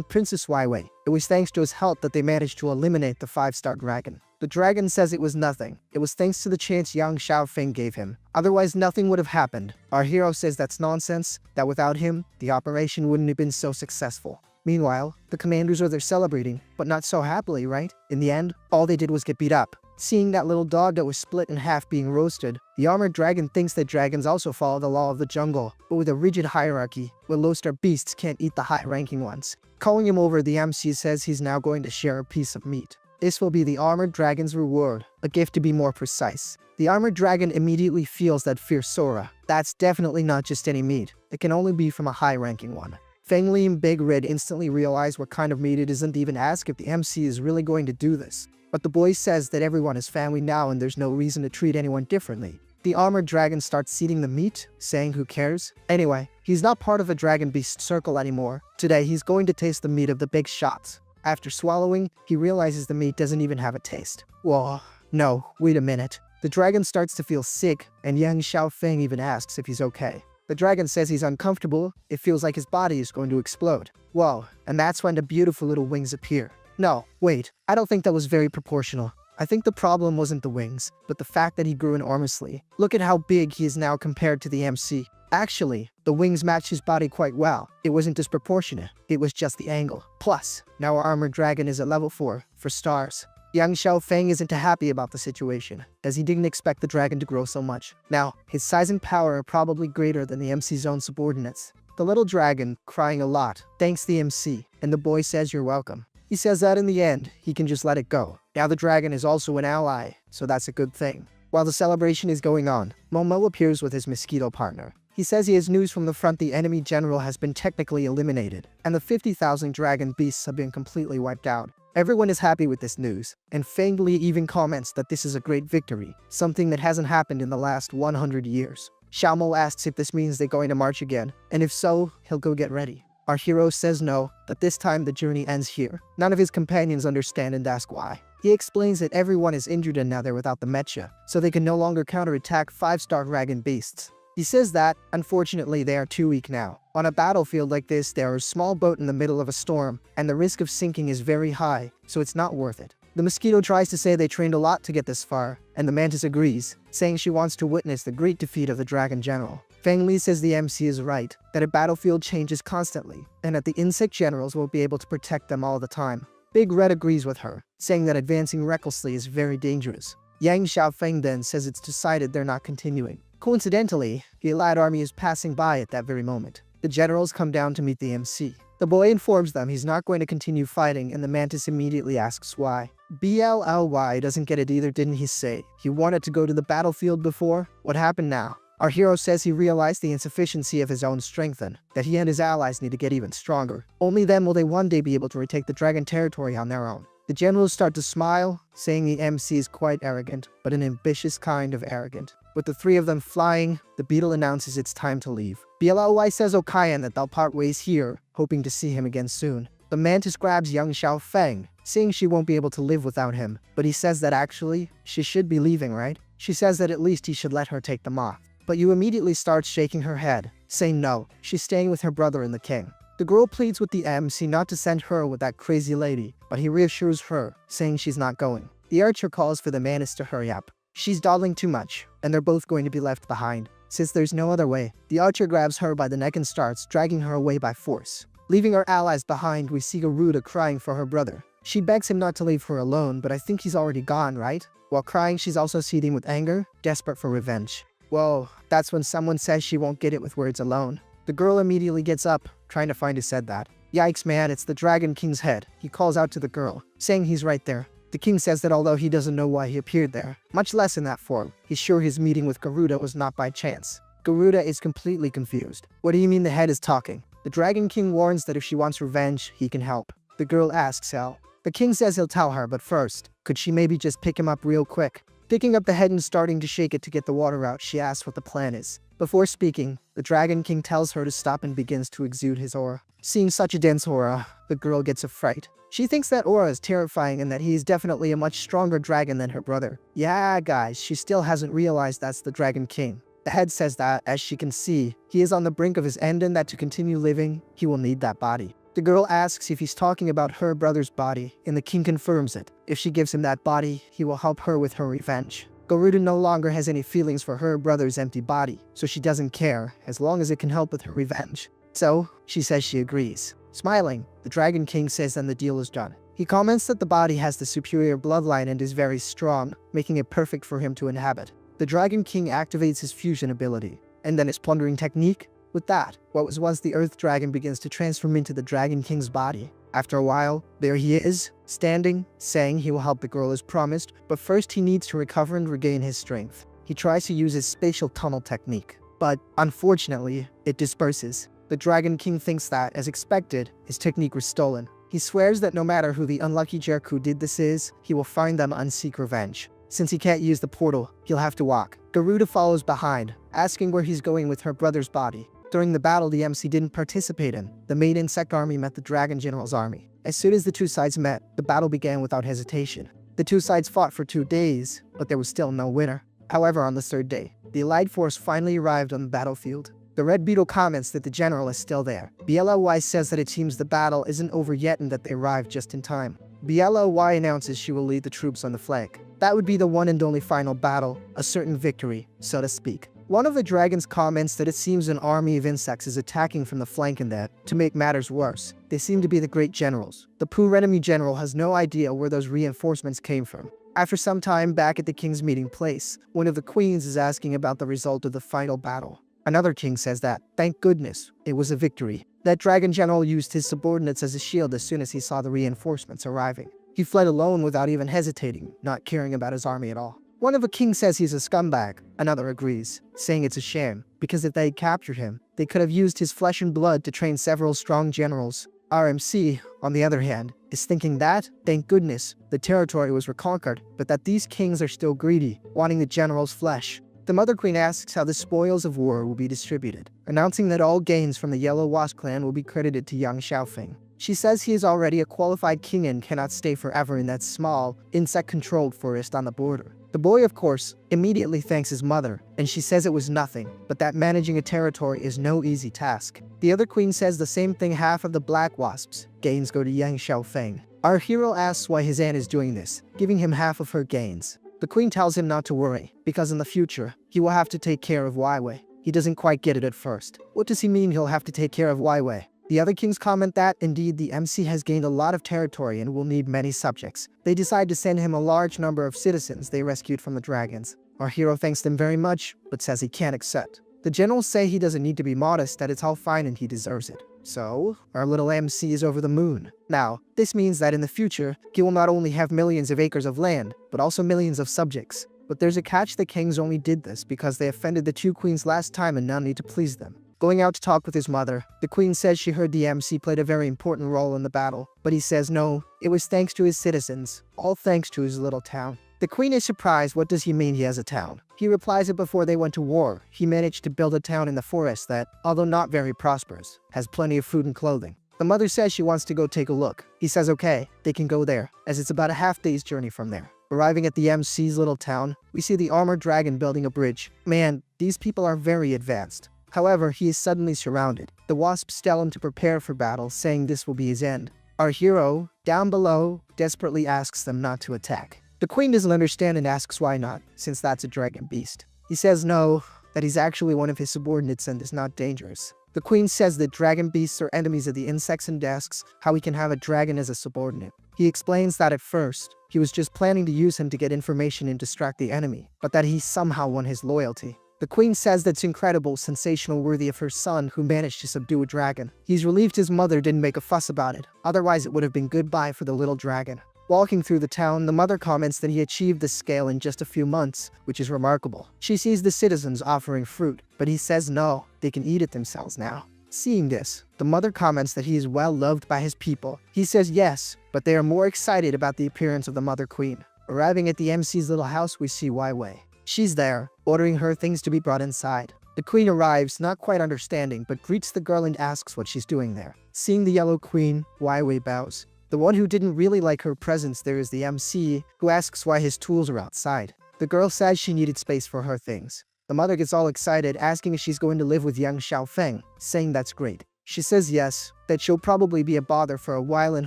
Princess Weiwei. It was thanks to his help that they managed to eliminate the 5-star dragon. The dragon says it was nothing. It was thanks to the chance Yang Xiaofeng gave him. Otherwise, nothing would have happened. Our hero says that's nonsense, that without him, the operation wouldn't have been so successful. Meanwhile, the commanders are there celebrating, but not so happily, right? In the end, all they did was get beat up. Seeing that little dog that was split in half being roasted, the armored dragon thinks that dragons also follow the law of the jungle, but with a rigid hierarchy, where low-star beasts can't eat the high-ranking ones. Calling him over, the MC says he's now going to share a piece of meat. This will be the armored dragon's reward, a gift to be more precise. The armored dragon immediately feels that fierce aura. That's definitely not just any meat. It can only be from a high-ranking one. Feng Li and Big Red instantly realize what kind of meat it is and even ask if the MC is really going to do this. But the boy says that everyone is family now and there's no reason to treat anyone differently. The armored dragon starts eating the meat, saying who cares? Anyway, he's not part of a dragon beast circle anymore. Today he's going to taste the meat of the big shots. After swallowing, he realizes the meat doesn't even have a taste. Whoa, no, wait a minute. The dragon starts to feel sick, and Yang Xiaofeng even asks if he's okay. The dragon says he's uncomfortable. It feels like his body is going to explode. Whoa, and that's when the beautiful little wings appear. No, wait, I don't think that was very proportional. I think the problem wasn't the wings, but the fact that he grew enormously. Look at how big he is now compared to the MC. Actually, the wings match his body quite well. It wasn't disproportionate, it was just the angle. Plus, now our armored dragon is at level 4, for stars. Yang Xiaofeng isn't happy about the situation, as he didn't expect the dragon to grow so much. Now, his size and power are probably greater than the MC's own subordinates. The little dragon, crying a lot, thanks the MC, and the boy says you're welcome. He says that in the end, he can just let it go. Now the dragon is also an ally, so that's a good thing. While the celebration is going on, Momo appears with his mosquito partner. He says he has news from the front. The enemy general has been technically eliminated, and the 50,000 dragon beasts have been completely wiped out. Everyone is happy with this news, and Feng Li even comments that this is a great victory, something that hasn't happened in the last 100 years. Xiaomo asks if this means they're going to march again, and if so, he'll go get ready. Our hero says no, that this time the journey ends here. None of his companions understand and ask why. He explains that everyone is injured and now they're without the mecha, so they can no longer counterattack 5-star dragon beasts. He says that, unfortunately, they are too weak now. On a battlefield like this, there is a small boat in the middle of a storm, and the risk of sinking is very high, so it's not worth it. The mosquito tries to say they trained a lot to get this far, and the mantis agrees, saying she wants to witness the great defeat of the dragon general. Feng Li says the MC is right, that a battlefield changes constantly, and that the insect generals won't be able to protect them all the time. Big Red agrees with her, saying that advancing recklessly is very dangerous. Yang Xiaofeng then says it's decided they're not continuing. Coincidentally, the allied army is passing by at that very moment. The generals come down to meet the MC. The boy informs them he's not going to continue fighting, and the mantis immediately asks why. BLLY doesn't get it either. Didn't he say he wanted to go to the battlefield before? What happened now? Our hero says he realized the insufficiency of his own strength and that he and his allies need to get even stronger. Only then will they one day be able to retake the dragon territory on their own. The generals start to smile, saying the MC is quite arrogant, but an ambitious kind of arrogant. With the three of them flying, the beetle announces it's time to leave. BLLY says Okayan that they'll part ways here, hoping to see him again soon. The mantis grabs Yang Xiaofeng, saying she won't be able to live without him, but he says that actually, she should be leaving, right? She says that at least he should let her take them off. But Yu immediately starts shaking her head, saying no, she's staying with her brother and the king. The girl pleads with the MC not to send her with that crazy lady, but he reassures her, saying she's not going. The archer calls for the mantis to hurry up. She's dawdling too much, and they're both going to be left behind. Since there's no other way, the archer grabs her by the neck and starts dragging her away by force. Leaving our allies behind, we see Garuda crying for her brother. She begs him not to leave her alone, but I think he's already gone, right? While crying, she's also seething with anger, desperate for revenge. Whoa, that's when someone says she won't get it with words alone. The girl immediately gets up, trying to find who said that. Yikes man, it's the Dragon King's head. He calls out to the girl, saying he's right there. The king says that although he doesn't know why he appeared there, much less in that form, he's sure his meeting with Garuda was not by chance. Garuda is completely confused. What do you mean the head is talking? The Dragon King warns that if she wants revenge, he can help. The girl asks how. The king says he'll tell her, but first, could she maybe just pick him up real quick? Picking up the head and starting to shake it to get the water out, she asks what the plan is. Before speaking, the Dragon King tells her to stop and begins to exude his aura. Seeing such a dense aura, the girl gets a fright. She thinks that aura is terrifying and that he is definitely a much stronger dragon than her brother. Yeah, guys, she still hasn't realized that's the Dragon King. The head says that, as she can see, he is on the brink of his end and that to continue living, he will need that body. The girl asks if he's talking about her brother's body, and the king confirms it. If she gives him that body, he will help her with her revenge. Garuda no longer has any feelings for her brother's empty body, so she doesn't care, as long as it can help with her revenge. So, she says she agrees. Smiling, the Dragon King says then the deal is done. He comments that the body has the superior bloodline and is very strong, making it perfect for him to inhabit. The Dragon King activates his fusion ability, and then his plundering technique. With that, what was once the Earth Dragon begins to transform into the Dragon King's body. After a while, there he is, standing, saying he will help the girl as promised, but first he needs to recover and regain his strength. He tries to use his spatial tunnel technique, but unfortunately, it disperses. The Dragon King thinks that, as expected, his technique was stolen. He swears that no matter who the unlucky jerk who did this is, he will find them and seek revenge. Since he can't use the portal, he'll have to walk. Garuda follows behind, asking where he's going with her brother's body. During the battle the MC didn't participate in, the main insect army met the Dragon General's army. As soon as the two sides met, the battle began without hesitation. The two sides fought for 2 days, but there was still no winner. However, on the 3rd day, the Allied force finally arrived on the battlefield. The Red Beetle comments that the general is still there. BLOY says that it seems the battle isn't over yet and that they arrived just in time. BLOY announces she will lead the troops on the flank. That would be the one and only final battle, a certain victory, so to speak. One of the dragons comments that it seems an army of insects is attacking from the flank and that, to make matters worse, they seem to be the great generals. The poor enemy general has no idea where those reinforcements came from. After some time back at the king's meeting place, one of the queens is asking about the result of the final battle. Another king says that, thank goodness, it was a victory. That dragon general used his subordinates as a shield as soon as he saw the reinforcements arriving. He fled alone without even hesitating, not caring about his army at all. One of the kings says he's a scumbag, another agrees, saying it's a shame, because if they had captured him, they could have used his flesh and blood to train several strong generals. RMC, on the other hand, is thinking that, thank goodness, the territory was reconquered, but that these kings are still greedy, wanting the general's flesh. The Mother Queen asks how the spoils of war will be distributed, announcing that all gains from the Yellow Wasp clan will be credited to young Xiaofeng. She says he is already a qualified king and cannot stay forever in that small, insect-controlled forest on the border. The boy, of course, immediately thanks his mother, and she says it was nothing, but that managing a territory is no easy task. The other queen says the same thing half of the black wasps' gains go to young Xiaofeng. Our hero asks why his aunt is doing this, giving him half of her gains. The queen tells him not to worry, because in the future, he will have to take care of Weiwei. He doesn't quite get it at first. What does he mean he'll have to take care of Weiwei? The other kings comment that, indeed, the MC has gained a lot of territory and will need many subjects. They decide to send him a large number of citizens they rescued from the dragons. Our hero thanks them very much, but says he can't accept. The generals say he doesn't need to be modest, that it's all fine and he deserves it. So, our little MC is over the moon. Now, this means that in the future, he will not only have millions of acres of land, but also millions of subjects. But there's a catch: the kings only did this because they offended the two queens last time and now need to please them. Going out to talk with his mother, the queen says she heard the MC played a very important role in the battle, but he says no, it was thanks to his citizens, all thanks to his little town. The queen is surprised. What does he mean he has a town? He replies that before they went to war, he managed to build a town in the forest that, although not very prosperous, has plenty of food and clothing. The mother says she wants to go take a look. He says okay, they can go there, as it's about a half-day's journey from there. Arriving at the MC's little town, we see the armored dragon building a bridge. Man, these people are very advanced. However, he is suddenly surrounded. The wasps tell him to prepare for battle, saying this will be his end. Our hero, down below, desperately asks them not to attack. The queen doesn't understand and asks why not, since that's a dragon beast. He says no, that he's actually one of his subordinates and is not dangerous. The queen says that dragon beasts are enemies of the insects and asks how he can have a dragon as a subordinate. He explains that at first, he was just planning to use him to get information and distract the enemy, but that he somehow won his loyalty. The queen says that's incredible, sensational, worthy of her son who managed to subdue a dragon. He's relieved his mother didn't make a fuss about it, otherwise it would have been goodbye for the little dragon. Walking through the town, the mother comments that he achieved this scale in just a few months, which is remarkable. She sees the citizens offering fruit, but he says no, they can eat it themselves now. Seeing this, the mother comments that he is well loved by his people. He says yes, but they are more excited about the appearance of the mother queen. Arriving at the MC's little house, we see Wei. She's there, ordering her things to be brought inside. The queen arrives, not quite understanding, but greets the girl and asks what she's doing there. Seeing the yellow queen, Wei bows. The one who didn't really like her presence there is the MC, who asks why his tools are outside. The girl says she needed space for her things. The mother gets all excited, asking if she's going to live with young Xiaofeng, saying that's great. She says yes, that she'll probably be a bother for a while and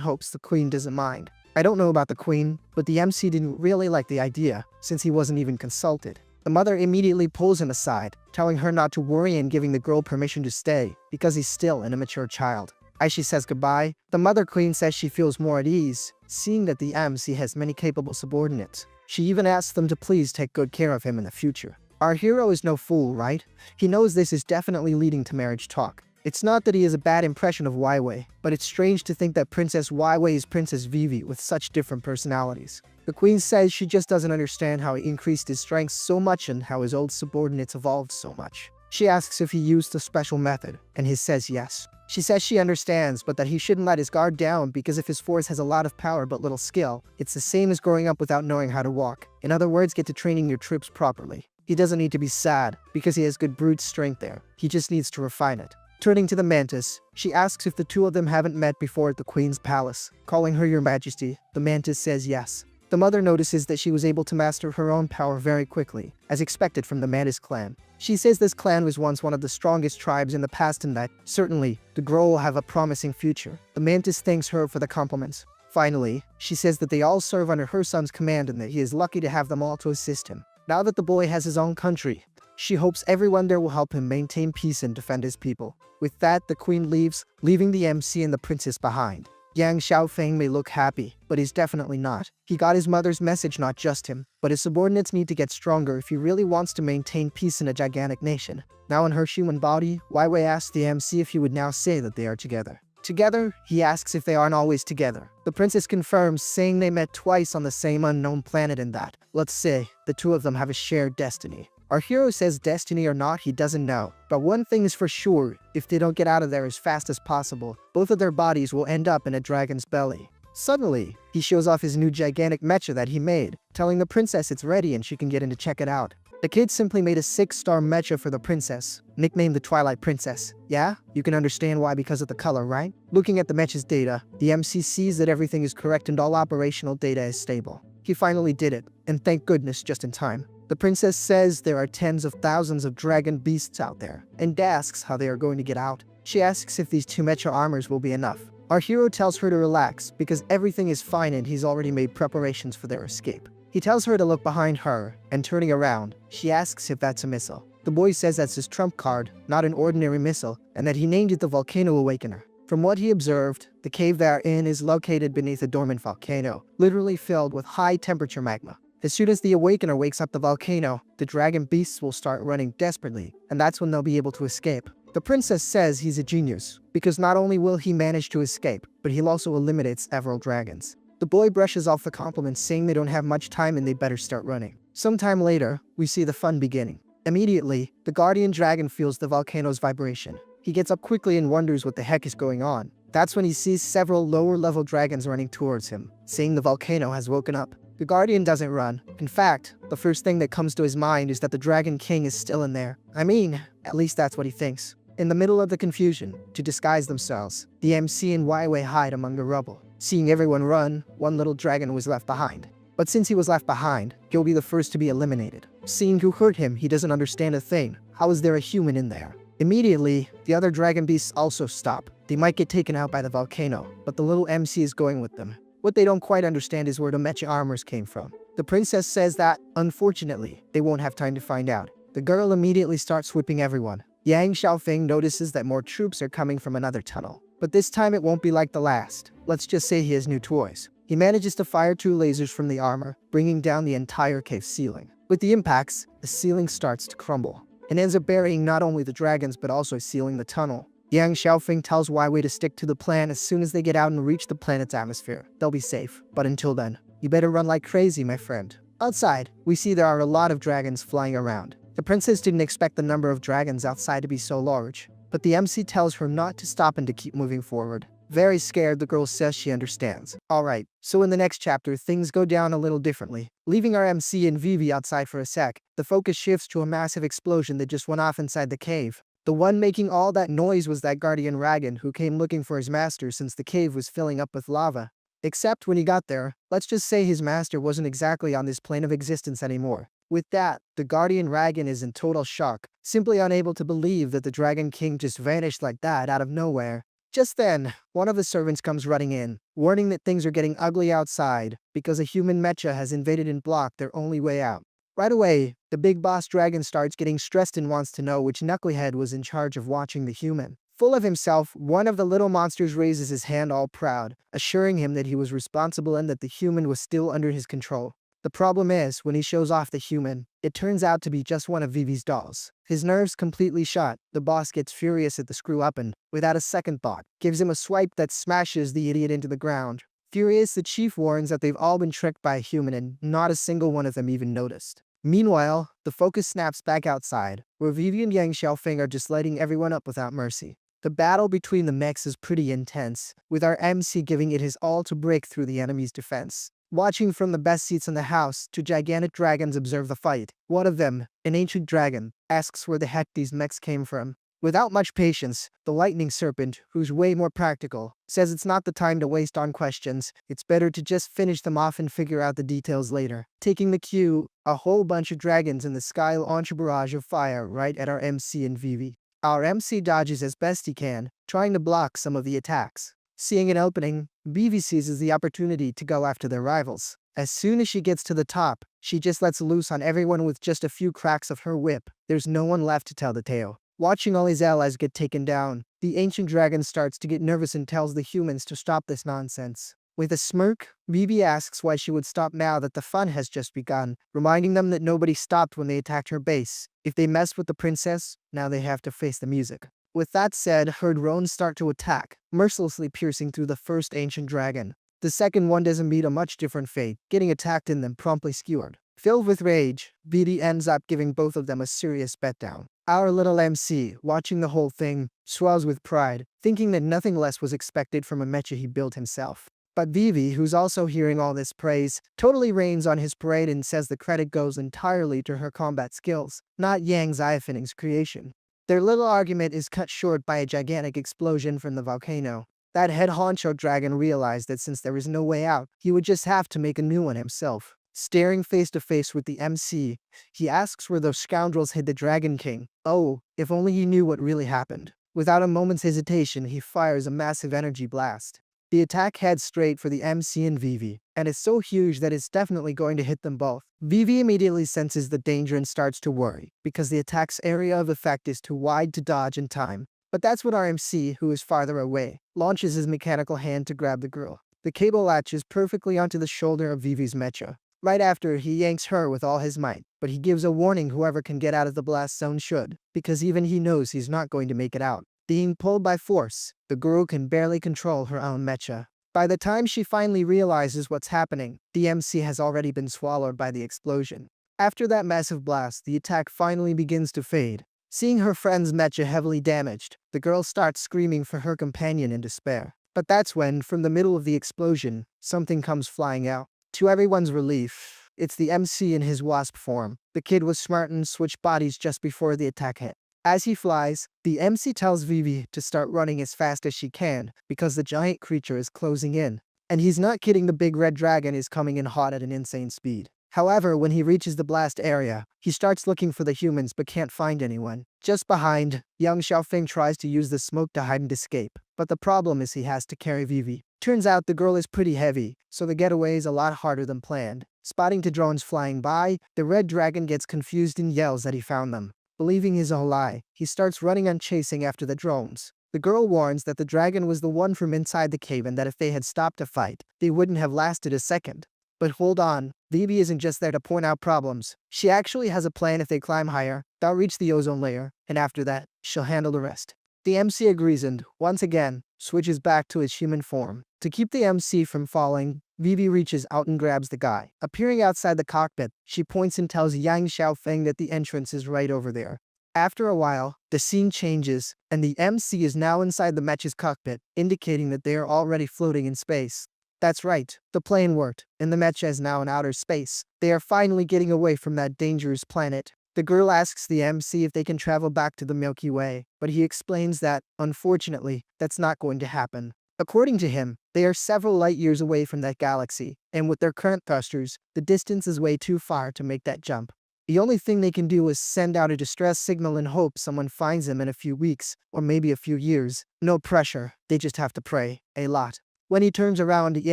hopes the queen doesn't mind. I don't know about the queen, but the MC didn't really like the idea, since he wasn't even consulted. The mother immediately pulls him aside, telling her not to worry and giving the girl permission to stay, because he's still an immature child. As she says goodbye, the mother queen says she feels more at ease, seeing that the MC has many capable subordinates. She even asks them to please take good care of him in the future. Our hero is no fool, right? He knows this is definitely leading to marriage talk. It's not that he has a bad impression of Wei, but it's strange to think that Princess Wei is Princess Vivi with such different personalities. The queen says she just doesn't understand how he increased his strength so much and how his old subordinates evolved so much. She asks if he used a special method, and he says yes. She says she understands, but that he shouldn't let his guard down because if his force has a lot of power but little skill, it's the same as growing up without knowing how to walk. In other words, get to training your troops properly. He doesn't need to be sad, because he has good brute strength there. He just needs to refine it. Turning to the mantis, she asks if the two of them haven't met before at the queen's palace. Calling her Your Majesty, the mantis says yes. The mother notices that she was able to master her own power very quickly, as expected from the mantis clan. She says this clan was once one of the strongest tribes in the past and that, certainly, the girl will have a promising future. The mantis thanks her for the compliments. Finally, she says that they all serve under her son's command and that he is lucky to have them all to assist him. Now that the boy has his own country, she hopes everyone there will help him maintain peace and defend his people. With that, the queen leaves, leaving the MC and the princess behind. Yang Xiaofeng may look happy, but he's definitely not. He got his mother's message, not just him, but his subordinates need to get stronger if he really wants to maintain peace in a gigantic nation. Now in her human body, Wei asks the MC if he would now say that they are together. Together, he asks if they aren't always together. The princess confirms, saying they met twice on the same unknown planet and that, let's say, the two of them have a shared destiny. Our hero says destiny or not, he doesn't know. But one thing is for sure, if they don't get out of there as fast as possible, both of their bodies will end up in a dragon's belly. Suddenly, he shows off his new gigantic mecha that he made, telling the princess it's ready and she can get in to check it out. The kid simply made a 6-star mecha for the princess, nicknamed the Twilight Princess. Yeah? You can understand why, because of the color, right? Looking at the mecha's data, the MC sees that everything is correct and all operational data is stable. He finally did it, and thank goodness just in time. The princess says there are tens of thousands of dragon beasts out there, and asks how they are going to get out. She asks if these 2 mecha armors will be enough. Our hero tells her to relax, because everything is fine and he's already made preparations for their escape. He tells her to look behind her, and turning around, she asks if that's a missile. The boy says that's his trump card, not an ordinary missile, and that he named it the Volcano Awakener. From what he observed, the cave they're in is located beneath a dormant volcano, literally filled with high-temperature magma. As soon as the Awakener wakes up the volcano, the dragon beasts will start running desperately, and that's when they'll be able to escape. The princess says he's a genius, because not only will he manage to escape, but he'll also eliminate several dragons. The boy brushes off the compliments, saying they don't have much time and they better start running. Sometime later, we see the fun beginning. Immediately, the guardian dragon feels the volcano's vibration. He gets up quickly and wonders what the heck is going on. That's when he sees several lower-level dragons running towards him, saying the volcano has woken up. The guardian doesn't run. In fact, the first thing that comes to his mind is that the Dragon King is still in there. I mean, at least that's what he thinks. In the middle of the confusion, to disguise themselves, the MC and Wei hide among the rubble. Seeing everyone run, one little dragon was left behind. But since he was left behind, he'll be the first to be eliminated. Seeing who hurt him, he doesn't understand a thing. How is there a human in there? Immediately, the other dragon beasts also stop. They might get taken out by the volcano, but the little MC is going with them. What they don't quite understand is where the mecha armors came from. The princess says that, unfortunately, they won't have time to find out. The girl immediately starts whipping everyone. Yang Xiaofeng notices that more troops are coming from another tunnel. But this time it won't be like the last. Let's just say he has new toys. He manages to fire 2 lasers from the armor, bringing down the entire cave ceiling. With the impacts, the ceiling starts to crumble, and ends up burying not only the dragons but also sealing the tunnel. Yang Xiaofeng tells Wei to stick to the plan. As soon as they get out and reach the planet's atmosphere, they'll be safe. But until then, you better run like crazy, my friend. Outside, we see there are a lot of dragons flying around. The princess didn't expect the number of dragons outside to be so large, but the MC tells her not to stop and to keep moving forward. Very scared, the girl says she understands. Alright, so in the next chapter, things go down a little differently. Leaving our MC and Vivi outside for a sec, the focus shifts to a massive explosion that just went off inside the cave. The one making all that noise was that guardian dragon who came looking for his master since the cave was filling up with lava. Except when he got there, let's just say his master wasn't exactly on this plane of existence anymore. With that, the guardian dragon is in total shock, simply unable to believe that the Dragon King just vanished like that out of nowhere. Just then, one of the servants comes running in, warning that things are getting ugly outside because a human mecha has invaded and blocked their only way out. Right away, the big boss dragon starts getting stressed and wants to know which knucklehead was in charge of watching the human. Full of himself, one of the little monsters raises his hand all proud, assuring him that he was responsible and that the human was still under his control. The problem is, when he shows off the human, it turns out to be just one of Vivi's dolls. His nerves completely shot, the boss gets furious at the screw-up and, without a second thought, gives him a swipe that smashes the idiot into the ground. Furious, the chief warns that they've all been tricked by a human and not a single one of them even noticed. Meanwhile, the focus snaps back outside, where Vivi and Yang Xiaofeng are just lighting everyone up without mercy. The battle between the mechs is pretty intense, with our MC giving it his all to break through the enemy's defense. Watching from the best seats in the house, two gigantic dragons observe the fight. One of them, an ancient dragon, asks where the heck these mechs came from. Without much patience, the lightning serpent, who's way more practical, says it's not the time to waste on questions, it's better to just finish them off and figure out the details later. Taking the cue, a whole bunch of dragons in the sky launch a barrage of fire right at our MC and Vivi. Our MC dodges as best he can, trying to block some of the attacks. Seeing an opening, Vivi seizes the opportunity to go after their rivals. As soon as she gets to the top, she just lets loose on everyone with just a few cracks of her whip. There's no one left to tell the tale. Watching all his allies get taken down, the ancient dragon starts to get nervous and tells the humans to stop this nonsense. With a smirk, Vivi asks why she would stop now that the fun has just begun, reminding them that nobody stopped when they attacked her base. If they mess with the princess, now they have to face the music. With that said, her drones start to attack, mercilessly piercing through the first ancient dragon. The second one doesn't meet a much different fate, getting attacked and then promptly skewered. Filled with rage, Vivi ends up giving both of them a serious beatdown. Our little MC, watching the whole thing, swells with pride, thinking that nothing less was expected from a mecha he built himself. But Vivi, who's also hearing all this praise, totally rains on his parade and says the credit goes entirely to her combat skills, not Yang Xiaofeng's creation. Their little argument is cut short by a gigantic explosion from the volcano. That head honcho dragon realized that since there is no way out, he would just have to make a new one himself. Staring face to face with the MC, he asks where those scoundrels hid the Dragon King. Oh, if only he knew what really happened. Without a moment's hesitation, he fires a massive energy blast. The attack heads straight for the MC and Vivi, and it's so huge that it's definitely going to hit them both. Vivi immediately senses the danger and starts to worry, because the attack's area of effect is too wide to dodge in time. But that's when our MC, who is farther away, launches his mechanical hand to grab the girl. The cable latches perfectly onto the shoulder of Vivi's mecha. Right after, he yanks her with all his might, but he gives a warning whoever can get out of the blast zone should, because even he knows he's not going to make it out. Being pulled by force, the girl can barely control her own mecha. By the time she finally realizes what's happening, the MC has already been swallowed by the explosion. After that massive blast, the attack finally begins to fade. Seeing her friend's mecha heavily damaged, the girl starts screaming for her companion in despair. But that's when, from the middle of the explosion, something comes flying out. To everyone's relief, it's the MC in his wasp form. The kid was smart and switched bodies just before the attack hit. As he flies, the MC tells Vivi to start running as fast as she can because the giant creature is closing in. And he's not kidding, the big red dragon is coming in hot at an insane speed. However, when he reaches the blast area, he starts looking for the humans but can't find anyone. Just behind, Yang Xiaofeng tries to use the smoke to hide and escape, but the problem is he has to carry Vivi. Turns out the girl is pretty heavy, so the getaway is a lot harder than planned. Spotting two drones flying by, the red dragon gets confused and yells that he found them. Believing his own lie, he starts running and chasing after the drones. The girl warns that the dragon was the one from inside the cave and that if they had stopped to fight, they wouldn't have lasted a second. But hold on, Vivi isn't just there to point out problems. She actually has a plan. If they climb higher, they'll reach the ozone layer, and after that, she'll handle the rest. The MC agrees and, once again, switches back to his human form. To keep the MC from falling, Vivi reaches out and grabs the guy. Appearing outside the cockpit, she points and tells Yang Xiaofeng that the entrance is right over there. After a while, the scene changes, and the MC is now inside the mech's cockpit, indicating that they are already floating in space. That's right, the plane worked, and the mech is now in outer space. They are finally getting away from that dangerous planet. The girl asks the MC if they can travel back to the Milky Way, but he explains that, unfortunately, that's not going to happen. According to him, they are several light years away from that galaxy, and with their current thrusters, the distance is way too far to make that jump. The only thing they can do is send out a distress signal and hope someone finds them in a few weeks, or maybe a few years. No pressure, they just have to pray. A lot. When he turns around, the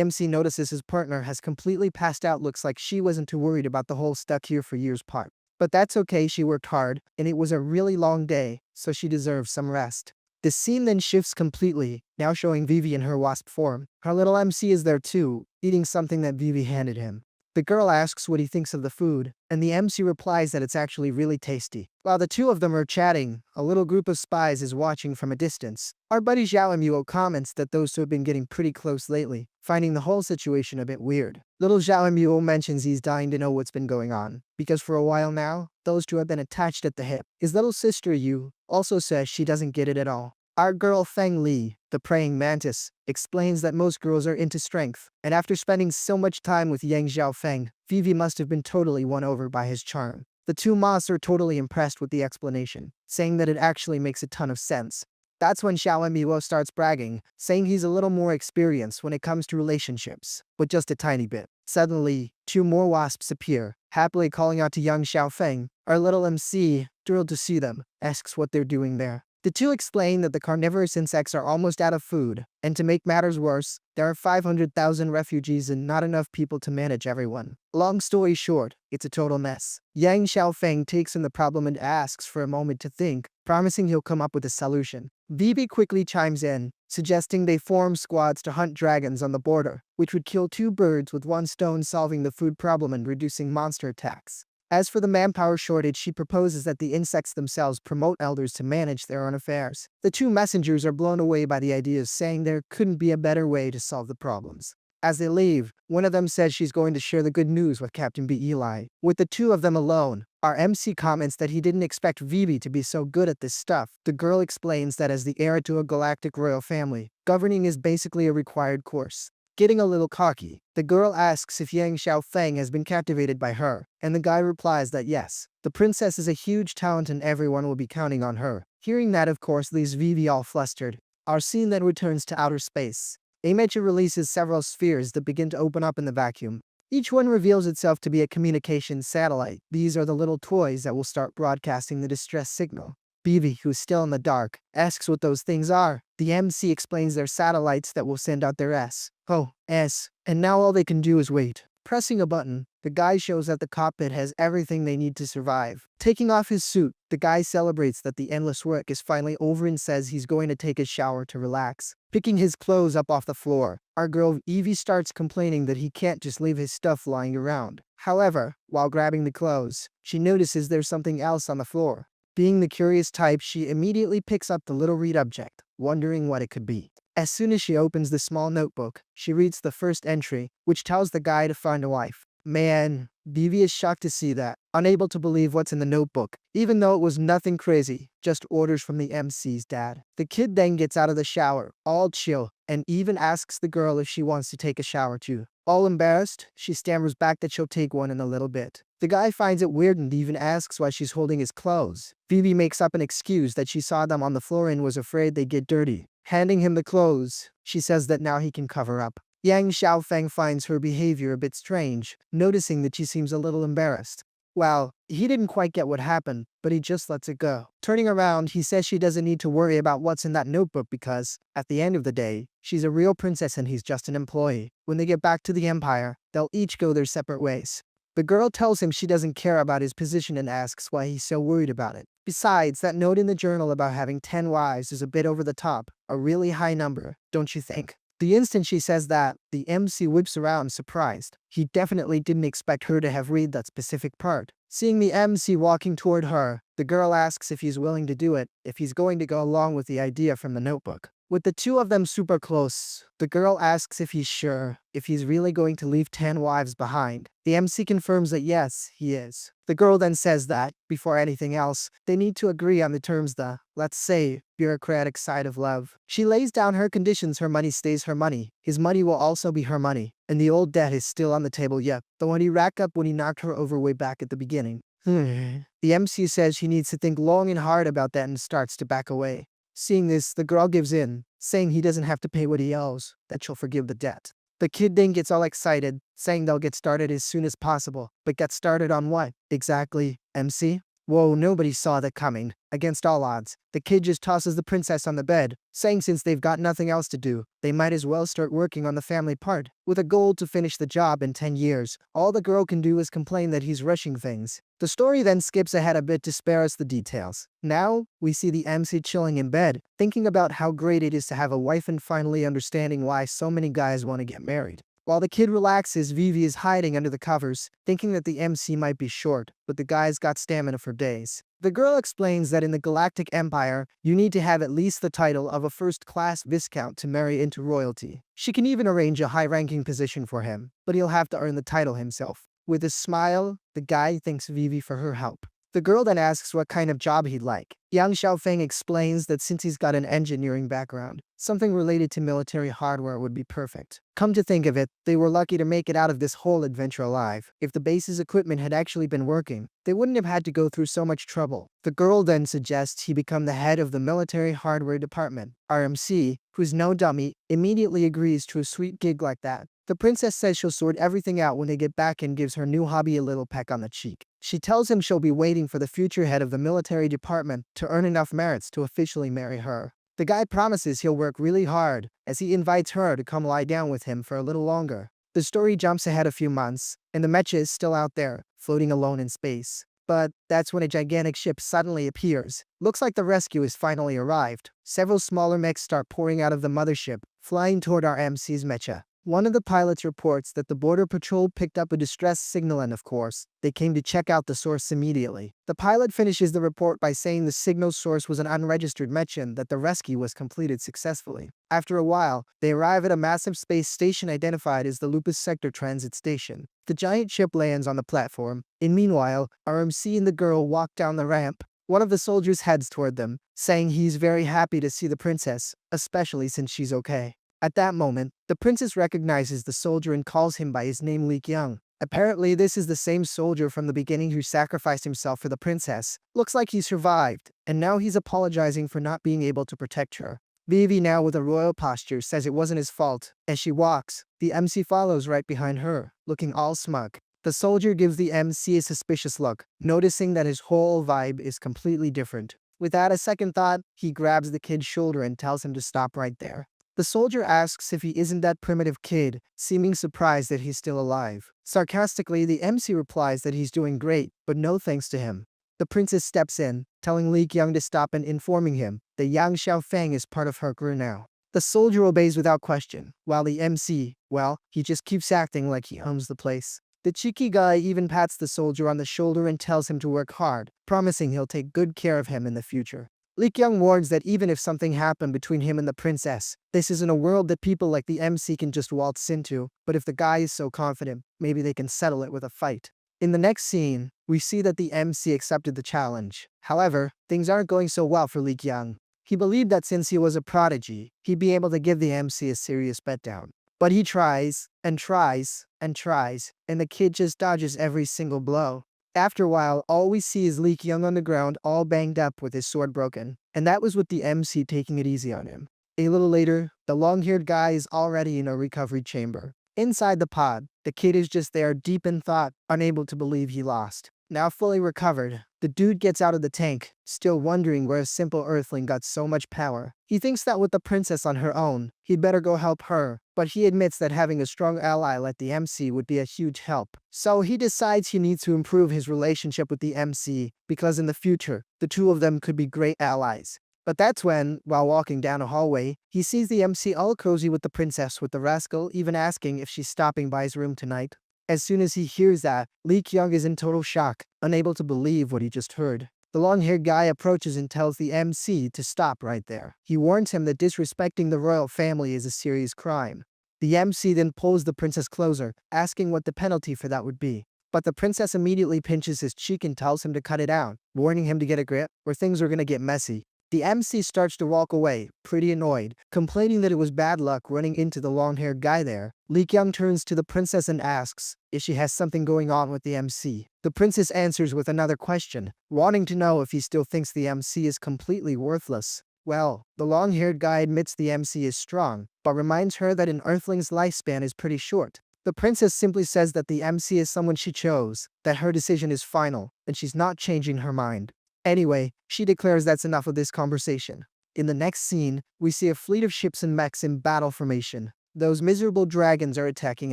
MC notices his partner has completely passed out. Looks like she wasn't too worried about the whole stuck here for years part. But that's okay, she worked hard, and it was a really long day, so she deserves some rest. The scene then shifts completely, now showing Vivi in her wasp form. Her little MC is there too, eating something that Vivi handed him. The girl asks what he thinks of the food, and the MC replies that it's actually really tasty. While the two of them are chatting, a little group of spies is watching from a distance. Our buddy Xiaomuo comments that those two have been getting pretty close lately, finding the whole situation a bit weird. Little Xiaomuo mentions he's dying to know what's been going on, because for a while now, those two have been attached at the hip. His little sister Yu also says she doesn't get it at all. Our girl Feng Li, the praying mantis, explains that most girls are into strength, and after spending so much time with Yang Xiaofeng, Vivi must have been totally won over by his charm. The two mas are totally impressed with the explanation, saying that it actually makes a ton of sense. That's when Xiaomuo starts bragging, saying he's a little more experienced when it comes to relationships, but just a tiny bit. Suddenly, two more wasps appear, happily calling out to Yang Xiaofeng. Our little MC, thrilled to see them, asks what they're doing there. The two explain that the carnivorous insects are almost out of food, and to make matters worse, there are 500,000 refugees and not enough people to manage everyone. Long story short, it's a total mess. Yang Xiaofeng takes in the problem and asks for a moment to think, promising he'll come up with a solution. Vivi quickly chimes in, suggesting they form squads to hunt dragons on the border, which would kill two birds with one stone, solving the food problem and reducing monster attacks. As for the manpower shortage, she proposes that the insects themselves promote elders to manage their own affairs. The two messengers are blown away by the ideas, saying there couldn't be a better way to solve the problems. As they leave, one of them says she's going to share the good news with Captain B. Eli. With the two of them alone, our MC comments that he didn't expect Vivi to be so good at this stuff. The girl explains that as the heir to a galactic royal family, governing is basically a required course. Getting a little cocky, the girl asks if Yang Xiaofeng has been captivated by her, and the guy replies that yes, the princess is a huge talent and everyone will be counting on her. Hearing that, of course, leaves Vivi all flustered. Our scene then returns to outer space. Amecha releases several spheres that begin to open up in the vacuum. Each one reveals itself to be a communications satellite. These are the little toys that will start broadcasting the distress signal. Vivi, who's still in the dark, asks what those things are. The MC explains they're satellites that will send out their SOS, and now all they can do is wait. Pressing a button, the guy shows that the cockpit has everything they need to survive. Taking off his suit, the guy celebrates that the endless work is finally over and says he's going to take a shower to relax. Picking his clothes up off the floor, our girl Evie starts complaining that he can't just leave his stuff lying around. However, while grabbing the clothes, she notices there's something else on the floor. Being the curious type, she immediately picks up the little read object, wondering what it could be. As soon as she opens the small notebook, she reads the first entry, which tells the guy to find a wife. Man, Vivi is shocked to see that, unable to believe what's in the notebook, even though it was nothing crazy, just orders from the MC's dad. The kid then gets out of the shower, all chill, and even asks the girl if she wants to take a shower too. All embarrassed, she stammers back that she'll take one in a little bit. The guy finds it weird and even asks why she's holding his clothes. Vivi makes up an excuse that she saw them on the floor and was afraid they'd get dirty. Handing him the clothes, she says that now he can cover up. Yang Xiaofeng finds her behavior a bit strange, noticing that she seems a little embarrassed. Well, he didn't quite get what happened, but he just lets it go. Turning around, he says she doesn't need to worry about what's in that notebook because, at the end of the day, she's a real princess and he's just an employee. When they get back to the Empire, they'll each go their separate ways. The girl tells him she doesn't care about his position and asks why he's so worried about it. Besides, that note in the journal about having 10 wives is a bit over the top, a really high number, don't you think? The instant she says that, the MC whips around surprised. He definitely didn't expect her to have read that specific part. Seeing the MC walking toward her, the girl asks if he's willing to do it, if he's going to go along with the idea from the notebook. With the two of them super close, the girl asks if he's sure, if he's really going to leave 10 wives behind. The MC confirms that yes, he is. The girl then says that, before anything else, they need to agree on the terms, the, let's say, bureaucratic side of love. She lays down her conditions: her money stays her money, his money will also be her money, and the old debt is still on the table, yet, the one he racked up when he knocked her over way back at the beginning. The MC says he needs to think long and hard about that and starts to back away. Seeing this, the girl gives in, saying he doesn't have to pay what he owes, that she'll forgive the debt. The kid then gets all excited, saying they'll get started as soon as possible. But get started on what? Exactly, MC? Whoa, nobody saw that coming. Against all odds, the kid just tosses the princess on the bed, saying since they've got nothing else to do, they might as well start working on the family part. With a goal to finish the job in 10 years, all the girl can do is complain that he's rushing things. The story then skips ahead a bit to spare us the details. Now, we see the MC chilling in bed, thinking about how great it is to have a wife and finally understanding why so many guys want to get married. While the kid relaxes, Vivi is hiding under the covers, thinking that the MC might be short, but the guy's got stamina for days. The girl explains that in the Galactic Empire, you need to have at least the title of a first-class viscount to marry into royalty. She can even arrange a high-ranking position for him, but he'll have to earn the title himself. With a smile, the guy thanks Vivi for her help. The girl then asks what kind of job he'd like. Yang Xiaofeng explains that since he's got an engineering background, something related to military hardware would be perfect. Come to think of it, they were lucky to make it out of this whole adventure alive. If the base's equipment had actually been working, they wouldn't have had to go through so much trouble. The girl then suggests he become the head of the military hardware department. RMC, who's no dummy, immediately agrees to a sweet gig like that. The princess says she'll sort everything out when they get back and gives her new hobby a little peck on the cheek. She tells him she'll be waiting for the future head of the military department to earn enough merits to officially marry her. The guy promises he'll work really hard, as he invites her to come lie down with him for a little longer. The story jumps ahead a few months, and the mecha is still out there, floating alone in space. But that's when a gigantic ship suddenly appears. Looks like the rescue has finally arrived. Several smaller mechs start pouring out of the mothership, flying toward our MC's mecha. One of the pilots reports that the border patrol picked up a distress signal and of course, they came to check out the source immediately. The pilot finishes the report by saying the signal source was an unregistered mecha and that the rescue was completed successfully. After a while, they arrive at a massive space station identified as the Lupus Sector Transit Station. The giant ship lands on the platform, and meanwhile, RMC and the girl walk down the ramp. One of the soldiers heads toward them, saying he's very happy to see the princess, especially since she's okay. At that moment, the princess recognizes the soldier and calls him by his name, Li Qiang. Apparently, this is the same soldier from the beginning who sacrificed himself for the princess. Looks like he survived, and now he's apologizing for not being able to protect her. Vivi, now with a royal posture, says it wasn't his fault. As she walks, the MC follows right behind her, looking all smug. The soldier gives the MC a suspicious look, noticing that his whole vibe is completely different. Without a second thought, he grabs the kid's shoulder and tells him to stop right there. The soldier asks if he isn't that primitive kid, seeming surprised that he's still alive. Sarcastically, the MC replies that he's doing great, but no thanks to him. The princess steps in, telling Li Qiang to stop and informing him that Yang Xiaofeng is part of her crew now. The soldier obeys without question, while the MC, well, he just keeps acting like he owns the place. The cheeky guy even pats the soldier on the shoulder and tells him to work hard, promising he'll take good care of him in the future. Li Qiang warns that even if something happened between him and the princess, this isn't a world that people like the MC can just waltz into, but if the guy is so confident, maybe they can settle it with a fight. In the next scene, we see that the MC accepted the challenge. However, things aren't going so well for Li Qiang. He believed that since he was a prodigy, he'd be able to give the MC a serious beatdown. But he tries, and tries, and tries, and the kid just dodges every single blow. After a while, all we see is Li Qiang on the ground, all banged up with his sword broken. And that was with the MC taking it easy on him. A little later, the long-haired guy is already in a recovery chamber. Inside the pod, the kid is just there deep in thought, unable to believe he lost. Now fully recovered, the dude gets out of the tank, still wondering where a simple earthling got so much power. He thinks that with the princess on her own, he'd better go help her, but he admits that having a strong ally like the MC would be a huge help. So he decides he needs to improve his relationship with the MC, because in the future, the two of them could be great allies. But that's when, while walking down a hallway, he sees the MC all cozy with the princess, with the rascal even asking if she's stopping by his room tonight. As soon as he hears that, Lee Kyung is in total shock, unable to believe what he just heard. The long-haired guy approaches and tells the MC to stop right there. He warns him that disrespecting the royal family is a serious crime. The MC then pulls the princess closer, asking what the penalty for that would be. But the princess immediately pinches his cheek and tells him to cut it out, warning him to get a grip, or things are gonna get messy. The MC starts to walk away, pretty annoyed, complaining that it was bad luck running into the long-haired guy there. Lee Kyung turns to the princess and asks if she has something going on with the MC. The princess answers with another question, wanting to know if he still thinks the MC is completely worthless. Well, the long-haired guy admits the MC is strong, but reminds her that an Earthling's lifespan is pretty short. The princess simply says that the MC is someone she chose, that her decision is final, and she's not changing her mind. Anyway, she declares that's enough of this conversation. In the next scene, we see a fleet of ships and mechs in battle formation. Those miserable dragons are attacking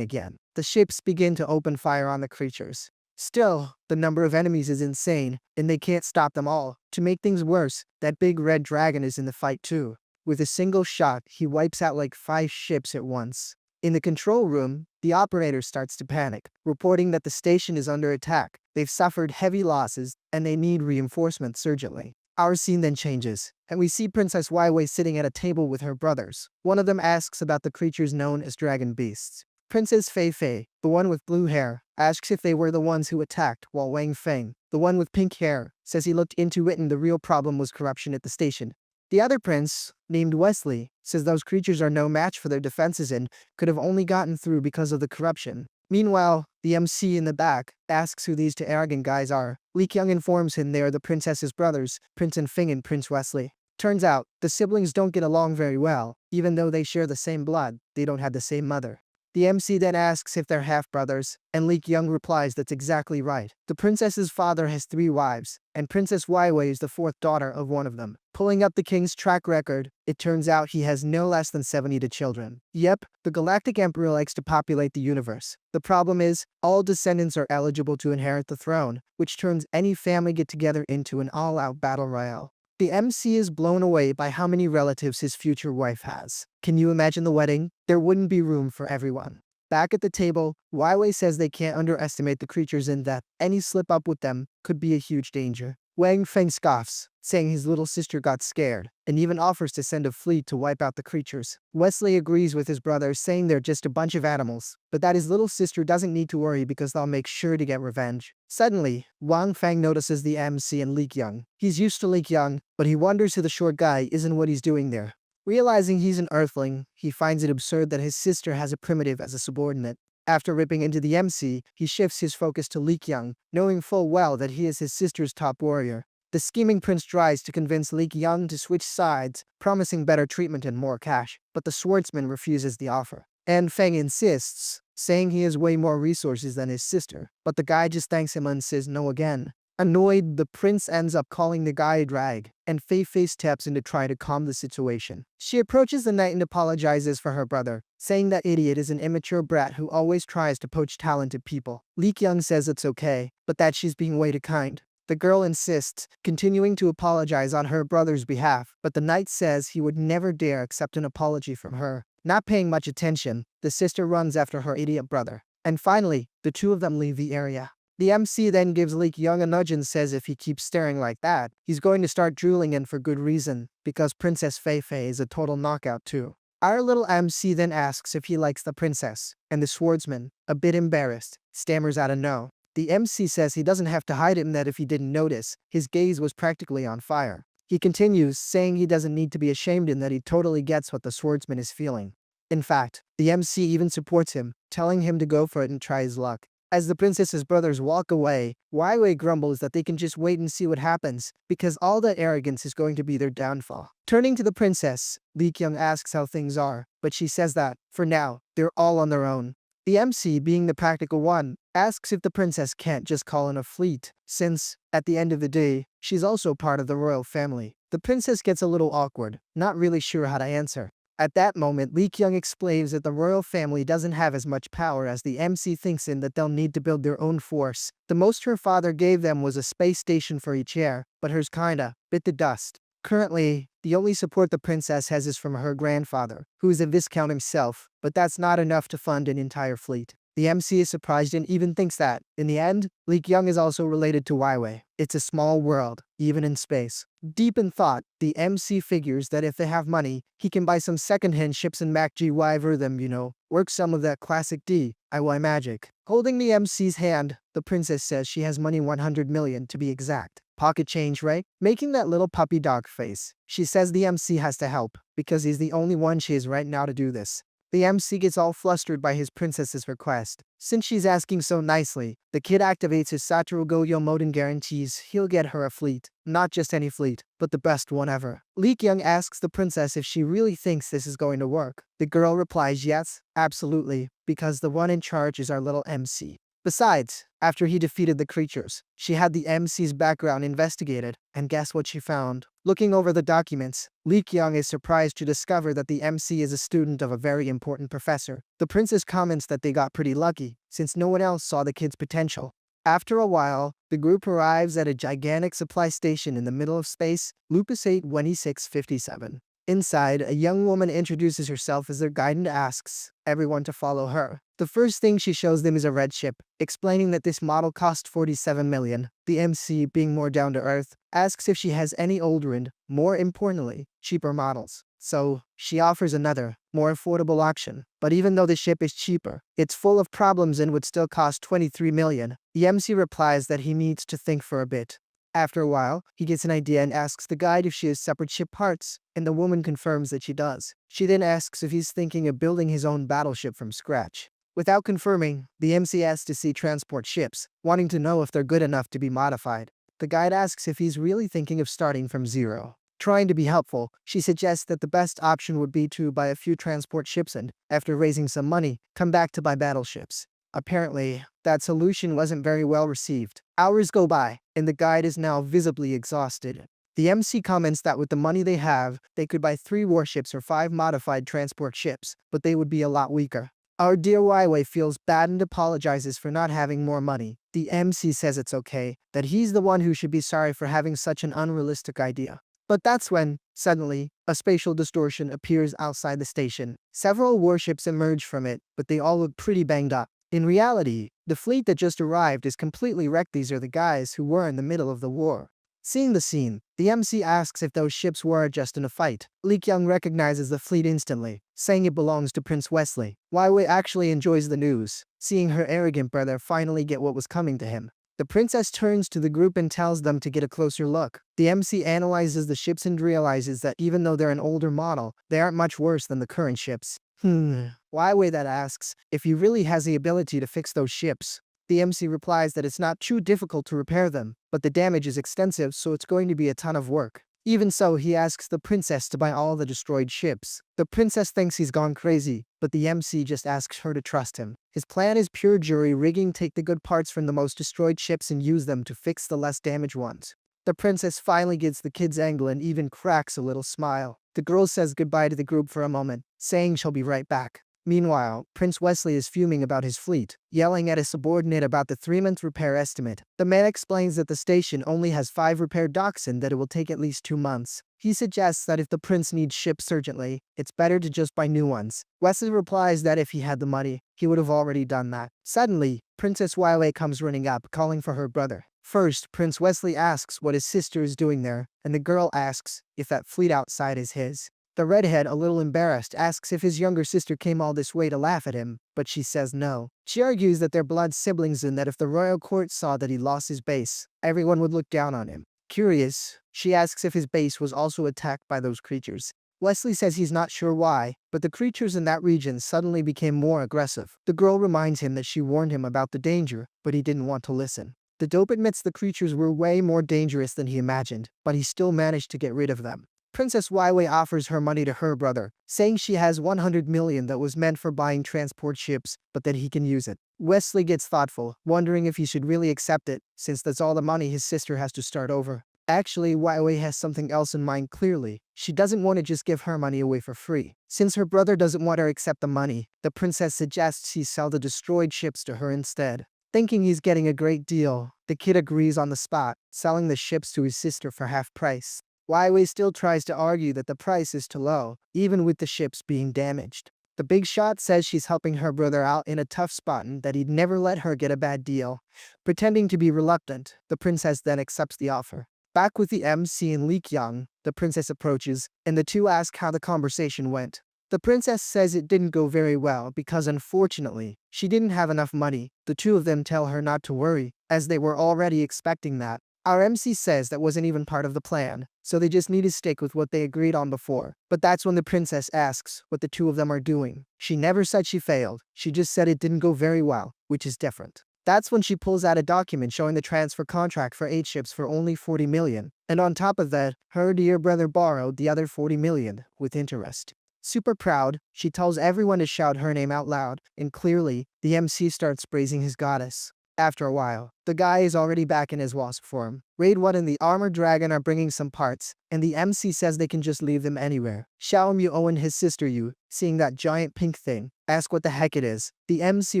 again. The ships begin to open fire on the creatures. Still, the number of enemies is insane, and they can't stop them all. To make things worse, that big red dragon is in the fight too. With a single shot, he wipes out like 5 ships at once. In the control room, the operator starts to panic, reporting that the station is under attack. They've suffered heavy losses, and they need reinforcements urgently. Our scene then changes, and we see Princess Waiwei sitting at a table with her brothers. One of them asks about the creatures known as dragon beasts. Princess Fei Fei, the one with blue hair, asks if they were the ones who attacked, while Wang Feng, the one with pink hair, says he looked into it and the real problem was corruption at the station. The other prince, named Wesley, says those creatures are no match for their defenses and could have only gotten through because of the corruption. Meanwhile, the MC in the back asks who these two arrogant guys are. Lee Kyung informs him they are the princess's brothers, Prince Feng and Prince Wesley. Turns out, the siblings don't get along very well. Even though they share the same blood, they don't have the same mother. The MC then asks if they're half-brothers, and Lee Kyung replies that's exactly right. The princess's father has 3 wives, and Princess Waiwei is the 4th daughter of one of them. Pulling up the king's track record, it turns out he has no less than 70 children. Yep, the Galactic Emperor likes to populate the universe. The problem is, all descendants are eligible to inherit the throne, which turns any family get-together into an all-out battle royale. The MC is blown away by how many relatives his future wife has. Can you imagine the wedding? There wouldn't be room for everyone. Back at the table, Waiwei says they can't underestimate the creatures and that any slip-up with them could be a huge danger. Wang Feng scoffs, saying his little sister got scared, and even offers to send a fleet to wipe out the creatures. Wesley agrees with his brother, saying they're just a bunch of animals, but that his little sister doesn't need to worry because they'll make sure to get revenge. Suddenly, Wang Feng notices the MC and Lee Kyung. He's used to Lee Kyung, but he wonders who the short guy is and what he's doing there. Realizing he's an Earthling, he finds it absurd that his sister has a primitive as a subordinate. After ripping into the MC, he shifts his focus to Lee Kyung, knowing full well that he is his sister's top warrior. The scheming prince tries to convince Lee Kyung to switch sides, promising better treatment and more cash, but the swordsman refuses the offer. And Feng insists, saying he has way more resources than his sister, but the guy just thanks him and says no again. Annoyed, the prince ends up calling the guy a drag, and Fei Fei steps in to try to calm the situation. She approaches the knight and apologizes for her brother, saying that idiot is an immature brat who always tries to poach talented people. Lee Kyung says it's okay, but that she's being way too kind. The girl insists, continuing to apologize on her brother's behalf, but the knight says he would never dare accept an apology from her. Not paying much attention, the sister runs after her idiot brother. And finally, the two of them leave the area. The MC then gives Lee Kyung a nudge and says if he keeps staring like that, he's going to start drooling, and for good reason, because Princess Fei Fei is a total knockout too. Our little MC then asks if he likes the princess, and the swordsman, a bit embarrassed, stammers out a no. The MC says he doesn't have to hide it and that if he didn't notice, his gaze was practically on fire. He continues, saying he doesn't need to be ashamed and that he totally gets what the swordsman is feeling. In fact, the MC even supports him, telling him to go for it and try his luck. As the princess's brothers walk away, Waiwei grumbles that they can just wait and see what happens, because all that arrogance is going to be their downfall. Turning to the princess, Lee Kyung asks how things are, but she says that, for now, they're all on their own. The MC, being the practical one, asks if the princess can't just call in a fleet, since, at the end of the day, she's also part of the royal family. The princess gets a little awkward, not really sure how to answer. At that moment, Lee Kyung explains that the royal family doesn't have as much power as the MC thinks and that they'll need to build their own force. The most her father gave them was a space station for each heir, but hers kinda bit the dust. Currently, the only support the princess has is from her grandfather, who is a viscount himself, but that's not enough to fund an entire fleet. The MC is surprised and even thinks that, in the end, Lee Kyung is also related to Waiwei. It's a small world, even in space. Deep in thought, the MC figures that if they have money, he can buy some second-hand ships and MacGyver them, work some of that classic DIY magic. Holding the MC's hand, the princess says she has money 100 million to be exact. Pocket change, right? Making that little puppy dog face. She says the MC has to help, because he's the only one she has right now to do this. The MC gets all flustered by his princess's request. Since she's asking so nicely, the kid activates his Satoru Goyo mode and guarantees he'll get her a fleet. Not just any fleet, but the best one ever. Lee Kyung asks the princess if she really thinks this is going to work. The girl replies yes, absolutely, because the one in charge is our little MC. Besides, after he defeated the creatures, she had the MC's background investigated, and guess what she found? Looking over the documents, Lee Kyung is surprised to discover that the MC is a student of a very important professor. The princess comments that they got pretty lucky, since no one else saw the kid's potential. After a while, the group arrives at a gigantic supply station in the middle of space, Lupus 82657. Inside, a young woman introduces herself as their guide and asks everyone to follow her. The first thing she shows them is a red ship, explaining that this model cost 47 million. The MC, being more down to earth, asks if she has any older and, more importantly, cheaper models. So, she offers another, more affordable option. But even though the ship is cheaper, it's full of problems and would still cost 23 million. The MC replies that he needs to think for a bit. After a while, he gets an idea and asks the guide if she has separate ship parts, and the woman confirms that she does. She then asks if he's thinking of building his own battleship from scratch. Without confirming, the MC asks to see transport ships, wanting to know if they're good enough to be modified. The guide asks if he's really thinking of starting from zero. Trying to be helpful, she suggests that the best option would be to buy a few transport ships and, after raising some money, come back to buy battleships. Apparently, that solution wasn't very well received. Hours go by, and the guide is now visibly exhausted. The MC comments that with the money they have, they could buy 3 warships or 5 modified transport ships, but they would be a lot weaker. Our dear Waiwei feels bad and apologizes for not having more money. The MC says it's okay, that he's the one who should be sorry for having such an unrealistic idea. But that's when, suddenly, a spatial distortion appears outside the station. Several warships emerge from it, but they all look pretty banged up. In reality, the fleet that just arrived is completely wrecked. These are the guys who were in the middle of the war. Seeing the scene, the MC asks if those ships were just in a fight. Lee Kyung recognizes the fleet instantly, saying it belongs to Prince Wesley. Waiwei actually enjoys the news, seeing her arrogant brother finally get what was coming to him. The princess turns to the group and tells them to get a closer look. The MC analyzes the ships and realizes that even though they're an older model, they aren't much worse than the current ships. Waiwei that asks if he really has the ability to fix those ships. The MC replies that it's not too difficult to repair them, but the damage is extensive, so it's going to be a ton of work. Even so, he asks the princess to buy all the destroyed ships. The princess thinks he's gone crazy, but the MC just asks her to trust him. His plan is pure jury rigging, take the good parts from the most destroyed ships and use them to fix the less damaged ones. The princess finally gets the kid's angle and even cracks a little smile. The girl says goodbye to the group for a moment, saying she'll be right back. Meanwhile, Prince Wesley is fuming about his fleet, yelling at his subordinate about the 3-month repair estimate. The man explains that the station only has 5 repair docks and that it will take at least 2 months. He suggests that if the prince needs ships urgently, it's better to just buy new ones. Wesley replies that if he had the money, he would have already done that. Suddenly, Princess Waiwei comes running up, calling for her brother. First, Prince Wesley asks what his sister is doing there, and the girl asks if that fleet outside is his. The redhead, a little embarrassed, asks if his younger sister came all this way to laugh at him, but she says no. She argues that they're blood siblings and that if the royal court saw that he lost his base, everyone would look down on him. Curious, she asks if his base was also attacked by those creatures. Wesley says he's not sure why, but the creatures in that region suddenly became more aggressive. The girl reminds him that she warned him about the danger, but he didn't want to listen. The dope admits the creatures were way more dangerous than he imagined, but he still managed to get rid of them. Princess Waiwei offers her money to her brother, saying she has 100 million that was meant for buying transport ships, but that he can use it. Wesley gets thoughtful, wondering if he should really accept it, since that's all the money his sister has to start over. Actually, Waiwei has something else in mind clearly. She doesn't want to just give her money away for free. Since her brother doesn't want her to accept the money, the princess suggests he sell the destroyed ships to her instead. Thinking he's getting a great deal, the kid agrees on the spot, selling the ships to his sister for half price. Waiwei still tries to argue that the price is too low, even with the ships being damaged. The big shot says she's helping her brother out in a tough spot and that he'd never let her get a bad deal. Pretending to be reluctant, the princess then accepts the offer. Back with the MC and Lee Kyung, the princess approaches, and the two ask how the conversation went. The princess says it didn't go very well because unfortunately, she didn't have enough money. The two of them tell her not to worry, as they were already expecting that. Our MC says that wasn't even part of the plan, so they just need to stick with what they agreed on before. But that's when the princess asks what the two of them are doing. She never said she failed, she just said it didn't go very well, which is different. That's when she pulls out a document showing the transfer contract for 8 ships for only 40 million. And on top of that, her dear brother borrowed the other 40 million, with interest. Super proud, she tells everyone to shout her name out loud, and clearly, the MC starts praising his goddess. After a while, the guy is already back in his wasp form. Raid 1 and the armored dragon are bringing some parts, and the MC says they can just leave them anywhere. Xiao Muo and his sister Yu, seeing that giant pink thing, ask what the heck it is. The MC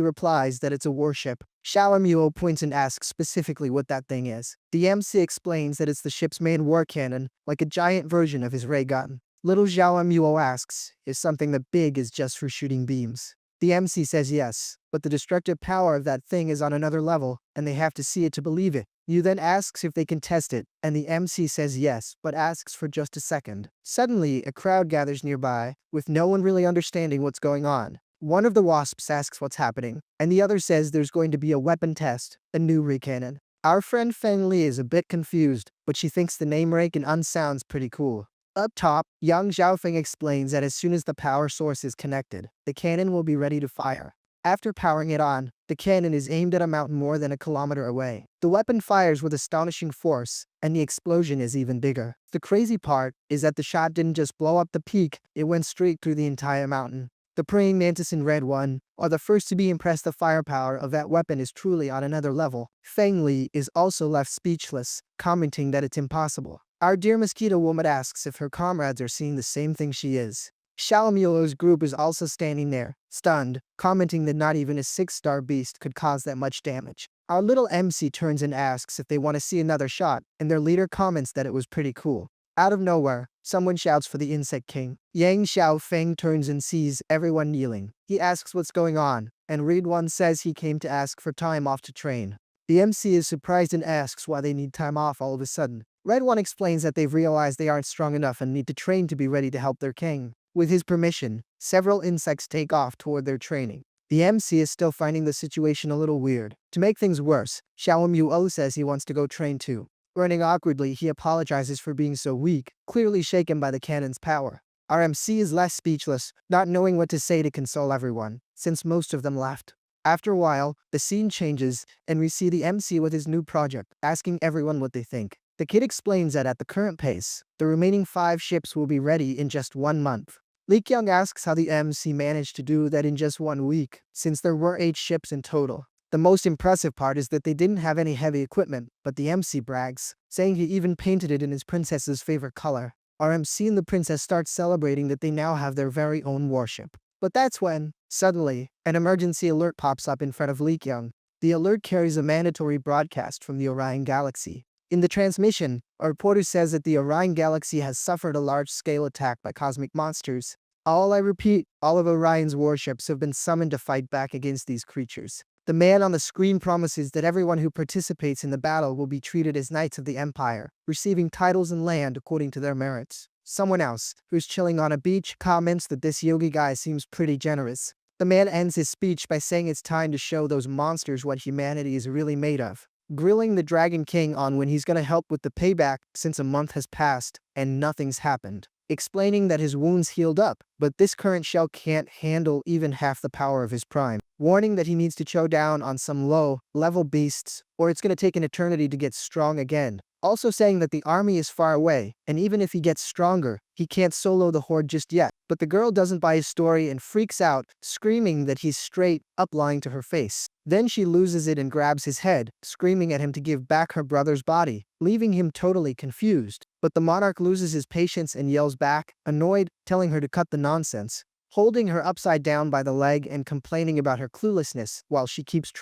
replies that it's a warship. Xiao Muo points and asks specifically what that thing is. The MC explains that it's the ship's main war cannon, like a giant version of his ray gun. Little Xiao Muo asks, is something that big is just for shooting beams? The MC says yes, but the destructive power of that thing is on another level, and they have to see it to believe it. Yu then asks if they can test it, and the MC says yes, but asks for just a second. Suddenly, a crowd gathers nearby, with no one really understanding what's going on. One of the wasps asks what's happening, and the other says there's going to be a weapon test, a new recannon. Our friend Feng Li is a bit confused, but she thinks the name Reikon sounds pretty cool. Up top, Yang Xiaofeng explains that as soon as the power source is connected, the cannon will be ready to fire. After powering it on, the cannon is aimed at a mountain more than a kilometer away. The weapon fires with astonishing force, and the explosion is even bigger. The crazy part is that the shot didn't just blow up the peak, it went straight through the entire mountain. The praying mantis in Red 1 are the first to be impressed. The firepower of that weapon is truly on another level. Feng Li is also left speechless, commenting that it's impossible. Our dear mosquito woman asks if her comrades are seeing the same thing she is. Xiao Muo's group is also standing there, stunned, commenting that not even a 6-star beast could cause that much damage. Our little MC turns and asks if they want to see another shot, and their leader comments that it was pretty cool. Out of nowhere, someone shouts for the Insect King. Yang Xiaofeng turns and sees everyone kneeling. He asks what's going on, and Reed 1 says he came to ask for time off to train. The MC is surprised and asks why they need time off all of a sudden. Red 1 explains that they've realized they aren't strong enough and need to train to be ready to help their king. With his permission, several insects take off toward their training. The MC is still finding the situation a little weird. To make things worse, Xiao Muo says he wants to go train too. Running awkwardly, he apologizes for being so weak, clearly shaken by the cannon's power. Our MC is less speechless, not knowing what to say to console everyone, since most of them left. After a while, the scene changes, and we see the MC with his new project, asking everyone what they think. The kid explains that at the current pace, the remaining 5 ships will be ready in just 1 month. Lee Kyung asks how the MC managed to do that in just 1 week, since there were 8 ships in total. The most impressive part is that they didn't have any heavy equipment, but the MC brags, saying he even painted it in his princess's favorite color. Our MC and the princess start celebrating that they now have their very own warship. But that's when, suddenly, an emergency alert pops up in front of Lee Kyung. The alert carries a mandatory broadcast from the Orion Galaxy. In the transmission, a reporter says that the Orion Galaxy has suffered a large-scale attack by cosmic monsters. I repeat, all of Orion's warships have been summoned to fight back against these creatures. The man on the screen promises that everyone who participates in the battle will be treated as knights of the Empire, receiving titles and land according to their merits. Someone else, who's chilling on a beach, comments that this yogi guy seems pretty generous. The man ends his speech by saying it's time to show those monsters what humanity is really made of, grilling the Dragon King on when he's gonna help with the payback since a month has passed and nothing's happened, explaining that his wounds healed up, but this current shell can't handle even half the power of his prime, warning that he needs to chow down on some low-level beasts, or it's gonna take an eternity to get strong again. Also saying that the army is far away, and even if he gets stronger, he can't solo the horde just yet. But the girl doesn't buy his story and freaks out, screaming that he's straight up lying to her face. Then she loses it and grabs his head, screaming at him to give back her brother's body, leaving him totally confused. But the monarch loses his patience and yells back, annoyed, telling her to cut the nonsense, holding her upside down by the leg and complaining about her cluelessness while she keeps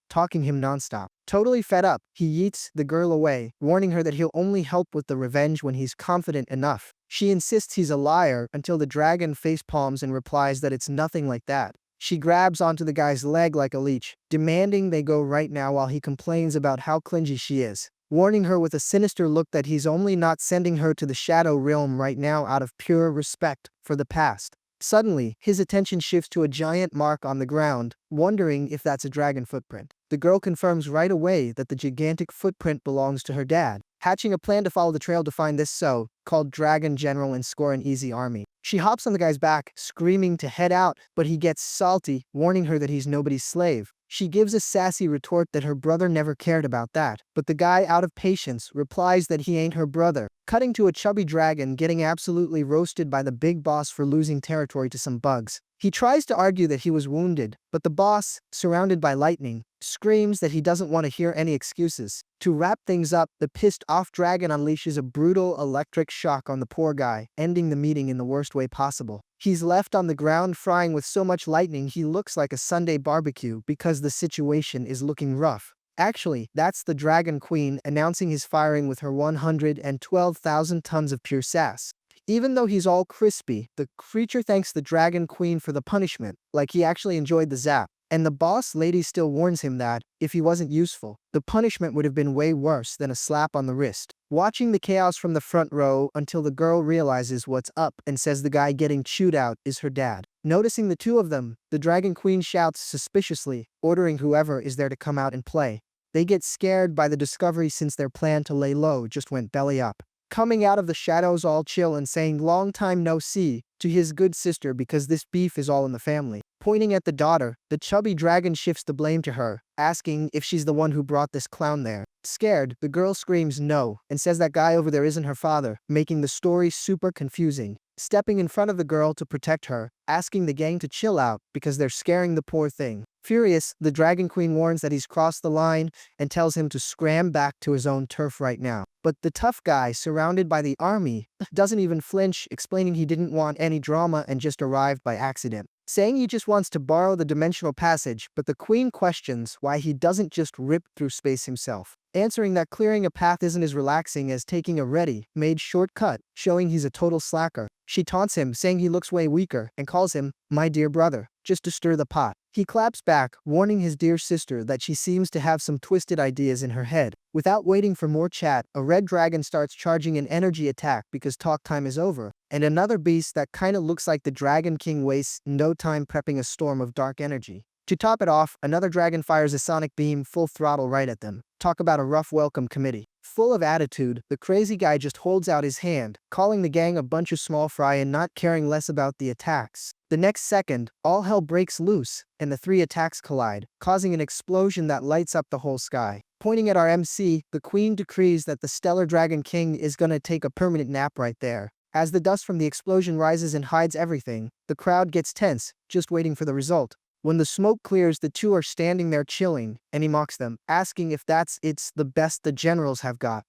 talking him nonstop. Totally fed up, he yeets the girl away, warning her that he'll only help with the revenge when he's confident enough. She insists he's a liar until the dragon facepalms and replies that it's nothing like that. She grabs onto the guy's leg like a leech, demanding they go right now while he complains about how clingy she is, warning her with a sinister look that he's only not sending her to the shadow realm right now out of pure respect for the past. Suddenly, his attention shifts to a giant mark on the ground, wondering if that's a dragon footprint. The girl confirms right away that the gigantic footprint belongs to her dad, hatching a plan to follow the trail to find this so-called dragon general and score an easy army. She hops on the guy's back, screaming to head out, but he gets salty, warning her that he's nobody's slave. She gives a sassy retort that her brother never cared about that, but the guy, out of patience, replies that he ain't her brother, cutting to a chubby dragon getting absolutely roasted by the big boss for losing territory to some bugs. He tries to argue that he was wounded, but the boss, surrounded by lightning, screams that he doesn't want to hear any excuses. To wrap things up, the pissed-off dragon unleashes a brutal electric shock on the poor guy, ending the meeting in the worst way possible. He's left on the ground frying with so much lightning he looks like a Sunday barbecue because the situation is looking rough. Actually, that's the Dragon Queen announcing his firing with her 112,000 tons of pure sass. Even though he's all crispy, the creature thanks the Dragon Queen for the punishment, like he actually enjoyed the zap. And the boss lady still warns him that, if he wasn't useful, the punishment would have been way worse than a slap on the wrist. Watching the chaos from the front row until the girl realizes what's up and says the guy getting chewed out is her dad. Noticing the two of them, the Dragon Queen shouts suspiciously, ordering whoever is there to come out and play. They get scared by the discovery since their plan to lay low just went belly up. Coming out of the shadows all chill and saying long time no see to his good sister because this beef is all in the family. Pointing at the daughter, the chubby dragon shifts the blame to her, asking if she's the one who brought this clown there. Scared, the girl screams no and says that guy over there isn't her father, making the story super confusing. Stepping in front of the girl to protect her, asking the gang to chill out because they're scaring the poor thing. Furious, the Dragon Queen warns that he's crossed the line and tells him to scram back to his own turf right now. But the tough guy, surrounded by the army, doesn't even flinch, explaining he didn't want any drama and just arrived by accident. Saying he just wants to borrow the dimensional passage, but the queen questions why he doesn't just rip through space himself. Answering that clearing a path isn't as relaxing as taking a ready-made shortcut, showing he's a total slacker. She taunts him, saying he looks way weaker, and calls him, "my dear brother," just to stir the pot. He claps back, warning his dear sister that she seems to have some twisted ideas in her head. Without waiting for more chat, a red dragon starts charging an energy attack because talk time is over, and another beast that kinda looks like the Dragon King wastes no time prepping a storm of dark energy. To top it off, another dragon fires a sonic beam full throttle right at them. Talk about a rough welcome committee. Full of attitude, the crazy guy just holds out his hand, calling the gang a bunch of small fry and not caring less about the attacks. The next second, all hell breaks loose, and the three attacks collide, causing an explosion that lights up the whole sky. Pointing at our MC, the queen decrees that the Stellar Dragon King is gonna take a permanent nap right there. As the dust from the explosion rises and hides everything, the crowd gets tense, just waiting for the result. When the smoke clears, the two are standing there chilling, and he mocks them, asking if it's the best the generals have got.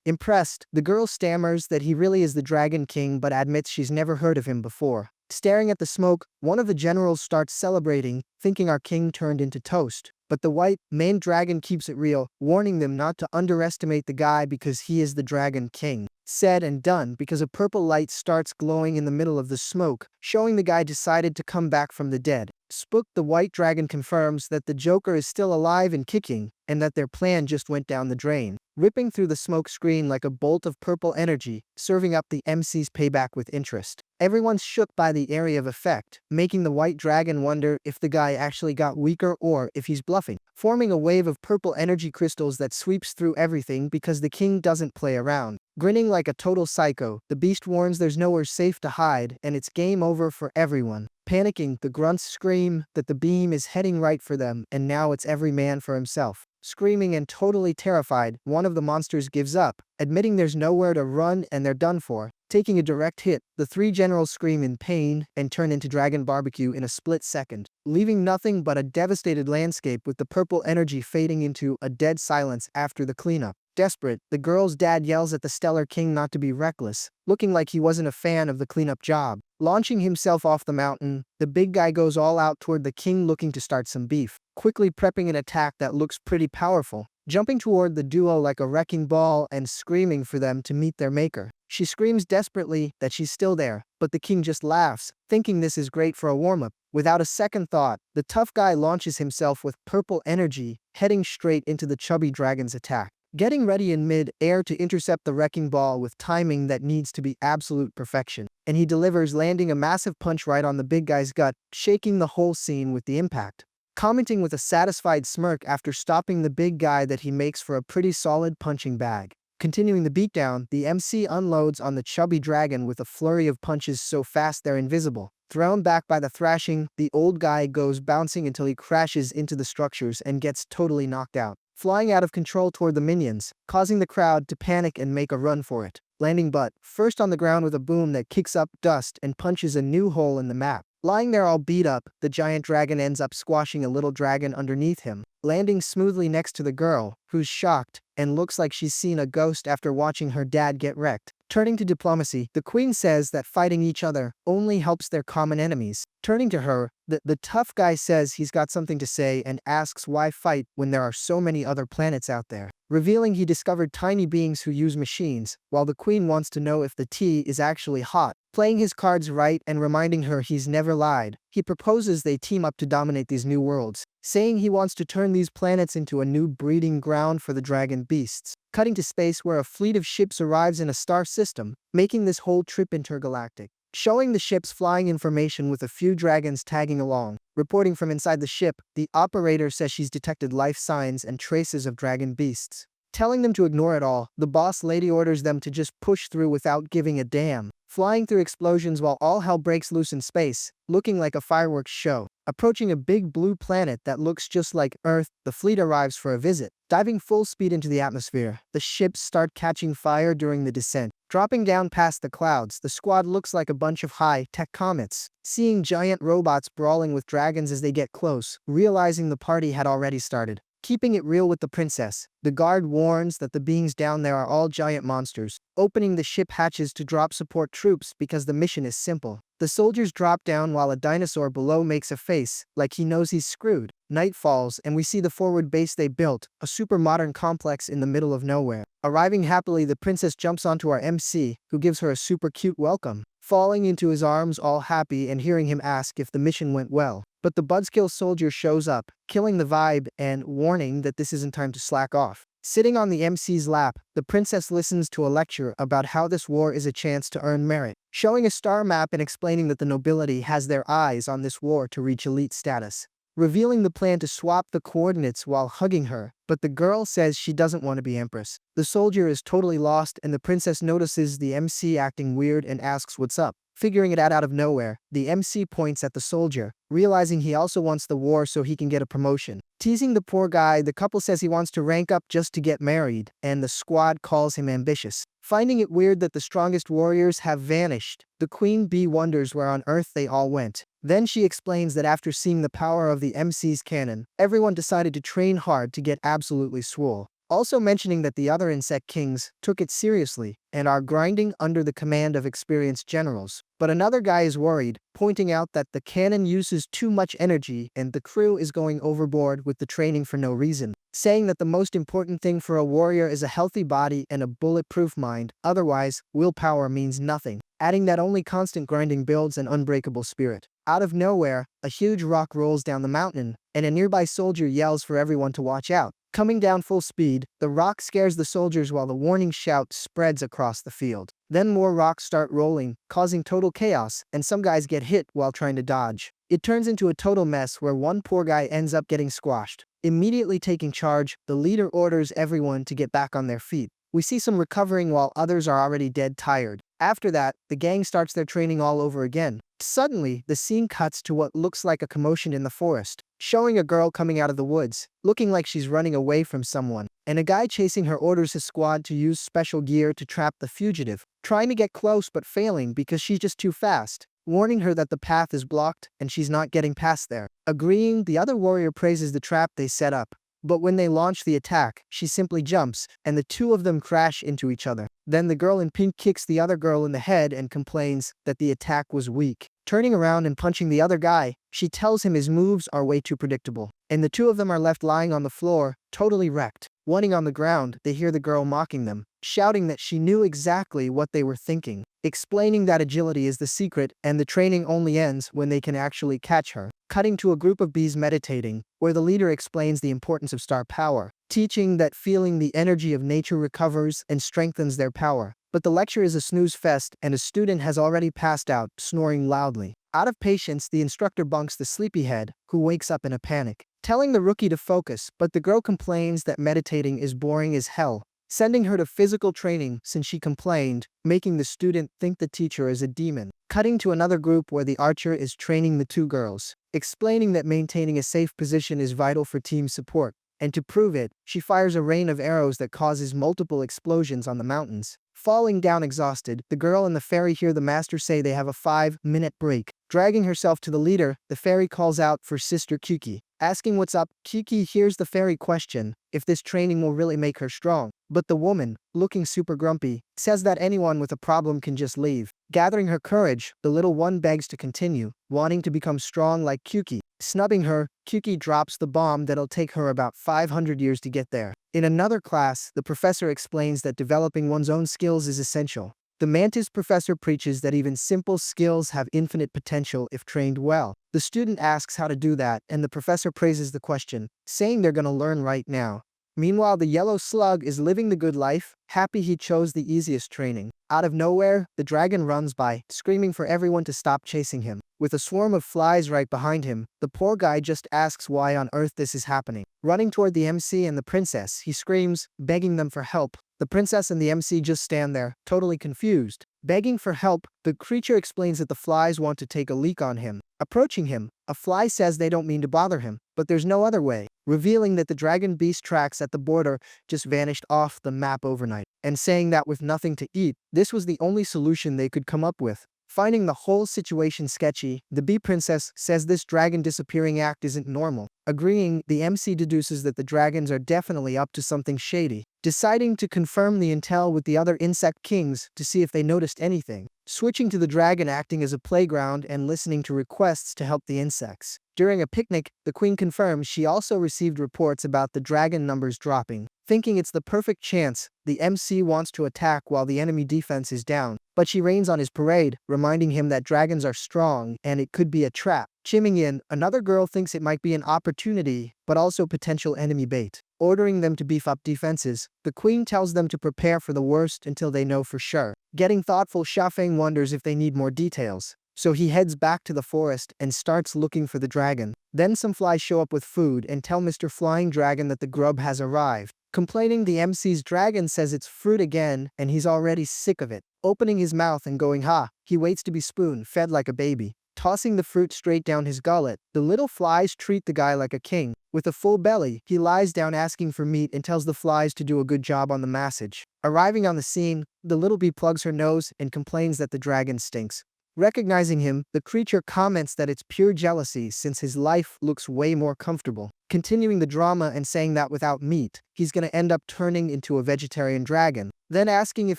Impressed, the girl stammers that he really is the Dragon King but admits she's never heard of him before. Staring at the smoke, one of the generals starts celebrating, thinking our king turned into toast. But the white, main dragon keeps it real, warning them not to underestimate the guy because he is the Dragon King. Said and done because a purple light starts glowing in the middle of the smoke, showing the guy decided to come back from the dead. Spook, the white dragon, confirms that the Joker is still alive and kicking, and that their plan just went down the drain, ripping through the smoke screen like a bolt of purple energy, serving up the MC's payback with interest. Everyone's shook by the area of effect, making the white dragon wonder if the guy actually got weaker or if he's bluffing, forming a wave of purple energy crystals that sweeps through everything because the king doesn't play around. Grinning like a total psycho, the beast warns there's nowhere safe to hide and it's game over for everyone. Panicking, the grunts scream that the beam is heading right for them and now it's every man for himself. Screaming and totally terrified, one of the monsters gives up, admitting there's nowhere to run and they're done for. Taking a direct hit, the three generals scream in pain and turn into dragon barbecue in a split second, leaving nothing but a devastated landscape with the purple energy fading into a dead silence after the cleanup. Desperate, the girl's dad yells at the Stellar King not to be reckless, looking like he wasn't a fan of the cleanup job. Launching himself off the mountain, the big guy goes all out toward the king looking to start some beef, quickly prepping an attack that looks pretty powerful. jumping toward the duo like a wrecking ball and screaming for them to meet their maker. She screams desperately that she's still there, but the king just laughs, thinking this is great for a warm-up. Without a second thought, the tough guy launches himself with purple energy, heading straight into the chubby dragon's attack, getting ready in mid-air to intercept the wrecking ball with timing that needs to be absolute perfection. And he delivers, landing a massive punch right on the big guy's gut, shaking the whole scene with the impact. Commenting with a satisfied smirk after stopping the big guy that he makes for a pretty solid punching bag. Continuing the beatdown, the MC unloads on the chubby dragon with a flurry of punches so fast they're invisible. Thrown back by the thrashing, the old guy goes bouncing until he crashes into the structures and gets totally knocked out, flying out of control toward the minions, causing the crowd to panic and make a run for it. Landing butt first on the ground with a boom that kicks up dust and punches a new hole in the map. Lying there all beat up, the giant dragon ends up squashing a little dragon underneath him, landing smoothly next to the girl, who's shocked and looks like she's seen a ghost after watching her dad get wrecked. Turning to diplomacy, the queen says that fighting each other only helps their common enemies. Turning to her, the tough guy says he's got something to say and asks why fight when there are so many other planets out there, revealing he discovered tiny beings who use machines, while the queen wants to know if the tea is actually hot. Playing his cards right and reminding her he's never lied, he proposes they team up to dominate these new worlds, saying he wants to turn these planets into a new breeding ground for the dragon beasts. Cutting to space where a fleet of ships arrives in a star system, making this whole trip intergalactic. Showing the ships flying information with a few dragons tagging along. Reporting from inside the ship, the operator says she's detected life signs and traces of dragon beasts. Telling them to ignore it all, the boss lady orders them to just push through without giving a damn. Flying through explosions while all hell breaks loose in space, looking like a fireworks show. Approaching a big blue planet that looks just like Earth, the fleet arrives for a visit. Diving full speed into the atmosphere, the ships start catching fire during the descent. Dropping down past the clouds, the squad looks like a bunch of high-tech comets. Seeing giant robots brawling with dragons as they get close, realizing the party had already started. Keeping it real with the princess, the guard warns that the beings down there are all giant monsters, opening the ship hatches to drop support troops because the mission is simple. The soldiers drop down while a dinosaur below makes a face, like he knows he's screwed. Night falls and we see the forward base they built, a super modern complex in the middle of nowhere. Arriving happily, the princess jumps onto our MC, who gives her a super cute welcome, falling into his arms all happy and hearing him ask if the mission went well. But the buzzkill soldier shows up, killing the vibe and warning that this isn't time to slack off. Sitting on the MC's lap, the princess listens to a lecture about how this war is a chance to earn merit, showing a star map and explaining that the nobility has their eyes on this war to reach elite status. Revealing the plan to swap the coordinates while hugging her, but the girl says she doesn't want to be empress. The soldier is totally lost and the princess notices the MC acting weird and asks what's up. Figuring it out of nowhere, the MC points at the soldier, realizing he also wants the war so he can get a promotion. Teasing the poor guy, the couple says he wants to rank up just to get married, and the squad calls him ambitious. Finding it weird that the strongest warriors have vanished, the Queen Bee wonders where on earth they all went. Then she explains that after seeing the power of the MC's cannon, everyone decided to train hard to get absolutely swole. Also mentioning that the other insect kings took it seriously and are grinding under the command of experienced generals. But another guy is worried, pointing out that the cannon uses too much energy and the crew is going overboard with the training for no reason, saying that the most important thing for a warrior is a healthy body and a bulletproof mind, otherwise, willpower means nothing, adding that only constant grinding builds an unbreakable spirit. Out of nowhere, a huge rock rolls down the mountain, and a nearby soldier yells for everyone to watch out. Coming down full speed, the rock scares the soldiers while the warning shout spreads across the field. Then more rocks start rolling, causing total chaos, and some guys get hit while trying to dodge. It turns into a total mess where one poor guy ends up getting squashed. Immediately taking charge, the leader orders everyone to get back on their feet. We see some recovering while others are already dead tired. After that, the gang starts their training all over again. Suddenly, the scene cuts to what looks like a commotion in the forest, showing a girl coming out of the woods, looking like she's running away from someone, and a guy chasing her orders his squad to use special gear to trap the fugitive, trying to get close but failing because she's just too fast, warning her that the path is blocked and she's not getting past there. Agreeing, the other warrior praises the trap they set up. But when they launch the attack, she simply jumps, and the two of them crash into each other. Then the girl in pink kicks the other girl in the head and complains that the attack was weak. Turning around and punching the other guy, she tells him his moves are way too predictable, and the two of them are left lying on the floor, totally wrecked. Wanting on the ground, they hear the girl mocking them, shouting that she knew exactly what they were thinking, explaining that agility is the secret and the training only ends when they can actually catch her. Cutting to a group of bees meditating, where the leader explains the importance of star power, teaching that feeling the energy of nature recovers and strengthens their power. But the lecture is a snooze fest and a student has already passed out, snoring loudly. Out of patience, the instructor bunks the sleepyhead, who wakes up in a panic, telling the rookie to focus, but the girl complains that meditating is boring as hell, sending her to physical training since she complained, making the student think the teacher is a demon. Cutting to another group where the archer is training the two girls, explaining that maintaining a safe position is vital for team support. And to prove it, she fires a rain of arrows that causes multiple explosions on the mountains. Falling down exhausted, the girl and the fairy hear the master say they have a 5-minute break. Dragging herself to the leader, the fairy calls out for Sister Kiki. Asking what's up, Kiki hears the fairy question if this training will really make her strong. But the woman, looking super grumpy, says that anyone with a problem can just leave. Gathering her courage, the little one begs to continue, wanting to become strong like Kiki. Snubbing her, Kiki drops the bomb that'll take her about 500 years to get there. In another class, the professor explains that developing one's own skills is essential. The Mantis professor preaches that even simple skills have infinite potential if trained well. The student asks how to do that, and the professor praises the question, saying they're gonna learn right now. Meanwhile, the yellow slug is living the good life, happy he chose the easiest training. Out of nowhere, the dragon runs by, screaming for everyone to stop chasing him. With a swarm of flies right behind him, the poor guy just asks why on earth this is happening. Running toward the MC and the princess, he screams, begging them for help. The princess and the MC just stand there, totally confused. Begging for help, the creature explains that the flies want to take a leak on him. Approaching him, a fly says they don't mean to bother him, but there's no other way, revealing that the dragon beast tracks at the border just vanished off the map overnight, and saying that with nothing to eat, this was the only solution they could come up with. Finding the whole situation sketchy, the bee princess says this dragon disappearing act isn't normal. Agreeing, the MC deduces that the dragons are definitely up to something shady. Deciding to confirm the intel with the other insect kings to see if they noticed anything. Switching to the dragon acting as a playground and listening to requests to help the insects. During a picnic, the queen confirms she also received reports about the dragon numbers dropping. Thinking it's the perfect chance, the MC wants to attack while the enemy defense is down, but she rains on his parade, reminding him that dragons are strong and it could be a trap. Chiming in, another girl thinks it might be an opportunity, but also potential enemy bait. Ordering them to beef up defenses, the queen tells them to prepare for the worst until they know for sure. Getting thoughtful, Shafeng wonders if they need more details. So he heads back to the forest and starts looking for the dragon. Then some flies show up with food and tell Mr. Flying Dragon that the grub has arrived. Complaining, the MC's dragon says it's fruit again and he's already sick of it. Opening his mouth and going ha, he waits to be spoon-fed like a baby. Tossing the fruit straight down his gullet, the little flies treat the guy like a king. With a full belly, he lies down asking for meat and tells the flies to do a good job on the message. Arriving on the scene, the little bee plugs her nose and complains that the dragon stinks. Recognizing him, the creature comments that it's pure jealousy since his life looks way more comfortable. Continuing the drama and saying that without meat, he's gonna end up turning into a vegetarian dragon. Then asking if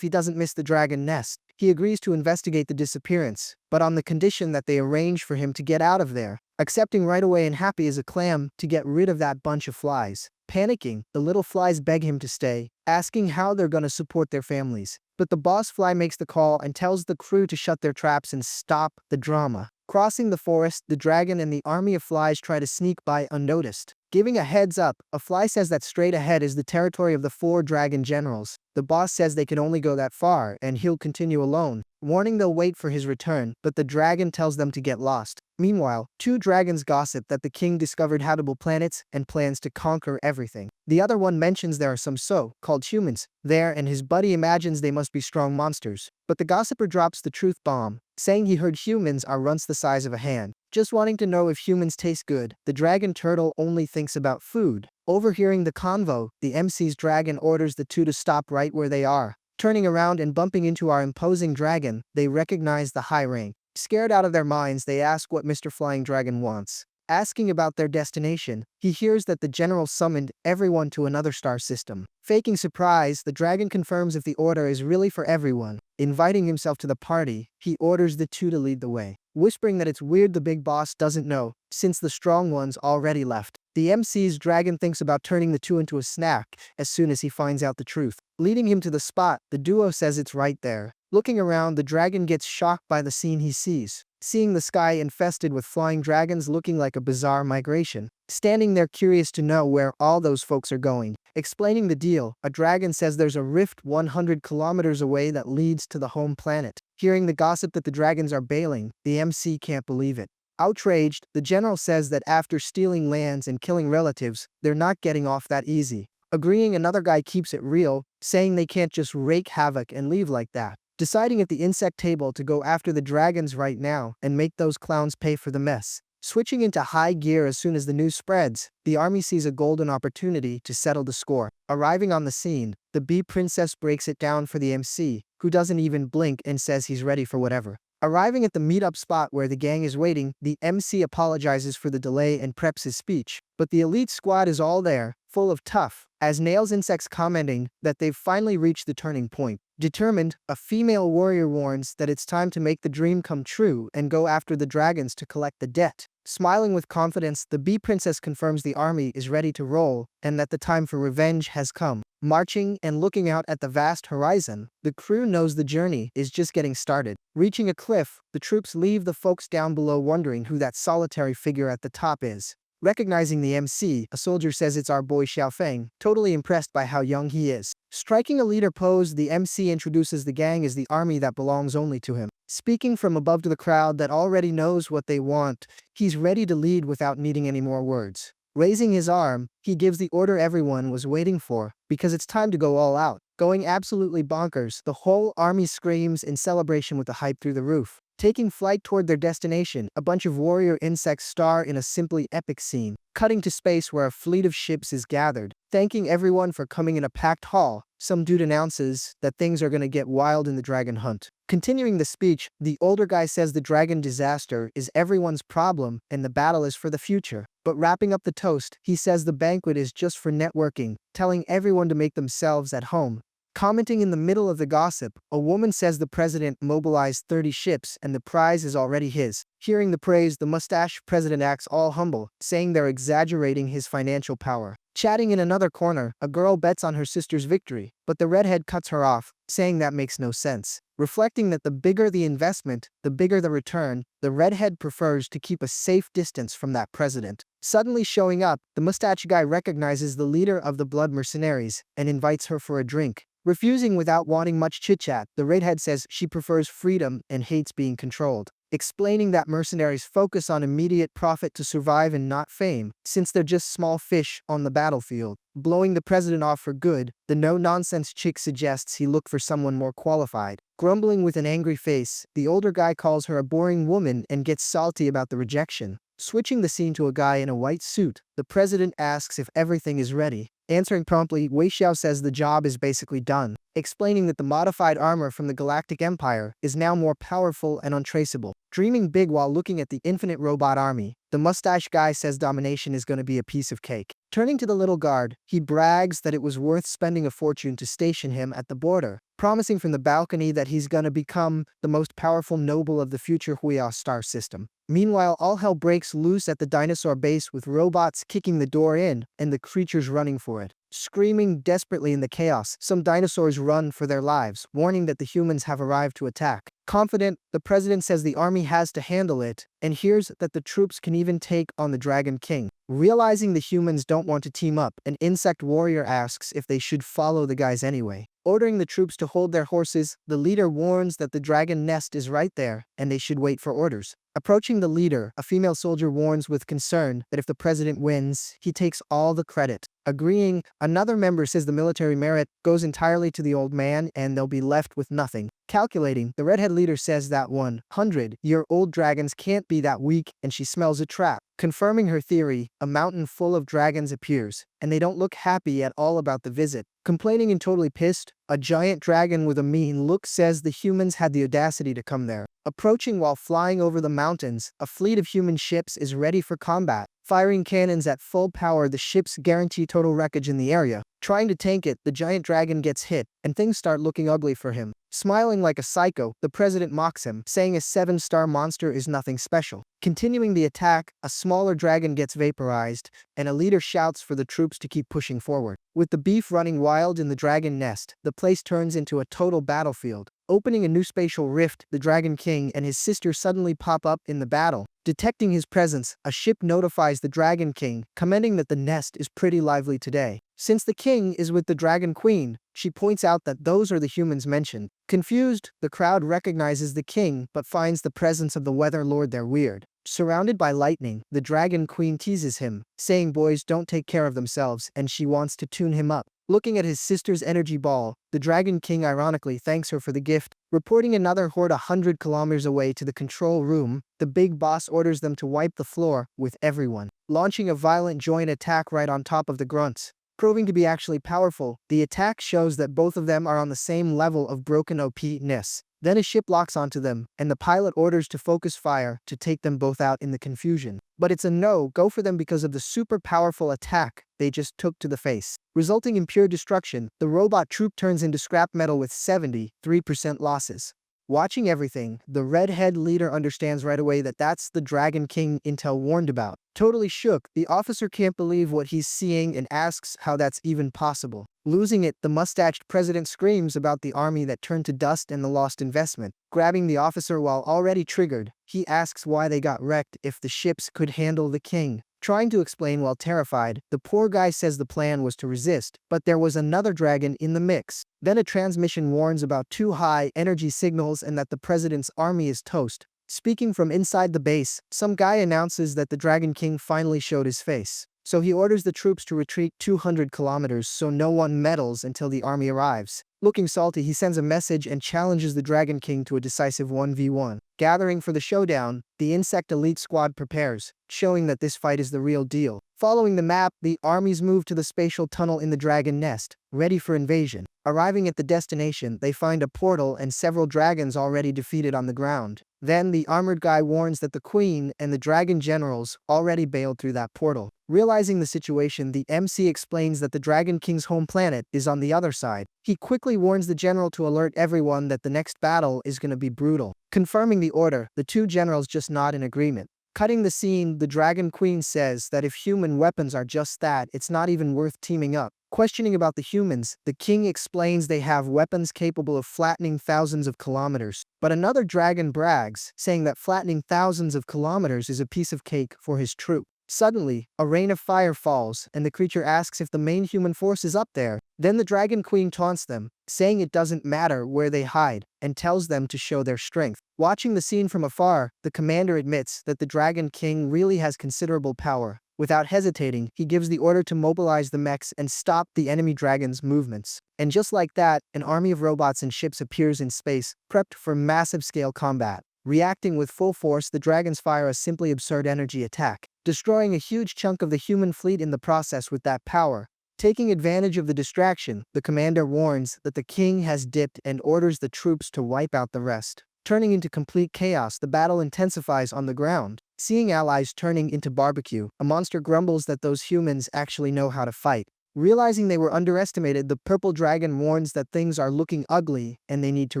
he doesn't miss the dragon nest. He agrees to investigate the disappearance, but on the condition that they arrange for him to get out of there. Accepting right away and happy as a clam to get rid of that bunch of flies. Panicking, the little flies beg him to stay, asking how they're gonna support their families. But the boss fly makes the call and tells the crew to shut their traps and stop the drama. Crossing the forest, the dragon and the army of flies try to sneak by unnoticed. Giving a heads up, a fly says that straight ahead is the territory of the 4 dragon generals. The boss says they can only go that far and he'll continue alone, warning they'll wait for his return, but the dragon tells them to get lost. Meanwhile, 2 dragons gossip that the king discovered habitable planets and plans to conquer everything. The other one mentions there are some so-called humans there and his buddy imagines they must be strong monsters. But the gossiper drops the truth bomb, saying he heard humans are runts the size of a hand. Just wanting to know if humans taste good, the dragon turtle only thinks about food. Overhearing the convo, the MC's dragon orders the 2 to stop right where they are. Turning around and bumping into our imposing dragon, they recognize the high rank. Scared out of their minds, they ask what Mr. Flying Dragon wants. Asking about their destination, he hears that the general summoned everyone to another star system. Faking surprise, the dragon confirms if the order is really for everyone. Inviting himself to the party, he orders the 2 to lead the way. whispering that it's weird the big boss doesn't know, since the strong ones already left. The MC's dragon thinks about turning the two into a snack as soon as he finds out the truth. Leading him to the spot, the duo says it's right there. Looking around, the dragon gets shocked by the scene he sees, seeing the sky infested with flying dragons looking like a bizarre migration. Standing there curious to know where all those folks are going. Explaining the deal, a dragon says there's a rift 100 kilometers away that leads to the home planet. Hearing the gossip that the dragons are bailing, the MC can't believe it. Outraged, the general says that after stealing lands and killing relatives, they're not getting off that easy. Agreeing, another guy keeps it real, saying they can't just wreak havoc and leave like that. Deciding at the insect table to go after the dragons right now and make those clowns pay for the mess. Switching into high gear as soon as the news spreads, the army sees a golden opportunity to settle the score. Arriving on the scene, the bee princess breaks it down for the MC, who doesn't even blink and says he's ready for whatever. Arriving at the meetup spot where the gang is waiting, the MC apologizes for the delay and preps his speech. But the elite squad is all there, full of tough, as nails insects, commenting that they've finally reached the turning point. Determined, a female warrior warns that it's time to make the dream come true and go after the dragons to collect the debt. Smiling with confidence, the bee princess confirms the army is ready to roll and that the time for revenge has come. Marching and looking out at the vast horizon, the crew knows the journey is just getting started. Reaching a cliff, the troops leave the folks down below wondering who that solitary figure at the top is. Recognizing the MC, a soldier says it's our boy Xiaofeng, totally impressed by how young he is. Striking a leader pose, the MC introduces the gang as the army that belongs only to him. Speaking from above to the crowd that already knows what they want, he's ready to lead without needing any more words. Raising his arm, he gives the order everyone was waiting for, because it's time to go all out. Going absolutely bonkers, the whole army screams in celebration with the hype through the roof. Taking flight toward their destination, a bunch of warrior insects star in a simply epic scene. Cutting to space where a fleet of ships is gathered. Thanking everyone for coming in a packed hall, some dude announces that things are gonna get wild in the dragon hunt. Continuing the speech, the older guy says the dragon disaster is everyone's problem and the battle is for the future. But wrapping up the toast, he says the banquet is just for networking, telling everyone to make themselves at home. Commenting in the middle of the gossip, a woman says the president mobilized 30 ships and the prize is already his. Hearing the praise, the mustache president acts all humble, saying they're exaggerating his financial power. Chatting in another corner, a girl bets on her sister's victory, but the redhead cuts her off, saying that makes no sense. Reflecting that the bigger the investment, the bigger the return, the redhead prefers to keep a safe distance from that president. Suddenly showing up, the mustache guy recognizes the leader of the blood mercenaries and invites her for a drink. Refusing without wanting much chit-chat, the redhead says she prefers freedom and hates being controlled. Explaining that mercenaries focus on immediate profit to survive and not fame, since they're just small fish on the battlefield. Blowing the president off for good, the no-nonsense chick suggests he look for someone more qualified. Grumbling with an angry face, the older guy calls her a boring woman and gets salty about the rejection. Switching the scene to a guy in a white suit, the president asks if everything is ready. Answering promptly, Wei Xiao says the job is basically done, explaining that the modified armor from the Galactic Empire is now more powerful and untraceable. Dreaming big while looking at the infinite robot army, the mustache guy says domination is going to be a piece of cake. Turning to the little guard, he brags that it was worth spending a fortune to station him at the border, promising from the balcony that he's gonna become the most powerful noble of the future Huia star system. Meanwhile, all hell breaks loose at the dinosaur base with robots kicking the door in and the creatures running for it. Screaming desperately in the chaos, some dinosaurs run for their lives, warning that the humans have arrived to attack. Confident, the president says the army has to handle it, and hears that the troops can even take on the Dragon King. Realizing the humans don't want to team up, an insect warrior asks if they should follow the guys anyway. Ordering the troops to hold their horses, the leader warns that the dragon nest is right there, and they should wait for orders. Approaching the leader, a female soldier warns with concern that if the president wins, he takes all the credit. Agreeing, another member says the military merit goes entirely to the old man and they'll be left with nothing. Calculating, the redhead leader says that 100-year-old dragons can't be that weak and she smells a trap. Confirming her theory, a mountain full of dragons appears, and they don't look happy at all about the visit. Complaining and totally pissed, a giant dragon with a mean look says the humans had the audacity to come there. Approaching while flying over the mountains, a fleet of human ships is ready for combat. Firing cannons at full power, the ships guarantee total wreckage in the area. Trying to tank it, the giant dragon gets hit, and things start looking ugly for him. Smiling like a psycho, the president mocks him, saying a 7-star monster is nothing special. Continuing the attack, a smaller dragon gets vaporized, and a leader shouts for the troops to keep pushing forward. With the beef running wild in the dragon nest, the place turns into a total battlefield. Opening a new spatial rift, the Dragon King and his sister suddenly pop up in the battle. Detecting his presence, a ship notifies the Dragon King, commenting that the nest is pretty lively today. Since the king is with the Dragon Queen, she points out that those are the humans mentioned. Confused, the crowd recognizes the king but finds the presence of the Weather Lord there weird. Surrounded by lightning, the Dragon Queen teases him, saying boys don't take care of themselves and she wants to tune him up. Looking at his sister's energy ball, the Dragon King ironically thanks her for the gift. Reporting another horde 100 kilometers away to the control room, the big boss orders them to wipe the floor with everyone, launching a violent joint attack right on top of the grunts. Proving to be actually powerful, the attack shows that both of them are on the same level of broken OP-ness. Then a ship locks onto them, and the pilot orders to focus fire to take them both out in the confusion. But it's a no-go for them because of the super powerful attack they just took to the face. Resulting in pure destruction, the robot troop turns into scrap metal with 73% losses. Watching everything, the redhead leader understands right away that that's the Dragon King Intel warned about. Totally shook, the officer can't believe what he's seeing and asks how that's even possible. Losing it, the mustached president screams about the army that turned to dust and the lost investment. Grabbing the officer while already triggered, he asks why they got wrecked if the ships could handle the king. Trying to explain while terrified, the poor guy says the plan was to resist, but there was another dragon in the mix. Then a transmission warns about too high energy signals and that the president's army is toast. Speaking from inside the base, some guy announces that the Dragon King finally showed his face. So he orders the troops to retreat 200 kilometers so no one meddles until the army arrives. Looking salty, he sends a message and challenges the Dragon King to a decisive 1v1. Gathering for the showdown, the Insect Elite Squad prepares, showing that this fight is the real deal. Following the map, the armies move to the spatial tunnel in the dragon nest, ready for invasion. Arriving at the destination, they find a portal and several dragons already defeated on the ground. Then the armored guy warns that the queen and the dragon generals already bailed through that portal. Realizing the situation, the MC explains that the Dragon King's home planet is on the other side. He quickly warns the general to alert everyone that the next battle is going to be brutal. Confirming the order, the two generals just nod in agreement. Cutting the scene, the Dragon Queen says that if human weapons are just that, it's not even worth teaming up. Questioning about the humans, the king explains they have weapons capable of flattening thousands of kilometers. But another dragon brags, saying that flattening thousands of kilometers is a piece of cake for his troop. Suddenly, a rain of fire falls, and the creature asks if the main human force is up there. Then the Dragon Queen taunts them, saying it doesn't matter where they hide, and tells them to show their strength. Watching the scene from afar, the commander admits that the Dragon King really has considerable power. Without hesitating, he gives the order to mobilize the mechs and stop the enemy dragon's movements. And just like that, an army of robots and ships appears in space, prepped for massive-scale combat. Reacting with full force, the dragons fire a simply absurd energy attack, destroying a huge chunk of the human fleet in the process with that power. Taking advantage of the distraction, the commander warns that the king has dipped and orders the troops to wipe out the rest. Turning into complete chaos, the battle intensifies on the ground. Seeing allies turning into barbecue, a monster grumbles that those humans actually know how to fight. Realizing they were underestimated, the purple dragon warns that things are looking ugly and they need to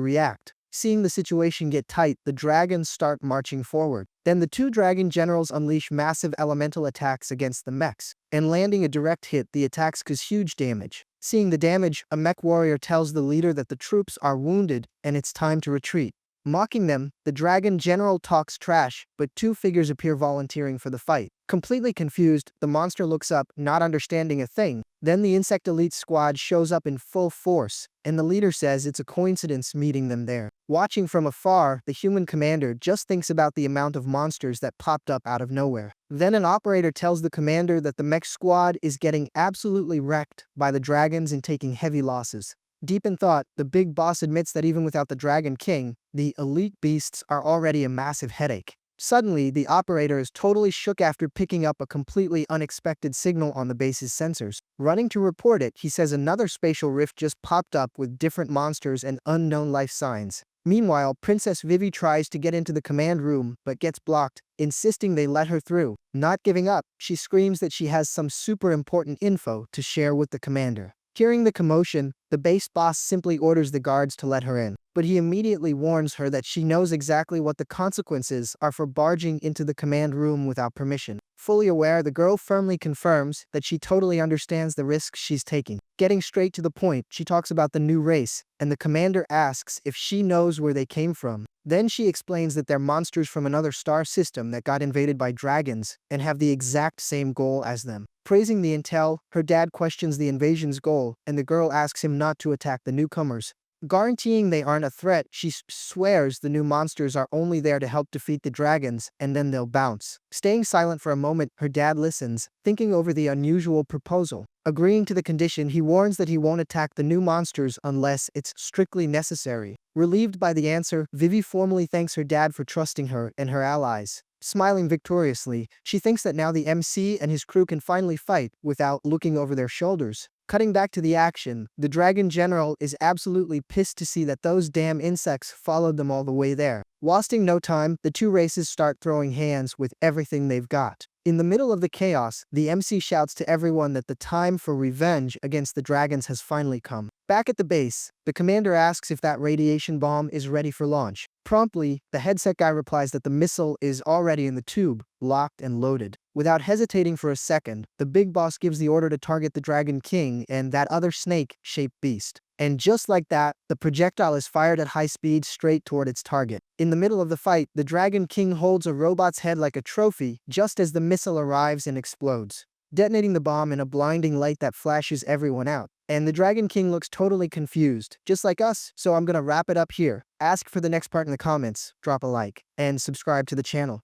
react. Seeing the situation get tight, the dragons start marching forward. Then the two dragon generals unleash massive elemental attacks against the mechs, and landing a direct hit, the attacks cause huge damage. Seeing the damage, a mech warrior tells the leader that the troops are wounded and it's time to retreat. Mocking them, the dragon general talks trash, but two figures appear volunteering for the fight. Completely confused, the monster looks up, not understanding a thing. Then the Insect Elite Squad shows up in full force, and the leader says it's a coincidence meeting them there. Watching from afar, the human commander just thinks about the amount of monsters that popped up out of nowhere. Then an operator tells the commander that the mech squad is getting absolutely wrecked by the dragons and taking heavy losses. Deep in thought, the big boss admits that even without the Dragon King, the elite beasts are already a massive headache. Suddenly, the operator is totally shook after picking up a completely unexpected signal on the base's sensors. Running to report it, he says another spatial rift just popped up with different monsters and unknown life signs. Meanwhile, Princess Vivi tries to get into the command room but gets blocked, insisting they let her through. Not giving up, she screams that she has some super important info to share with the commander. Hearing the commotion, the base boss simply orders the guards to let her in, but he immediately warns her that she knows exactly what the consequences are for barging into the command room without permission. Fully aware, the girl firmly confirms that she totally understands the risks she's taking. Getting straight to the point, she talks about the new race, and the commander asks if she knows where they came from. Then she explains that they're monsters from another star system that got invaded by dragons and have the exact same goal as them. Praising the intel, her dad questions the invasion's goal, and the girl asks him not to attack the newcomers. Guaranteeing they aren't a threat, she swears the new monsters are only there to help defeat the dragons, and then they'll bounce. Staying silent for a moment, her dad listens, thinking over the unusual proposal. Agreeing to the condition, he warns that he won't attack the new monsters unless it's strictly necessary. Relieved by the answer, Vivi formally thanks her dad for trusting her and her allies. Smiling victoriously, she thinks that now the MC and his crew can finally fight without looking over their shoulders. Cutting back to the action, the dragon general is absolutely pissed to see that those damn insects followed them all the way there. Wasting no time, the two races start throwing hands with everything they've got. In the middle of the chaos, the MC shouts to everyone that the time for revenge against the dragons has finally come. Back at the base, the commander asks if that radiation bomb is ready for launch. Promptly, the headset guy replies that the missile is already in the tube, locked and loaded. Without hesitating for a second, the big boss gives the order to target the Dragon King and that other snake-shaped beast. And just like that, the projectile is fired at high speed straight toward its target. In the middle of the fight, the Dragon King holds a robot's head like a trophy just as the missile arrives and explodes, detonating the bomb in a blinding light that flashes everyone out. And the Dragon King looks totally confused, just like us, so I'm gonna wrap it up here. Ask for the next part in the comments, drop a like, and subscribe to the channel.